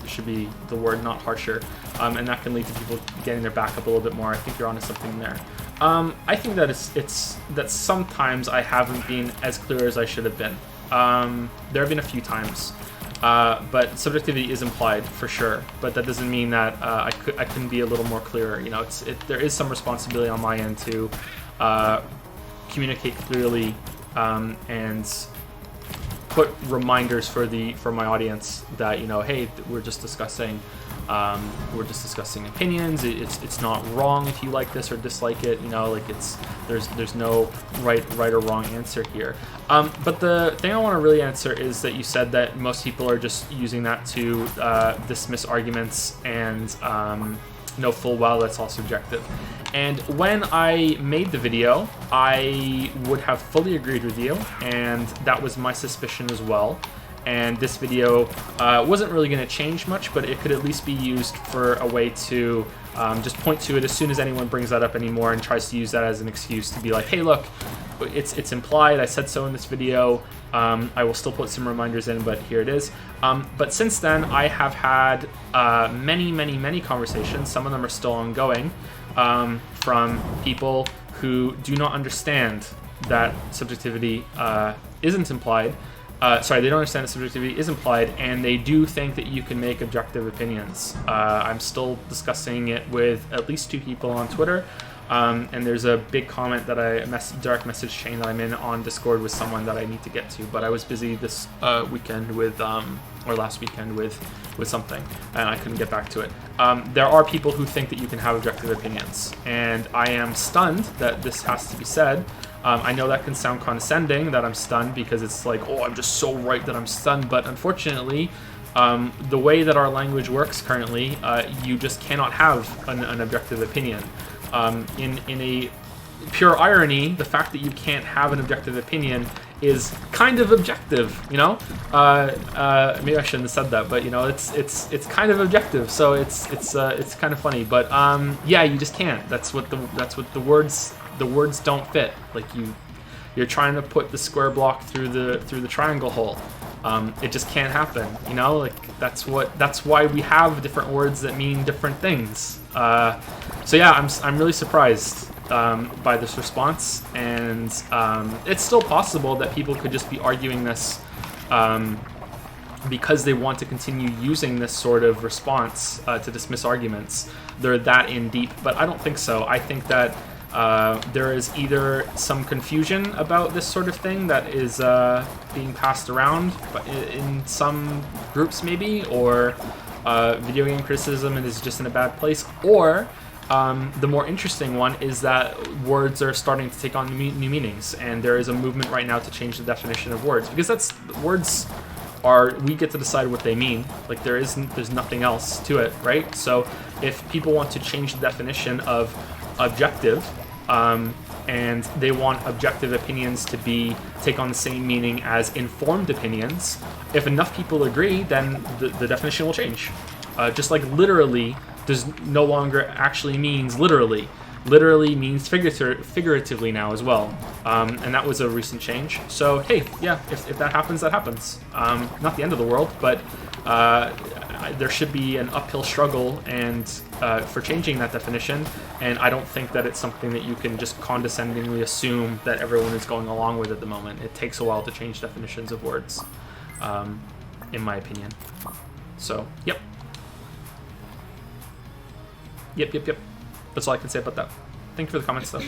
A: should be the word, not harsher, and that can lead to people getting their back up a little bit more. I think you're onto something there. I think that it's that sometimes I haven't been as clear as I should have been. There have been a few times, but subjectivity is implied for sure. But that doesn't mean that I couldn't be a little more clearer. You know, there is some responsibility on my end to communicate clearly and put reminders for my audience that, you know, hey, we're just discussing opinions. It's not wrong if you like this or dislike it. You know, like there's no right or wrong answer here. But the thing I want to really answer is that you said that most people are just using that to dismiss arguments and know full well that's all subjective. And when I made the video, I would have fully agreed with you, and that was my suspicion as well. And this video wasn't really going to change much, but it could at least be used for a way to just point to it as soon as anyone brings that up anymore and tries to use that as an excuse to be like, hey, look, it's implied, I said so in this video, I will still put some reminders in, but here it is. But since then, I have had many conversations, some of them are still ongoing, from people who do not understand that subjectivity isn't implied. They don't understand that subjectivity is implied, and they do think that you can make objective opinions. I'm still discussing it with at least 2 people on Twitter, and there's a big comment that direct message chain that I'm in on Discord with someone that I need to get to, but I was busy this weekend with, or last weekend with something, and I couldn't get back to it. There are people who think that you can have objective opinions, and I am stunned that this has to be said. I know that can sound condescending, that I'm stunned, because it's like, oh, I'm just so right that I'm stunned. But unfortunately, the way that our language works currently, you just cannot have an objective opinion. In a pure irony, the fact that you can't have an objective opinion is kind of objective, you know? Maybe I shouldn't have said that, but you know, it's kind of objective, so it's kind of funny. But yeah, you just can't. That's what the words don't fit. Like you're trying to put the square block through the triangle hole. It just can't happen, you know? Like that's why we have different words that mean different things. So yeah, I'm really surprised by this response, and it's still possible that people could just be arguing this because they want to continue using this sort of response to dismiss arguments. They're that in deep, but I don't think so. I think that there is either some confusion about this sort of thing that is being passed around in some groups maybe, or video game criticism is just in a bad place, or the more interesting one is that words are starting to take on new meanings, and there is a movement right now to change the definition of words, because we get to decide what they mean. Like there's nothing else to it, right? So if people want to change the definition of objective, and they want objective opinions to take on the same meaning as informed opinions, if enough people agree, then the definition will change. Just like literally does no longer actually means literally. Literally means figuratively now as well. And that was a recent change. So hey, yeah, if that happens, that happens. Not the end of the world, but there should be an uphill struggle and for changing that definition, and I don't think that it's something that you can just condescendingly assume that everyone is going along with at the moment. It takes a while to change definitions of words, in my opinion. So, yep. That's all I can say about that. Thank you for the comments, though.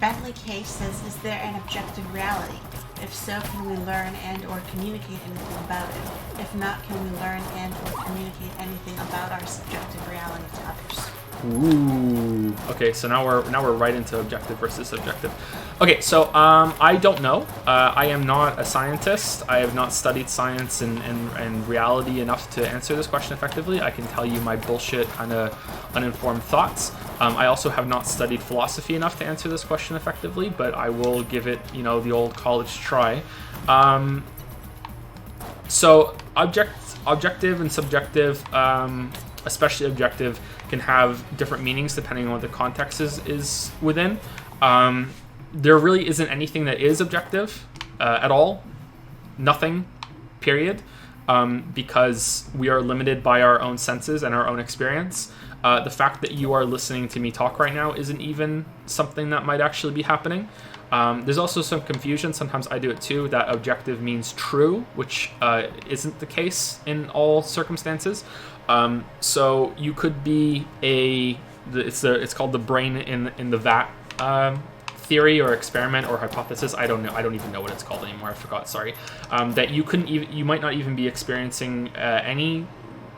B: Bentley K says, is there an objective reality? If so, can we learn and or communicate anything about it? If not, can we learn and or communicate anything about our subjective reality to others?
A: Ooh. Okay, so now we're right into objective versus subjective. Okay, so I don't know. I am not a scientist. I have not studied science and reality enough to answer this question effectively. I can tell you my bullshit kind of uninformed thoughts. I also have not studied philosophy enough to answer this question effectively, but I will give it, you know, the old college try. So objective and subjective, especially objective, can have different meanings depending on what the context is within. There really isn't anything that is objective at all. Nothing, period. Because we are limited by our own senses and our own experience. The fact that you are listening to me talk right now isn't even something that might actually be happening. There's also some confusion. Sometimes I do it too, that objective means true, which isn't the case in all circumstances. So you could be it's called the brain in the vat theory or experiment or hypothesis. I don't know. I don't even know what it's called anymore. I forgot. Sorry. That you might not even be experiencing any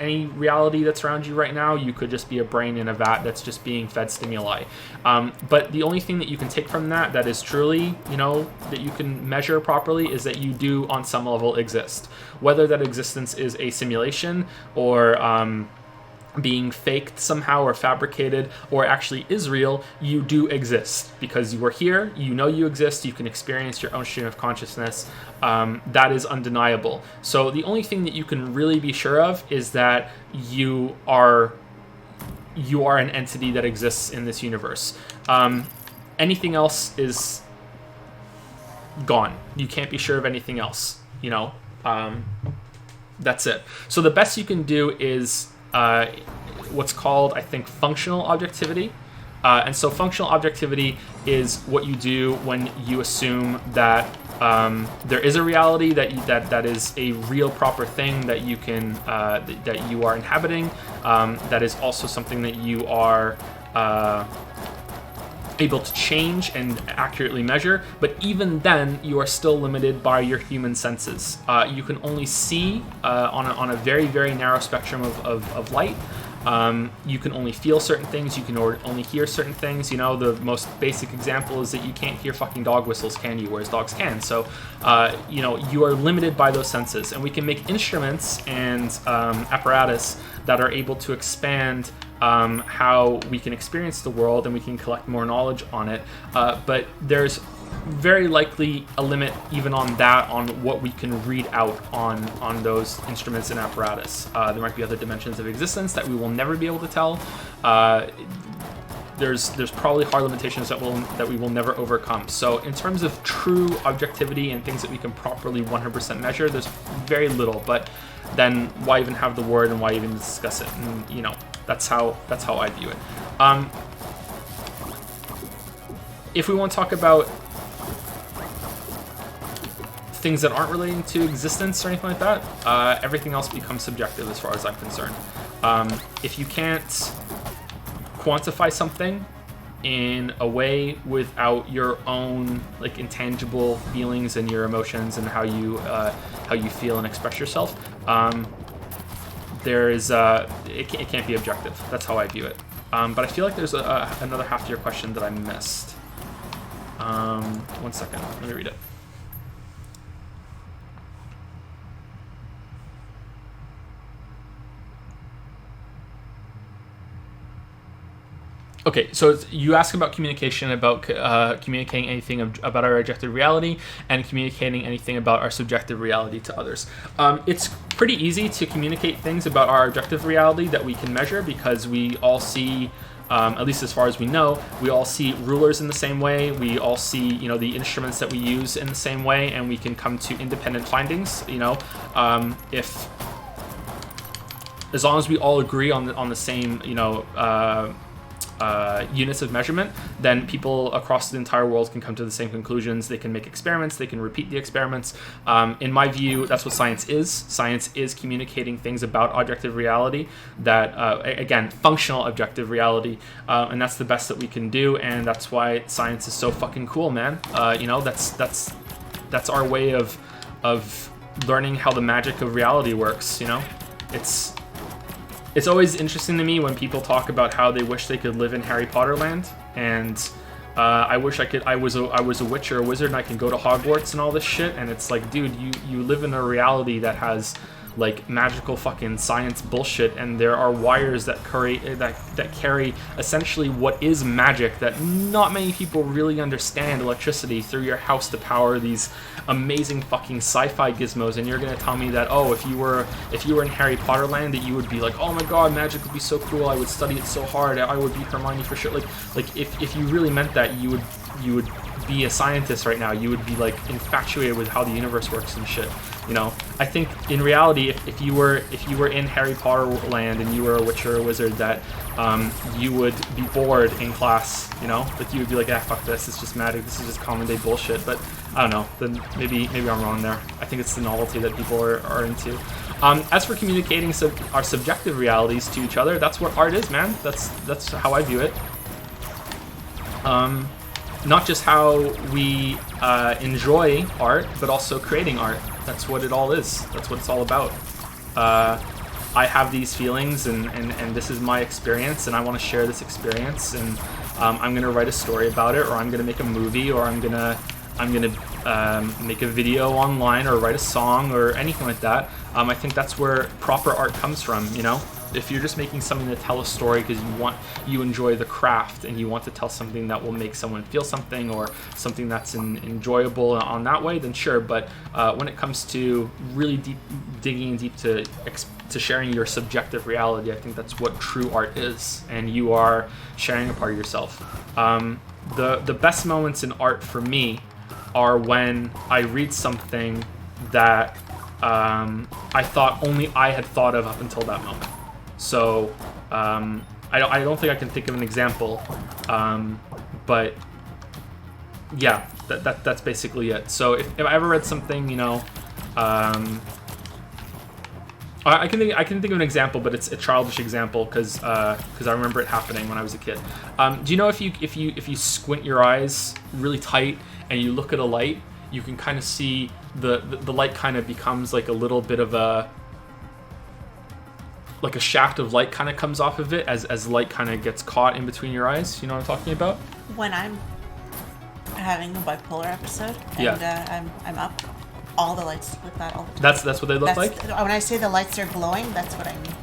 A: reality that's around you right now. You could just be a brain in a vat that's just being fed stimuli. But the only thing that you can take from that is truly, you know, that you can measure properly is that you do on some level exist. Whether that existence is a simulation or being faked somehow or fabricated or actually is real, you do exist because you are here, you know you exist, you can experience your own stream of consciousness. That is undeniable. So the only thing that you can really be sure of is that you are an entity that exists in this universe. Anything else is gone. You can't be sure of anything else, you know. That's it. So the best you can do is what's called, I think, functional objectivity. And so functional objectivity is what you do when you assume that there is a reality that is a real proper thing that you can that you are inhabiting. That is also something that you are able to change and accurately measure, but even then you are still limited by your human senses. You can only see on a very, very narrow spectrum of light. You can only feel certain things, you can only hear certain things. You know, the most basic example is that you can't hear fucking dog whistles, can you? Whereas dogs can. So, you know, you are limited by those senses. And we can make instruments and apparatus that are able to expand how we can experience the world, and we can collect more knowledge on it. But there's very likely a limit even on that, on what we can read out on those instruments and apparatus. There might be other dimensions of existence that we will never be able to tell. There's probably hard limitations that we will never overcome. So in terms of true objectivity and things that we can properly 100% measure, there's very little. But then why even have the word and why even discuss it? And, you know, that's how I view it. If we want to talk about things that aren't relating to existence or anything like that, everything else becomes subjective as far as I'm concerned. If you can't quantify something in a way without your own like intangible feelings and your emotions and how you feel and express yourself, it can't be objective. That's how I view it. But I feel like there's another half to your question that I missed. 1 second, let me read it. Okay, so you ask about communication, about communicating anything about our objective reality and communicating anything about our subjective reality to others. It's pretty easy to communicate things about our objective reality that we can measure because we all see, at least as far as we know, we all see rulers in the same way. We all see, you know, the instruments that we use in the same way, and we can come to independent findings. You know, as long as we all agree on the same, you know, units of measurement, then people across the entire world can come to the same conclusions. They can make experiments, they can repeat the experiments. In my view, that's what science is. Science is communicating things about objective reality that, again, functional objective reality, and that's the best that we can do, and that's why science is so fucking cool, man. You know, that's our way of learning how the magic of reality works, you know? it's always interesting to me when people talk about how they wish they could live in Harry Potter land, and I wish I could. I was a witch or a wizard, and I can go to Hogwarts and all this shit. And it's like, dude, you live in a reality that has like magical fucking science bullshit, and there are wires that carry essentially what is magic that not many people really understand, electricity, through your house to power these amazing fucking sci-fi gizmos. And you're gonna tell me that, oh, if you were in Harry Potter land, that you would be like, oh my god, magic would be so cool, I would study it so hard, I would be Hermione for sure. Like if you really meant that, you would be a scientist right now. You would be like infatuated with how the universe works and shit. You know, I think in reality, if you were in Harry Potter land and you were a witch or a wizard, that you would be bored in class. You know, like you would be like, ah, fuck this. It's just magic. This is just common day bullshit. But I don't know. Then maybe I'm wrong there. I think it's the novelty that people are into. As for communicating our subjective realities to each other, that's what art is, man. That's how I view it. Not just how we enjoy art, but also creating art. That's what it all is. That's what it's all about. I have these feelings, and this is my experience, and I want to share this experience, and I'm gonna write a story about it, or I'm gonna make a movie, or I'm gonna make a video online, or write a song, or anything like that. I think that's where proper art comes from. You know, if you're just making something to tell a story because you enjoy the craft and you want to tell something that will make someone feel something, or something that's enjoyable on that way, then sure. But when it comes to really digging deep to sharing your subjective reality, I think that's what true art is, and you are sharing a part of yourself. The best moments in art for me are when I read something that I thought only I had thought of up until that moment. So I don't think I can think of an example, but yeah, that's basically it. So if I ever read something, you know, I can think of an example, but it's a childish example because I remember it happening when I was a kid. Do you know if you squint your eyes really tight and you look at a light, you can kind of see the light kind of becomes like a little bit of a shaft of light kind of comes off of it as light kind of gets caught in between your eyes. You know what I'm talking about?
B: When I'm having a bipolar episode and
A: yeah.
B: I'm up, all the lights look like that all the time.
A: That's what they look like?
B: When I say the lights are glowing, that's what I mean.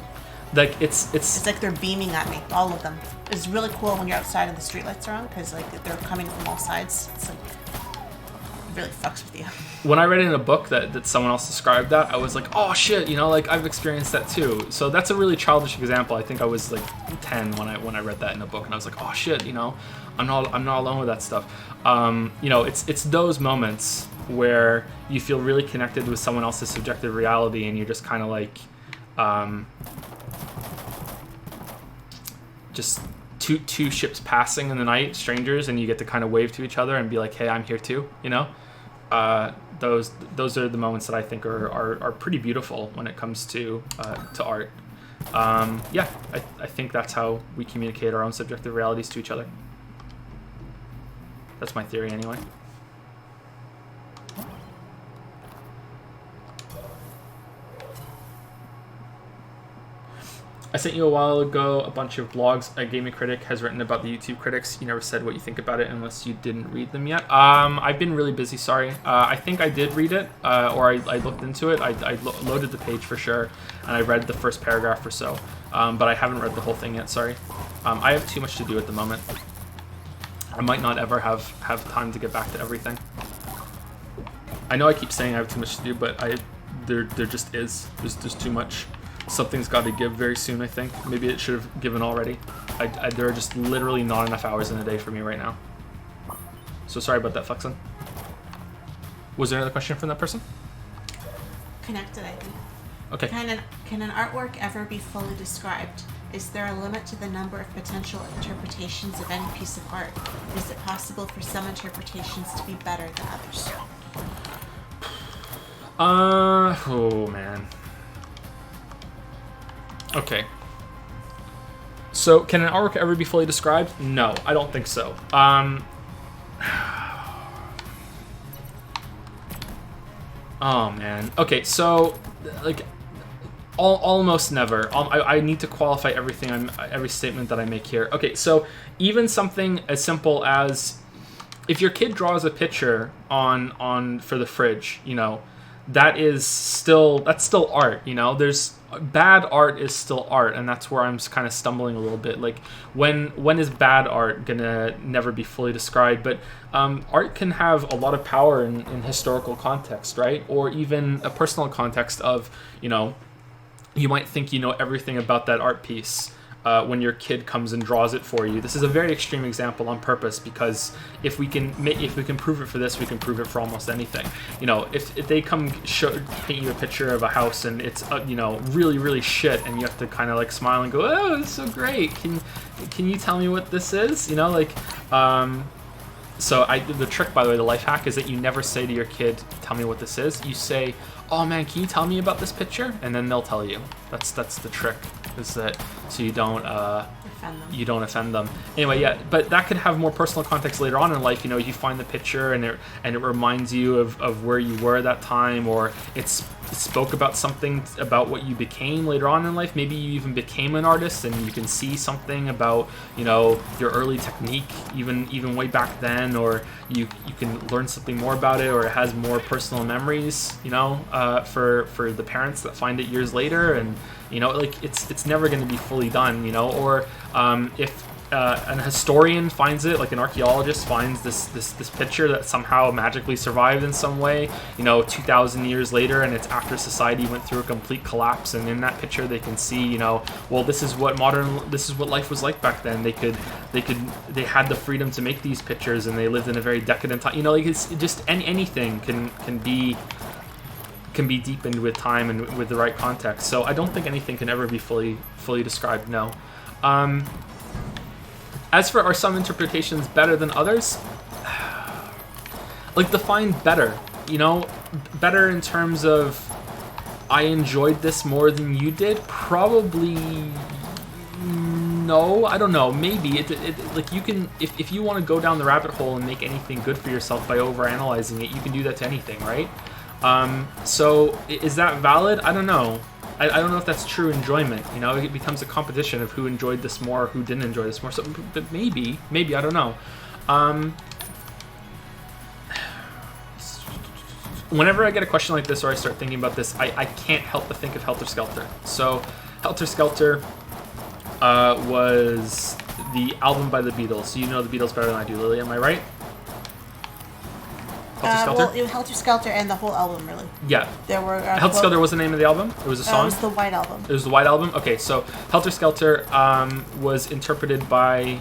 A: Like it's
B: like they're beaming at me, all of them. It's really cool when you're outside and the street lights are on, because like they're coming from all sides. It's like, it really fucks with you.
A: When I read it in a book that someone else described that, I was like, oh shit, you know, like I've experienced that too. So that's a really childish example. I think I was like 10 when I read that in a book, and I was like, oh shit, you know, I'm not alone with that stuff. You know, it's those moments where you feel really connected with someone else's subjective reality, and you're just kind of like, just two ships passing in the night, strangers, and you get to kind of wave to each other and be like, hey, I'm here too, you know? Those are the moments that I think are pretty beautiful when it comes to art. Yeah, I think that's how we communicate our own subjective realities to each other. That's my theory anyway. I sent you a while ago a bunch of blogs a gaming critic has written about the YouTube critics. You never said what you think about it unless you didn't read them yet. I've been really busy, sorry. I think I did read it, or I looked into it. I loaded the page for sure, and I read the first paragraph or so. But I haven't read the whole thing yet, sorry. I have too much to do at the moment. I might not ever have time to get back to everything. I know I keep saying I have too much to do, but there just is. There's too much. Something's got to give very soon, I think. Maybe it should have given already. There are just literally not enough hours in a day for me right now. So sorry about that, Flexon. Was there another question from that person?
B: Connected, I think.
A: Okay.
B: Can an artwork ever be fully described? Is there a limit to the number of potential interpretations of any piece of art? Is it possible for some interpretations to be better than others?
A: Oh man. Okay. So, can an artwork ever be fully described? No, I don't think so. Oh man. Okay, so like Almost never. I need to qualify every statement that I make here. Okay, so even something as simple as if your kid draws a picture on for the fridge, that's still art. There's bad art is still art, and that's where I'm kind of stumbling a little bit. Like when is bad art gonna never be fully described? But art can have a lot of power in historical context, right? Or even a personal context of you might think you know everything about that art piece when your kid comes and draws it for you. This is a very extreme example on purpose because if we can prove it for this, we can prove it for almost anything. If they come paint you a picture of a house and it's really really shit, and you have to kind of like smile and go, oh, it's so great. Can you tell me what this is? So the trick, by the way, the life hack is that you never say to your kid, tell me what this is. You say, oh man, can you tell me about this picture? And then they'll tell you. That's the trick, is that so you don't offend them. Anyway, yeah, but that could have more personal context later on in life. You find the picture and it reminds you of where you were at that time, or it spoke about something about what you became later on in life. Maybe you even became an artist and you can see something about your early technique even way back then, or you can learn something more about it, or it has more personal memories for the parents that find it years later. And it's never going to be fully done, or if an historian finds it, like an archaeologist finds this picture that somehow magically survived in some way, 2,000 years later, and it's after society went through a complete collapse, and in that picture they can see, well, this is what life was like back then. They had the freedom to make these pictures, and they lived in a very decadent time. It's just anything can be deepened with time and with the right context. So I don't think anything can ever be fully described. No. As for, are some interpretations better than others? Like, define better. Better in terms of I enjoyed this more than you did. Probably no. I don't know. Maybe like you can, if you want to go down the rabbit hole and make anything good for yourself by overanalyzing it, you can do that to anything, right? So is that valid? I don't know. I don't know if that's true enjoyment. It becomes a competition of who enjoyed this more or who didn't enjoy this more. So, but maybe, I don't know. Whenever I get a question like this or I start thinking about this, I can't help but think of Helter Skelter. So, Helter Skelter was the album by the Beatles. So you know the Beatles better than I do, Lily. Am I right? Helter Skelter?
B: Well, it was Helter Skelter and the whole album, really.
A: Yeah.
B: There were
A: Helter Skelter was the name of the album? It was a song?
B: It was the White Album.
A: It was the White Album? Okay, so Helter Skelter was interpreted by...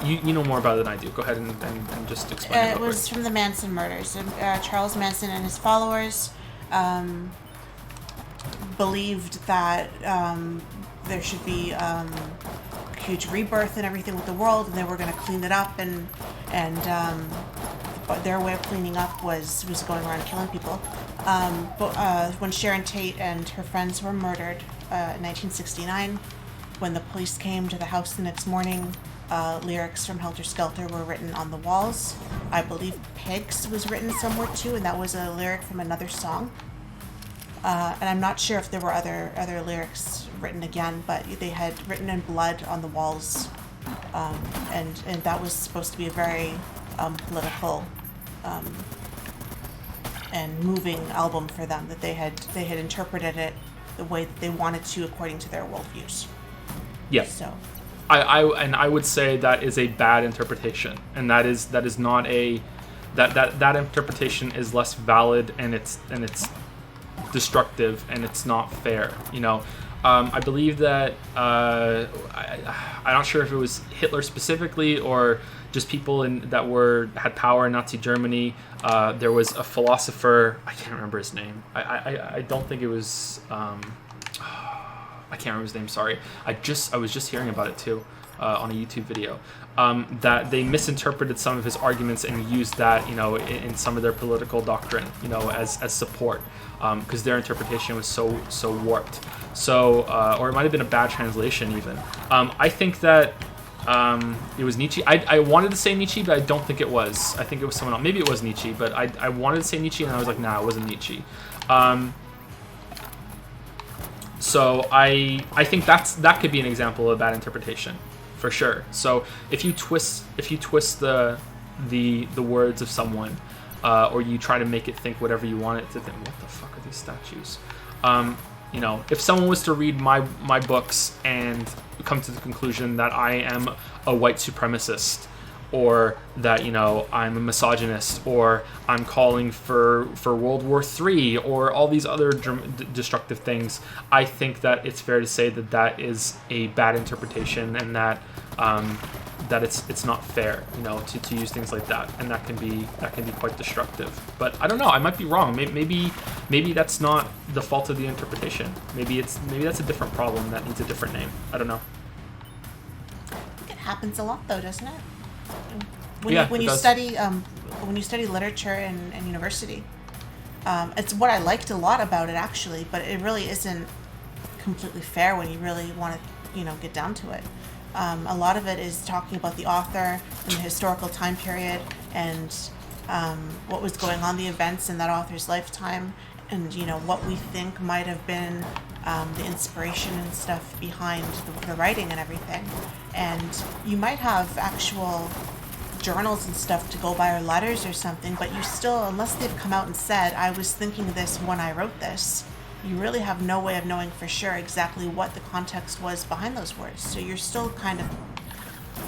A: you know more about it than I do. Go ahead and just explain it.
B: It was from the Manson murders. Charles Manson and his followers believed that there should be a huge rebirth and everything with the world, and they were going to clean it up, and their way of cleaning up was going around killing people. But when Sharon Tate and her friends were murdered in 1969, when the police came to the house the next morning, lyrics from Helter Skelter were written on the walls. I believe Pigs was written somewhere too, and that was a lyric from another song. And I'm not sure if there were other lyrics written again, but they had written in blood on the walls, and that was supposed to be a very political and moving album for them. That they had interpreted it the way that they wanted to, according to their worldviews.
A: Yeah.
B: So.
A: I would say that is a bad interpretation, and that is not a that interpretation is less valid, and it's destructive, and it's not fair. I believe that I'm not sure if it was Hitler specifically or just people that had power in Nazi Germany. There was a philosopher, I can't remember his name. I don't think it was. I can't remember his name. Sorry. I was just hearing about it too on a YouTube video. That they misinterpreted some of his arguments and used that, in some of their political doctrine, as support, because their interpretation was so warped. So, or it might have been a bad translation even. I think that it was Nietzsche. I wanted to say Nietzsche, but I don't think it was. I think it was someone else. Maybe it was Nietzsche, but I wanted to say Nietzsche, and I was like, nah, it wasn't Nietzsche. So I think that could be an example of bad interpretation, for sure. So if you twist the words of someone, or you try to make it think whatever you want it to think. What the fuck are these statues? You know, if someone was to read my books and come to the conclusion that I am a white supremacist, or that, you know, I'm a misogynist, or I'm calling for World War III, or all these other destructive things, I think that it's fair to say that that is a bad interpretation, and that that it's not fair, you know, to use things like that, and that can be quite destructive. But I don't know, I might be wrong. Maybe that's not the fault of the interpretation. Maybe that's a different problem that needs a different name. I don't know.
B: I think it happens a lot, though, doesn't it? When you study literature in university, it's what I liked a lot about it, actually. But it really isn't completely fair when you really want to, you know, get down to it. A lot of it is talking about the author and the historical time period, and what was going on, the events in that author's lifetime, and, you know, what we think might have been the inspiration and stuff behind the writing and everything. And you might have actual journals and stuff to go by, or letters or something, but you still, unless they've come out and said, I was thinking this when I wrote this, you really have no way of knowing for sure exactly what the context was behind those words. So you're still kind of,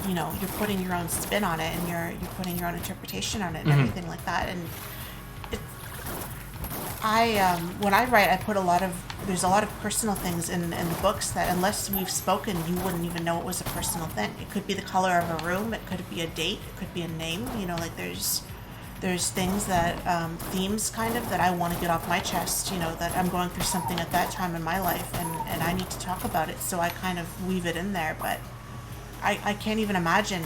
B: you know, you're putting your own spin on it, and you're putting your own interpretation on it, and everything like that. And when I write, I put there's a lot of personal things in the books that, unless we've spoken, you wouldn't even know it was a personal thing. It could be the color of a room, it could be a date, it could be a name, you know, like there's things that, themes kind of, that I want to get off my chest, you know, that I'm going through something at that time in my life, and I need to talk about it, so I kind of weave it in there. But I can't even imagine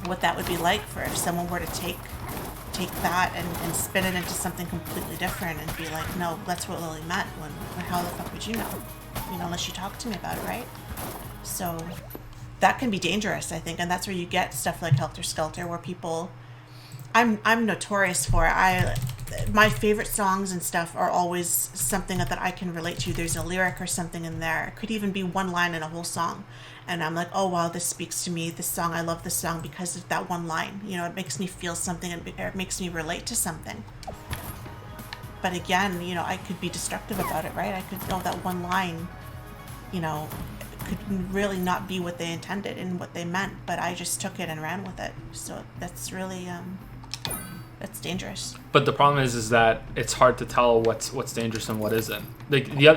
B: what that would be like for if someone were to take that and spin it into something completely different and be like, no, that's what Lily meant, when how the fuck would you know? You know, unless you talk to me about it, right? So that can be dangerous, I think, and that's where you get stuff like Helter Skelter, where people, I'm notorious for it. My favorite songs and stuff are always something that I can relate to. There's a lyric or something in there. It could even be one line in a whole song, and I'm like, oh wow, this speaks to me. This song, I love this song because of that one line. You know, it makes me feel something, and it makes me relate to something. But again, you know, I could be destructive about it, right? I could know that one line, you know, could really not be what they intended and what they meant, but I just took it and ran with it. So that's really that's dangerous.
A: But the problem is that it's hard to tell what's dangerous and what isn't. Like the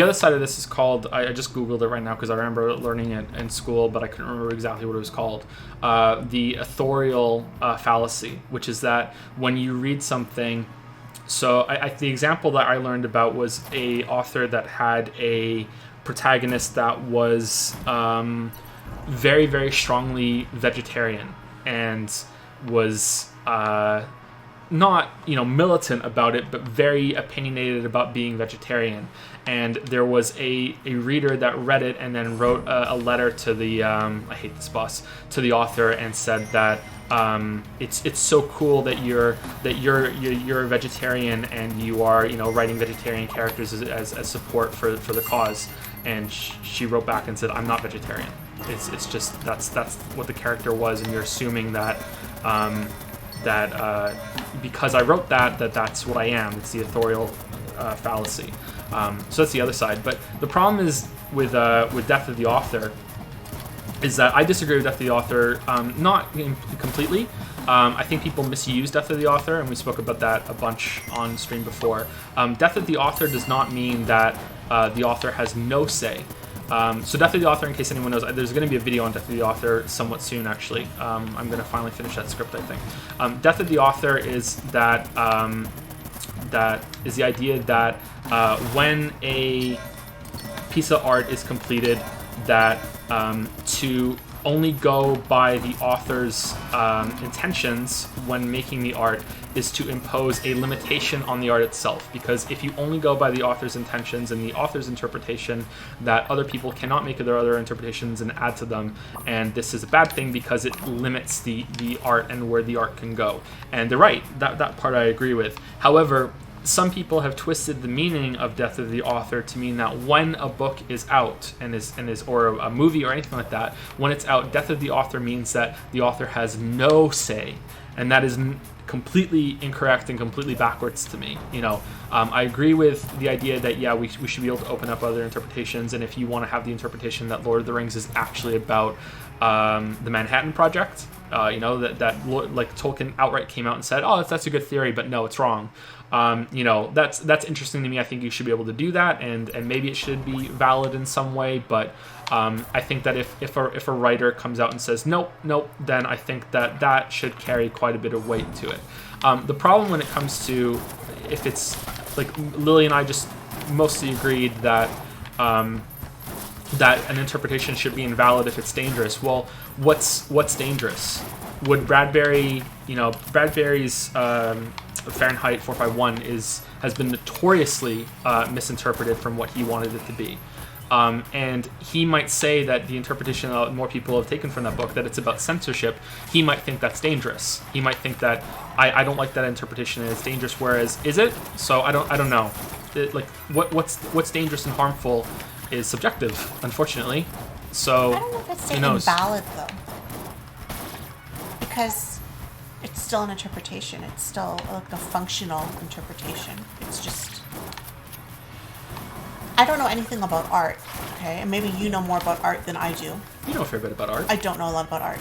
A: other side of this is called, I just googled it right now because I remember learning it in school, but I couldn't remember exactly what it was called. The authorial fallacy, which is that when you read something, so the example that I learned about was a author that had a protagonist that was very, very strongly vegetarian, and was not, you know, militant about it, but very opinionated about being vegetarian. And there was a reader that read it and then wrote a letter to the I hate this boss, to the author, and said that it's so cool that you're a vegetarian, and you are, you know, writing vegetarian characters as support for the cause. And she wrote back and said, I'm not vegetarian. It's just that's what the character was, and you're assuming that because I wrote that's what I am. It's the authorial fallacy. So that's the other side. But the problem is with Death of the Author is that I disagree with Death of the Author, not completely. I think people misuse Death of the Author, and we spoke about that a bunch on stream before. Death of the Author does not mean that the author has no say. So Death of the Author, in case anyone knows, there's going to be a video on Death of the Author somewhat soon, actually. I'm going to finally finish that script, I think. Death of the Author is that is the idea that when a piece of art is completed, that to only go by the author's intentions when making the art is to impose a limitation on the art itself. Because if you only go by the author's intentions and the author's interpretation, that other people cannot make their other interpretations and add to them, and this is a bad thing because it limits the art and where the art can go. And they're right, that part I agree with. However, some people have twisted the meaning of death of the author to mean that when a book is out and is or a movie or anything like that, when it's out, death of the author means that the author has no say, and that is completely incorrect and completely backwards to me. I agree with the idea that we should be able to open up other interpretations, and if you want to have the interpretation that Lord of the Rings is actually about the Manhattan Project, that like Tolkien outright came out and said, oh, that's a good theory, but no, it's wrong. That's interesting to me. I think you should be able to do that, and maybe it should be valid in some way, but I think that if a writer comes out and says nope, then I think that should carry quite a bit of weight to it. The problem when it comes to, if it's like Lily and I just mostly agreed that that an interpretation should be invalid if it's dangerous. Well, what's dangerous? Would Bradbury's Fahrenheit 451 has been notoriously misinterpreted from what he wanted it to be. And he might say that the interpretation that more people have taken from that book, that it's about censorship, he might think that's dangerous. He might think that I don't like that interpretation and it's dangerous, whereas is it? So I don't know. What's dangerous and harmful is subjective, unfortunately. So
B: I don't know if it's
A: who knows?
B: invalid though, because it's still an interpretation. It's still like a functional interpretation. It's just, I don't know anything about art, okay? And maybe you know more about art than I do.
A: You know a fair bit about art.
B: I don't know a lot about art.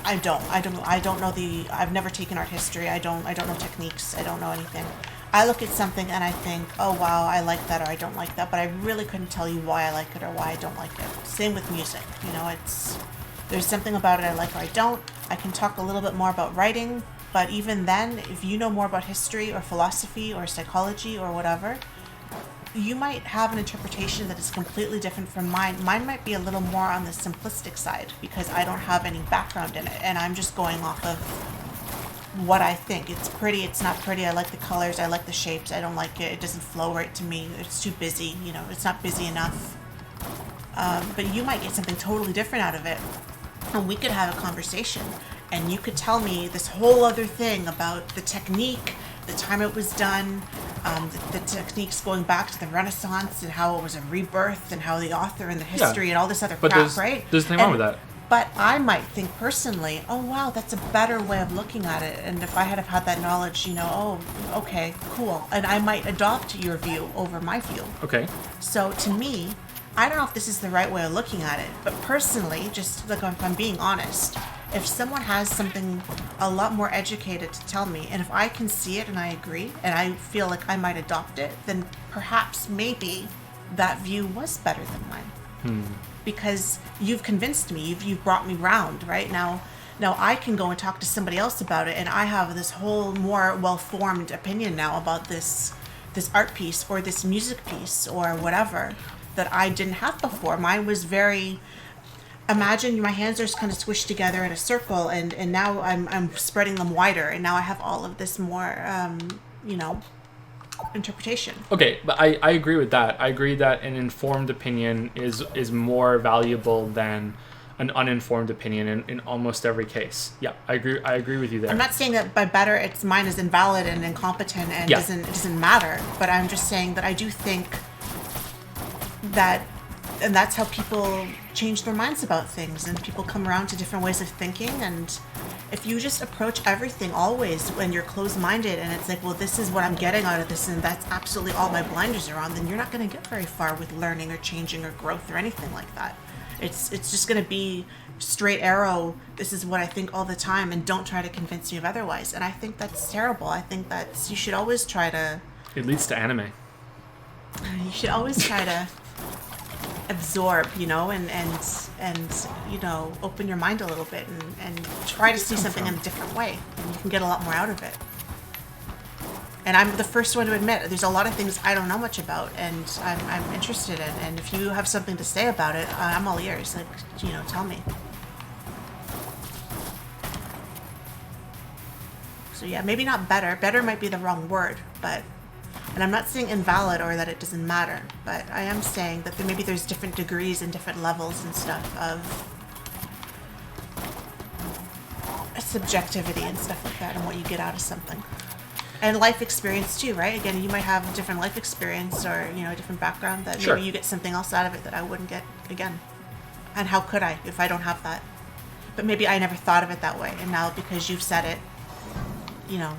B: I don't know I've never taken art history. I don't know techniques. I don't know anything. I look at something and I think, oh wow, I like that or I don't like that, but I really couldn't tell you why I like it or why I don't like it. Same with music. There's something about it I like or I don't. I can talk a little bit more about writing, but even then, if you know more about history or philosophy or psychology or whatever, you might have an interpretation that is completely different from mine. Mine might be a little more on the simplistic side because I don't have any background in it, and I'm just going off of what I think. It's pretty, it's not pretty, I like the colors, I like the shapes, I don't like it, it doesn't flow right to me, it's too busy, it's not busy enough. But you might get something totally different out of it, and we could have a conversation, and you could tell me this whole other thing about the technique, the time it was done, the techniques going back to the Renaissance, and how it was a rebirth, and how the author and the history and all this other crap, right?
A: There's nothing wrong with that.
B: But I might think personally, oh wow, that's a better way of looking at it. And if I had have had that knowledge, oh, okay, cool. And I might adopt your view over my view.
A: Okay.
B: So to me, I don't know if this is the right way of looking at it, but personally, just like if I'm being honest, if someone has something a lot more educated to tell me, and if I can see it and I agree, and I feel like I might adopt it, then perhaps maybe that view was better than mine. Because you've convinced me, you've brought me round, right? Now I can go and talk to somebody else about it, and I have this whole more well-formed opinion now about this art piece or this music piece or whatever that I didn't have before. Mine was very, imagine my hands are just kind of squished together in a circle, and now I'm spreading them wider, and now I have all of this more, interpretation.
A: Okay, but I agree with that. I agree that an informed opinion is more valuable than an uninformed opinion in almost every case. Yeah, I agree with you there.
B: I'm not saying that by better it's mine is invalid and incompetent and it doesn't matter, but I'm just saying that I do think that, and that's how people change their minds about things, and people come around to different ways of thinking. And if you just approach everything always when you're closed-minded and it's like, well, this is what I'm getting out of this and that's absolutely all my blinders are on, then you're not going to get very far with learning or changing or growth or anything like that. It's just going to be straight arrow, this is what I think all the time, and don't try to convince me of otherwise. And I think that's terrible. I think you should always try to...
A: It leads to anime.
B: You should always try to absorb, and open your mind a little bit and try to see something in a different way, and you can get a lot more out of it. And I'm the first one to admit there's a lot of things I don't know much about, and I'm interested in. And if you have something to say about it, I'm all ears. Tell me. So yeah, maybe not better. Better might be the wrong word, but. And I'm not saying invalid or that it doesn't matter, but I am saying that maybe there's different degrees and different levels and stuff of subjectivity and stuff like that, and what you get out of something. And life experience too, right? Again, you might have a different life experience or, a different background that
A: Sure.
B: maybe you get something else out of it that I wouldn't get again. And how could I if I don't have that? But maybe I never thought of it that way. And now because you've said it, it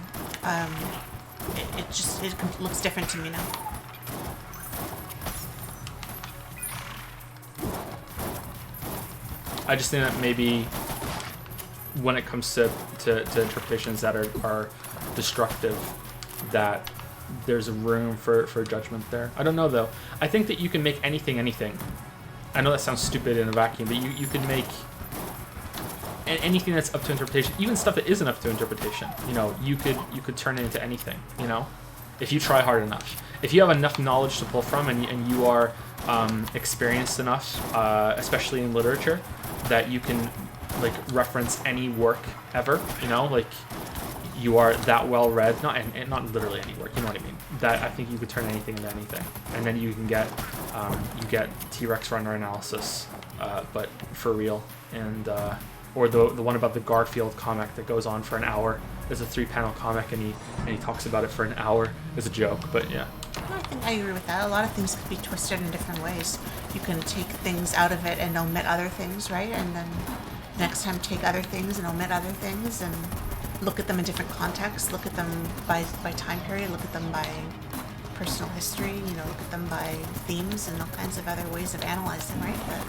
B: looks different to me now.
A: I just think that maybe when it comes to interpretations that are destructive, that there's a room for judgment there. I don't know, though. I think that you can make anything. I know that sounds stupid in a vacuum, but you can make anything that's up to interpretation, even stuff that isn't up to interpretation. You could turn it into anything, if you try hard enough. If you have enough knowledge to pull from and you are experienced enough, especially in literature, that you can reference any work ever, you are that well read, not literally any work, you know what I mean, that I think you could turn anything into anything, and then you can get T-Rex runner analysis, but for real, and or the one about the Garfield comic that goes on for an hour. There's a 3-panel comic and he talks about it for an hour as a joke, but yeah.
B: I think I agree with that. A lot of things could be twisted in different ways. You can take things out of it and omit other things, right? And then next time take other things and omit other things and look at them in different contexts. Look at them by time period. Look at them by personal history. Look at them by themes and all kinds of other ways of analyzing, right? But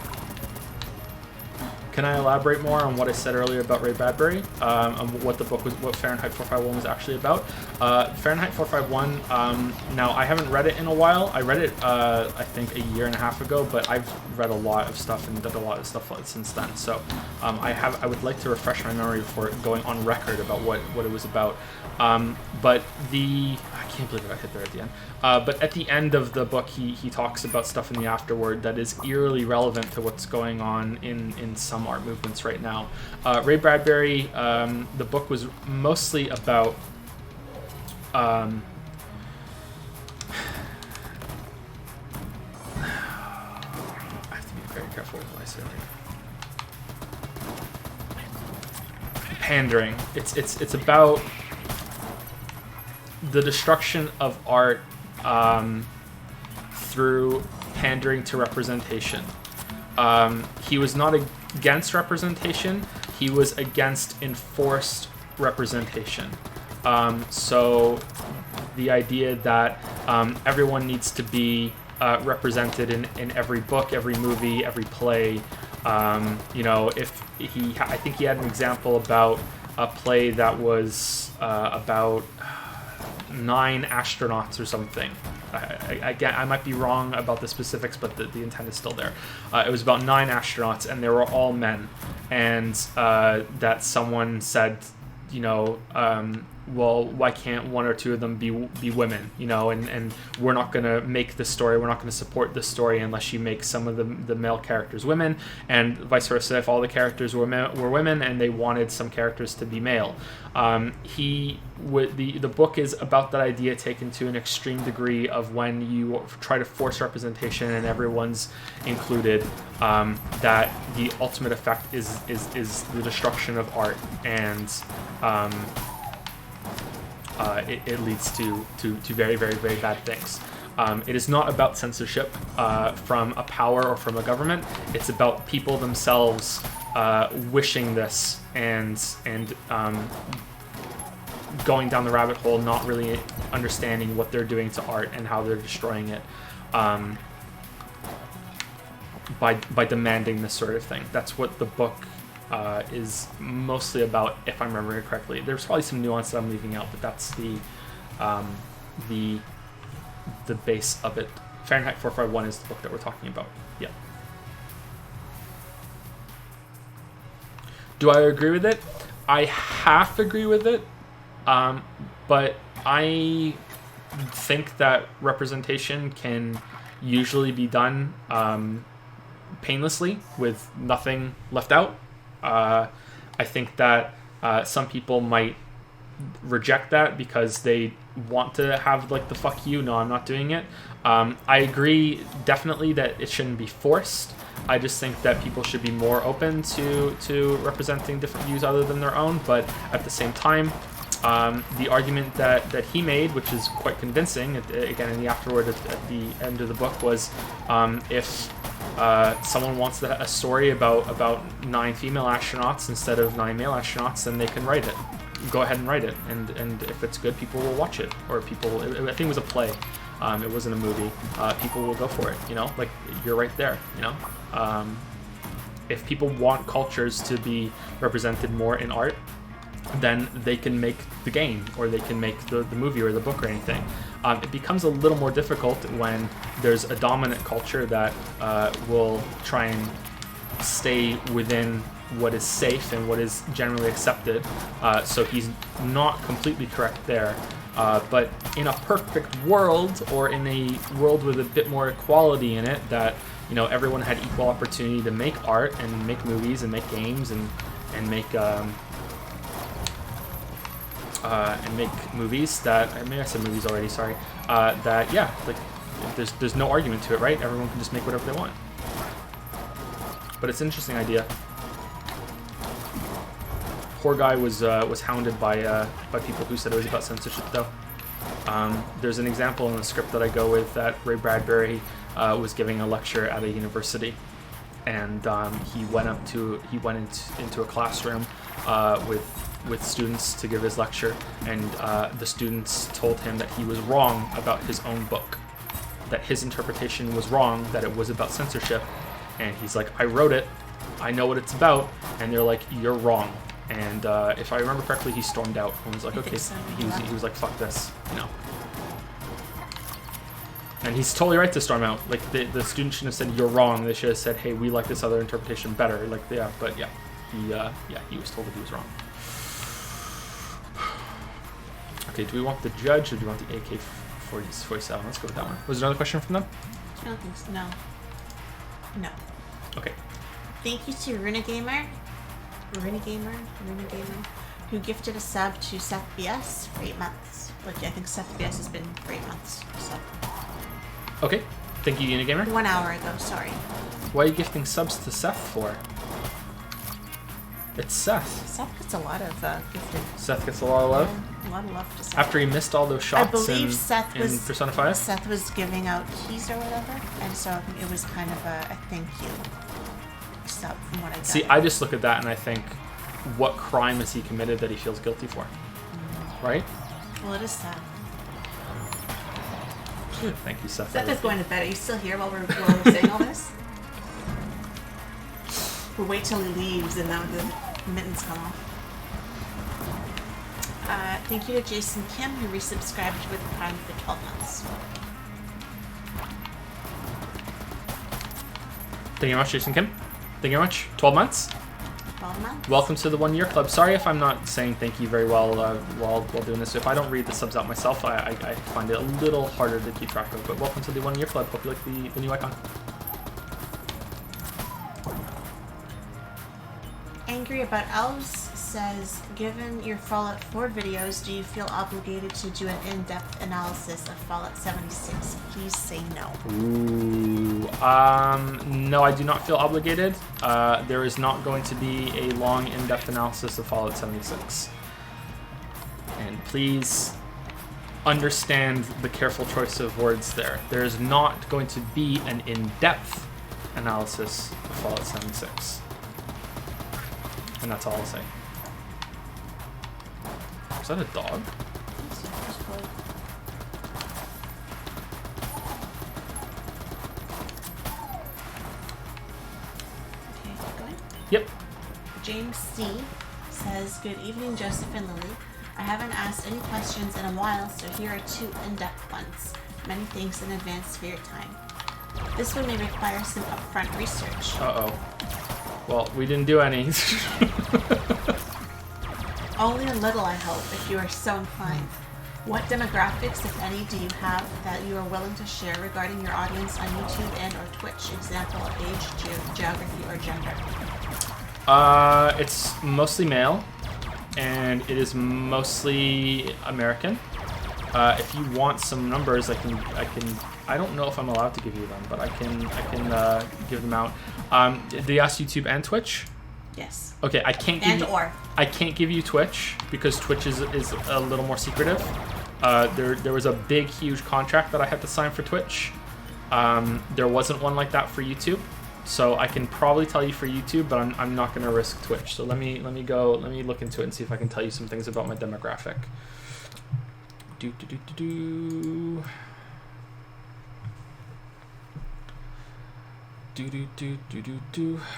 A: can I elaborate more on what I said earlier about Ray Bradbury, on what the book was, what Fahrenheit 451 was actually about? Fahrenheit 451. Now I haven't read it in a while. I read it, I think, a year and a half ago, but I've read a lot of stuff and done a lot of stuff since then. So I would like to refresh my memory before going on record about what it was about. But I can't believe I hit there at the end. But at the end of the book, he talks about stuff in the afterword that is eerily relevant to what's going on in some art movements right now. Ray Bradbury, the book was mostly about I have to be very careful with what I say right. Pandering. It's about the destruction of art through pandering to representation. He was not against representation. He was against enforced representation. So the idea that everyone needs to be represented in every book, every movie, every play. I think he had an example about a play that was about 9 astronauts or something. Again, I might be wrong about the specifics, but the intent is still there. It was about 9 astronauts, and they were all men, and that someone said, well, why can't 1 or 2 of them be women? And we're not going to make the story, we're not going to support the story unless you make some of the male characters women, and vice versa. If all the characters were women and they wanted some characters to be male, the book is about that idea taken to an extreme degree of when you try to force representation and everyone's included, that the ultimate effect is the destruction of art, and it leads to very, very, very bad things. It is not about censorship from a power or from a government. It's about people themselves wishing this and going down the rabbit hole, not really understanding what they're doing to art and how they're destroying it by demanding this sort of thing. That's what the book is mostly about, if I'm remembering correctly. There's probably some nuance that I'm leaving out, but that's the base of it. Fahrenheit 451 is the book that we're talking about. Yeah. Do I agree with it? I half agree with it, but I think that representation can usually be done painlessly with nothing left out. I think that some people might reject that because they want to have like the fuck you, no, I'm not doing it. I agree definitely that it shouldn't be forced. I just think that people should be more open to representing different views other than their own, but at the same time, The argument that he made, which is quite convincing, again in the afterword at the end of the book, was if someone wants a story about 9 female astronauts instead of 9 male astronauts, then they can write it. Go ahead and write it, and if it's good, people will watch it. Or people, I think it was a play. It wasn't a movie. People will go for it. You know, like you're right there. You know, if people want cultures to be represented more in art, then they can make the game, or they can make the movie or the book or anything. It becomes a little more difficult when there's a dominant culture that will try and stay within what is safe and what is generally accepted. So he's not completely correct there. But in a perfect world, or in a world with a bit more equality in it, that everyone had equal opportunity to make art and make movies and make games and make movies that, maybe I said movies already, sorry, that, yeah, like, there's no argument to it, right? Everyone can just make whatever they want. But it's an interesting idea. Poor guy was hounded by people who said it was about censorship, though. There's an example in the script that I go with that Ray Bradbury was giving a lecture at a university, and he went into a classroom with students to give his lecture, and the students told him that he was wrong about his own book, that his interpretation was wrong, that it was about censorship, and he's like, I wrote it, I know what it's about, and they're like, you're wrong. And if I remember correctly, he stormed out and was like, okay,
B: so,
A: he was like, fuck this, And he's totally right to storm out. Like, the student shouldn't have said, you're wrong. They should have said, hey, we like this other interpretation better. Like, yeah, but yeah, he was told that he was wrong. Okay, do we want the judge or do we want the AK-47? Let's go with that one. Was there another question from them?
B: I don't think so. No.
A: Okay.
B: Thank you to Runegamer, who gifted a sub to Seth BS for 8 months. Which I think Seth BS has been for 8 months. So.
A: Okay. Thank you, Unigamer.
B: 1 hour ago, sorry.
A: What are you gifting subs to Seth for? It's Seth.
B: Seth gets a lot of gifted.
A: Seth gets a lot of love?
B: Yeah, a lot of love to Seth.
A: After he missed all those shots
B: I believe
A: in Persona 5?
B: Seth was giving out keys or whatever, and so I think it was kind of a thank you sub from what I got.
A: See, I just look at that and I think, what crime has he committed that he feels guilty for? Right?
B: Well, it is Seth.
A: Thank you, Seth.
B: Seth is going to bed. Are you still here while we're saying all this? We'll wait till he leaves and then the mittens come off. Thank you to Jason Kim, who resubscribed with Prime for 12 months.
A: Thank you very much, Jason Kim. Thank you very much. 12 months?
B: 12 months.
A: Welcome to the 1 year club. Sorry if I'm not saying thank you very well while doing this. If I don't read the subs out myself, I find it a little harder to keep track of. But welcome to the 1 year club. Hope you like the new icon.
B: Angry About Elves says, given your Fallout 4 videos, do you feel obligated to do an in-depth analysis of Fallout 76? Please say no.
A: Ooh, no, I do not feel obligated. There is not going to be a long, in-depth analysis of Fallout 76. And please understand the careful choice of words there. There is not going to be an in-depth analysis of Fallout 76. And that's all I'll say. Is that a dog?
B: Okay, going?
A: Yep.
B: James C. says, good evening, Joseph and Lily. I haven't asked any questions in a while, so here are 2 in-depth ones. Many thanks in advance for your time. This one may require some upfront research.
A: Uh-oh. Well, we didn't do any.
B: Only a little, I hope, if you are so inclined. What demographics, if any, do you have that you are willing to share regarding your audience on YouTube and or Twitch? Example, age, geography, or gender.
A: It's mostly male, and it is mostly American. If you want some numbers, I can. I don't know if I'm allowed to give you them, but I can give them out. Do you ask YouTube and Twitch?
B: Yes.
A: Okay, I can't give
B: And
A: you,
B: or.
A: I can't give you Twitch because Twitch is a little more secretive. There was a big, huge contract that I had to sign for Twitch. There wasn't one like that for YouTube, so I can probably tell you for YouTube, but I'm not going to risk Twitch. So let me look into it and see if I can tell you some things about my demographic.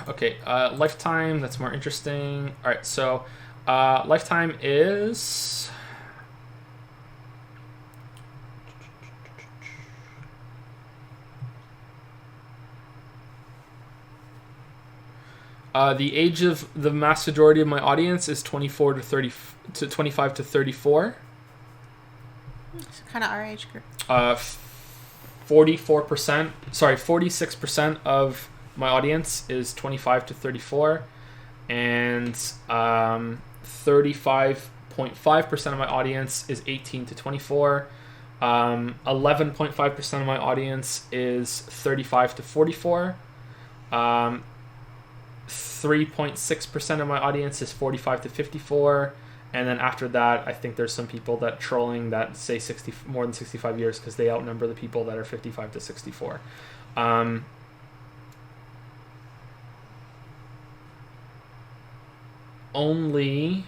A: Okay, lifetime, that's more interesting. All right, so lifetime is the age of the vast majority of my audience is 24 to 30 to 25 to 34.
B: It's kind of our age group.
A: 46% of my audience is 25 to 34, and 35.5% of my audience is 18 to 24. 11.5% of my audience is 35 to 44. 3.6% of my audience is 45 to 54. And then after that, I think there's some people that trolling that say more than 65 years because they outnumber the people that are 55 to 64. Only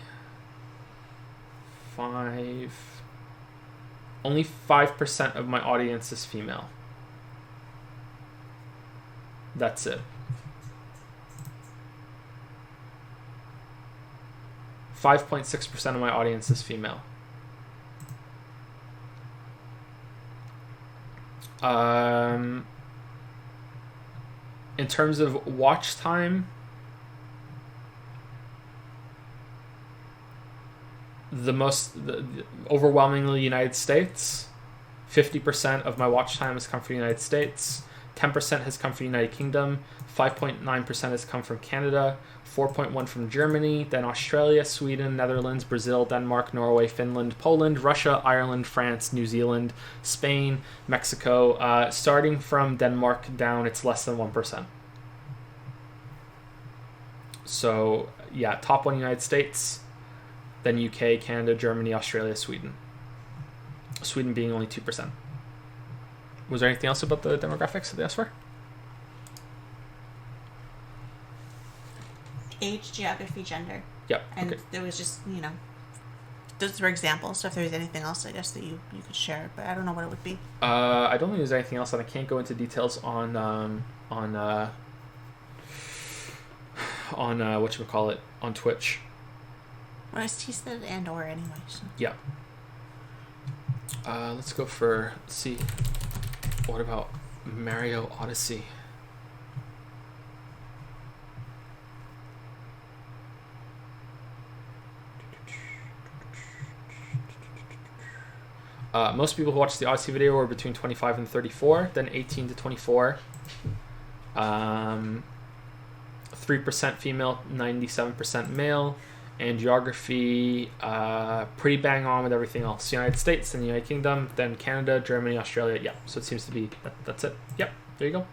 A: 5% of my audience is female. That's it. 5.6% of my audience is female. In terms of watch time, the overwhelmingly United States. 50% of my watch time has come from the United States. 10% has come from the United Kingdom. 5.9% has come from Canada. 4.1% from Germany, then Australia, Sweden, Netherlands, Brazil, Denmark, Norway, Finland, Poland, Russia, Ireland, France, New Zealand, Spain, Mexico. Starting from Denmark down, it's less than 1%. So, yeah, top one United States, then UK, Canada, Germany, Australia, Sweden. Sweden being only 2%. Was there anything else about the demographics that they asked for?
B: Age, geography, gender.
A: Yep.
B: And
A: okay.
B: there was just, those were examples. So if there's anything else, I guess that you could share, but I don't know what it would be.
A: I don't think there's anything else, and I can't go into details on whatchamacallit, on Twitch.
B: Well, he said and or anyway. So.
A: Yeah. Let's go for, let's see. What about Mario Odyssey? Most people who watch the Odyssey video are between 25 and 34, then 18 to 24. 3% female, 97% male. And geography, pretty bang on with everything else. United States, then the United Kingdom, then Canada, Germany, Australia. Yeah, so it seems to be, that's it. Yep, there you go.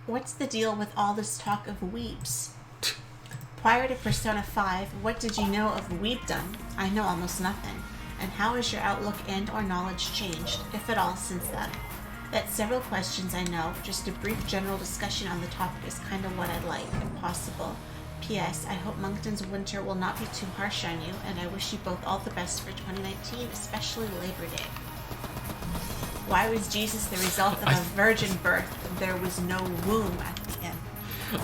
B: What's the deal with all this talk of weebs? Prior to Persona 5, what did you know of weebdom? I know almost nothing. And how has your outlook and or knowledge changed, if at all, since then? That's several questions I know. Just a brief general discussion on the topic is kind of what I'd like, if possible. P.S. I hope Moncton's winter will not be too harsh on you, and I wish you both all the best for 2019, especially Labor Day. Why was Jesus the result of a virgin birth and there was no womb at the end?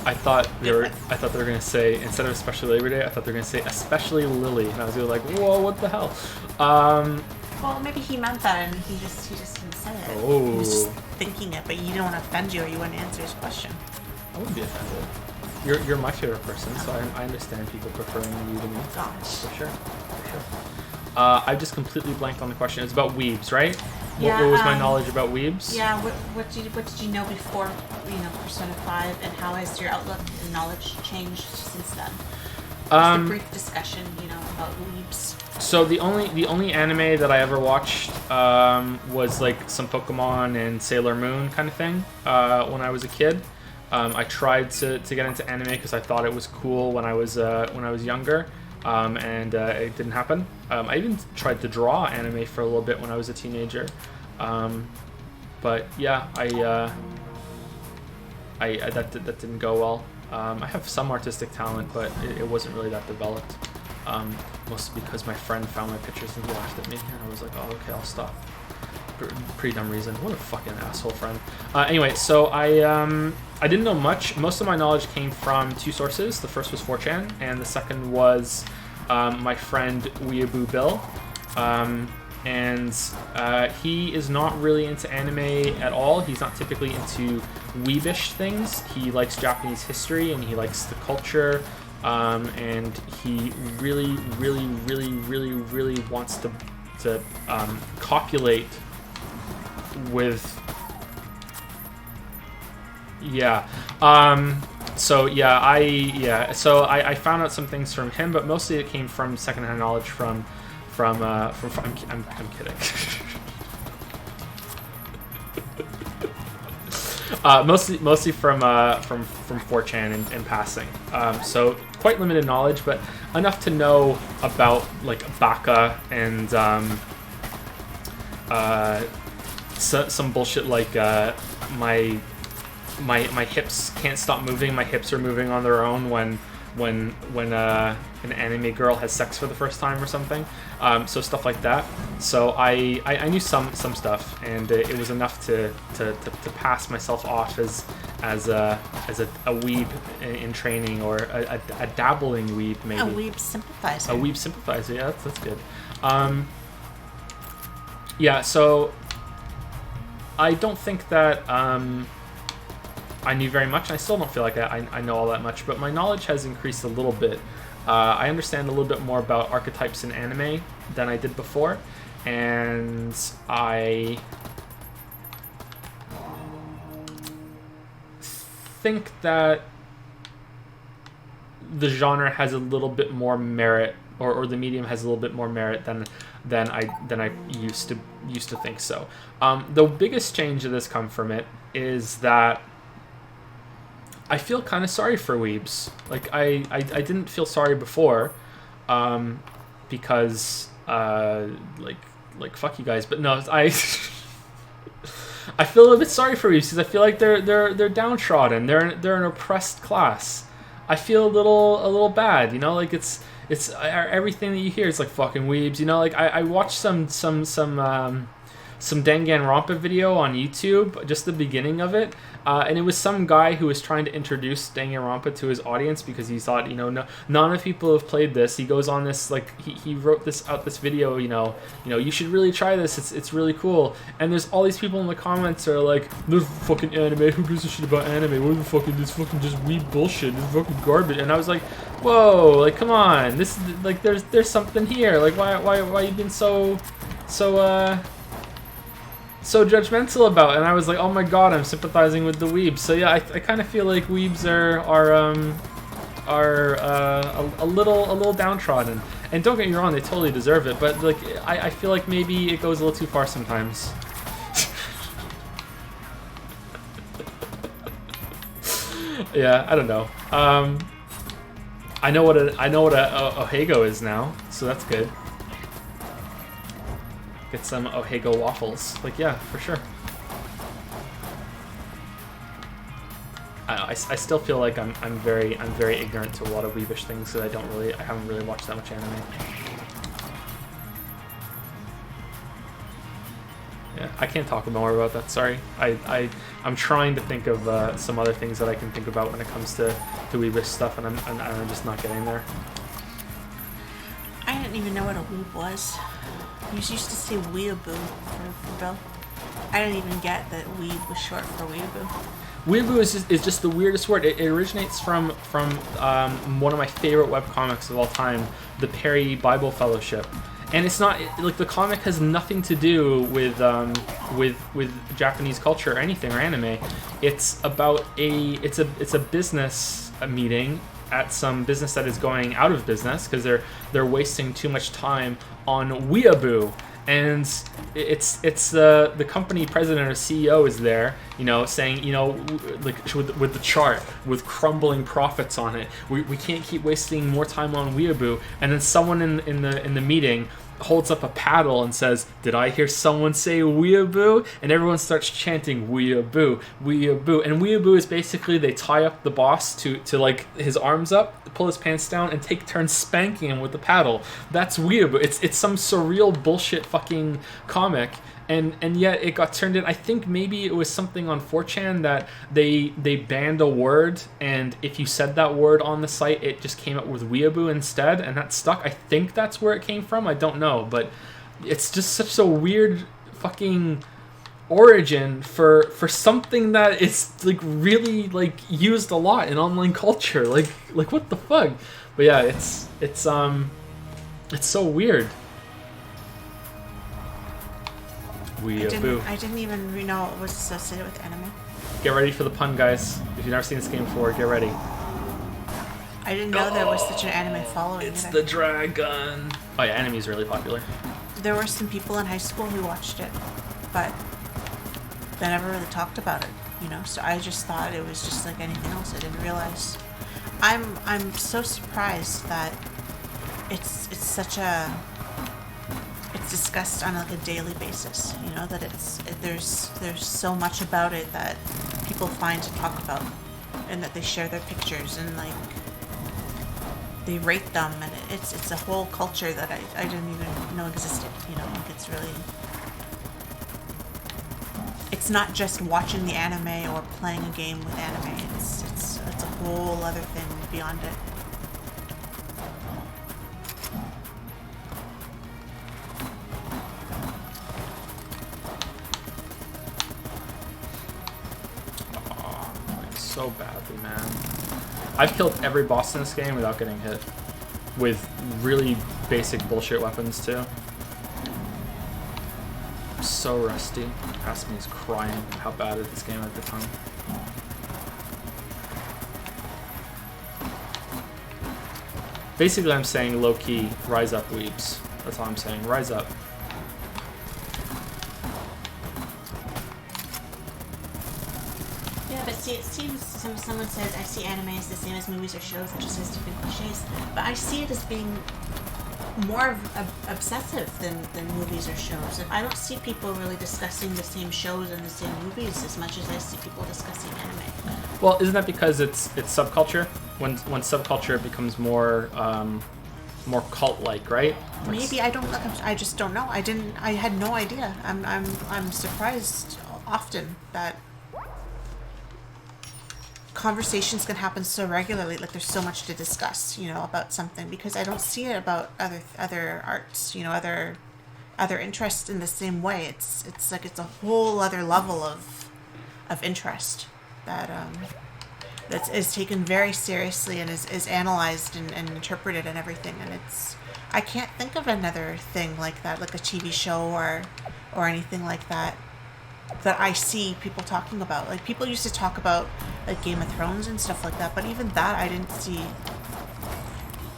A: I thought they were gonna say, instead of especially Labor Day, I thought they were gonna say especially Lily, and I was gonna like, whoa, what the hell?
B: Well, maybe he meant that, and he just didn't say it.
A: Oh.
B: He was just thinking it, but you didn't want to offend you, or you wouldn't answer his question.
A: I wouldn't be offended. You're my favorite person, so I understand people preferring you to me.
B: Gosh.
A: For sure. I just completely blanked on the question. It's about weebs, right?
B: Yeah,
A: what was my knowledge about weebs?
B: Yeah, what did you know before, Persona 5, and how has your outlook and knowledge changed since then? Just a brief discussion, about weebs.
A: So the only anime that I ever watched was like some Pokemon and Sailor Moon kind of thing when I was a kid. I tried to get into anime because I thought it was cool when I was younger, and it didn't happen. I even tried to draw anime for a little bit when I was a teenager, but yeah, that didn't go well. I have some artistic talent, but it wasn't really that developed. Mostly because my friend found my pictures and he laughed at me, and I was like, oh, okay, I'll stop. Pretty dumb reason. What a fucking asshole friend. Anyway, so I didn't know much. Most of my knowledge came from two sources. The first was 4chan, and the second was my friend Weeaboo Bill. And he is not really into anime at all. He's not typically into weebish things. He likes Japanese history, and he likes the culture. And he really, really, really, really, really wants to copulate with, yeah. So I found out some things from him, but mostly it came from secondhand knowledge from I'm kidding. Mostly from 4chan in passing. So quite limited knowledge, but enough to know about like Baka and some bullshit like my hips can't stop moving. My hips are moving on their own when an anime girl has sex for the first time or something. So stuff like that. So I knew some stuff, and it was enough to pass myself off as a weeb in training, or a dabbling weeb, maybe.
B: A weeb sympathizer.
A: A weeb sympathizer, yeah, that's good. Yeah, so I don't think that I knew very much. I still don't feel like I know all that much, but my knowledge has increased a little bit. I understand a little bit more about archetypes in anime than I did before, and I think that the genre has a little bit more merit, or the medium has a little bit more merit than I used to think so. The biggest change that has come from it is that I feel kind of sorry for weebs. Like I didn't feel sorry before, because like fuck you guys. But no, I feel a little bit sorry for weebs because I feel like they're downtrodden. They're an oppressed class. I feel a little bad. You know, like it's everything that you hear is like fucking weebs. You know, like I watched some Danganronpa video on YouTube, just the beginning of it, and it was some guy who was trying to introduce Danganronpa to his audience because he thought, none of people have played this. He goes on this, like, he wrote this video, you should really try this. It's really cool. And there's all these people in the comments are like, "This fucking anime. Who gives a shit about anime? What the fucking this fucking just weeb bullshit. This fucking garbage." And I was like, "Whoa! Like, come on. This is like there's something here. Like, why you been so judgmental about it?" And I was like, oh my god, I'm sympathizing with the weebs. So yeah, I kind of feel like weebs are a little downtrodden. And don't get me wrong, they totally deserve it, but like I feel like maybe it goes a little too far sometimes. Yeah, I don't know. I know what a Ohego is now, so that's good. Get some Ohego waffles. Like, yeah, for sure. I don't know, I still feel like I'm very ignorant to a lot of weebish things because I haven't really watched that much anime. Yeah, I can't talk more about that. Sorry. I'm trying to think of some other things that I can think about when it comes to weebish stuff, and I'm just not getting there.
B: I didn't even know what a weeb was. You used to say weeaboo for Bill. I didn't even get that weeb was short for weeaboo.
A: Weeaboo is just the weirdest word. It originates from one of my favorite webcomics of all time, the Perry Bible Fellowship. And it's not like the comic has nothing to do with Japanese culture or anything or anime. It's about it's a business meeting at some business that is going out of business because they're wasting too much time on weeaboo. and it's the company president or CEO is there, saying, like with the chart with crumbling profits on it. We can't keep wasting more time on Weeaboo. And then someone in the meeting holds up a paddle and says, "Did I hear someone say Weeaboo?" And everyone starts chanting Weeaboo, Weeaboo. And Weeaboo is basically they tie up the boss to like his arms up, pull his pants down, and take turns spanking him with the paddle. That's Weeaboo. It's some surreal bullshit fucking comic. And yet it got turned in. I think maybe it was something on 4chan that they banned a word, and if you said that word on the site, it just came up with Weeaboo instead, and that stuck. I think that's where it came from. I don't know, but it's just such a weird fucking origin for something that is like really like used a lot in online culture. Like what the fuck? But yeah, it's so weird. Weeaboo.
B: I didn't even know it was associated with anime.
A: Get ready for the pun, guys. If you've never seen this game before, get ready.
B: I didn't know there was such an anime following.
A: It's the dragon. Oh yeah, anime is really popular.
B: There were some people in high school who watched it, but they never really talked about it, So I just thought it was just like anything else. I didn't realize. I'm so surprised that it's such a. It's discussed on like a daily basis, that there's so much about it that people find to talk about, and that they share their pictures and like they rate them, and it's a whole culture that I didn't even know existed. Like it's really, it's not just watching the anime or playing a game with anime. It's a whole other thing beyond it.
A: So badly, man. I've killed every boss in this game without getting hit. With really basic bullshit weapons, too. I'm so rusty. Past me is crying how bad is this game at the time. Basically, I'm saying low-key, rise up, weebs. That's all I'm saying. Rise up.
B: Yeah, but see, it seems someone says I see anime as the same as movies or shows, it just has different cliches. But I see it as being more obsessive than movies or shows. I don't see people really discussing the same shows and the same movies as much as I see people discussing anime.
A: Well, isn't that because it's subculture? When subculture becomes more cult-like, right?
B: Maybe I just don't know. I had no idea. I'm surprised often that conversations can happen so regularly, like there's so much to discuss, about something, because I don't see it about other arts, other interests in the same way. It's like it's a whole other level of interest that is taken very seriously and is analyzed and interpreted and everything. And I can't think of another thing like that, like a TV show or anything like that I see people talking about. Like people used to talk about like Game of Thrones and stuff like that, but even that I didn't see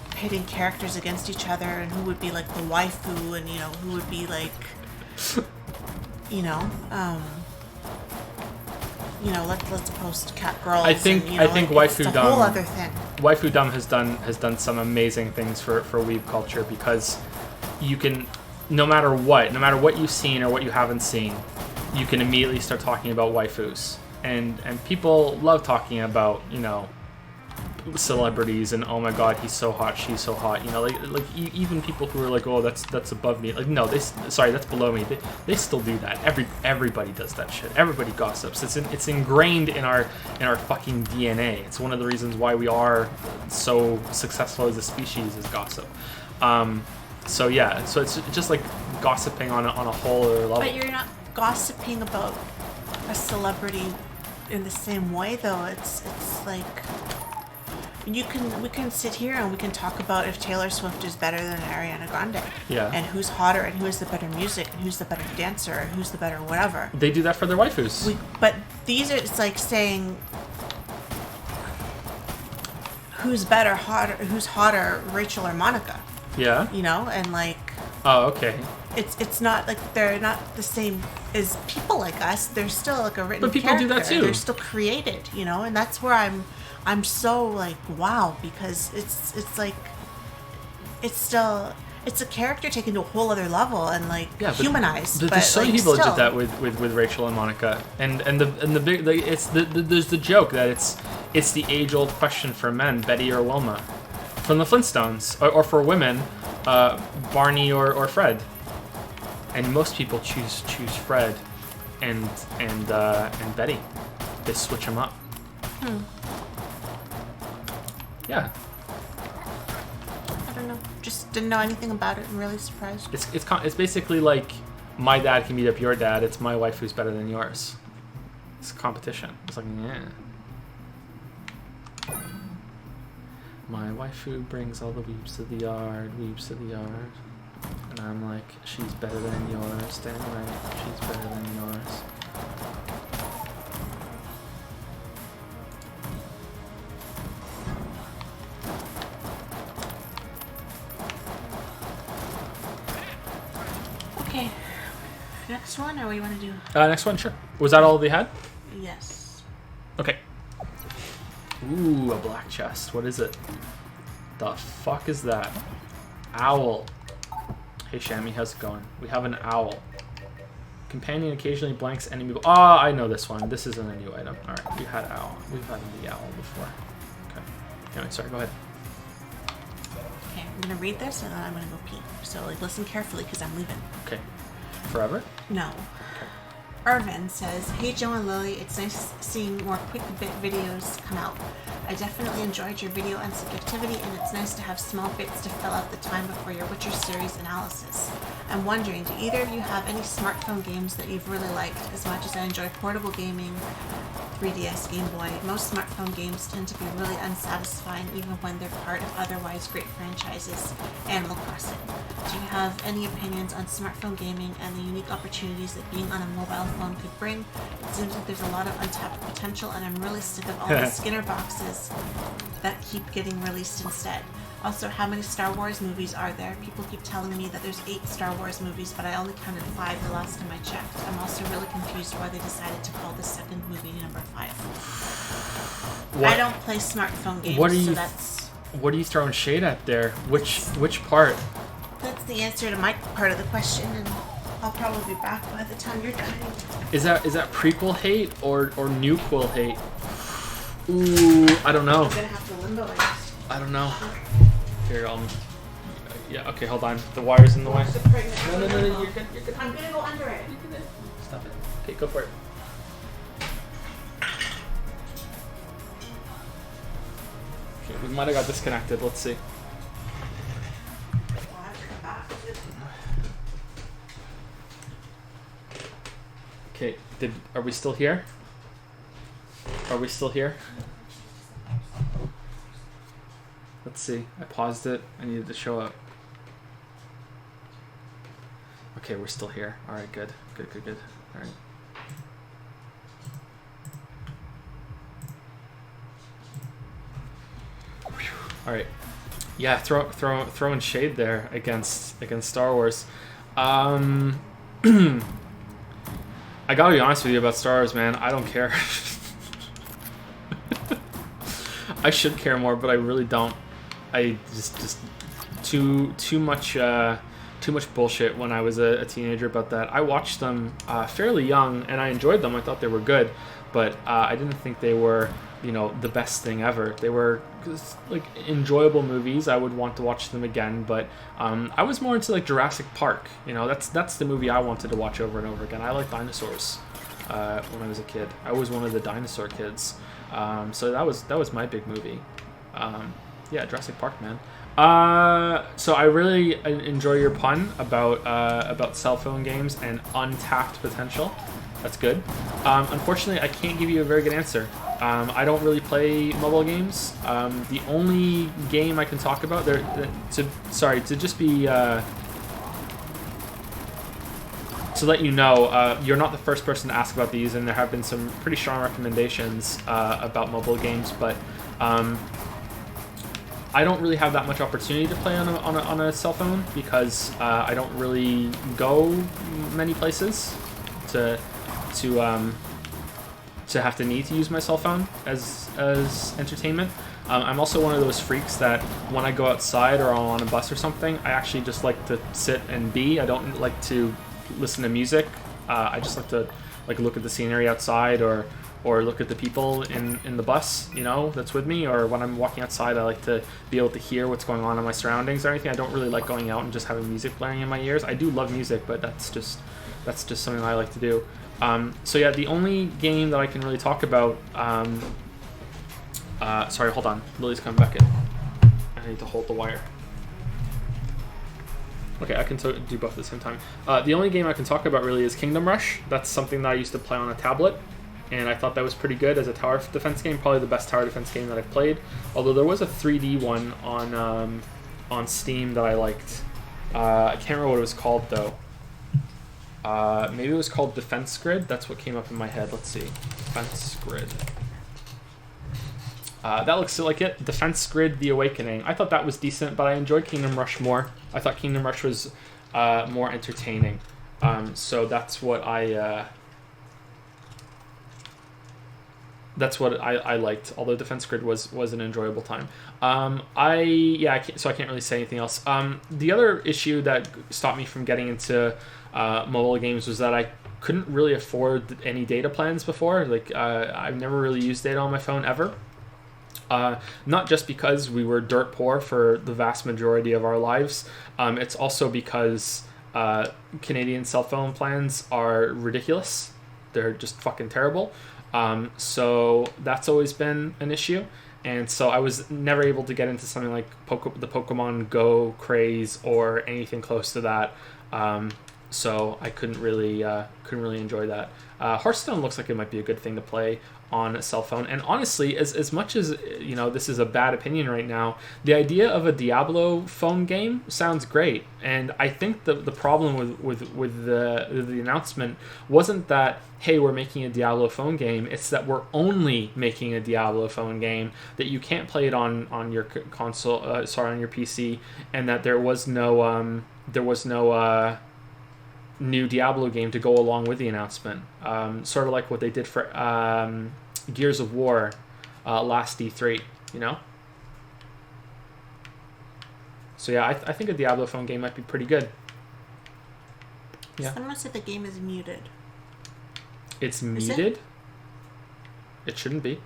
B: pitting characters against each other and who would be like the waifu and who would be like let's post cat girls.
A: I think Waifudom.
B: It's a whole other thing.
A: Waifudom has done some amazing things for weeb culture, because you can, no matter what you've seen or what you haven't seen, you can immediately start talking about waifus, and people love talking about celebrities and, oh my god, he's so hot, she's so hot, even people who are like, oh, that's above me, like, no, that's below me. They still do that. Everybody does that shit. Everybody gossips. It's ingrained in our fucking DNA. It's one of the reasons why we are so successful as a species, is gossip. So yeah, so it's just like gossiping on a whole other level.
B: But you're not gossiping about a celebrity in the same way, though. It's like we can sit here and we can talk about if Taylor Swift is better than Ariana Grande.
A: Yeah.
B: And who's hotter and who has the better music and who's the better dancer and who's the better whatever.
A: They do that for their waifus.
B: But it's like saying who's hotter, Rachel or Monica.
A: Yeah.
B: And like.
A: Oh, okay.
B: it's not like they're not the same as people like us. They're still like a written
A: But people
B: character.
A: do that too.
B: They're still created, you know, and that's where I'm so like wow, because it's like it's a character taken to a whole other level and like humanized. But
A: there's so many
B: like,
A: people that
B: still,
A: did that with Rachel and Monica, and the big there's the joke that it's the age old question for men, Betty or Wilma, from the Flintstones, or for women, Barney or Fred, and most people choose Fred, and Betty, they switch them up. Yeah.
B: I don't know. Just didn't know anything about it. I'm really surprised.
A: It's basically like my dad can beat up your dad. It's my wife who's better than yours. It's a competition. It's like, yeah. My wife who brings all the weeps to the yard, and I'm like, she's better than yours. Damn right, she's better than yours.
B: Okay. Next one, or what do you want to do?
A: Next one, sure. Was that all they had?
B: Yes.
A: Okay. Ooh, a black chest. What is it? The fuck is that? Owl. Hey, Shammy, how's it going? We have an owl. Companion occasionally blanks enemy. Ah, I know this one. This isn't a new item. All right, we had owl. We've had the owl before. Okay. Anyway, sorry. Go ahead.
B: Okay, I'm gonna read this and then I'm gonna go pee. So like, listen carefully because I'm leaving.
A: Okay. Forever?
B: No.
A: Okay.
B: Irvin says, "Hey Joe and Lily, it's nice seeing more quick bit videos come out. I definitely enjoyed your video on subjectivity, and it's nice to have small bits to fill out the time before your Witcher series analysis. I'm wondering, do either of you have any smartphone games that you've really liked? As much as I enjoy portable gaming, 3DS, Game Boy, most smartphone games tend to be really unsatisfying even when they're part of otherwise great franchises. Animal Crossing. Do you have any opinions on smartphone gaming and the unique opportunities that being on a mobile phone could bring? It seems like there's a lot of untapped potential, and I'm really sick of all the Skinner boxes that keep getting released instead. Also, how many Star Wars movies are there? People keep telling me that there's 8 Star Wars movies, but I only counted 5 the last time I checked. I'm also really confused why they decided to call the second movie number 5.
A: What?
B: I don't play smartphone games, so that's...
A: What are you throwing shade at there? Which part?
B: That's the answer to my part of the question, and I'll probably be back by the time you're done.
A: Is that prequel hate or nuquel hate? Ooh, I don't know.
B: I'm gonna have to limbo it.
A: I don't know. Here, yeah, okay, hold on. The wire's in the way. No, you're good, you're good.
B: I'm gonna go under it.
A: Stop it. Okay, go for it. Okay, we might have got disconnected. Let's see. Okay, are we still here? Are we still here? Let's see. I paused it. I needed to show up. Okay, we're still here. All right, good. Good. All right. All right. Yeah, throwing shade there against Star Wars. I gotta be honest with you about Star Wars, man. I don't care. I should care more, but I really don't. I just too much bullshit when I was a teenager about that. I watched them fairly young, and I enjoyed them. I thought they were good, but I didn't think they were, the best thing ever. They were like enjoyable movies. I would want to watch them again, but I was more into like Jurassic Park. That's the movie I wanted to watch over and over again. I like dinosaurs when I was a kid. I was one of the dinosaur kids. So that was my big movie. Yeah, Jurassic Park, man. So I really enjoy your pun about cell phone games and untapped potential. That's good. Unfortunately, I can't give you a very good answer. I don't really play mobile games. The only game I can talk about to let you know, you're not the first person to ask about these, and there have been some pretty strong recommendations about mobile games, but I don't really have that much opportunity to play on a cell phone because I don't really go many places to have to need to use my cell phone as entertainment. I'm also one of those freaks that when I go outside or I'm on a bus or something, I actually just like to sit and be. I don't like to listen to music. I just like to look at the scenery outside or look at the people in the bus, you know, that's with me. Or when I'm walking outside, I like to be able to hear what's going on in my surroundings or anything. I don't really like going out and just having music blaring in my ears. I do love music, but that's just something I like to do. So yeah, the only game that I can really talk about. Sorry, hold on. Lily's coming back in. I need to hold the wire. Okay, I can do both at the same time. The only game I can talk about really is Kingdom Rush. That's something that I used to play on a tablet, and I thought that was pretty good as a tower defense game. Probably the best tower defense game that I've played. Although there was a 3D one on Steam that I liked. I can't remember what it was called though. Maybe it was called Defense Grid. That's what came up in my head. Let's see. Defense Grid. That looks like it. Defense Grid: The Awakening. I thought that was decent, but I enjoyed Kingdom Rush more. I thought Kingdom Rush was more entertaining. So that's what I liked. Although Defense Grid was an enjoyable time. So I can't really say anything else. The other issue that stopped me from getting into mobile games was that I couldn't really afford any data plans before. I've never really used data on my phone ever. Not just because we were dirt poor for the vast majority of our lives. It's also because Canadian cell phone plans are ridiculous. They're just fucking terrible. So that's always been an issue. And so I was never able to get into something like the Pokemon Go craze or anything close to that. So I couldn't really enjoy that. Hearthstone looks like it might be a good thing to play on a cell phone. And honestly, as much as, you know, this is a bad opinion right now, the idea of a Diablo phone game sounds great. And I think the problem with the announcement wasn't that, hey, we're making a Diablo phone game. It's that we're only making a Diablo phone game, that you can't play it on your console, on your PC, and that there was no new Diablo game to go along with the announcement. Sort of like what they did for Gears of War last E3, you know? So yeah, I think a Diablo phone game might be pretty good. Yeah.
B: Someone said the game is muted.
A: It's muted? It shouldn't be.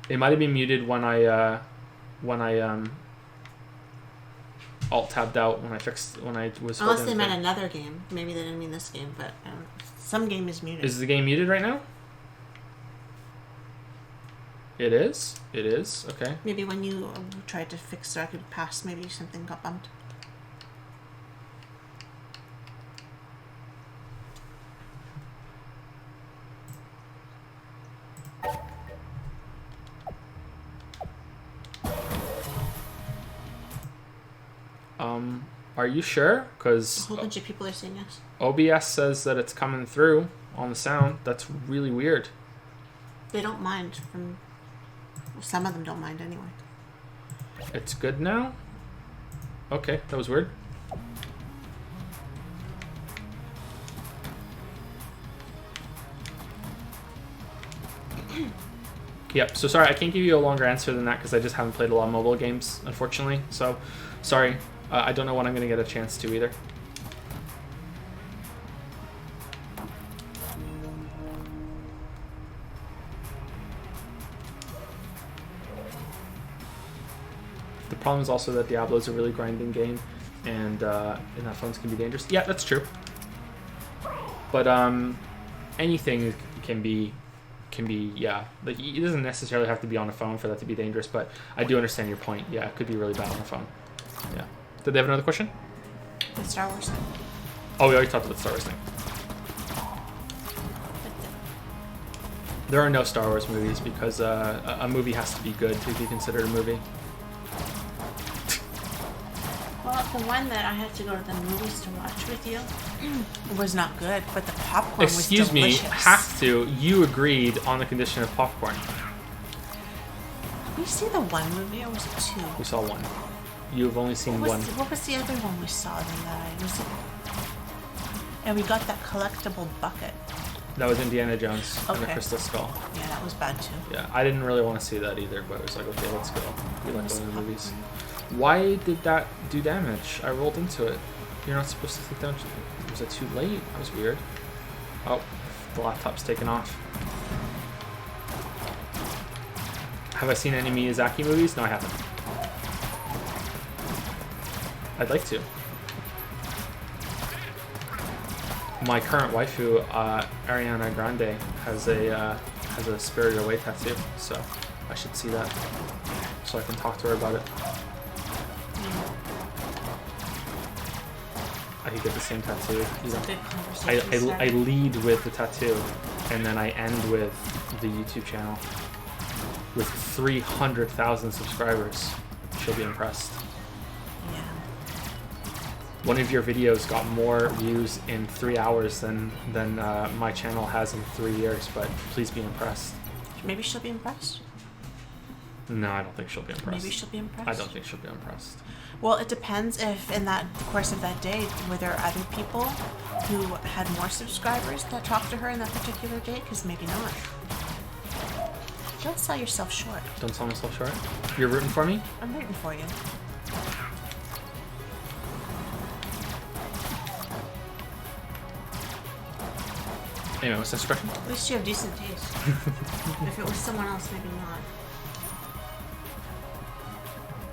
A: It might have been muted when I alt-tabbed out when I was...
B: Unless they meant another game. Maybe they didn't mean this game, but some game is muted.
A: Is the game muted right now? It is? It is? Okay.
B: Maybe when you tried to fix the record pass, maybe something got bumped.
A: Are you sure? Because
B: a whole bunch of people are saying yes.
A: OBS says that it's coming through on the sound. That's really weird.
B: They don't mind. Some of them don't mind anyway.
A: It's good now? Okay, that was weird. Yep, so sorry, I can't give you a longer answer than that because I just haven't played a lot of mobile games, unfortunately. So, sorry. I don't know when I'm going to get a chance to either. The problem is also that Diablo is a really grinding game, and that phones can be dangerous. Yeah, that's true. But anything can be, yeah. Like, it doesn't necessarily have to be on a phone for that to be dangerous, but I do understand your point. Yeah, it could be really bad on a phone. Yeah. Did they have another question?
B: The Star Wars thing.
A: Oh, we already talked about the Star Wars thing. There are no Star Wars movies because a movie has to be good to be considered a movie.
B: Well, the one that I had to go to the movies to watch with you was not good, but the popcorn was delicious.
A: Excuse me, have to. You agreed on the condition of popcorn.
B: we see the one movie or was it two?
A: We saw one. You've only seen one.
B: What was the other one we saw then that was it? And we got that collectible bucket.
A: That was Indiana Jones and the
B: Okay.
A: Crystal Skull.
B: Yeah, that was bad too.
A: Yeah, I didn't really want to see that either, but I was like, okay, let's go. We like
B: was
A: going to the movies.
B: popcorn.
A: Why did that do damage? I rolled into it. You're not supposed to take damage. Was it too late? That was weird. Oh, the laptop's taken off. Have I seen any Miyazaki movies? No, I haven't. I'd like to. My current waifu, Ariana Grande, has a Spirited Away tattoo, so I should see that, so I can talk to her about it. I could get the same tattoo.
B: It's a good conversation.
A: I lead with the tattoo, and then I end with the YouTube channel. With 300,000 subscribers, she'll be impressed.
B: Yeah.
A: One of your videos got more views in 3 hours than my channel has in 3 years, but please be impressed.
B: Maybe she'll be impressed.
A: No, I don't think she'll be impressed.
B: Maybe she'll be impressed.
A: I don't think she'll be impressed.
B: Well, it depends if in that course of that day, were there other people who had more subscribers that talked to her in that particular day? Because maybe not. Don't sell yourself short.
A: Don't sell myself short. You're rooting for me?
B: I'm rooting for you.
A: Anyway, what's this question?
B: At least you have decent taste. If it was someone else, maybe not.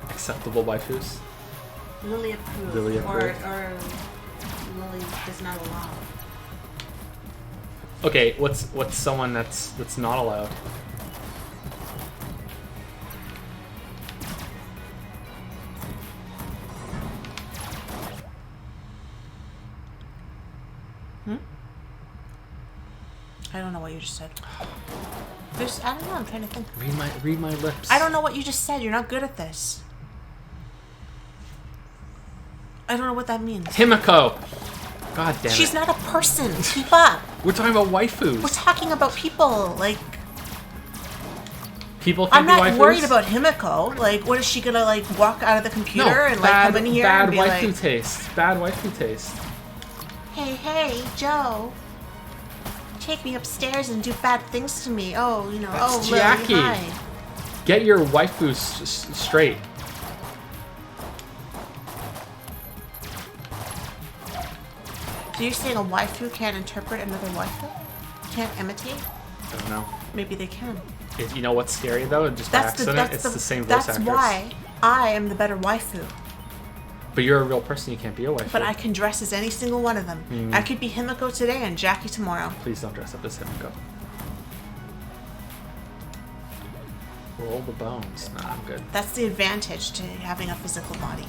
A: Acceptable waifus?
B: Lily approved.
A: Lily approved.
B: Or Lily does not allow.
A: Okay, what's someone that's not allowed?
B: I don't know what you just said. I don't know. I'm trying to think.
A: Read my lips.
B: I don't know what you just said. You're not good at this. I don't know what that means.
A: Himiko. God damn it.
B: She's not a person. Keep up.
A: We're talking about waifus.
B: We're talking about people. Like,
A: People can
B: I'm
A: be
B: not
A: waifus.
B: worried about Himiko. Like, what is she gonna like walk out of the computer and like come in here
A: bad
B: and be
A: waifu
B: like,
A: taste. Bad waifu taste.
B: hey, Joe, take me upstairs and do bad things to me. Oh, you know,
A: That's
B: Lily,
A: Jackie.
B: hi.
A: Get your waifu straight.
B: So you're saying a waifu can't interpret another waifu? Can't imitate?
A: I don't know.
B: Maybe they can.
A: You know what's scary though? Just by accident, it's the same voice
B: That's
A: actress.
B: why I am the better waifu.
A: But you're a real person. You can't be a waifu.
B: But I can dress as any single one of them. I could be Himiko today and Jackie tomorrow.
A: Please don't dress up as Himiko. Roll the bones. Nah, I'm good.
B: That's the advantage to having a physical body.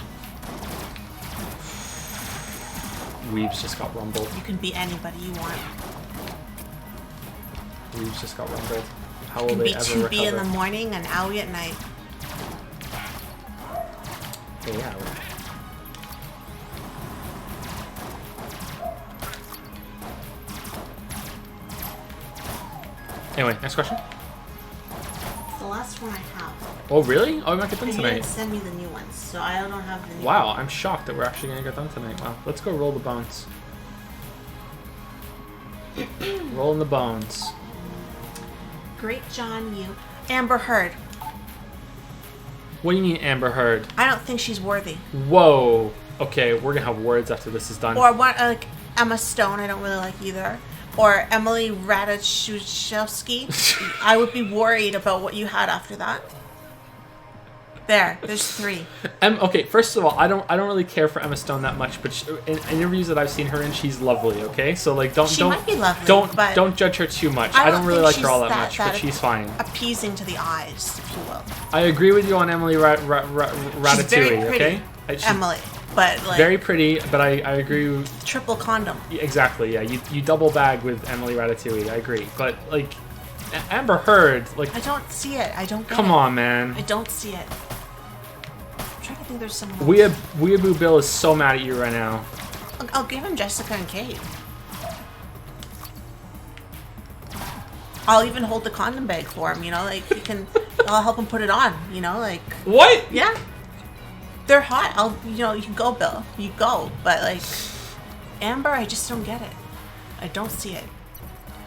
A: Weaves just got rumbled.
B: You can be anybody you want.
A: Weaves just got rumbled. How
B: You
A: will
B: can
A: they
B: be
A: ever
B: 2B in
A: recover?
B: the morning and Owie at night.
A: Hey, yeah. Anyway, next question.
B: It's the last one I have.
A: Oh, really? Oh, we might get done
B: And you didn't
A: tonight.
B: send me the new ones, so I don't have the new
A: Wow, I'm shocked that we're actually gonna get done tonight. Wow, let's go roll the bones. Rolling the bones.
B: Great John, you. Amber Heard.
A: What do you mean, Amber Heard?
B: I don't think she's worthy.
A: Whoa. Okay, we're gonna have words after this is done.
B: Or what? Like Emma Stone, I don't really like either. Or Emily Ratajkowski. I would be worried about what you had after that. There's 3.
A: Okay, first of all, I don't really care for Emma Stone that much, but in interviews that I've seen her in, she's lovely. Okay, so like
B: She might be lovely,
A: don't
B: but
A: don't judge her too much.
B: I
A: I don't
B: don't
A: really
B: think
A: like her all
B: she's
A: that much, but
B: that
A: she's fine.
B: appeasing to the eyes, if you will.
A: I agree with you on Emily
B: She's
A: Ratatouille.
B: very pretty,
A: Okay, she's
B: Emily, but like
A: very pretty, but I agree with,
B: triple condom.
A: exactly. Yeah, you double bag with Emily Ratatouille. I agree, but like Amber Heard, like
B: I don't see it. I don't get
A: come
B: it.
A: on, man.
B: I don't see it. I'm trying to think there's someone else.
A: Weeaboo Bill is so mad at you right now.
B: I'll give him Jessica and Kate. I'll even hold the condom bag for him, you know, like he can I'll help him put it on. You know, like
A: What?
B: yeah, they're hot. You can go, Bill. You go, but like Amber, I just don't get it. I don't see it.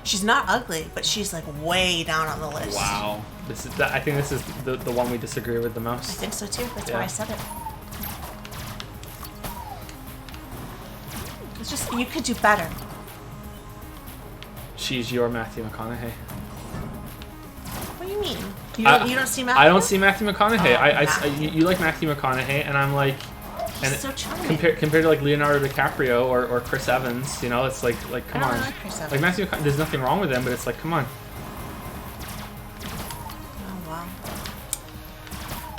B: She's not ugly, but she's like way down on the list.
A: Wow. I think this is the one we disagree with the
B: I
A: most.
B: think so too. That's
A: Yeah.
B: why I said it. It's just you could do better.
A: She's your Matthew McConaughey.
B: What do you mean? You don't see Matthew?
A: I don't see Matthew McConaughey.
B: Oh, Matthew.
A: You like Matthew McConaughey, and I'm like,
B: He's
A: and
B: so charming.
A: compared to like Leonardo DiCaprio or Chris Evans, you know, it's like come
B: I don't
A: on.
B: like Chris Evans.
A: Like Matthew, there's nothing wrong with him, but it's like come on.
B: Oh wow.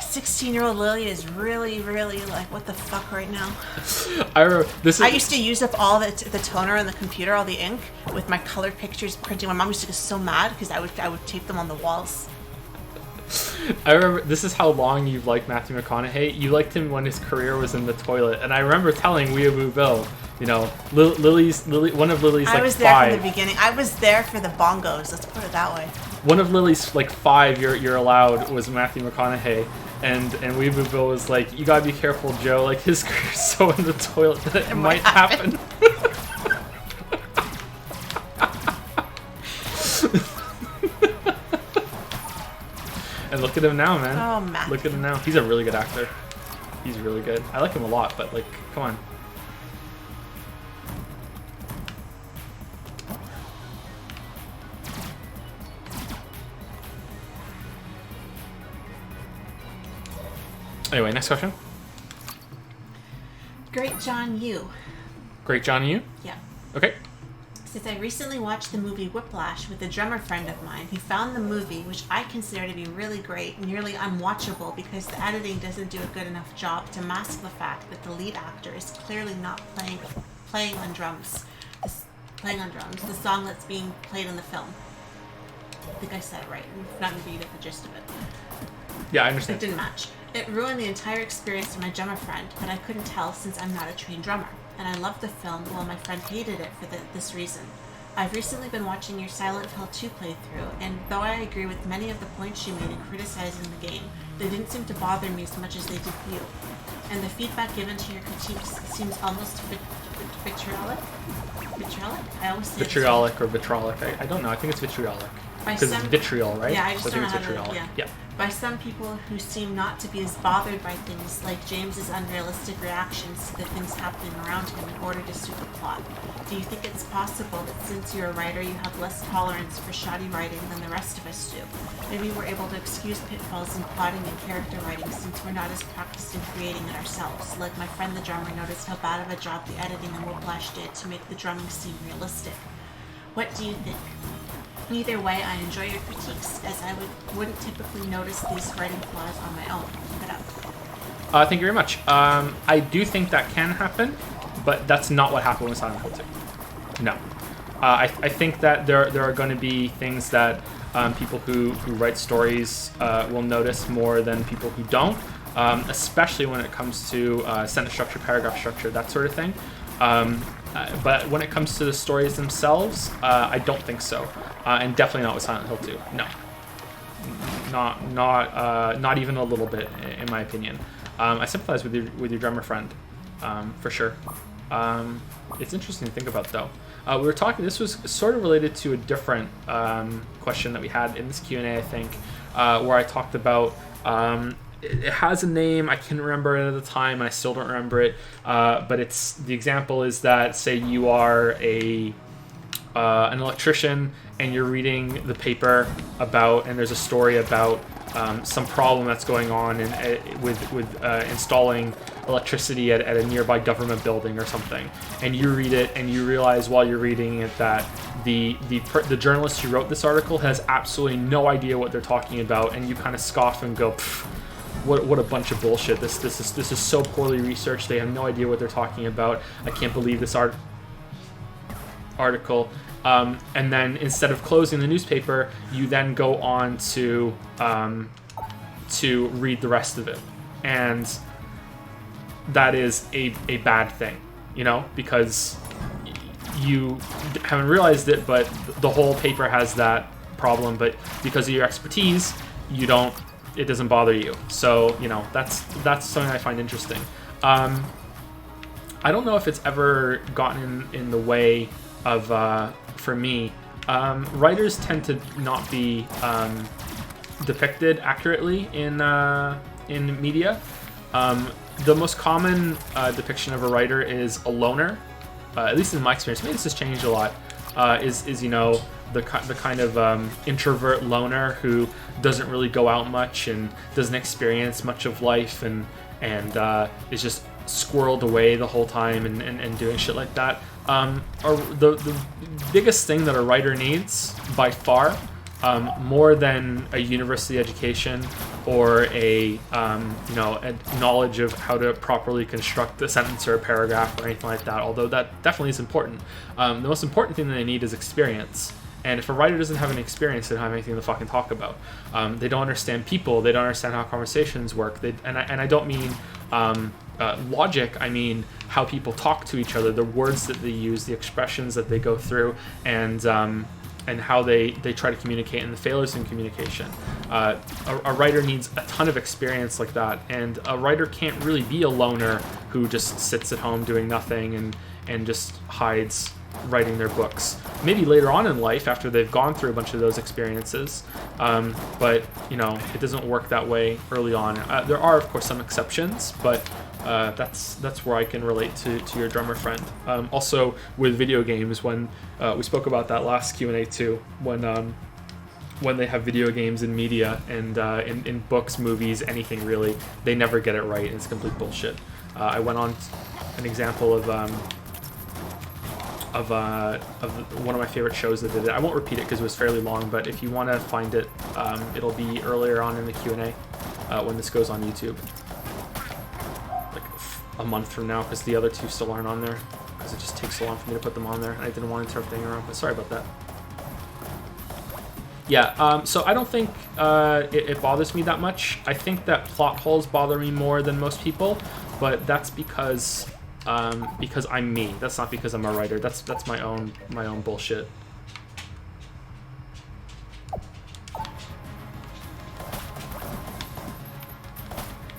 B: 16-year-old Lily is really, really like what the fuck right now.
A: I
B: used to use up all the toner on the computer, all the ink, with my colored pictures printing. My mom used to get so mad because I would tape them on the walls.
A: I remember this is how long you've liked Matthew McConaughey. You liked him when his career was in the toilet, and I remember telling Weeaboo Bill, you know, one of Lily's like
B: I was there
A: five.
B: from the beginning. I was there for the bongos. Let's put it that way.
A: One of Lily's like five you're allowed was Matthew McConaughey, and Weeaboo Bill was like, you gotta be careful, Joe. Like his career's so in the toilet that it might happen. And look at him now, man.
B: Oh, Matthew.
A: Look at him now. He's a really good actor. He's really good. I like him a lot, but like, come on. Anyway, next question.
B: Great John Yu.
A: Great John, you?
B: Yeah.
A: Okay.
B: Since I recently watched the movie Whiplash with a drummer friend of mine, he found the movie, which I consider to be really great, nearly unwatchable because the editing doesn't do a good enough job to mask the fact that the lead actor is clearly not playing on drums. The song that's being played in the film. I think I said it right. If not, maybe you get the gist of it.
A: Yeah, I
B: It
A: understand.
B: didn't match. It ruined the entire experience for my drummer friend, but I couldn't tell since I'm not a trained drummer. And I loved the film while my friend hated it for this reason. I've recently been watching your Silent Hill 2 playthrough, and though I agree with many of the points you made in criticizing the game, they didn't seem to bother me as much as they did you. And the feedback given to your critiques seems almost vitriolic? Vitriolic? I always say
A: Vitriolic or vitrolic. I don't know. I think it's vitriolic.
B: By
A: Because it's
B: some-
A: vitriol, right?
B: Yeah, I just
A: So
B: don't know
A: think
B: how
A: it's
B: to,
A: vitriolic.
B: yeah. By some people who seem not to be as bothered by things like James's unrealistic reactions to the things happening around him in order to suit the plot. Do you think it's possible that since you're a writer you have less tolerance for shoddy writing than the rest of us do? Maybe we're able to excuse pitfalls in plotting and character writing since we're not as practiced in creating it ourselves. Like my friend the drummer noticed how bad of a job the editing in Whiplash did to make the drumming seem realistic. What do you think? Either way, I enjoy your critiques, as I wouldn't typically notice these writing flaws on my own. Keep it up.
A: Thank you very much. I do think that can happen, but that's not what happened with Silent Hill 2. No. I think that there are going to be things that people who write stories will notice more than people who don't, especially when it comes to sentence structure, paragraph structure, that sort of thing. But when it comes to the stories themselves, I don't think so, and definitely not with Silent Hill 2. No, not even a little bit, in my opinion. I sympathize with your drummer friend, for sure. It's interesting to think about, though. We were talking. This was sort of related to a different question that we had in this Q&A, I think, where I talked about. It has a name. I couldn't remember it at the time, and I still don't remember it. But it's the example is that, say you are an electrician and you're reading the paper about, and there's a story about some problem that's going on with installing electricity at a nearby government building or something, and you read it and you realize while you're reading it that the journalist who wrote this article has absolutely no idea what they're talking about, and you kind of scoff and go, What a bunch of bullshit! This is so poorly researched. They have no idea what they're talking about. I can't believe this article. And then instead of closing the newspaper, you then go on to read the rest of it, and that is a bad thing, you know, because you haven't realized it, but the whole paper has that problem. But because of your expertise, you don't, it doesn't bother you. So, you know, that's something I find interesting. I don't know if it's ever gotten in the way of, for me, writers tend to not be depicted accurately in media. The most common depiction of a writer is a loner, at least in my experience. Maybe this has changed a lot. Is you know, the kind of introvert loner who doesn't really go out much and doesn't experience much of life and is just squirreled away the whole time and doing shit like that. Or the biggest thing that a writer needs by far, more than a university education or a knowledge of how to properly construct a sentence or a paragraph or anything like that, although that definitely is important. The most important thing that they need is experience. And if a writer doesn't have any experience, they don't have anything to fucking talk about. They don't understand people. They don't understand how conversations work. And I don't mean logic. I mean how people talk to each other, the words that they use, the expressions that they go through, and how they try to communicate, and the failures in communication. A writer needs a ton of experience like that, and a writer can't really be a loner who just sits at home doing nothing and just hides writing their books. Maybe later on in life after they've gone through a bunch of those experiences, but you know, it doesn't work that way early on. There are of course some exceptions, but that's where I can relate to your drummer friend. Also with video games, when we spoke about that last Q&A too, when they have video games in media and in books, movies, anything really, they never get it right. It's complete bullshit. I went on an example of one of my favorite shows that did it. I won't repeat it because it was fairly long, but if you want to find it, it'll be earlier on in the Q&A when this goes on YouTube. Like a month from now, because the other two still aren't on there, because it just takes so long for me to put them on there, and I didn't want to interrupt anyone, but sorry about that. Yeah, so I don't think it bothers me that much. I think that plot holes bother me more than most people, but that's because I'm me. That's not because I'm a writer. That's my own bullshit.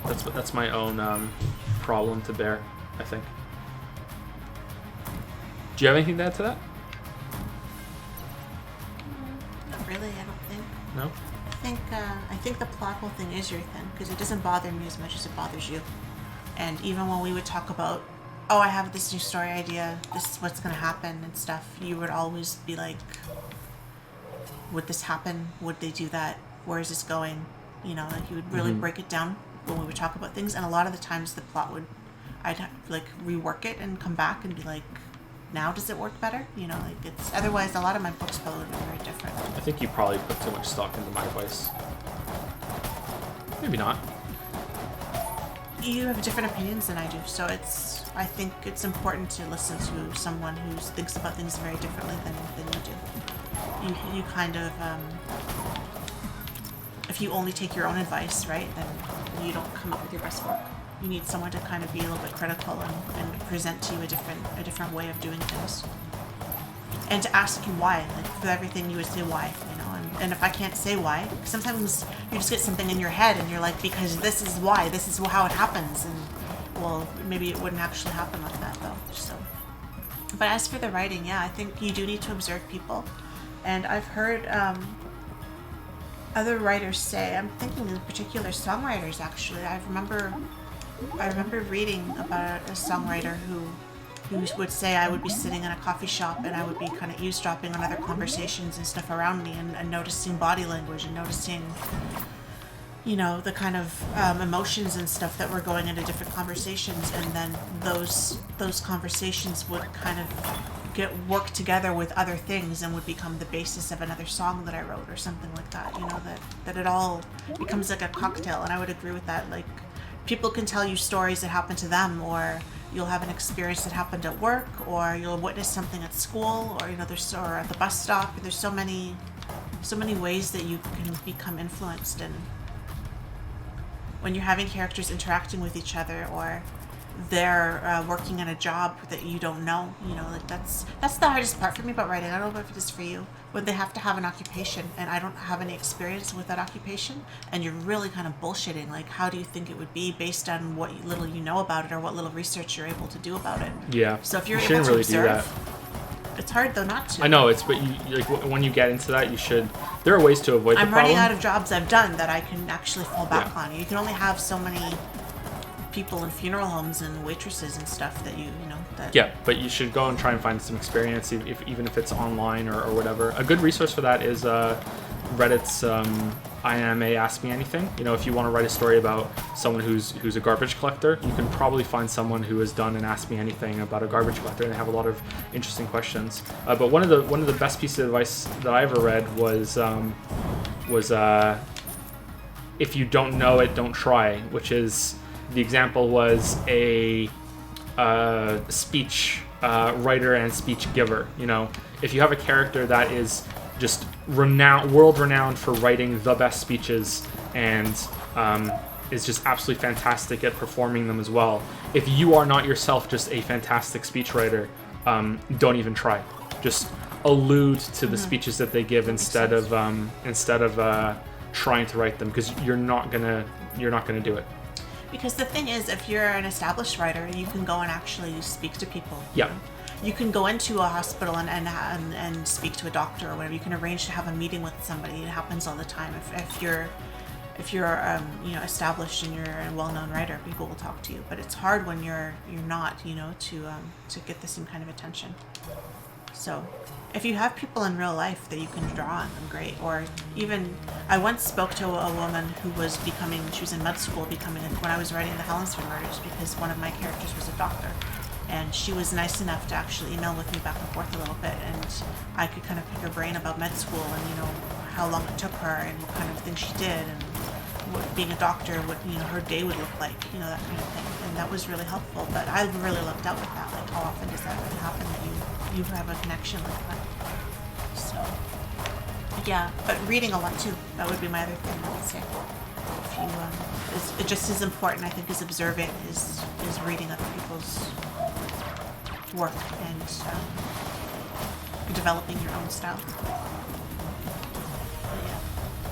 A: That's my own problem to bear, I think. Do you have anything to add to that?
B: Not really, I don't think.
A: No?
B: I think the plot hole thing is your thing, because it doesn't bother me as much as it bothers you. And even when we would talk about, oh, I have this new story idea, this is what's going to happen and stuff, you would always be like, would this happen? Would they do that? Where is this going? You know, like you would really break it down when we would talk about things. And a lot of the times the plot I'd like rework it and come back and be like, now does it work better? You know, like it's, otherwise a lot of my books would be very different.
A: I think you probably put too much stock into my advice. Maybe not.
B: You have different opinions than I do, so I think it's important to listen to someone who thinks about things very differently than you do. You kind of, if you only take your own advice, right, then you don't come up with your best work. You need someone to kind of be a little bit critical and present to you a different way of doing things. And to ask you why, like for everything you would say why, you know, and if I can't say why, sometimes you just get something in your head and you're like, because this is why, this is how it happens, and well, maybe it wouldn't actually happen like that though, so. But as for the writing, yeah, I think you do need to observe people, and I've heard other writers say, I'm thinking in particular songwriters actually, I remember reading about a songwriter who would say I would be sitting in a coffee shop and I would be kind of eavesdropping on other conversations and stuff around me and noticing body language and noticing, you know, the kind of emotions and stuff that were going into different conversations, and then those conversations would kind of get worked together with other things and would become the basis of another song that I wrote or something like that, you know, that it all becomes like a cocktail. And I would agree with that. Like, people can tell you stories that happened to them, or you'll have an experience that happened at work, or you'll witness something at school, or, you know, or at the bus stop. There's so many ways that you can become influenced. And when you're having characters interacting with each other, or they're working in a job that you don't know. You know, like that's the hardest part for me about writing. I don't know if it is for you. When they have to have an occupation and I don't have any experience with that occupation, and you're really kind of bullshitting. Like, how do you think it would be based on what little you know about it or what little research you're able to do about it?
A: Yeah.
B: So if you're
A: you
B: able
A: shouldn't
B: to
A: really
B: observe,
A: do that.
B: it's hard though not to.
A: I know it's, but you like when you get into that, you should. There are ways to avoid the
B: I'm
A: problem.
B: running out of jobs I've done that I can actually fall back
A: Yeah.
B: on. You can only have so many people in funeral homes and waitresses and stuff that you know that.
A: Yeah, but you should go and try and find some experience, even if it's online or whatever. A good resource for that is Reddit's IMA Ask Me Anything. You know, if you want to write a story about someone who's a garbage collector, you can probably find someone who has done an Ask Me Anything about a garbage collector, and they have a lot of interesting questions. But one of the best pieces of advice that I ever read was if you don't know it, don't try, which is. The example was a speech writer and speech giver. You know, if you have a character that is just world renowned for writing the best speeches and is just absolutely fantastic at performing them as well. If you are not yourself just a fantastic speechwriter, don't even try. Just allude to the speeches that they give instead of trying to write them, because you're not gonna do it.
B: Because the thing is, if you're an established writer, you can go and actually speak to people.
A: Yeah.
B: You can go into a hospital and speak to a doctor or whatever. You can arrange to have a meeting with somebody. It happens all the time. If you're established and you're a well-known writer, people will talk to you. But it's hard when you're not, to get the same kind of attention. So, if you have people in real life that you can draw on, then great. Or even, I once spoke to a woman who was she was in med school when I was writing the Helensville Murders, because one of my characters was a doctor. And she was nice enough to actually email with me back and forth a little bit, and I could kind of pick her brain about med school and, how long it took her and what kind of things she did and what being a doctor, what, her day would look like, that kind of thing. And that was really helpful. But I really lucked out with that. Like, how often does that really happen that you have a connection like that? So, yeah, but reading a lot too. That would be my other thing I would say. If you, it's just as important, I think, as observing is reading other people's work and developing your own style. But yeah,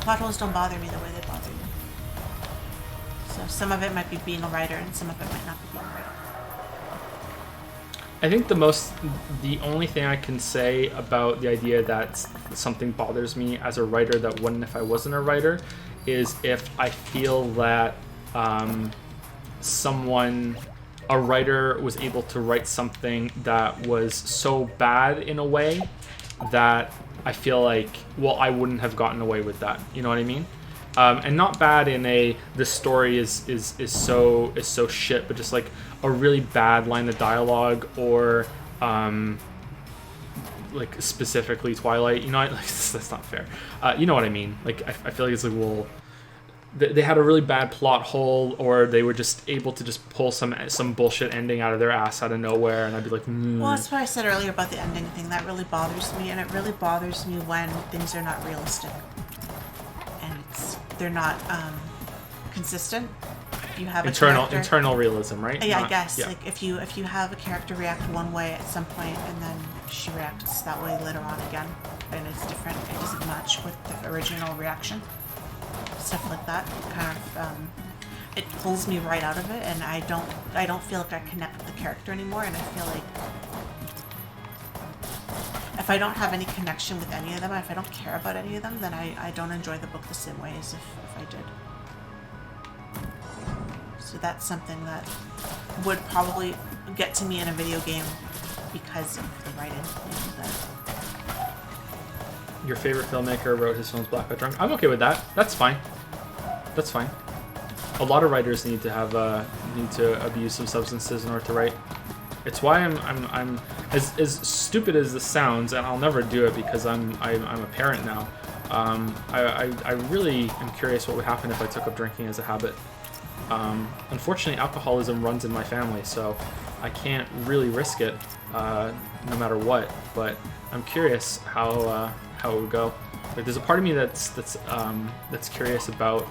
B: plot holes don't bother me the way they bother you. So some of it might be being a writer, and some of it might not be being a writer.
A: I think the only thing I can say about the idea that something bothers me as a writer that wouldn't if I wasn't a writer is if I feel that a writer was able to write something that was so bad in a way that I feel like, well, I wouldn't have gotten away with that. You know what I mean? And not bad in the story is so shit, but just like a really bad line of dialogue, or like specifically Twilight. Like that's not fair. You know what I mean? Like I feel like it's like, well, they had a really bad plot hole, or they were just able to just pull some bullshit ending out of their ass out of nowhere, and I'd be like,
B: Well, that's what I said earlier about the ending thing. That really bothers me, and it really bothers me when things are not realistic and they're not consistent. If you have
A: internal realism, right?
B: Yeah, I guess. Yeah. Like if you have a character react one way at some point, and then she reacts that way later on again, and it's different. It doesn't match with the original reaction. Stuff like that kind of it pulls me right out of it, and I don't feel like I connect with the character anymore, and I feel like if I don't have any connection with any of them, if I don't care about any of them, then I don't enjoy the book the same way as if I did. So that's something that would probably get to me in a video game because of the writing.
A: Your favorite filmmaker wrote his films blackout drunk. I'm okay with that. That's fine. That's fine. A lot of writers need to abuse some substances in order to write. It's why I'm as stupid as this sounds, and I'll never do it because I'm a parent now. I really am curious what would happen if I took up drinking as a habit. Unfortunately, alcoholism runs in my family, so I can't really risk it, no matter what. But I'm curious how it would go. Like, there's a part of me that's curious about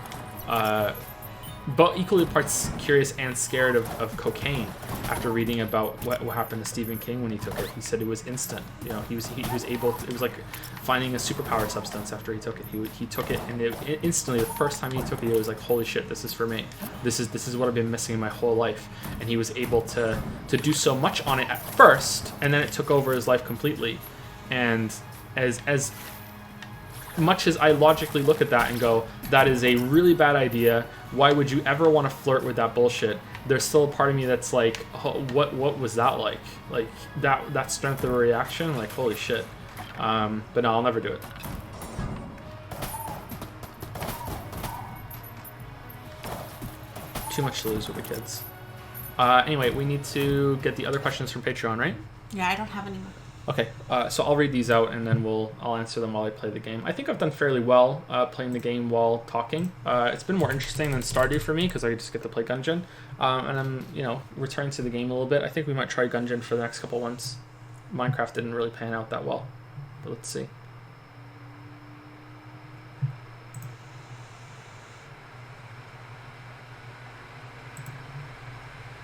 A: but equally parts curious and scared of cocaine after reading about what happened to Stephen King when he took it. He said it was instant. You know, he was able to, it was like finding a superpower substance after he took it. He took it, and instantly, the first time he took it, he was like, holy shit, this is for me. This is what I've been missing my whole life. And he was able to do so much on it at first, and then it took over his life completely. And as much as I logically look at that and go, that is a really bad idea, why would you ever want to flirt with that bullshit? There's still a part of me that's like, oh, what was that like? Like that strength of a reaction, like holy shit. But no, I'll never do it. Too much to lose with the kids. Anyway, we need to get the other questions from Patreon, right?
B: Yeah, I don't have any more.
A: Okay, so I'll read these out and then I'll answer them while I play the game. I think I've done fairly well playing the game while talking. It's been more interesting than Stardew for me because I just get to play Gungeon, and I'm returning to the game a little bit. I think we might try Gungeon for the next couple months. Minecraft didn't really pan out that well, but let's see.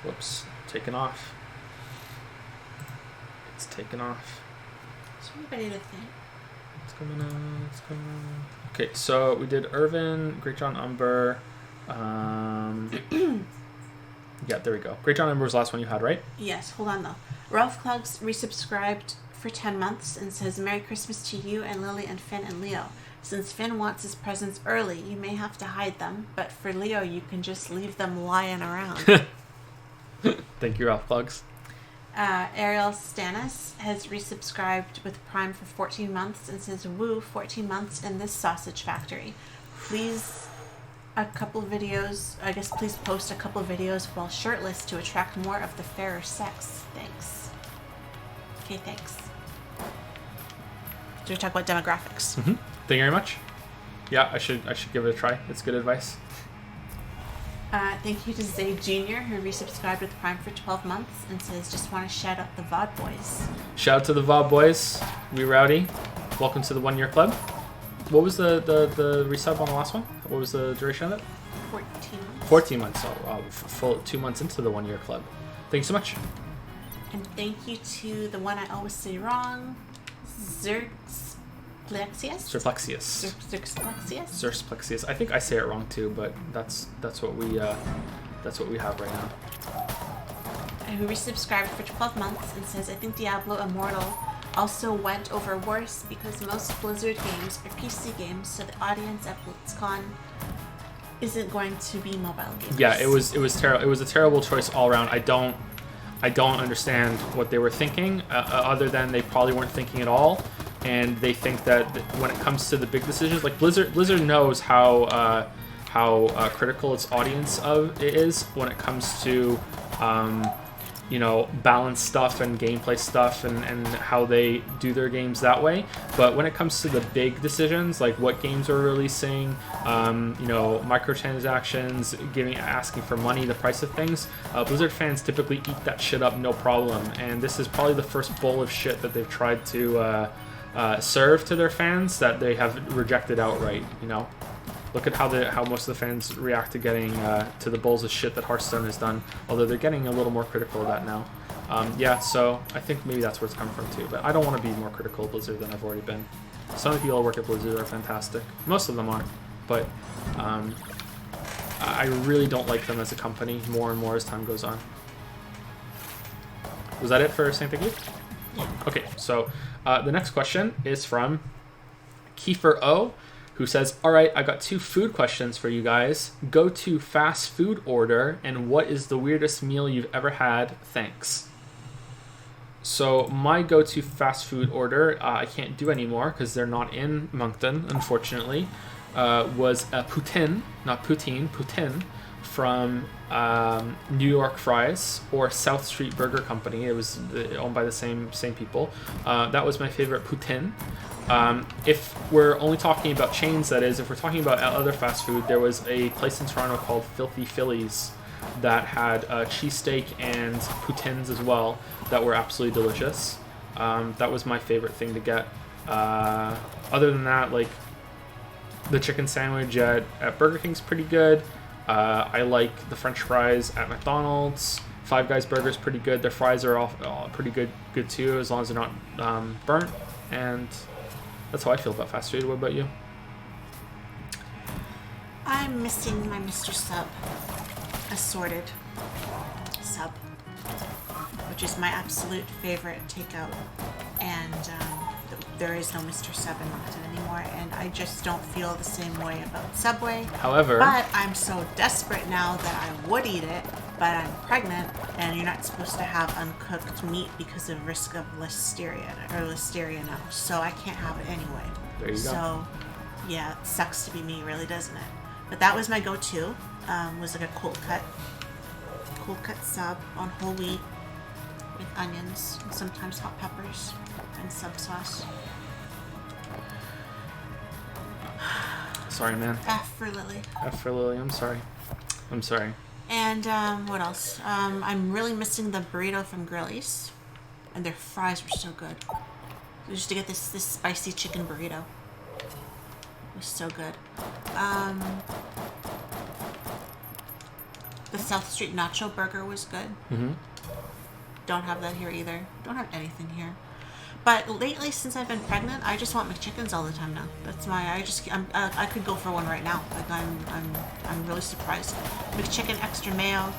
A: Whoops, taken off. It's taken off.
B: Is anybody to think?
A: What's going on? Okay, so we did Irvin, Great John Umber. Yeah, there we go. Great John Umber was the last one you had, right?
B: Yes, hold on though. Ralph Clugs resubscribed for 10 months and says, Merry Christmas to you and Lily and Finn and Leo. Since Finn wants his presents early, you may have to hide them, but for Leo, you can just leave them lying around.
A: Thank you, Ralph Plugs.
B: Ariel Stannis has resubscribed with Prime for 14 months and says, woo, 14 months in this sausage factory. Please please post a couple videos while shirtless to attract more of the fairer sex. Thanks. Okay, thanks. Do we talk about demographics?
A: Mm-hmm. Thank you very much. Yeah, I should give it a try. It's good advice.
B: Thank you to Zay Jr., who resubscribed with Prime for 12 months and says, just want to shout out the VOD boys.
A: Shout out to the VOD boys. We rowdy. Welcome to the 1 year club. What was the resub on the last one? What was the duration of it?
B: 14 months.
A: 14 months. So full 2 months into the 1 year club. Thank you so much.
B: And thank you to the one I always say wrong,
A: Zersplexius.
B: Zersplexius.
A: I think I say it wrong too, but that's what we have right now.
B: Who resubscribed for 12 months and says, I think Diablo Immortal also went over worse because most Blizzard games are PC games, so the audience at BlizzCon isn't going to be mobile gamers.
A: Yeah, it was terrible. It was a terrible choice all around. I don't understand what they were thinking, other than they probably weren't thinking at all. And they think that when it comes to the big decisions, like Blizzard knows how critical its audience is when it comes to balance stuff and gameplay stuff and how they do their games that way. But when it comes to the big decisions, like what games are releasing, microtransactions, asking for money, the price of things, Blizzard fans typically eat that shit up no problem. And this is probably the first bowl of shit that they've tried to serve to their fans that they have rejected outright. Look at how most of the fans react to getting to the bowls of shit that Hearthstone has done, although they're getting a little more critical of that now. So I think maybe that's where it's come from too, but I don't want to be more critical of Blizzard than I've already been. Some of the people who work at Blizzard are fantastic. Most of them are, but I really don't like them as a company more and more as time goes on. Was that it for saying thank you?
B: Yeah.
A: Okay, so the next question is from Kiefer O, who says, all right, I got 2 food questions for you guys. Go to fast food order, and what is the weirdest meal you've ever had? Thanks. So my go-to fast food order, I can't do anymore because they're not in Moncton, unfortunately, was a poutine, not poutine, poutine, from New York Fries or South Street Burger Company. It was owned by the same people. That was my favorite poutine. If we're only talking about chains, that is, if we're talking about other fast food, there was a place in Toronto called Filthy Phillies that had cheesesteak and poutines as well that were absolutely delicious. That was my favorite thing to get. Other than that, like the chicken sandwich at Burger King's pretty good. I like the French fries at McDonald's. Five Guys Burger is pretty good. Their fries are all pretty good too, as long as they're not burnt. And that's how I feel about fast food. What about you?
B: I'm missing my Mr. Sub assorted sub, which is my absolute favorite takeout. And there is no Mr. Sub in Moncton anymore, and I just don't feel the same way about Subway.
A: However,
B: but I'm so desperate now that I would eat it, but I'm pregnant, and you're not supposed to have uncooked meat because of risk of listeria now. So I can't have it anyway.
A: There you go.
B: So, yeah, it sucks to be me, really, doesn't it? But that was my go-to. Was like a cold cut sub on whole wheat with onions and sometimes hot peppers and sub sauce.
A: sorry, man.
B: F for Lily.
A: F for Lily. I'm sorry.
B: And what else? I'm really missing the burrito from Grillies, and their fries were so good. I used to get this spicy chicken burrito. It was so good. The South Street Nacho Burger was good.
A: Mm-hmm.
B: Don't have that here either. Don't have anything here. But lately, since I've been pregnant, I just want McChickens all the time now. That's I could go for one right now. Like I'm really surprised. McChicken, extra mayo,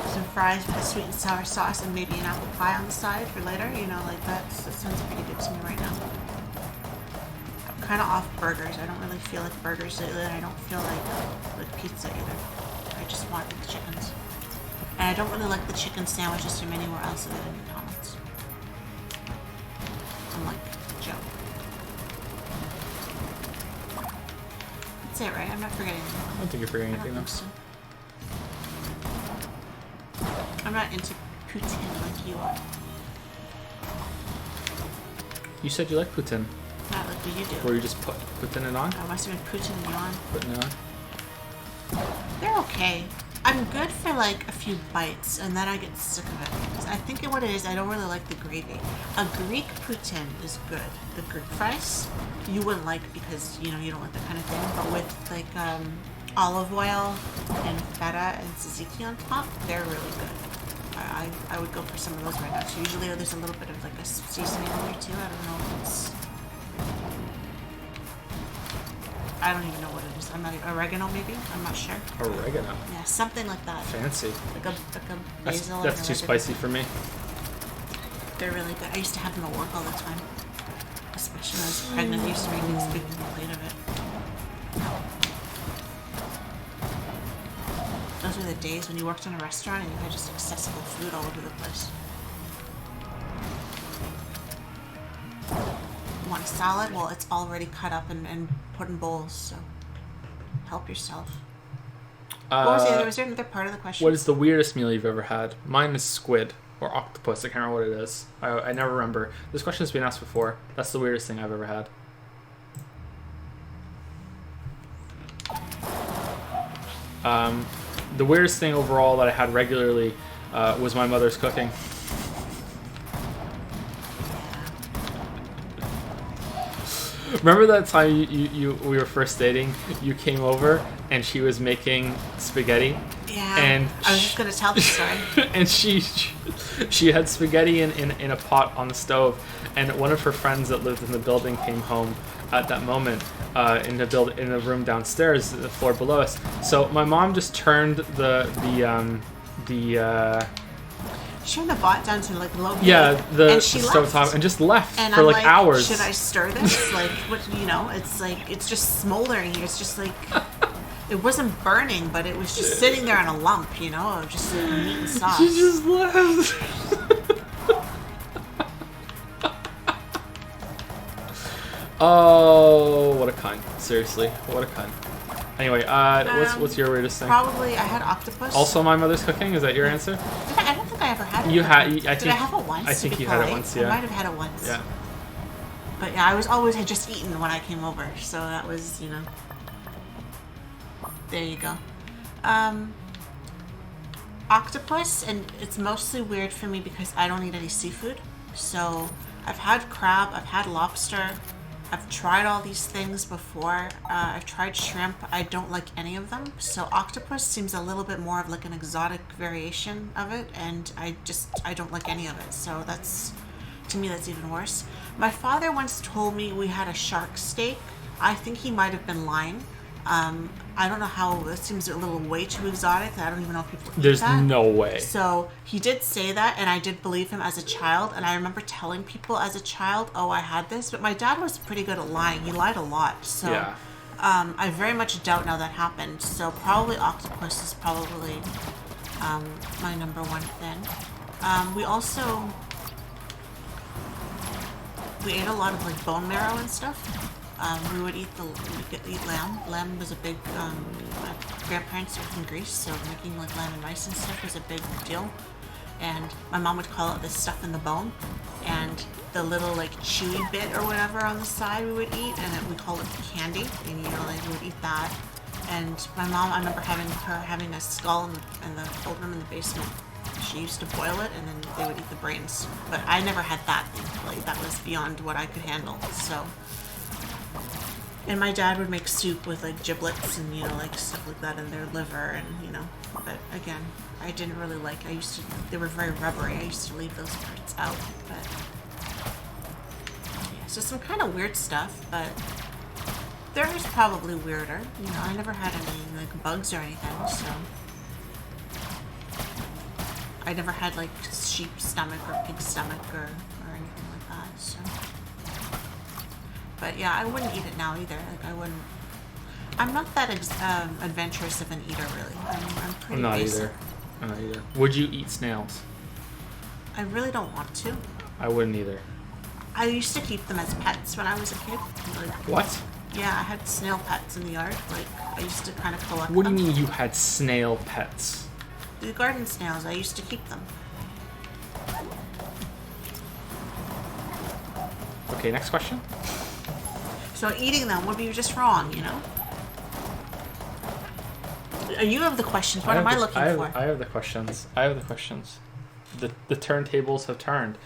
B: some fries with a sweet and sour sauce, and maybe an apple pie on the side for later. You know, like that sounds pretty good to me right now. I'm kind of off burgers. I don't really feel like burgers lately, and I don't feel like pizza either. I just want McChickens. And I don't really like the chicken sandwiches from anywhere else other than McDonald's. I'm like Joe. That's it, right? I'm not forgetting anything.
A: I don't think you're forgetting
B: I don't
A: anything
B: think
A: though.
B: so. I'm not into poutine like you are.
A: You said you like poutine.
B: Not like what you do.
A: Or you just putting it on?
B: I must have been poutine you on.
A: Putting it on?
B: They're okay. I'm good for like a few bites, and then I get sick of it. I think what it is, I don't really like the gravy. A Greek poutine is good. The Greek fries, you wouldn't like because you don't like that kind of thing. But with like olive oil and feta and tzatziki on top, they're really good. I would go for some of those right now. So usually there's a little bit of like a seasoning in there too. I don't know if it's. I don't even know what it is. I'm not even, oregano maybe? I'm not sure.
A: Oregano.
B: Yeah, something like that.
A: Fancy.
B: Like a basil.
A: That's too spicy for me.
B: They're really good. I used to have them at work all the time. Especially when I was pregnant. I used to make this big plate of it. Those were the days when you worked in a restaurant and you had just accessible food all over the place. You want a salad? Well, it's already cut up and put in bowls, so help yourself. What was there another part of the question?
A: What is the weirdest meal you've ever had? Mine is squid or octopus. I can't remember what it is. I never remember. This question has been asked before. That's the weirdest thing I've ever had. The weirdest thing overall that I had regularly was my mother's cooking. Remember that time we were first dating? You came over and she was making spaghetti.
B: Yeah.
A: And
B: I was just gonna tell the story.
A: And she had spaghetti in a pot on the stove, and one of her friends that lived in the building came home at that moment in the room downstairs, the floor below us. So my mom just turned the
B: Turned the pot down to like low heat.
A: yeah, the
B: she
A: stove top
B: left.
A: and just left
B: And
A: for
B: I'm
A: like hours.
B: Should I stir this? Like, what? It's like it's just smoldering here. It's just like it wasn't burning, but it was just sitting there on a lump, of just like meat and sauce.
A: She just left. Oh, what a cunt! Seriously, what a cunt. Anyway, what's your weirdest thing?
B: Probably I had octopus.
A: Also, my mother's cooking. Is that your answer?
B: I don't think I ever had it.
A: You had.
B: Did I have it once?
A: I think
B: to be
A: you had it
B: polite?
A: once. Yeah.
B: I might have had it once.
A: Yeah.
B: But yeah, I had just eaten when I came over, so that was, There you go. Octopus, and it's mostly weird for me because I don't eat any seafood. So I've had crab, I've had lobster, I've tried all these things before. I've tried shrimp. I don't like any of them. So octopus seems a little bit more of like an exotic variation of it, and I don't like any of it. So that's, to me, that's even worse. My father once told me we had a shark steak. I think he might have been lying. I don't know how, it seems a little way too exotic. I don't even know if people eat
A: There's
B: that.
A: no way.
B: So he did say that, and I did believe him as a child. And I remember telling people as a child, "Oh, I had this." But my dad was pretty good at lying. He lied a lot. So
A: Yeah.
B: I very much doubt now that happened. So probably octopus is probably my number one thing. We ate a lot of like bone marrow and stuff. We would eat lamb. Lamb was a big. My grandparents are from Greece, so making like lamb and rice and stuff was a big deal. And my mom would call it the stuff in the bone, and the little like chewy bit or whatever on the side we would eat, and we called it candy. And like we would eat that. And my mom, I remember having a skull in the old room in the basement. She used to boil it, and then they would eat the brains. But I never had that. Like that was beyond what I could handle. So. And my dad would make soup with like giblets and like stuff like that in their liver, and But again, I didn't really like. They were very rubbery. I used to leave those parts out. But yeah, so some kind of weird stuff. But there is probably weirder. I never had any like bugs or anything, so I never had like sheep stomach or pig stomach or anything like that. So. But yeah, I wouldn't eat it now either. Like I wouldn't. I'm not that adventurous of an eater, really. I'm pretty
A: I'm not
B: basic.
A: either. I'm not either. Would you eat snails?
B: I really don't want to.
A: I wouldn't either.
B: I used to keep them as pets when I was a kid. Like,
A: What?
B: yeah, I had snail pets in the yard. Like I used to kind of collect
A: What do
B: them.
A: you mean you had snail pets?
B: The garden snails. I used to keep them.
A: Okay, next question.
B: So eating them would be just wrong, You have the questions. What am I looking for?
A: I have the questions. The turntables have turned.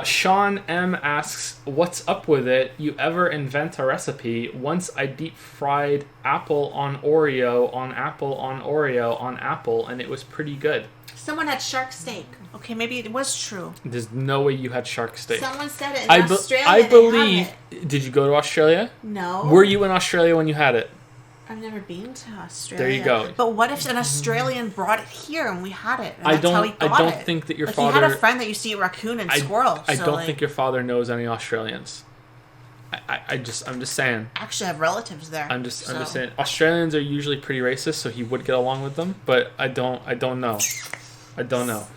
A: Sean M asks, "What's up with it? You ever invent a recipe? Once I deep fried apple on Oreo on apple on Oreo on apple, and it was pretty good."
B: Someone had shark steak. Okay, maybe it was true.
A: There's no way you had shark steak.
B: Someone said it in Australia.
A: I
B: they
A: believe.
B: have it.
A: Did you go to Australia?
B: No.
A: Were you in Australia when you had it?
B: I've never been to Australia.
A: There you go.
B: But what if an Australian brought it here and we had it? And that's how he got
A: I don't
B: it?
A: think that your
B: like
A: father.
B: He had a friend that used to eat raccoon and squirrel.
A: I
B: so
A: don't
B: like,
A: think your father knows any Australians. I'm just saying.
B: Actually, I have relatives there.
A: I'm just saying. Australians are usually pretty racist, so he would get along with them. But I don't know. I don't know.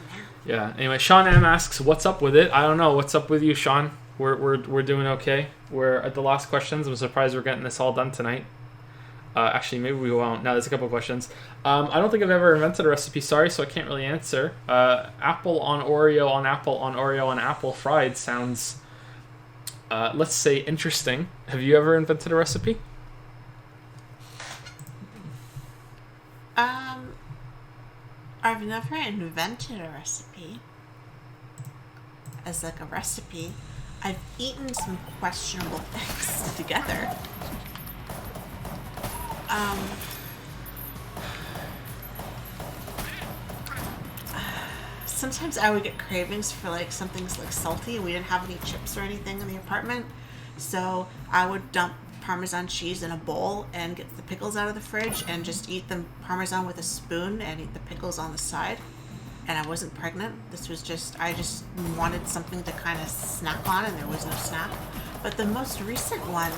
A: Yeah. Anyway, Sean M asks, "What's up with it?" I don't know. What's up with you, Sean? We're doing okay. We're at the last questions. I'm surprised we're getting this all done tonight. Actually, maybe we won't. Now there's a couple questions. I don't think I've ever invented a recipe. Sorry, so I can't really answer. Apple on Oreo on apple on Oreo on apple fried sounds, let's say, interesting. Have you ever invented a recipe?
B: I've never invented a recipe as like a recipe. I've eaten some questionable things together. Sometimes I would get cravings for like something like salty. We didn't have any chips or anything in the apartment, so I would dump Parmesan cheese in a bowl and get the pickles out of the fridge and just eat the Parmesan with a spoon and eat the pickles on the side. And I wasn't pregnant. This was I just wanted something to kind of snack on, and there was no snack. But the most recent one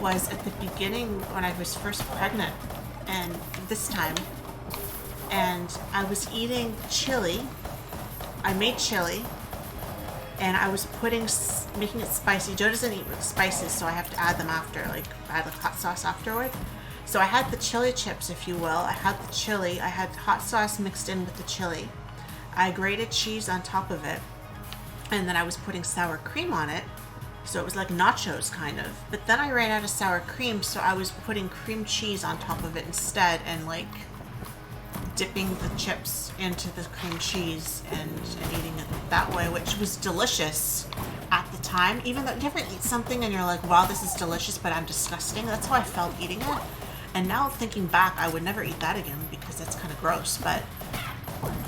B: was at the beginning when I was first pregnant, and this time, and I was eating chili. I made chili, and I was making it spicy. Joe doesn't eat with spices, so I have to add them after, like add like hot sauce afterward. So I had the chili chips, if you will. I had the chili. I had hot sauce mixed in with the chili. I grated cheese on top of it, and then I was putting sour cream on it. So it was like nachos, kind of. But then I ran out of sour cream, so I was putting cream cheese on top of it instead, and like dipping the chips into the cream cheese and eating it that way, which was delicious at the time. Even though you ever eat something and you're like, wow, this is delicious, but I'm disgusting. That's how I felt eating it. And now thinking back, I would never eat that again because that's kind of gross. But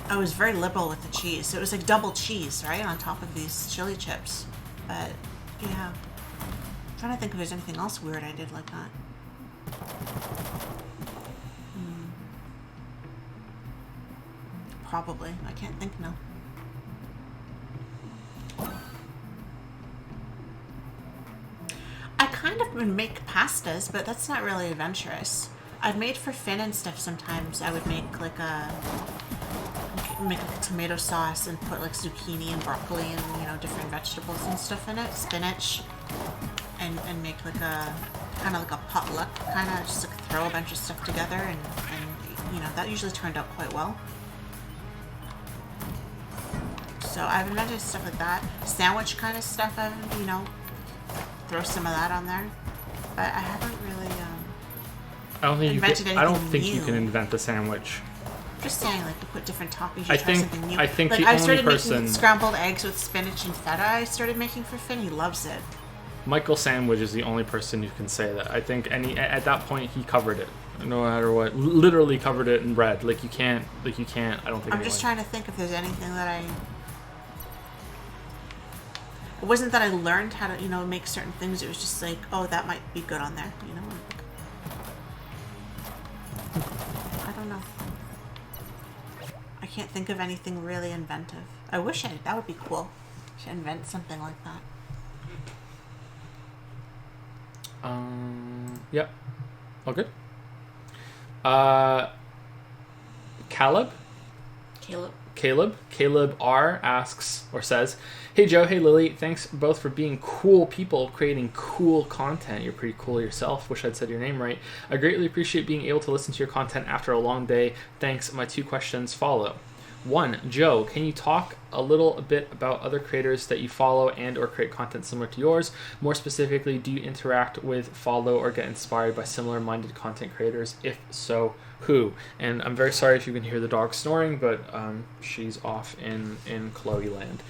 B: I was very liberal with the cheese. So it was like double cheese, right, on top of these chili chips. But yeah, I'm trying to think if there's anything else weird I did like that. Probably. I can't think now. I kind of would make pastas, but that's not really adventurous. I've made for Finn and stuff sometimes. I would make like a tomato sauce and put like zucchini and broccoli and, you know, different vegetables and stuff in it, spinach, and make like a kind of like a potluck, kind of just like throw a bunch of stuff together, and you know, that usually turned out quite well. So I've invented stuff like that, sandwich kind of stuff. I've, you know, throw some of that on there, but I haven't really
A: I don't think
B: invented anything
A: I don't think
B: new.
A: you can invent a sandwich.
B: Just saying, like, to put different toppings.
A: I
B: Try
A: think
B: something new.
A: I think
B: like,
A: the
B: I've
A: only
B: started
A: person
B: making scrambled eggs with spinach and feta. I started making for Finn. He loves it.
A: Michael Sandwich is the only person who can say that. I think at that point he covered it, no matter what. Literally covered it in bread. Like you can't. I don't think.
B: I'm just trying to think if there's anything that I. It wasn't that I learned how to, you know, make certain things. It was just like, oh, that might be good on there, you know. I don't know. I can't think of anything really inventive. I wish I did. That would be cool. I should invent something like that.
A: Yep. All good. Caleb R asks or says, "Hey Joe, hey Lily, thanks both for being cool people creating cool content. You're pretty cool yourself. Wish I'd said your name right. I greatly appreciate being able to listen to your content after a long day. Thanks. My 2 questions follow. 1, Joe, can you talk a little bit about other creators that you follow and or create content similar to yours? More specifically, do you interact with, follow, or get inspired by similar-minded content creators? If so, who?" And I'm very sorry if you can hear the dog snoring, but she's off in Chloe land.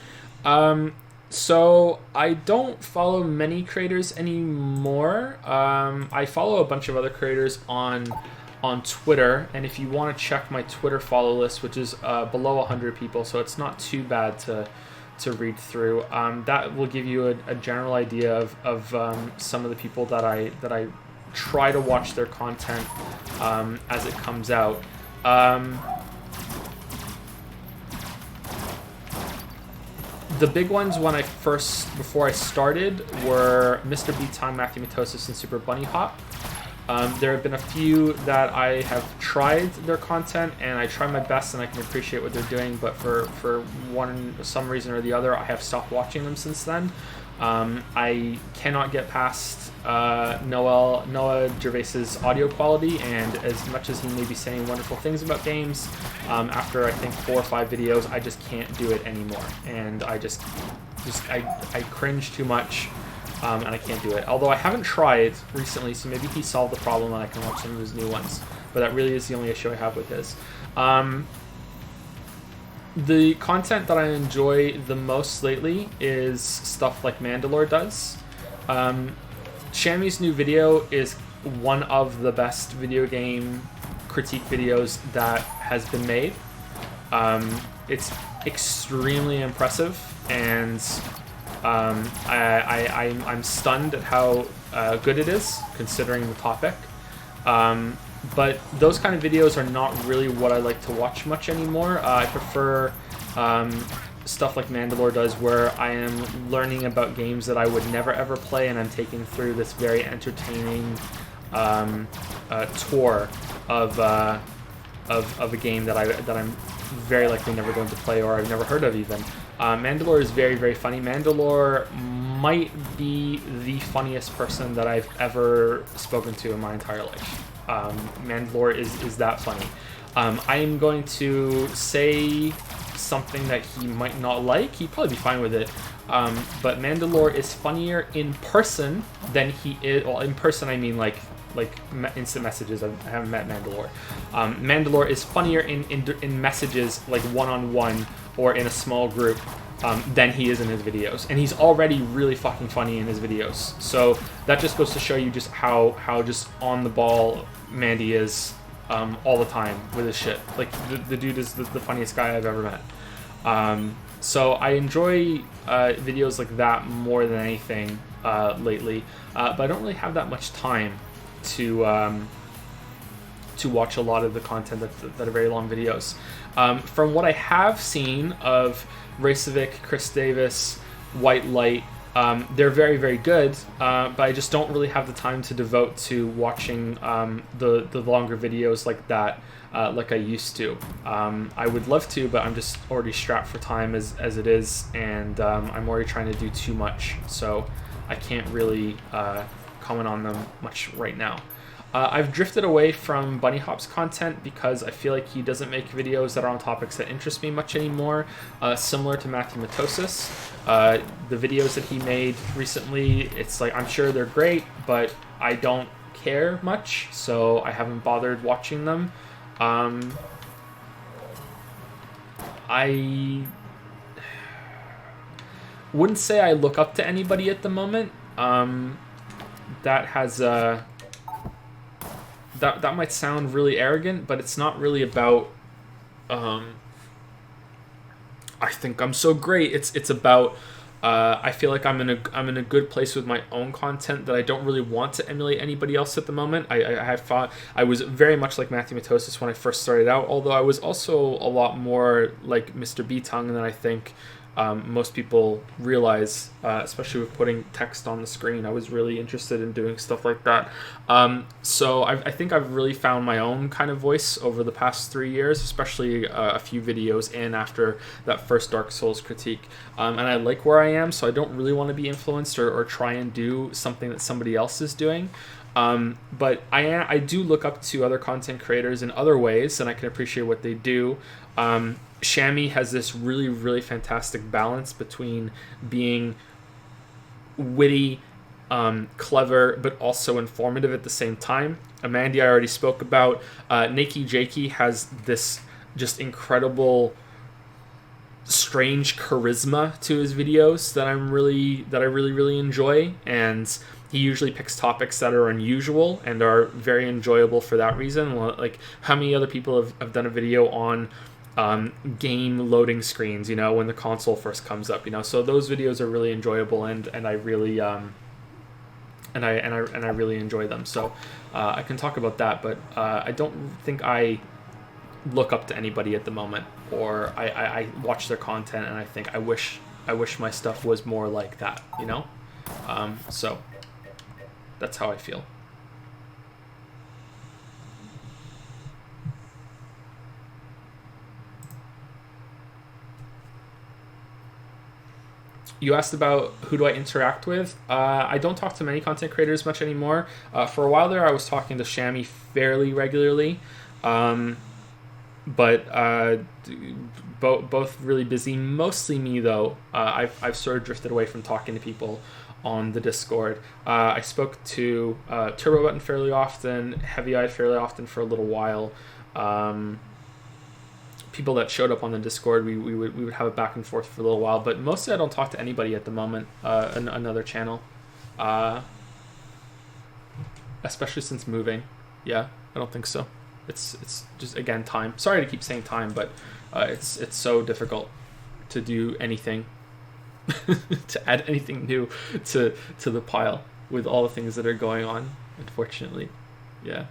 A: So I don't follow many creators anymore. I follow a bunch of other creators on Twitter, and if you want to check my Twitter follow list, which is below 100 people, so it's not too bad to read through, that will give you a general idea of some of the people that I try to watch their content as it comes out. The big ones before I started were Mr. Beat Time, Matthew Matosis, and Super Bunny Hop. There have been a few that I have tried their content, and I try my best and I can appreciate what they're doing, but for some reason or the other, I have stopped watching them since then. I cannot get past Noah Gervais's audio quality, and as much as he may be saying wonderful things about games, after I think 4 or 5 videos, I just can't do it anymore, and I cringe too much. And I can't do it. Although I haven't tried recently, so maybe he solved the problem and I can watch some of his new ones. But that really is the only issue I have with his. The content that I enjoy the most lately is stuff like Mandalore does. Shammy's new video is one of the best video game critique videos that has been made. It's extremely impressive, and I'm stunned at how good it is, considering the topic. But those kind of videos are not really what I like to watch much anymore. I prefer stuff like Mandalore does, where I am learning about games that I would never ever play, and I'm taking through this very entertaining tour of a game that I'm very likely never going to play, or I've never heard of even. Mandalore is very, very funny. Mandalore might be the funniest person that I've ever spoken to in my entire life. Mandalore is that funny. I am going to say something that he might not like. He'd probably be fine with it. But Mandalore is funnier in person than he is. Well, in person I mean like like instant messages. I haven't met Mandalore. Mandalore is funnier in messages, like one-on-one or in a small group, than he is in his videos, and he's already really fucking funny in his videos. So that just goes to show you just how just on the ball Mandy is all the time with his shit. Like the dude is the funniest guy I've ever met. So I enjoy videos like that more than anything lately, but I don't really have that much time to watch a lot of the content that are very long videos. From what I have seen of Racevic, Chris Davis, White Light, they're very, very good, but I just don't really have the time to devote to watching the longer videos like that, like I used to. I would love to, but I'm just already strapped for time as it is, and I'm already trying to do too much, so I can't really comment on them much right now. I've drifted away from Bunny Hop's content because I feel like he doesn't make videos that are on topics that interest me much anymore. Similar to Matthew Matosis, the videos that he made recently, it's like, I'm sure they're great, but I don't care much, so I haven't bothered watching them. I wouldn't say I look up to anybody at the moment. That has that might sound really arrogant, but it's not really about I think I'm so great. It's about I feel like I'm in a good place with my own content that I don't really want to emulate anybody else at the moment. I was very much like Matthew Matosis when I first started out, although I was also a lot more like Mr. B-Tongue than I think most people realize, especially with putting text on the screen. I was really interested in doing stuff like that. So I think I've really found my own kind of voice over the past 3 years, especially a few videos in after that first Dark Souls critique. And I like where I am, so I don't really want to be influenced or try and do something that somebody else is doing. But I do look up to other content creators in other ways, and I can appreciate what they do. Shammy has this really, really fantastic balance between being witty, clever, but also informative at the same time. Amanda I already spoke about. Nakey Jakey has this just incredible, strange charisma to his videos that I really enjoy, and he usually picks topics that are unusual and are very enjoyable for that reason. Like, how many other people have done a video on game loading screens, when the console first comes up, so those videos are really enjoyable, and I really and I really enjoy them. So I can talk about that, but I don't think I look up to anybody at the moment, or I watch their content and I think I wish my stuff was more like that, so that's how I feel. You asked about who do I interact with. I don't talk to many content creators much anymore. For a while there, I was talking to Shammy fairly regularly, but both really busy. Mostly me, though. I've sort of drifted away from talking to people on the Discord. I spoke to Turbo Button fairly often, Heavy Eyed fairly often for a little while. People that showed up on the Discord, we would have a back and forth for a little while, but mostly I don't talk to anybody at the moment. Another channel, especially since moving. Yeah, I don't think so. It's just, again, time. Sorry to keep saying time, but it's so difficult to do anything, to add anything new to the pile with all the things that are going on. Unfortunately, yeah.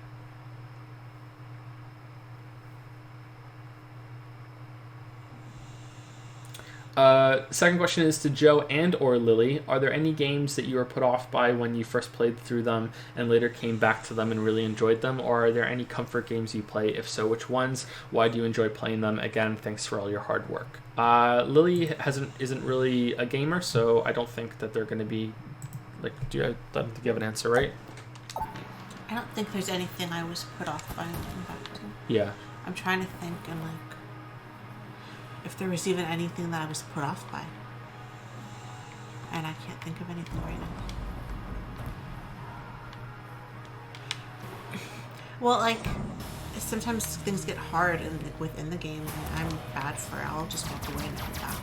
A: Second question is to Joe and or Lily. Are there any games that you were put off by when you first played through them and later came back to them and really enjoyed them? Or are there any comfort games you play? If so, which ones? Why do you enjoy playing them? Again, thanks for all your hard work. Lily isn't really a gamer, so I don't think that they're going to be like. Do you have an answer, right?
B: I don't think there's anything I was put off by and came back to.
A: Yeah.
B: I'm trying to think and if there was even anything that I was put off by. And I can't think of anything right now. Well, like sometimes things get hard within the game, and I'm bad for it. I'll just walk away and come back.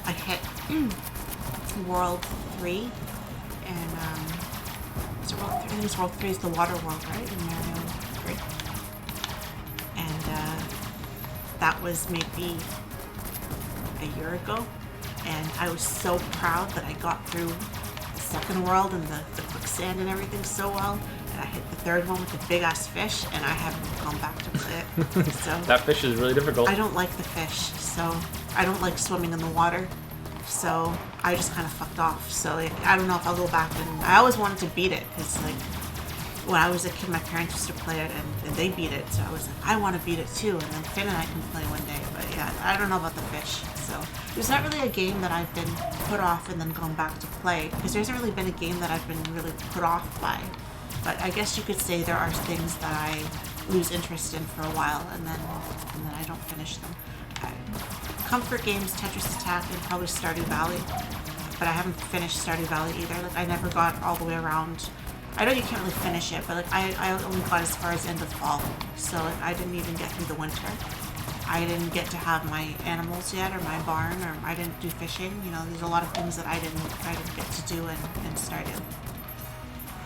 B: I hit World 3, and is it World 3? I think it's World 3 is the water world, right? In Mario 3. And that was maybe a year ago, and I was so proud that I got through the second world and the quicksand and everything so well. And I hit the third one with the big ass fish, and I haven't gone back to play it. So
A: That fish is really difficult.
B: I don't like the fish, so I don't like swimming in the water. So I just kind of fucked off. So like, I don't know if I'll go back. And I always wanted to beat it because like when I was a kid, my parents used to play it, and they beat it. So I was like, I want to beat it too. And then Finn and I can play one day. But yeah, I don't know about the fish. So there's not really a game that I've been put off and then gone back to play, because there hasn't really been a game that I've been really put off by. But I guess you could say there are things that I lose interest in for a while, and then I don't finish them. Comfort games, Tetris Attack, and probably Stardew Valley. But I haven't finished Stardew Valley either. Like I never got all the way around. I know you can't really finish it, but like I only got as far as end of fall. So like I didn't even get through the winter. I didn't get to have my animals yet, or my barn, or I didn't do fishing. You know, there's a lot of things that I didn't get to do in Stardew.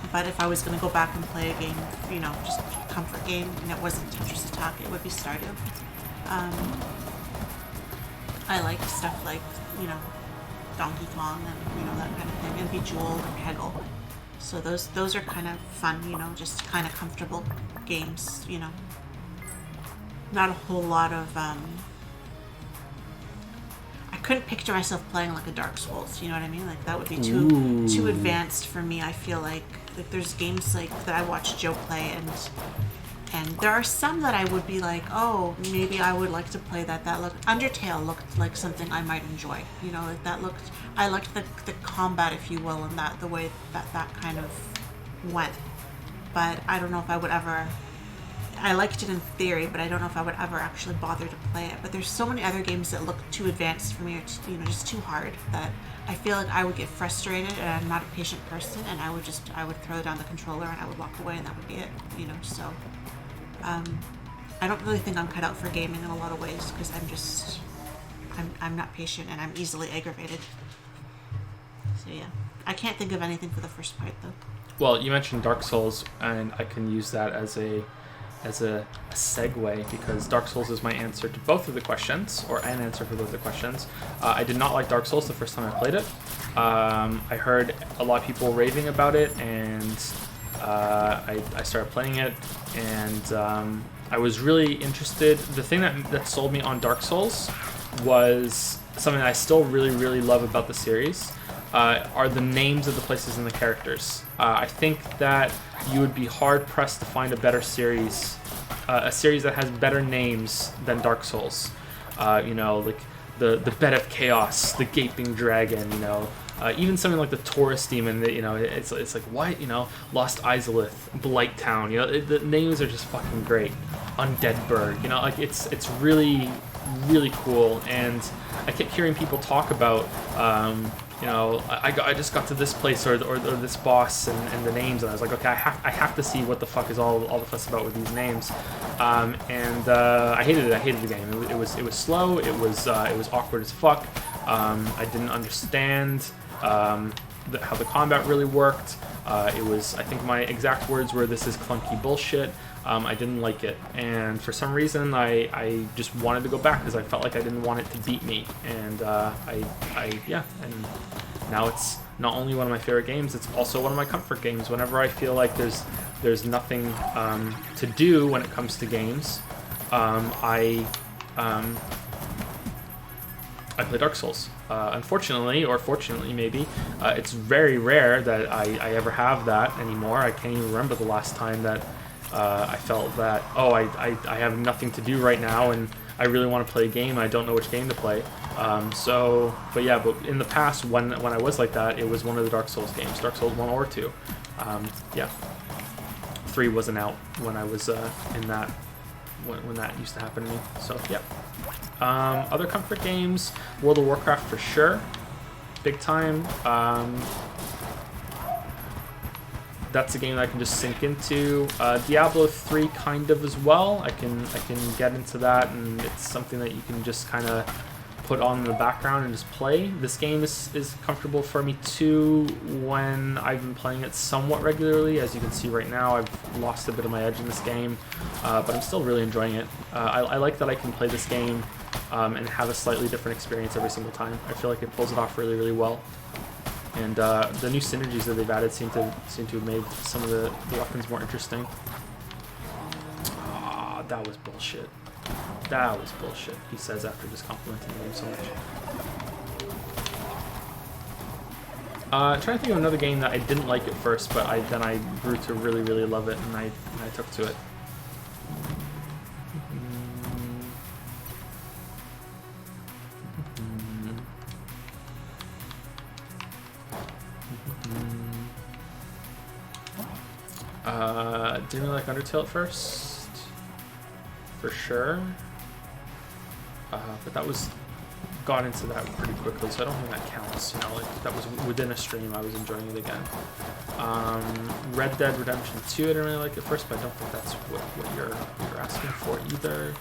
B: But if I was going to go back and play a game, you know, just a comfort game, and it wasn't Tetris Attack, it would be Stardew. I like stuff like, you know, Donkey Kong and, you know, that kind of thing, and Bejeweled and Peggle. So those are kind of fun, you know, just kind of comfortable games, you know. Not a whole lot of, I couldn't picture myself playing like a Dark Souls, you know what I mean? Like that would be too advanced for me. I feel like there's games like that I watch Joe play, and there are some that I would be like, oh, maybe I would like to play that. Undertale looked like something I might enjoy, you know, like I liked the combat, if you will, and the way that kind of went. But I don't know if I would ever. I liked it in theory, but I don't know if I would ever actually bother to play it. But there's so many other games that look too advanced for me, or you know, just too hard, that I feel like I would get frustrated, and I'm not a patient person, and I would throw down the controller and I would walk away, and that would be it, you know. So I don't really think I'm cut out for gaming in a lot of ways, because I'm not patient, and I'm easily aggravated. So yeah, I can't think of anything for the first part though.
A: Well, you mentioned Dark Souls, and I can use that as a segue, because Dark Souls is my answer to both of the questions, or an answer for both of the questions. I did not like Dark Souls the first time I played it. I heard a lot of people raving about it, and I started playing it, and I was really interested. The thing that sold me on Dark Souls was something that I still really, really love about the series, are the names of the places and the characters. I think that you would be hard-pressed to find a better series, a series that has better names than Dark Souls. You know, like the Bed of Chaos, the Gaping Dragon, you know, even something like the Taurus Demon, that, you know, it's like, what, you know, Lost Izalith, Blight Town, you know, the names are just fucking great. Undeadburg, you know, like it's really, really cool, and I kept hearing people talk about, you know, I just got to this place or this boss and the names, and I was like, okay, I have to see what the fuck is all the fuss about with these names, and I hated it. I hated the game. It was slow. It was awkward as fuck. I didn't understand how the combat really worked. I think my exact words were, "This is clunky bullshit." I didn't like it, and for some reason I just wanted to go back, because I felt like I didn't want it to beat me, and and now it's not only one of my favorite games, it's also one of my comfort games. Whenever I feel like there's nothing to do when it comes to games, I play Dark Souls. Unfortunately, or fortunately maybe, it's very rare that I ever have that anymore. I can't even remember the last time that I felt that, oh, I have nothing to do right now, and I really want to play a game. I don't know which game to play. But in the past, when I was like that, it was one of the Dark Souls games, Dark Souls 1 or 2. 3 wasn't out when I was in that, when that used to happen to me. So, yeah. Other comfort games, World of Warcraft for sure, big time. that's a game that I can just sink into. Diablo 3 kind of as well. I can get into that, and it's something that you can just kind of put on in the background and just play. This game is comfortable for me too when I've been playing it somewhat regularly. As you can see right now, I've lost a bit of my edge in this game, but I'm still really enjoying it. I like that I can play this game and have a slightly different experience every single time. I feel like it pulls it off really, really well. And the new synergies that they've added seem to have made some of the weapons more interesting. Ah, that was bullshit. That was bullshit, he says after just complimenting the game so much. Trying to think of another game that I didn't like at first, but then I grew to really, really love it, and I took to it. Didn't really like Undertale at first, for sure. But that got into that pretty quickly, so I don't think that counts. You know, like that was within a stream. I was enjoying it again. Red Dead Redemption 2, I didn't really like at first, but I don't think that's what you're asking for either.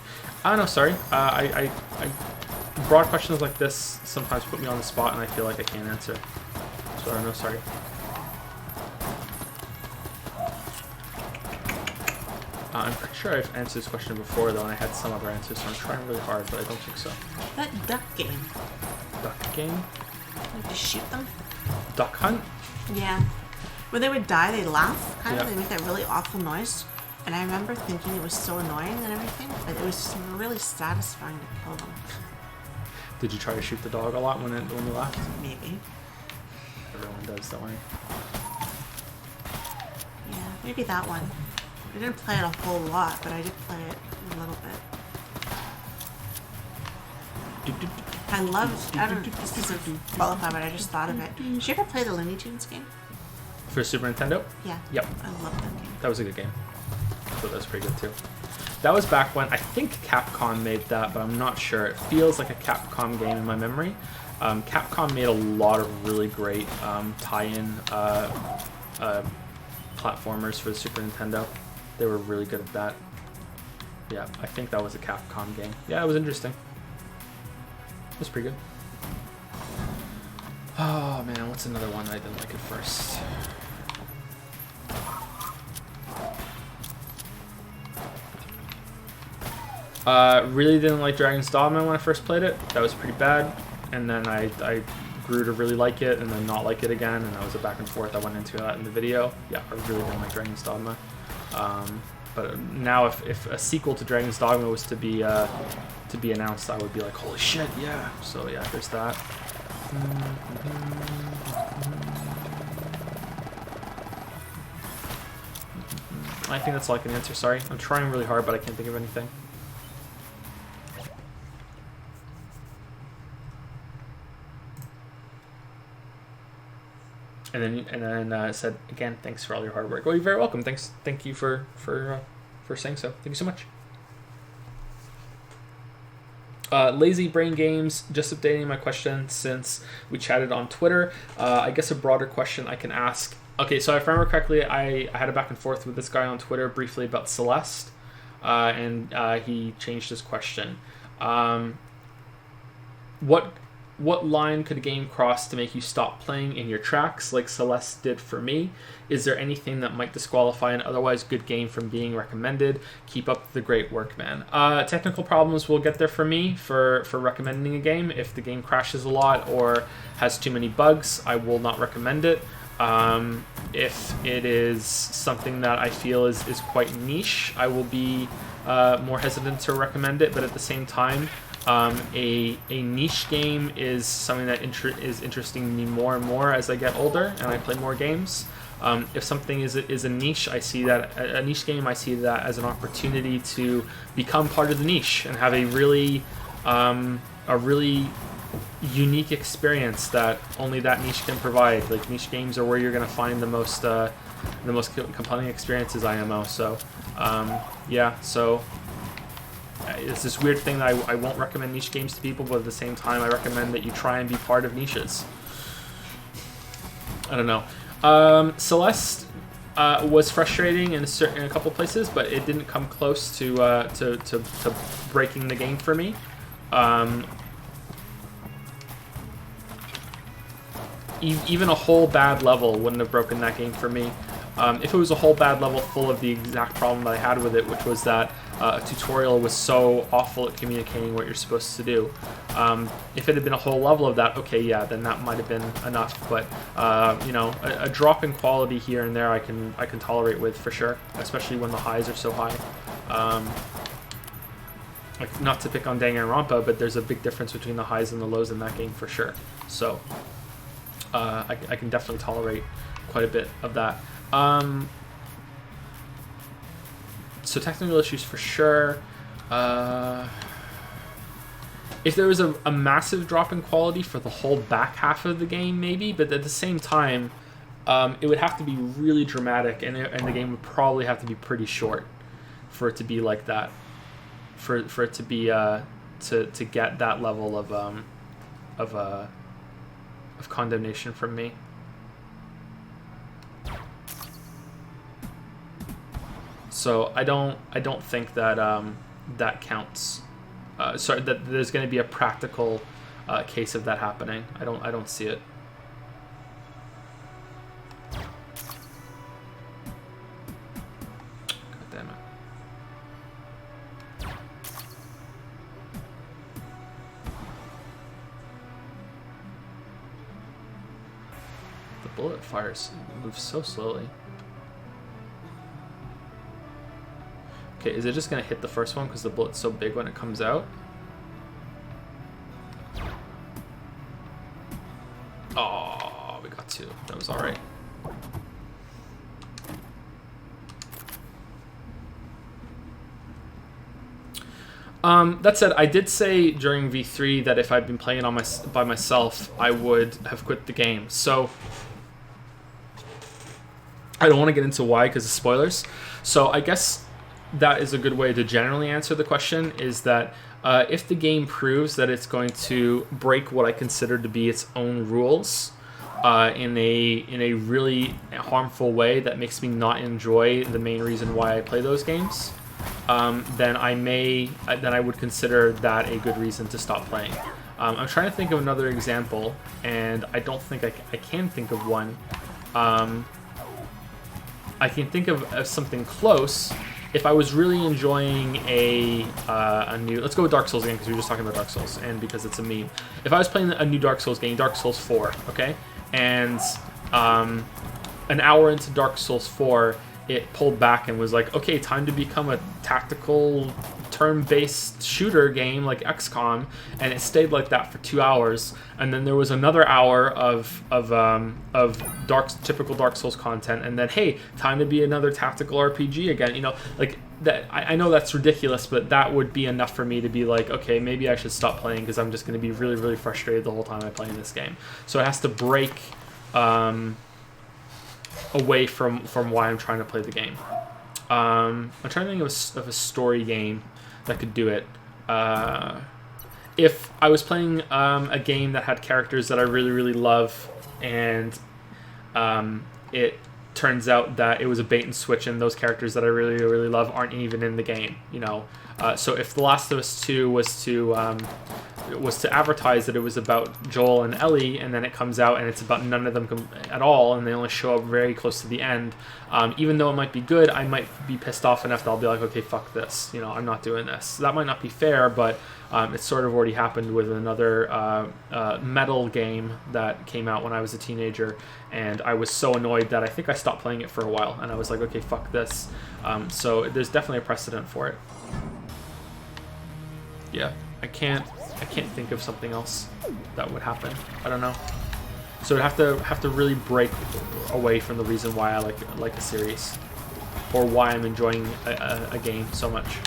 A: No, sorry. I broad questions like this sometimes put me on the spot, and I feel like I can't answer. So I don't know. Sorry. I'm pretty sure I've answered this question before, though, and I had some other answers, so I'm trying really hard, but I don't think so.
B: That duck game.
A: Duck game?
B: Like to shoot them?
A: Duck hunt?
B: Yeah. When they would die, they laugh, kind of.
A: Yeah.
B: They make that really awful noise. And I remember thinking it was so annoying and everything, but it was just really satisfying to kill them.
A: Did you try to shoot the dog a lot when you laughed?
B: Maybe.
A: Everyone does, don't we?
B: Yeah, maybe that one. I didn't play it a whole lot, but I did play it a little bit. I don't know, this doesn't qualify, but I just thought of it. Did you ever play the Looney Tunes game?
A: For Super Nintendo?
B: Yeah.
A: Yep.
B: I love that game.
A: That was a good game. So that was pretty good too. That was back when I think Capcom made that, but I'm not sure. It feels like a Capcom game in my memory. Capcom made a lot of really great tie-in platformers for the Super Nintendo. They were really good at that. Yeah, I think that was a Capcom game. Yeah, it was interesting. It was pretty good. Oh man, what's another one I didn't like at first? Really didn't like Dragon's Dogma when I first played it. That was pretty bad. And then I grew to really like it and then not like it again, and that was a back and forth. I went into that in the video. Yeah, I really didn't like Dragon's Dogma. But now if a sequel to Dragon's Dogma was to be announced, I would be like, holy shit, yeah. So yeah, there's that. I think that's all I can answer, sorry. I'm trying really hard, but I can't think of anything. And then said again, thanks for all your hard work. Well, you're very welcome. Thank you for saying so. Thank you so much. Lazy Brain Games, just updating my question since we chatted on Twitter. I guess a broader question I can ask. Okay, so if I remember correctly, I had a back and forth with this guy on Twitter briefly about Celeste, and he changed his question. What line could a game cross to make you stop playing in your tracks, like Celeste did for me? Is there anything that might disqualify an otherwise good game from being recommended? Keep up the great work, man. Technical problems will get there for me for recommending a game. If the game crashes a lot or has too many bugs, I will not recommend it. If it is something that I feel is quite niche, I will be more hesitant to recommend it, but at the same time, a niche game is something that is interesting me more and more as I get older and I play more games. If something is a niche, I see that a niche game. I see that as an opportunity to become part of the niche and have a really unique experience that only that niche can provide. Like, niche games are where you're going to find the most compelling experiences, IMO. So yeah, so it's this weird thing that I won't recommend niche games to people, but at the same time I recommend that you try and be part of niches. I don't know. Celeste, was frustrating in a couple places, but it didn't come close to breaking the game for me. Even a whole bad level wouldn't have broken that game for me. If it was a whole bad level full of the exact problem that I had with it, which was that a tutorial was so awful at communicating what you're supposed to do. If it had been a whole level of that, okay, yeah, then that might have been enough. But you know, a drop in quality here and there, I can tolerate with for sure, especially when the highs are so high. Like, not to pick on Danganronpa, but there's a big difference between the highs and the lows in that game for sure. So I can definitely tolerate quite a bit of that. So technical issues for sure. If there was a massive drop in quality for the whole back half of the game, maybe, but at the same time, it would have to be really dramatic, and the game would probably have to be pretty short for it to be like that. For it to be to get that level of condemnation from me. So I don't think that that counts. Sorry, that there's going to be a practical case of that happening. I don't see it. God damn it. The bullet moves so slowly. Okay, is it just going to hit the first one because the bullet's so big when it comes out? Oh, we got two. That was alright. That said, I did say during V3 that if I'd been playing by myself, I would have quit the game. So I don't want to get into why because of spoilers. So I guess that is a good way to generally answer the question, is that if the game proves that it's going to break what I consider to be its own rules in a really harmful way that makes me not enjoy the main reason why I play those games, then I would consider that a good reason to stop playing. I'm trying to think of another example, and I don't think I can think of one. I can think of something close. If I was really enjoying a new... Let's go with Dark Souls again, because we were just talking about Dark Souls, and because it's a meme. If I was playing a new Dark Souls game, Dark Souls 4, okay? And an hour into Dark Souls 4, it pulled back and was like, okay, time to become a tactical turn-based shooter game like XCOM, and it stayed like that for 2 hours, and then there was another hour of typical Dark Souls content, and then hey, time to be another tactical RPG again. You know, like that. I know that's ridiculous, but that would be enough for me to be like, okay, maybe I should stop playing because I'm just going to be really, really frustrated the whole time I play in this game. So it has to break away from why I'm trying to play the game. I'm trying to think of a story game that could do it. If I was playing a game that had characters that I really, really love, and it turns out that it was a bait and switch, and those characters that I really, really love aren't even in the game, you know. So if The Last of Us 2 was to advertise that it was about Joel and Ellie, and then it comes out and it's about none of them at all, and they only show up very close to the end, even though it might be good, I might be pissed off enough that I'll be like, okay, fuck this, you know, I'm not doing this. That might not be fair, but it's sort of already happened with another Metal game that came out when I was a teenager, and I was so annoyed that I think I stopped playing it for a while, and I was like, okay, fuck this. So there's definitely a precedent for it. Yeah, I can't think of something else that would happen. I don't know. So it'd have to really break away from the reason why I like a series, or why I'm enjoying a game so much.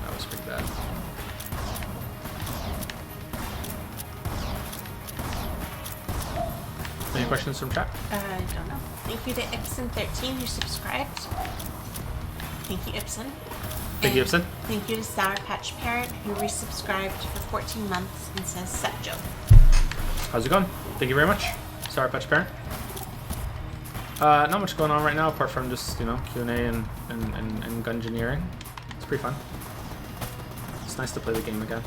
A: That was pretty bad. Any questions from chat?
B: I don't know. Thank you to Ixon13 who subscribed. Thank you, Ibsen.
A: Thank you, Ibsen.
B: Thank you to Sour Patch Parent, who resubscribed for 14 months and says, "Set joke."
A: How's it going? Thank you very much, Sour Patch Parent. Not much going on right now apart from just, you know, Q&A and Gungeoneering. It's pretty fun. It's nice to play the game again.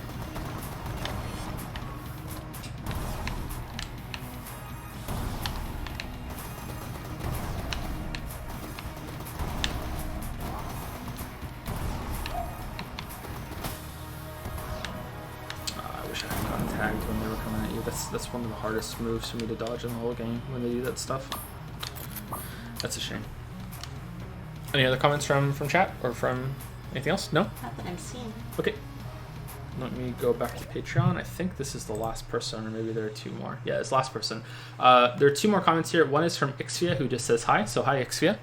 A: I wish I hadn't gotten tagged when they were coming at you. That's one of the hardest moves for me to dodge in the whole game when they do that stuff. That's a shame. Any other comments from chat or from anything else? No?
B: Not that I'm seeing.
A: Okay. Let me go back to Patreon. I think this is the last person, or maybe there are two more. Yeah, it's last person. There are two more comments here. One is from Ixvia, who just says hi. So hi, Ixvia.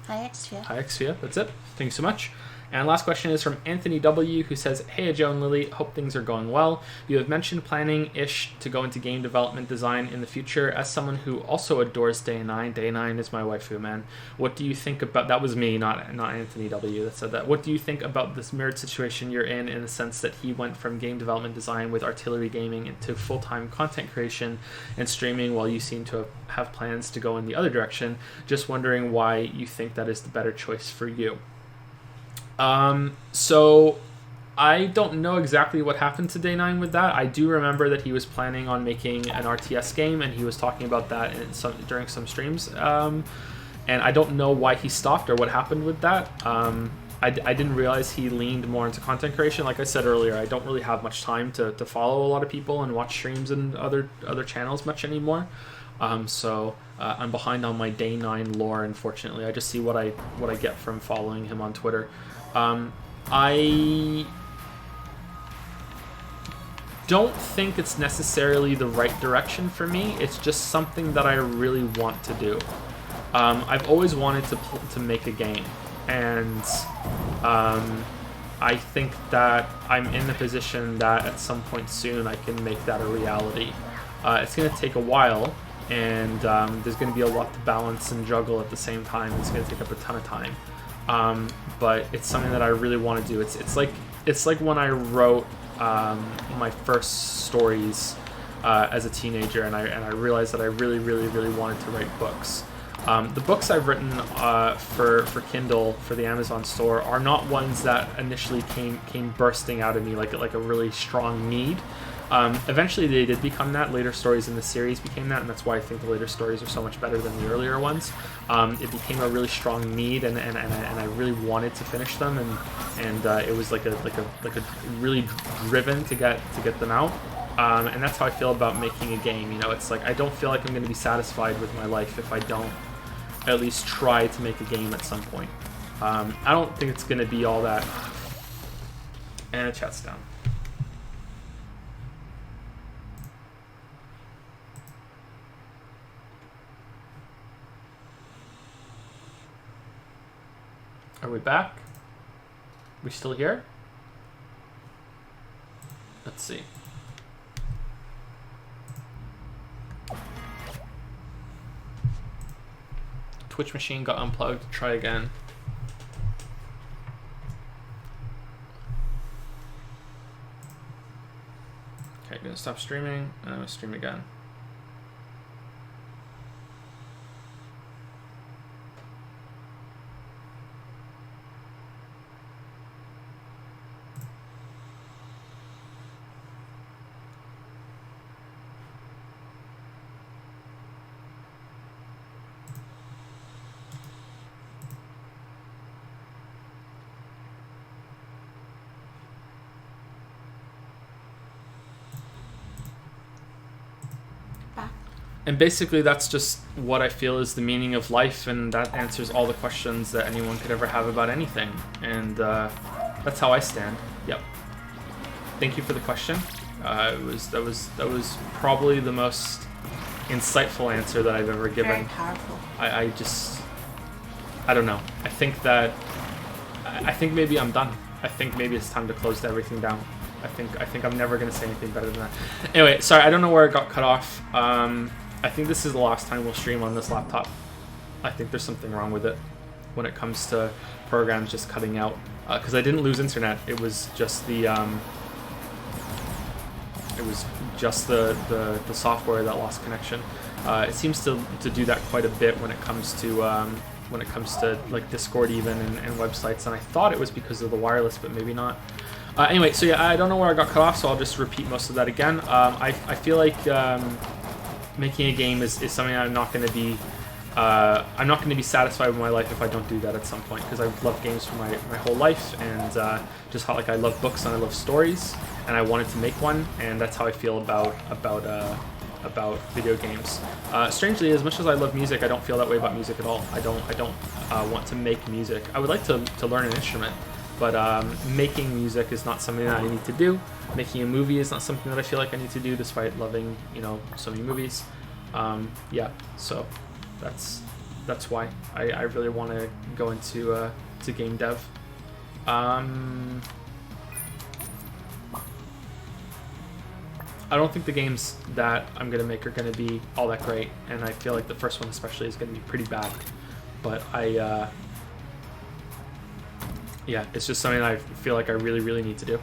B: Hi, Xvia.
A: Hi, Ixvia. That's it. Thank you so much. And last question is from Anthony W, who says, "Hey, Joe and Lily, hope things are going well. You have mentioned planning-ish to go into game development design in the future. As someone who also adores Day 9, Day 9 is my waifu, man. What do you think about..." That was me, not Anthony W that said that. "What do you think about this mirrored situation you're in the sense that he went from game development design with Artillery Gaming into full-time content creation and streaming, while you seem to have plans to go in the other direction? Just wondering why you think that is the better choice for you." So I don't know exactly what happened to Day 9 with that. I do remember that he was planning on making an RTS game, and he was talking about that during some streams. And I don't know why he stopped or what happened with that. I didn't realize he leaned more into content creation. Like I said earlier, I don't really have much time to follow a lot of people and watch streams and other channels much anymore. So I'm behind on my Day 9 lore, unfortunately. I just see what I get from following him on Twitter. I don't think it's necessarily the right direction for me. It's just something that I really want to do. I've always wanted to make a game, and I think that I'm in the position that at some point soon I can make that a reality. It's going to take a while, and there's going to be a lot to balance and juggle at the same time. It's going to take up a ton of time. But it's something that I really want to do. It's like when I wrote my first stories as a teenager, and I realized that I really wanted to write books. The books I've written for Kindle for the Amazon store are not ones that initially came bursting out of me like a really strong need. Eventually they did become that. Later stories in the series became that, and that's why I think the later stories are so much better than the earlier ones. It became a really strong need, and I really wanted to finish them, and it was like a really driven to get them out. And that's how I feel about making a game. You know, it's like I don't feel like I'm going to be satisfied with my life if I don't at least try to make a game at some point. I don't think it's going to be all that. And chat's down. Are we back? We still here? Let's see. Twitch machine got unplugged. Try again. Okay, gonna stop streaming, and I'm gonna stream again. And basically that's just what I feel is the meaning of life, and that answers all the questions that anyone could ever have about anything. And that's how I stand. Yep. Thank you for the question. That was probably the most insightful answer that I've ever given.
B: Very powerful.
A: I don't know. I think maybe I'm done. I think maybe it's time to close everything down. I think I'm never gonna say anything better than that. Anyway, sorry, I don't know where it got cut off. I think this is the last time we'll stream on this laptop. I think there's something wrong with it. when it comes to programs just cutting out. Because I didn't lose internet. It was just the the software that lost connection. It seems to do that quite a bit when it comes to like Discord even and websites. And I thought it was because of the wireless, but maybe not. Anyway, so yeah, I don't know where I got cut off, so I'll just repeat most of that again. I feel like making a game is something I'm not going to be satisfied with my life if I don't do that at some point, because I've loved games for my whole life, and just how like I love books and I love stories, and I wanted to make one, and that's how I feel about video games. Strangely, as much as I love music, I don't feel that way about music at all. I don't want to make music. I would like to learn an instrument, but making music is not something that I need to do. Making a movie is not something that I feel like I need to do, despite loving, so many movies. Yeah, so that's why I really want to go into to game dev. I don't think the games that I'm gonna make are gonna be all that great, and I feel like the first one especially is gonna be pretty bad. But yeah, it's just something that I feel like I really, really need to do.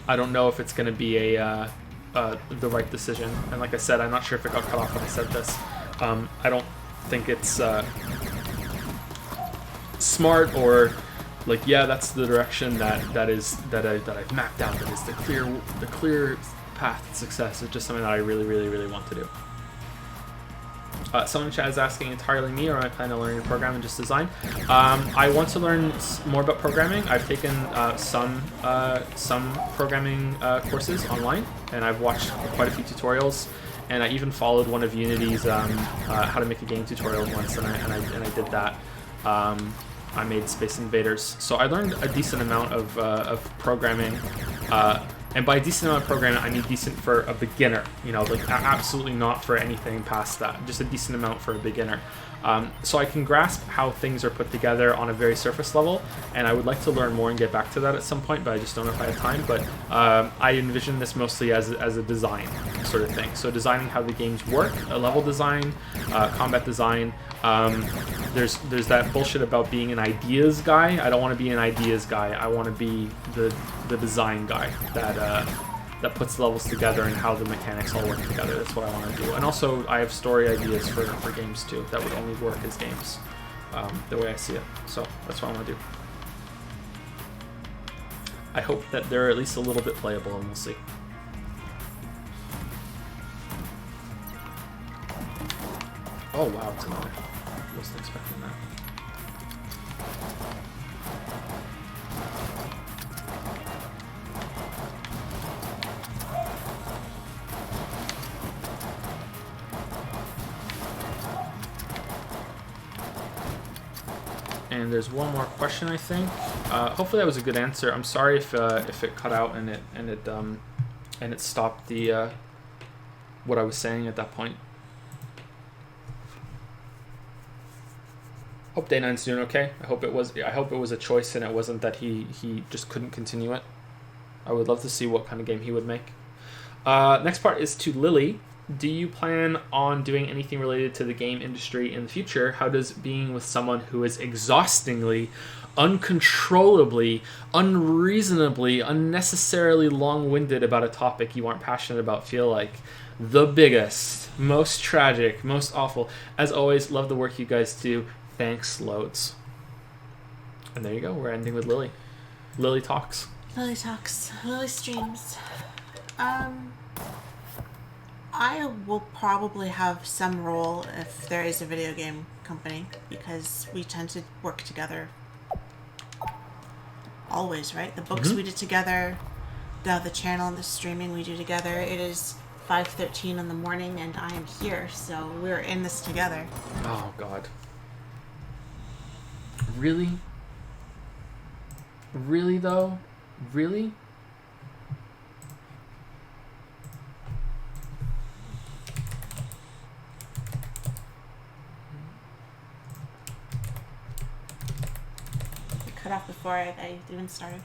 A: I don't know if it's gonna be the right decision, and like I said, I'm not sure if it got cut off when I said this. I don't think it's smart, or like, yeah, that's the direction that I've mapped out. That is the clear path to success. It's just something that I really, really, really want to do. Someone in chat is asking, entirely me, or am I planning to learn to program and just design? I want to learn more about programming. I've taken some programming courses online, and I've watched quite a few tutorials, and I even followed one of Unity's how to make a game tutorial once, and I did that. I made Space Invaders, so I learned a decent amount of programming. And by a decent amount of programming, I mean decent for a beginner, like absolutely not for anything past that, just a decent amount for a beginner. So I can grasp how things are put together on a very surface level, and I would like to learn more and get back to that at some point, but I just don't know if I have time. But I envision this mostly as a design sort of thing. So designing how the games work, a level design, combat design. There's that bullshit about being an ideas guy. I don't want to be an ideas guy. I want to be the design guy that puts levels together and how the mechanics all work together. That's what I want to do. And also, I have story ideas for games too that would only work as games, the way I see it. So that's what I want to do. I hope that they're at least a little bit playable, and we'll see. Oh wow, it's another. Wasn't expecting that. And there's one more question, I think. Hopefully that was a good answer. I'm sorry if it cut out and it stopped the what I was saying at that point. Hope Day9's doing okay. I hope it was a choice and it wasn't that he just couldn't continue it. I would love to see what kind of game he would make. Next part is to Lily. Do you plan on doing anything related to the game industry in the future? How does being with someone who is exhaustingly, uncontrollably, unreasonably, unnecessarily long-winded about a topic you aren't passionate about feel like? The biggest, most tragic, most awful. As always, love the work you guys do. Thanks loads. And there you go. We're ending with Lily. Lily talks.
B: Lily talks. Lily streams. I will probably have some role if there is a video game company, because we tend to work together always, right? The books we did together, the channel and the streaming we do together. It is 5:13 in the morning and I am here, so we're in this together.
A: Oh God. Really? Really though? Really?
B: Cut off before I even started.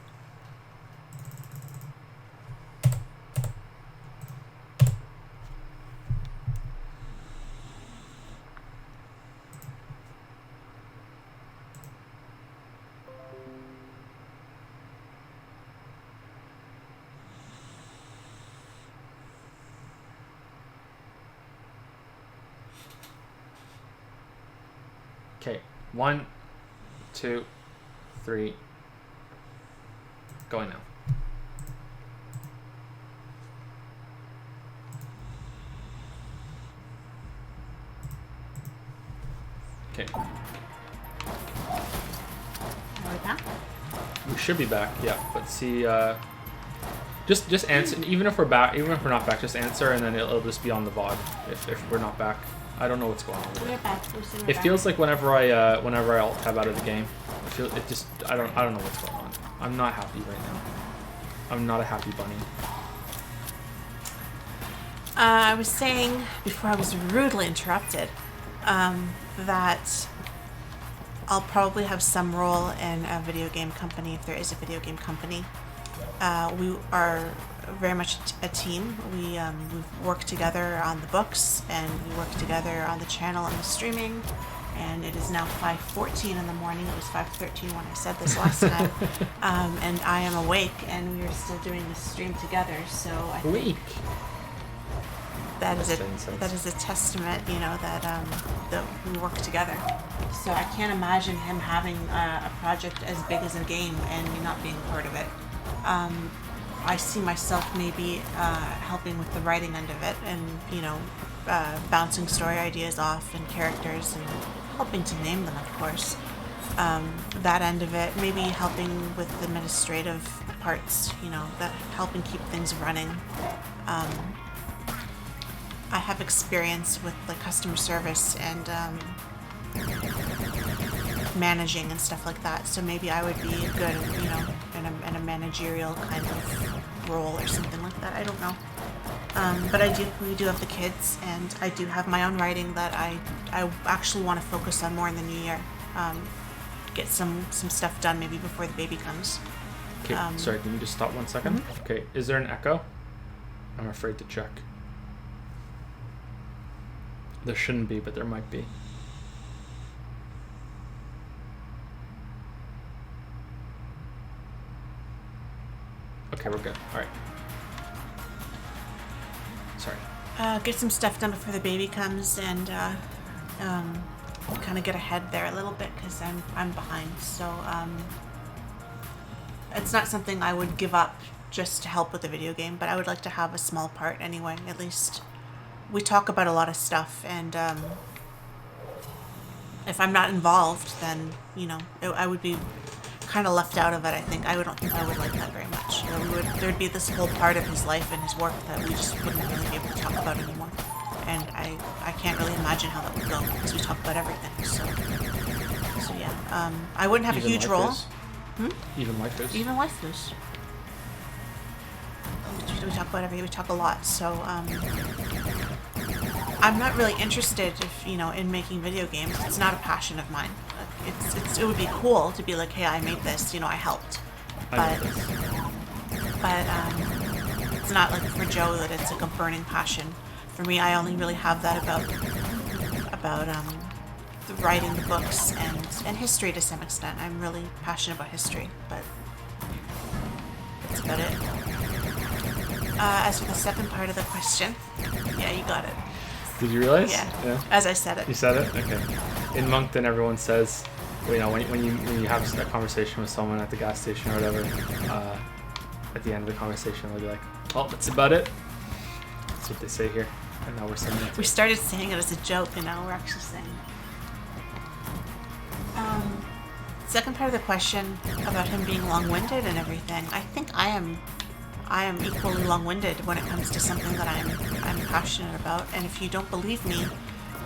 A: Okay, 1, 2, 3. Going now. Okay,
B: Are we back?
A: we should be back. Yeah, but see, just answer. Even if we're back, even if we're not back, just answer, and then it'll just be on the VOD if we're not back. I don't know what's going on with
B: We're
A: it.
B: back. We're soon
A: It
B: back.
A: feels like whenever I alt tab out of the game, I don't know what's going on. I'm not happy right now. I'm not a happy bunny.
B: I was saying before I was rudely interrupted that I'll probably have some role in a video game company if there is a video game company. We are very much a team. We've worked together on the books, and we work together on the channel and the streaming. And it is now 5:14 in the morning. It was 5:13 when I said this last time. And I am awake, and we are still doing this stream together. So I think
A: Weak.
B: that is
A: That's saying sense.
B: that is a testament, that we work together. So I can't imagine him having a project as big as a game and me not being part of it. I see myself maybe helping with the writing end of it, and bouncing story ideas off and characters and helping to name them, of course. That end of it, maybe helping with the administrative parts, that helping keep things running. I have experience with the customer service and managing and stuff like that, so maybe I would be good, in a managerial kind of role or something like that. I don't know. But we do have the kids, and I do have my own writing that I actually want to focus on more in the new year. Get some stuff done maybe before the baby comes.
A: Okay, sorry, can you just stop 1 second?
B: Mm-hmm.
A: Okay, is there an echo? I'm afraid to check. There shouldn't be, but there might be. Okay, we're good. All right. Sorry.
B: Get some stuff done before the baby comes, and kind of get ahead there a little bit because I'm behind. So it's not something I would give up just to help with the video game, but I would like to have a small part anyway. At least we talk about a lot of stuff, and if I'm not involved, then I would be kind of left out of it. I think I don't think I would like that very much. There'd be this whole part of his life and his work that we just wouldn't really be able to talk about anymore. And I can't really imagine how that would go because we talk about everything. So yeah, I wouldn't have a huge role.
A: Even waifus.
B: Even waifus. We talk about everything. We talk a lot. So I'm not really interested in making video games. It's not a passion of mine. It would be cool to be like, hey, I made this. I helped. But it's not like for Joe that it's like a burning passion. For me, I only really have that about the writing the books and history to some extent. I'm really passionate about history, but that's about it. As for the second part of the question, yeah, you got it.
A: Did you realize?
B: Yeah. As I said it.
A: You said it? Okay. In Moncton, everyone says, when you have a conversation with someone at the gas station or whatever, at the end of the conversation, they'll be like, well, that's about it. That's what they say here. And now we're saying it.
B: We started saying it as a joke, and now we're actually saying it. Second part of the question about him being long-winded and everything, I think I am equally long-winded when it comes to something that I'm passionate about. And if you don't believe me,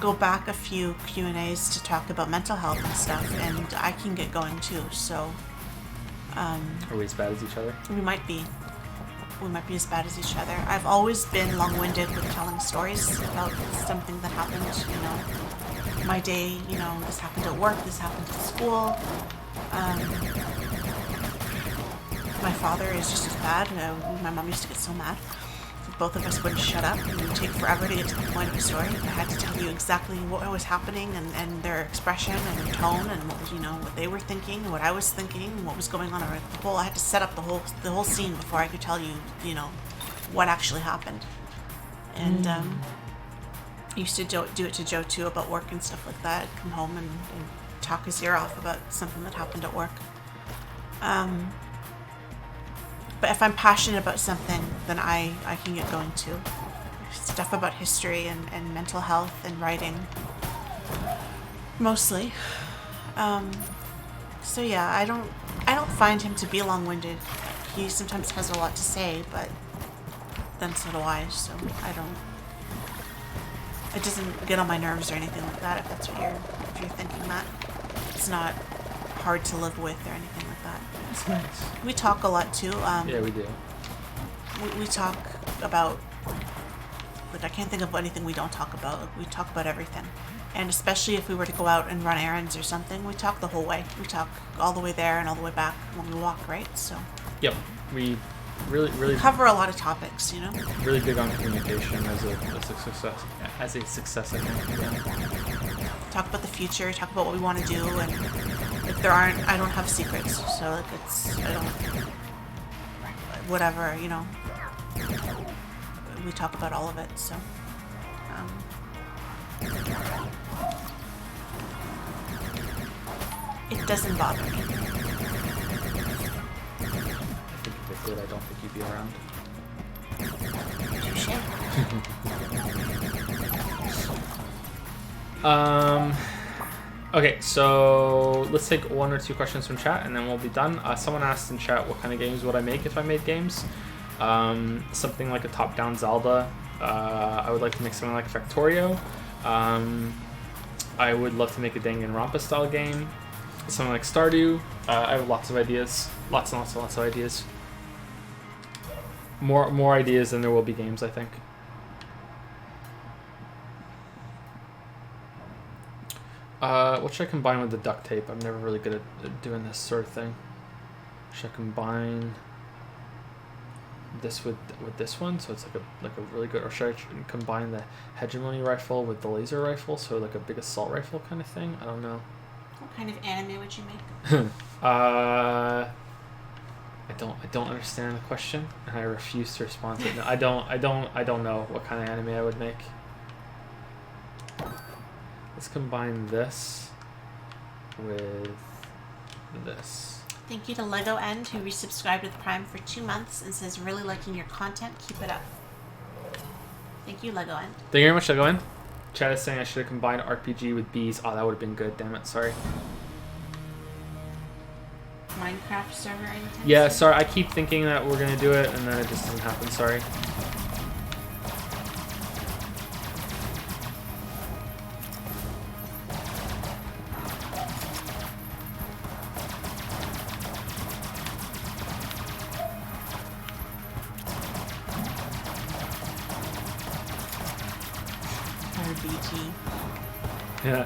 B: go back a few Q&As to talk about mental health and stuff, and I can get going too. So
A: Are we as bad as each other?
B: we might be as bad as each other. I've always been long-winded with telling stories about something that happened, my day, this happened at work, this happened at school. My father is just as bad. My mom used to get so mad. Both of us wouldn't shut up. It would take forever to get to the point of a story. I had to tell you exactly what was happening and their expression and their tone and what was, what they were thinking, what I was thinking, and what was going on. I had to set up the whole scene before I could tell you, what actually happened. And I used to do it to Joe too about work and stuff like that. I'd come home and talk his ear off about something that happened at work. But if I'm passionate about something, then I can get going too. Stuff about history and mental health and writing. Mostly. So yeah, I don't find him to be long-winded. He sometimes has a lot to say, but then so do I, so it doesn't get on my nerves or anything like that, if that's what if you're thinking that. It's not hard to live with or anything like that.
A: That's nice.
B: We talk a lot too.
A: Yeah, we do.
B: We talk about, like, I can't think of anything we don't talk about. Like, we talk about everything. And especially if we were to go out and run errands or something, we talk the whole way. We talk all the way there and all the way back when we walk, right? So.
A: Yep. We really
B: cover a lot of topics, you know?
A: Really big on communication as a success, I think. Yeah.
B: Talk about the future, talk about what we want to do, and if there aren't, I don't have secrets, so like whatever, you know. We talk about all of it, so. It doesn't bother me.
A: I think if it did, I don't think you'd be around. Okay, so let's take one or two questions from chat and then we'll be done. Someone asked in chat what kind of games would I make if I made games. Something like a top-down Zelda. I would like to make something like Factorio. I would love to make a Danganronpa style game. Something like Stardew. I have lots of ideas. Lots and lots of ideas. More ideas than there will be games, I think. What should I combine with the duct tape? I'm never really good at doing this sort of thing. Should I combine this with this one, so it's like a really good, or should I combine the hegemony rifle with the laser rifle, so like a big assault rifle kind of thing? I don't know.
B: What kind of anime would you make?
A: I don't understand the question, and I refuse to respond to it. No, I don't know what kind of anime I would make. Let's combine this with this.
B: Thank you to Lego End, who resubscribed with Prime for 2 months and says, really liking your content. Keep it up. Thank you, Lego End.
A: Thank you very much, Lego End. Chad is saying I should have combined RPG with bees. Oh, that would have been good. Damn it. Sorry.
B: Minecraft server anytime
A: Yeah,
B: soon?
A: sorry. I keep thinking that we're going to do it, and then it just doesn't happen. Sorry.
B: BT.
A: Yeah.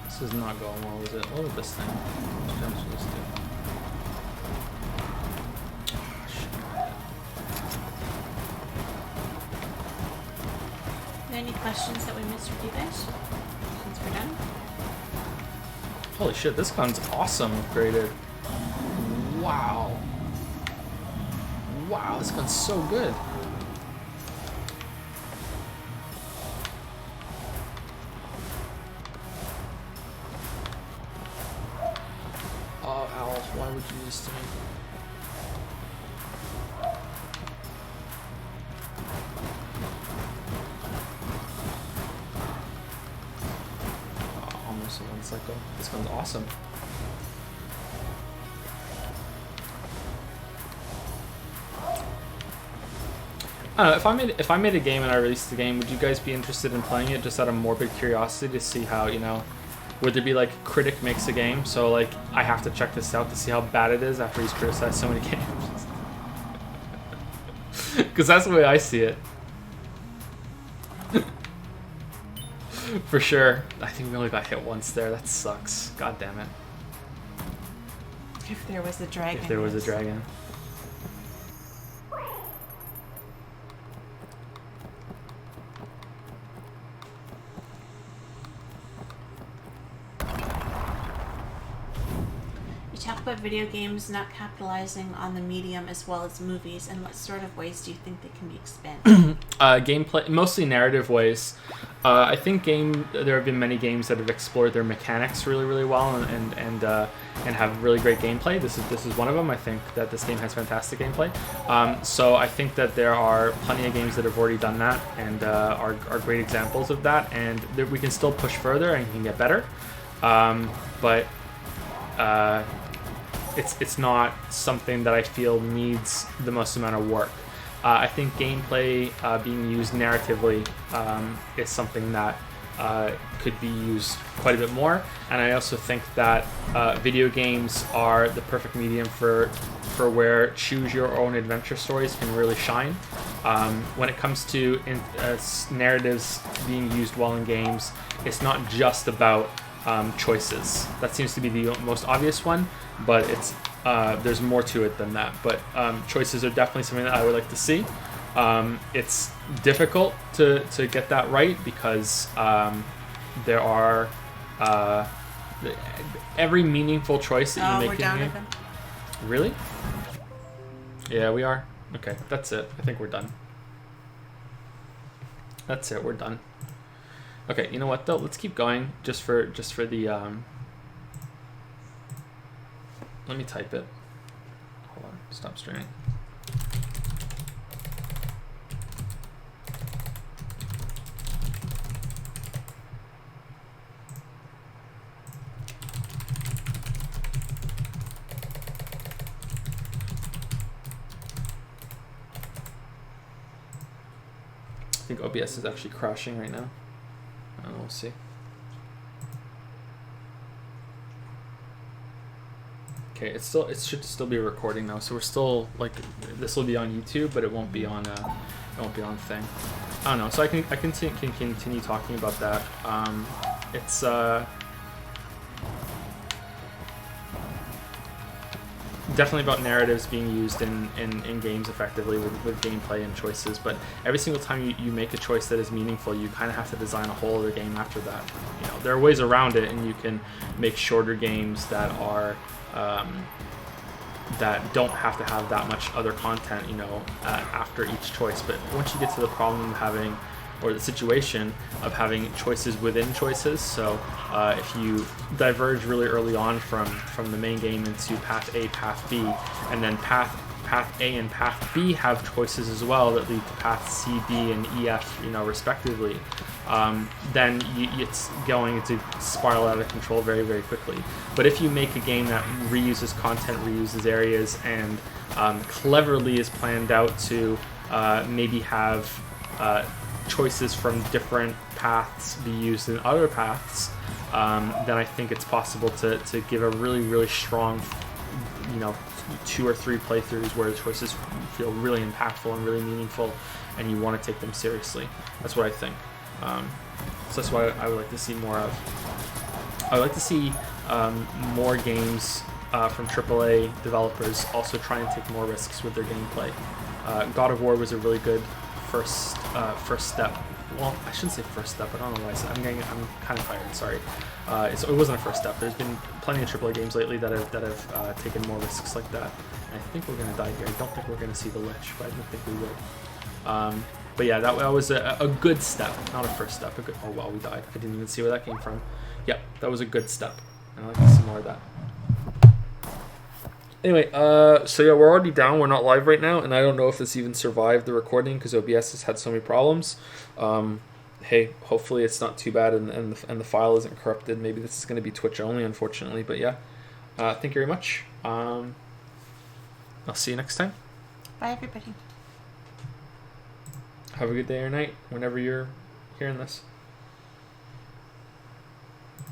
A: This is not going well, is it? What is this thing? What am I supposed to do? Oh, shit.
B: Are there any questions that we missed with you guys? Since we're done?
A: Holy shit, this gun's awesome upgraded. Wow. Wow, this gun's so good. Oh, Al, why would you do this to me? Oh, almost a 1 cycle. This one's awesome. I don't know, if I made a game and I released the game, would you guys be interested in playing it just out of morbid curiosity to see how, you know, would there be like critic makes a game, so like I have to check this out to see how bad it is after he's criticized so many games? Because that's the way I see it. For sure. I think we only got hit once there. That sucks. God damn it.
B: If there was a dragon.
A: If there was a
B: yes.
A: dragon.
B: You talk about video games not capitalizing on the medium as well as movies, and what sort of ways do you think they can be expanded?
A: Gameplay, mostly narrative ways. I think there have been many games that have explored their mechanics really, really well and have really great gameplay. This is one of them. I think that this game has fantastic gameplay. So I think that there are plenty of games that have already done that and are great examples of that, and that we can still push further and can get better. But it's not something that I feel needs the most amount of work. I think gameplay being used narratively is something that could be used quite a bit more, and I also think that video games are the perfect medium for where choose your own adventure stories can really shine. When it comes to narratives being used well in games, it's not just about choices. That seems to be the most obvious one, but there's more to it than that. But choices are definitely something that I would like to see. It's difficult to get that right because there are every meaningful choice that you make in the game. Really? Yeah, we are. Okay, that's it. I think we're done. That's it. We're done. Okay, you know what though? Let's keep going just for the let me type it. Hold on. Stop streaming. I think OBS is actually crashing right now. We'll see. Okay, it should still be recording now, so we're still like this will be on YouTube, but it won't be on thing. I don't know. So I can continue talking about that. It's definitely about narratives being used in games effectively with gameplay and choices, but every single time you make a choice that is meaningful, you kind of have to design a whole other game after that. You know, there are ways around it, and you can make shorter games that are that don't have to have that much other content, you know, after each choice. But once you get to the problem of having, or the situation of having choices within choices, so if you diverge really early on from the main game into path A, path B, and then path A and path B have choices as well that lead to path C, D, and E, F, you know, respectively, then it's going to spiral out of control very, very quickly. But if you make a game that reuses content, reuses areas, and cleverly is planned out to maybe have choices from different paths be used in other paths, then I think it's possible to give a really, really strong, you know, 2 or 3 playthroughs where the choices feel really impactful and really meaningful, and you want to take them seriously. That's what I think. So that's what I would like to see more of. I would like to see more games from AAA developers also try and take more risks with their gameplay. God of War was a really good first step. Well, I shouldn't say first step. I don't know why I said. I'm kind of tired. Sorry. It wasn't a first step. There's been plenty of AAA games lately that have taken more risks like that. And I think we're gonna die here. I don't think we're gonna see the Lich, but I don't think we will. But yeah, that was a good step, not a first step. Oh wow, we died. I didn't even see where that came from. Yep, that was a good step. And I'd like to see more of that. Anyway, so yeah, we're already down. We're not live right now, and I don't know if this even survived the recording because OBS has had so many problems. Hey, hopefully it's not too bad, and the file isn't corrupted. Maybe this is going to be Twitch only, unfortunately. But yeah, thank you very much. I'll see you next time.
B: Bye, everybody.
A: Have a good day or night whenever you're hearing this.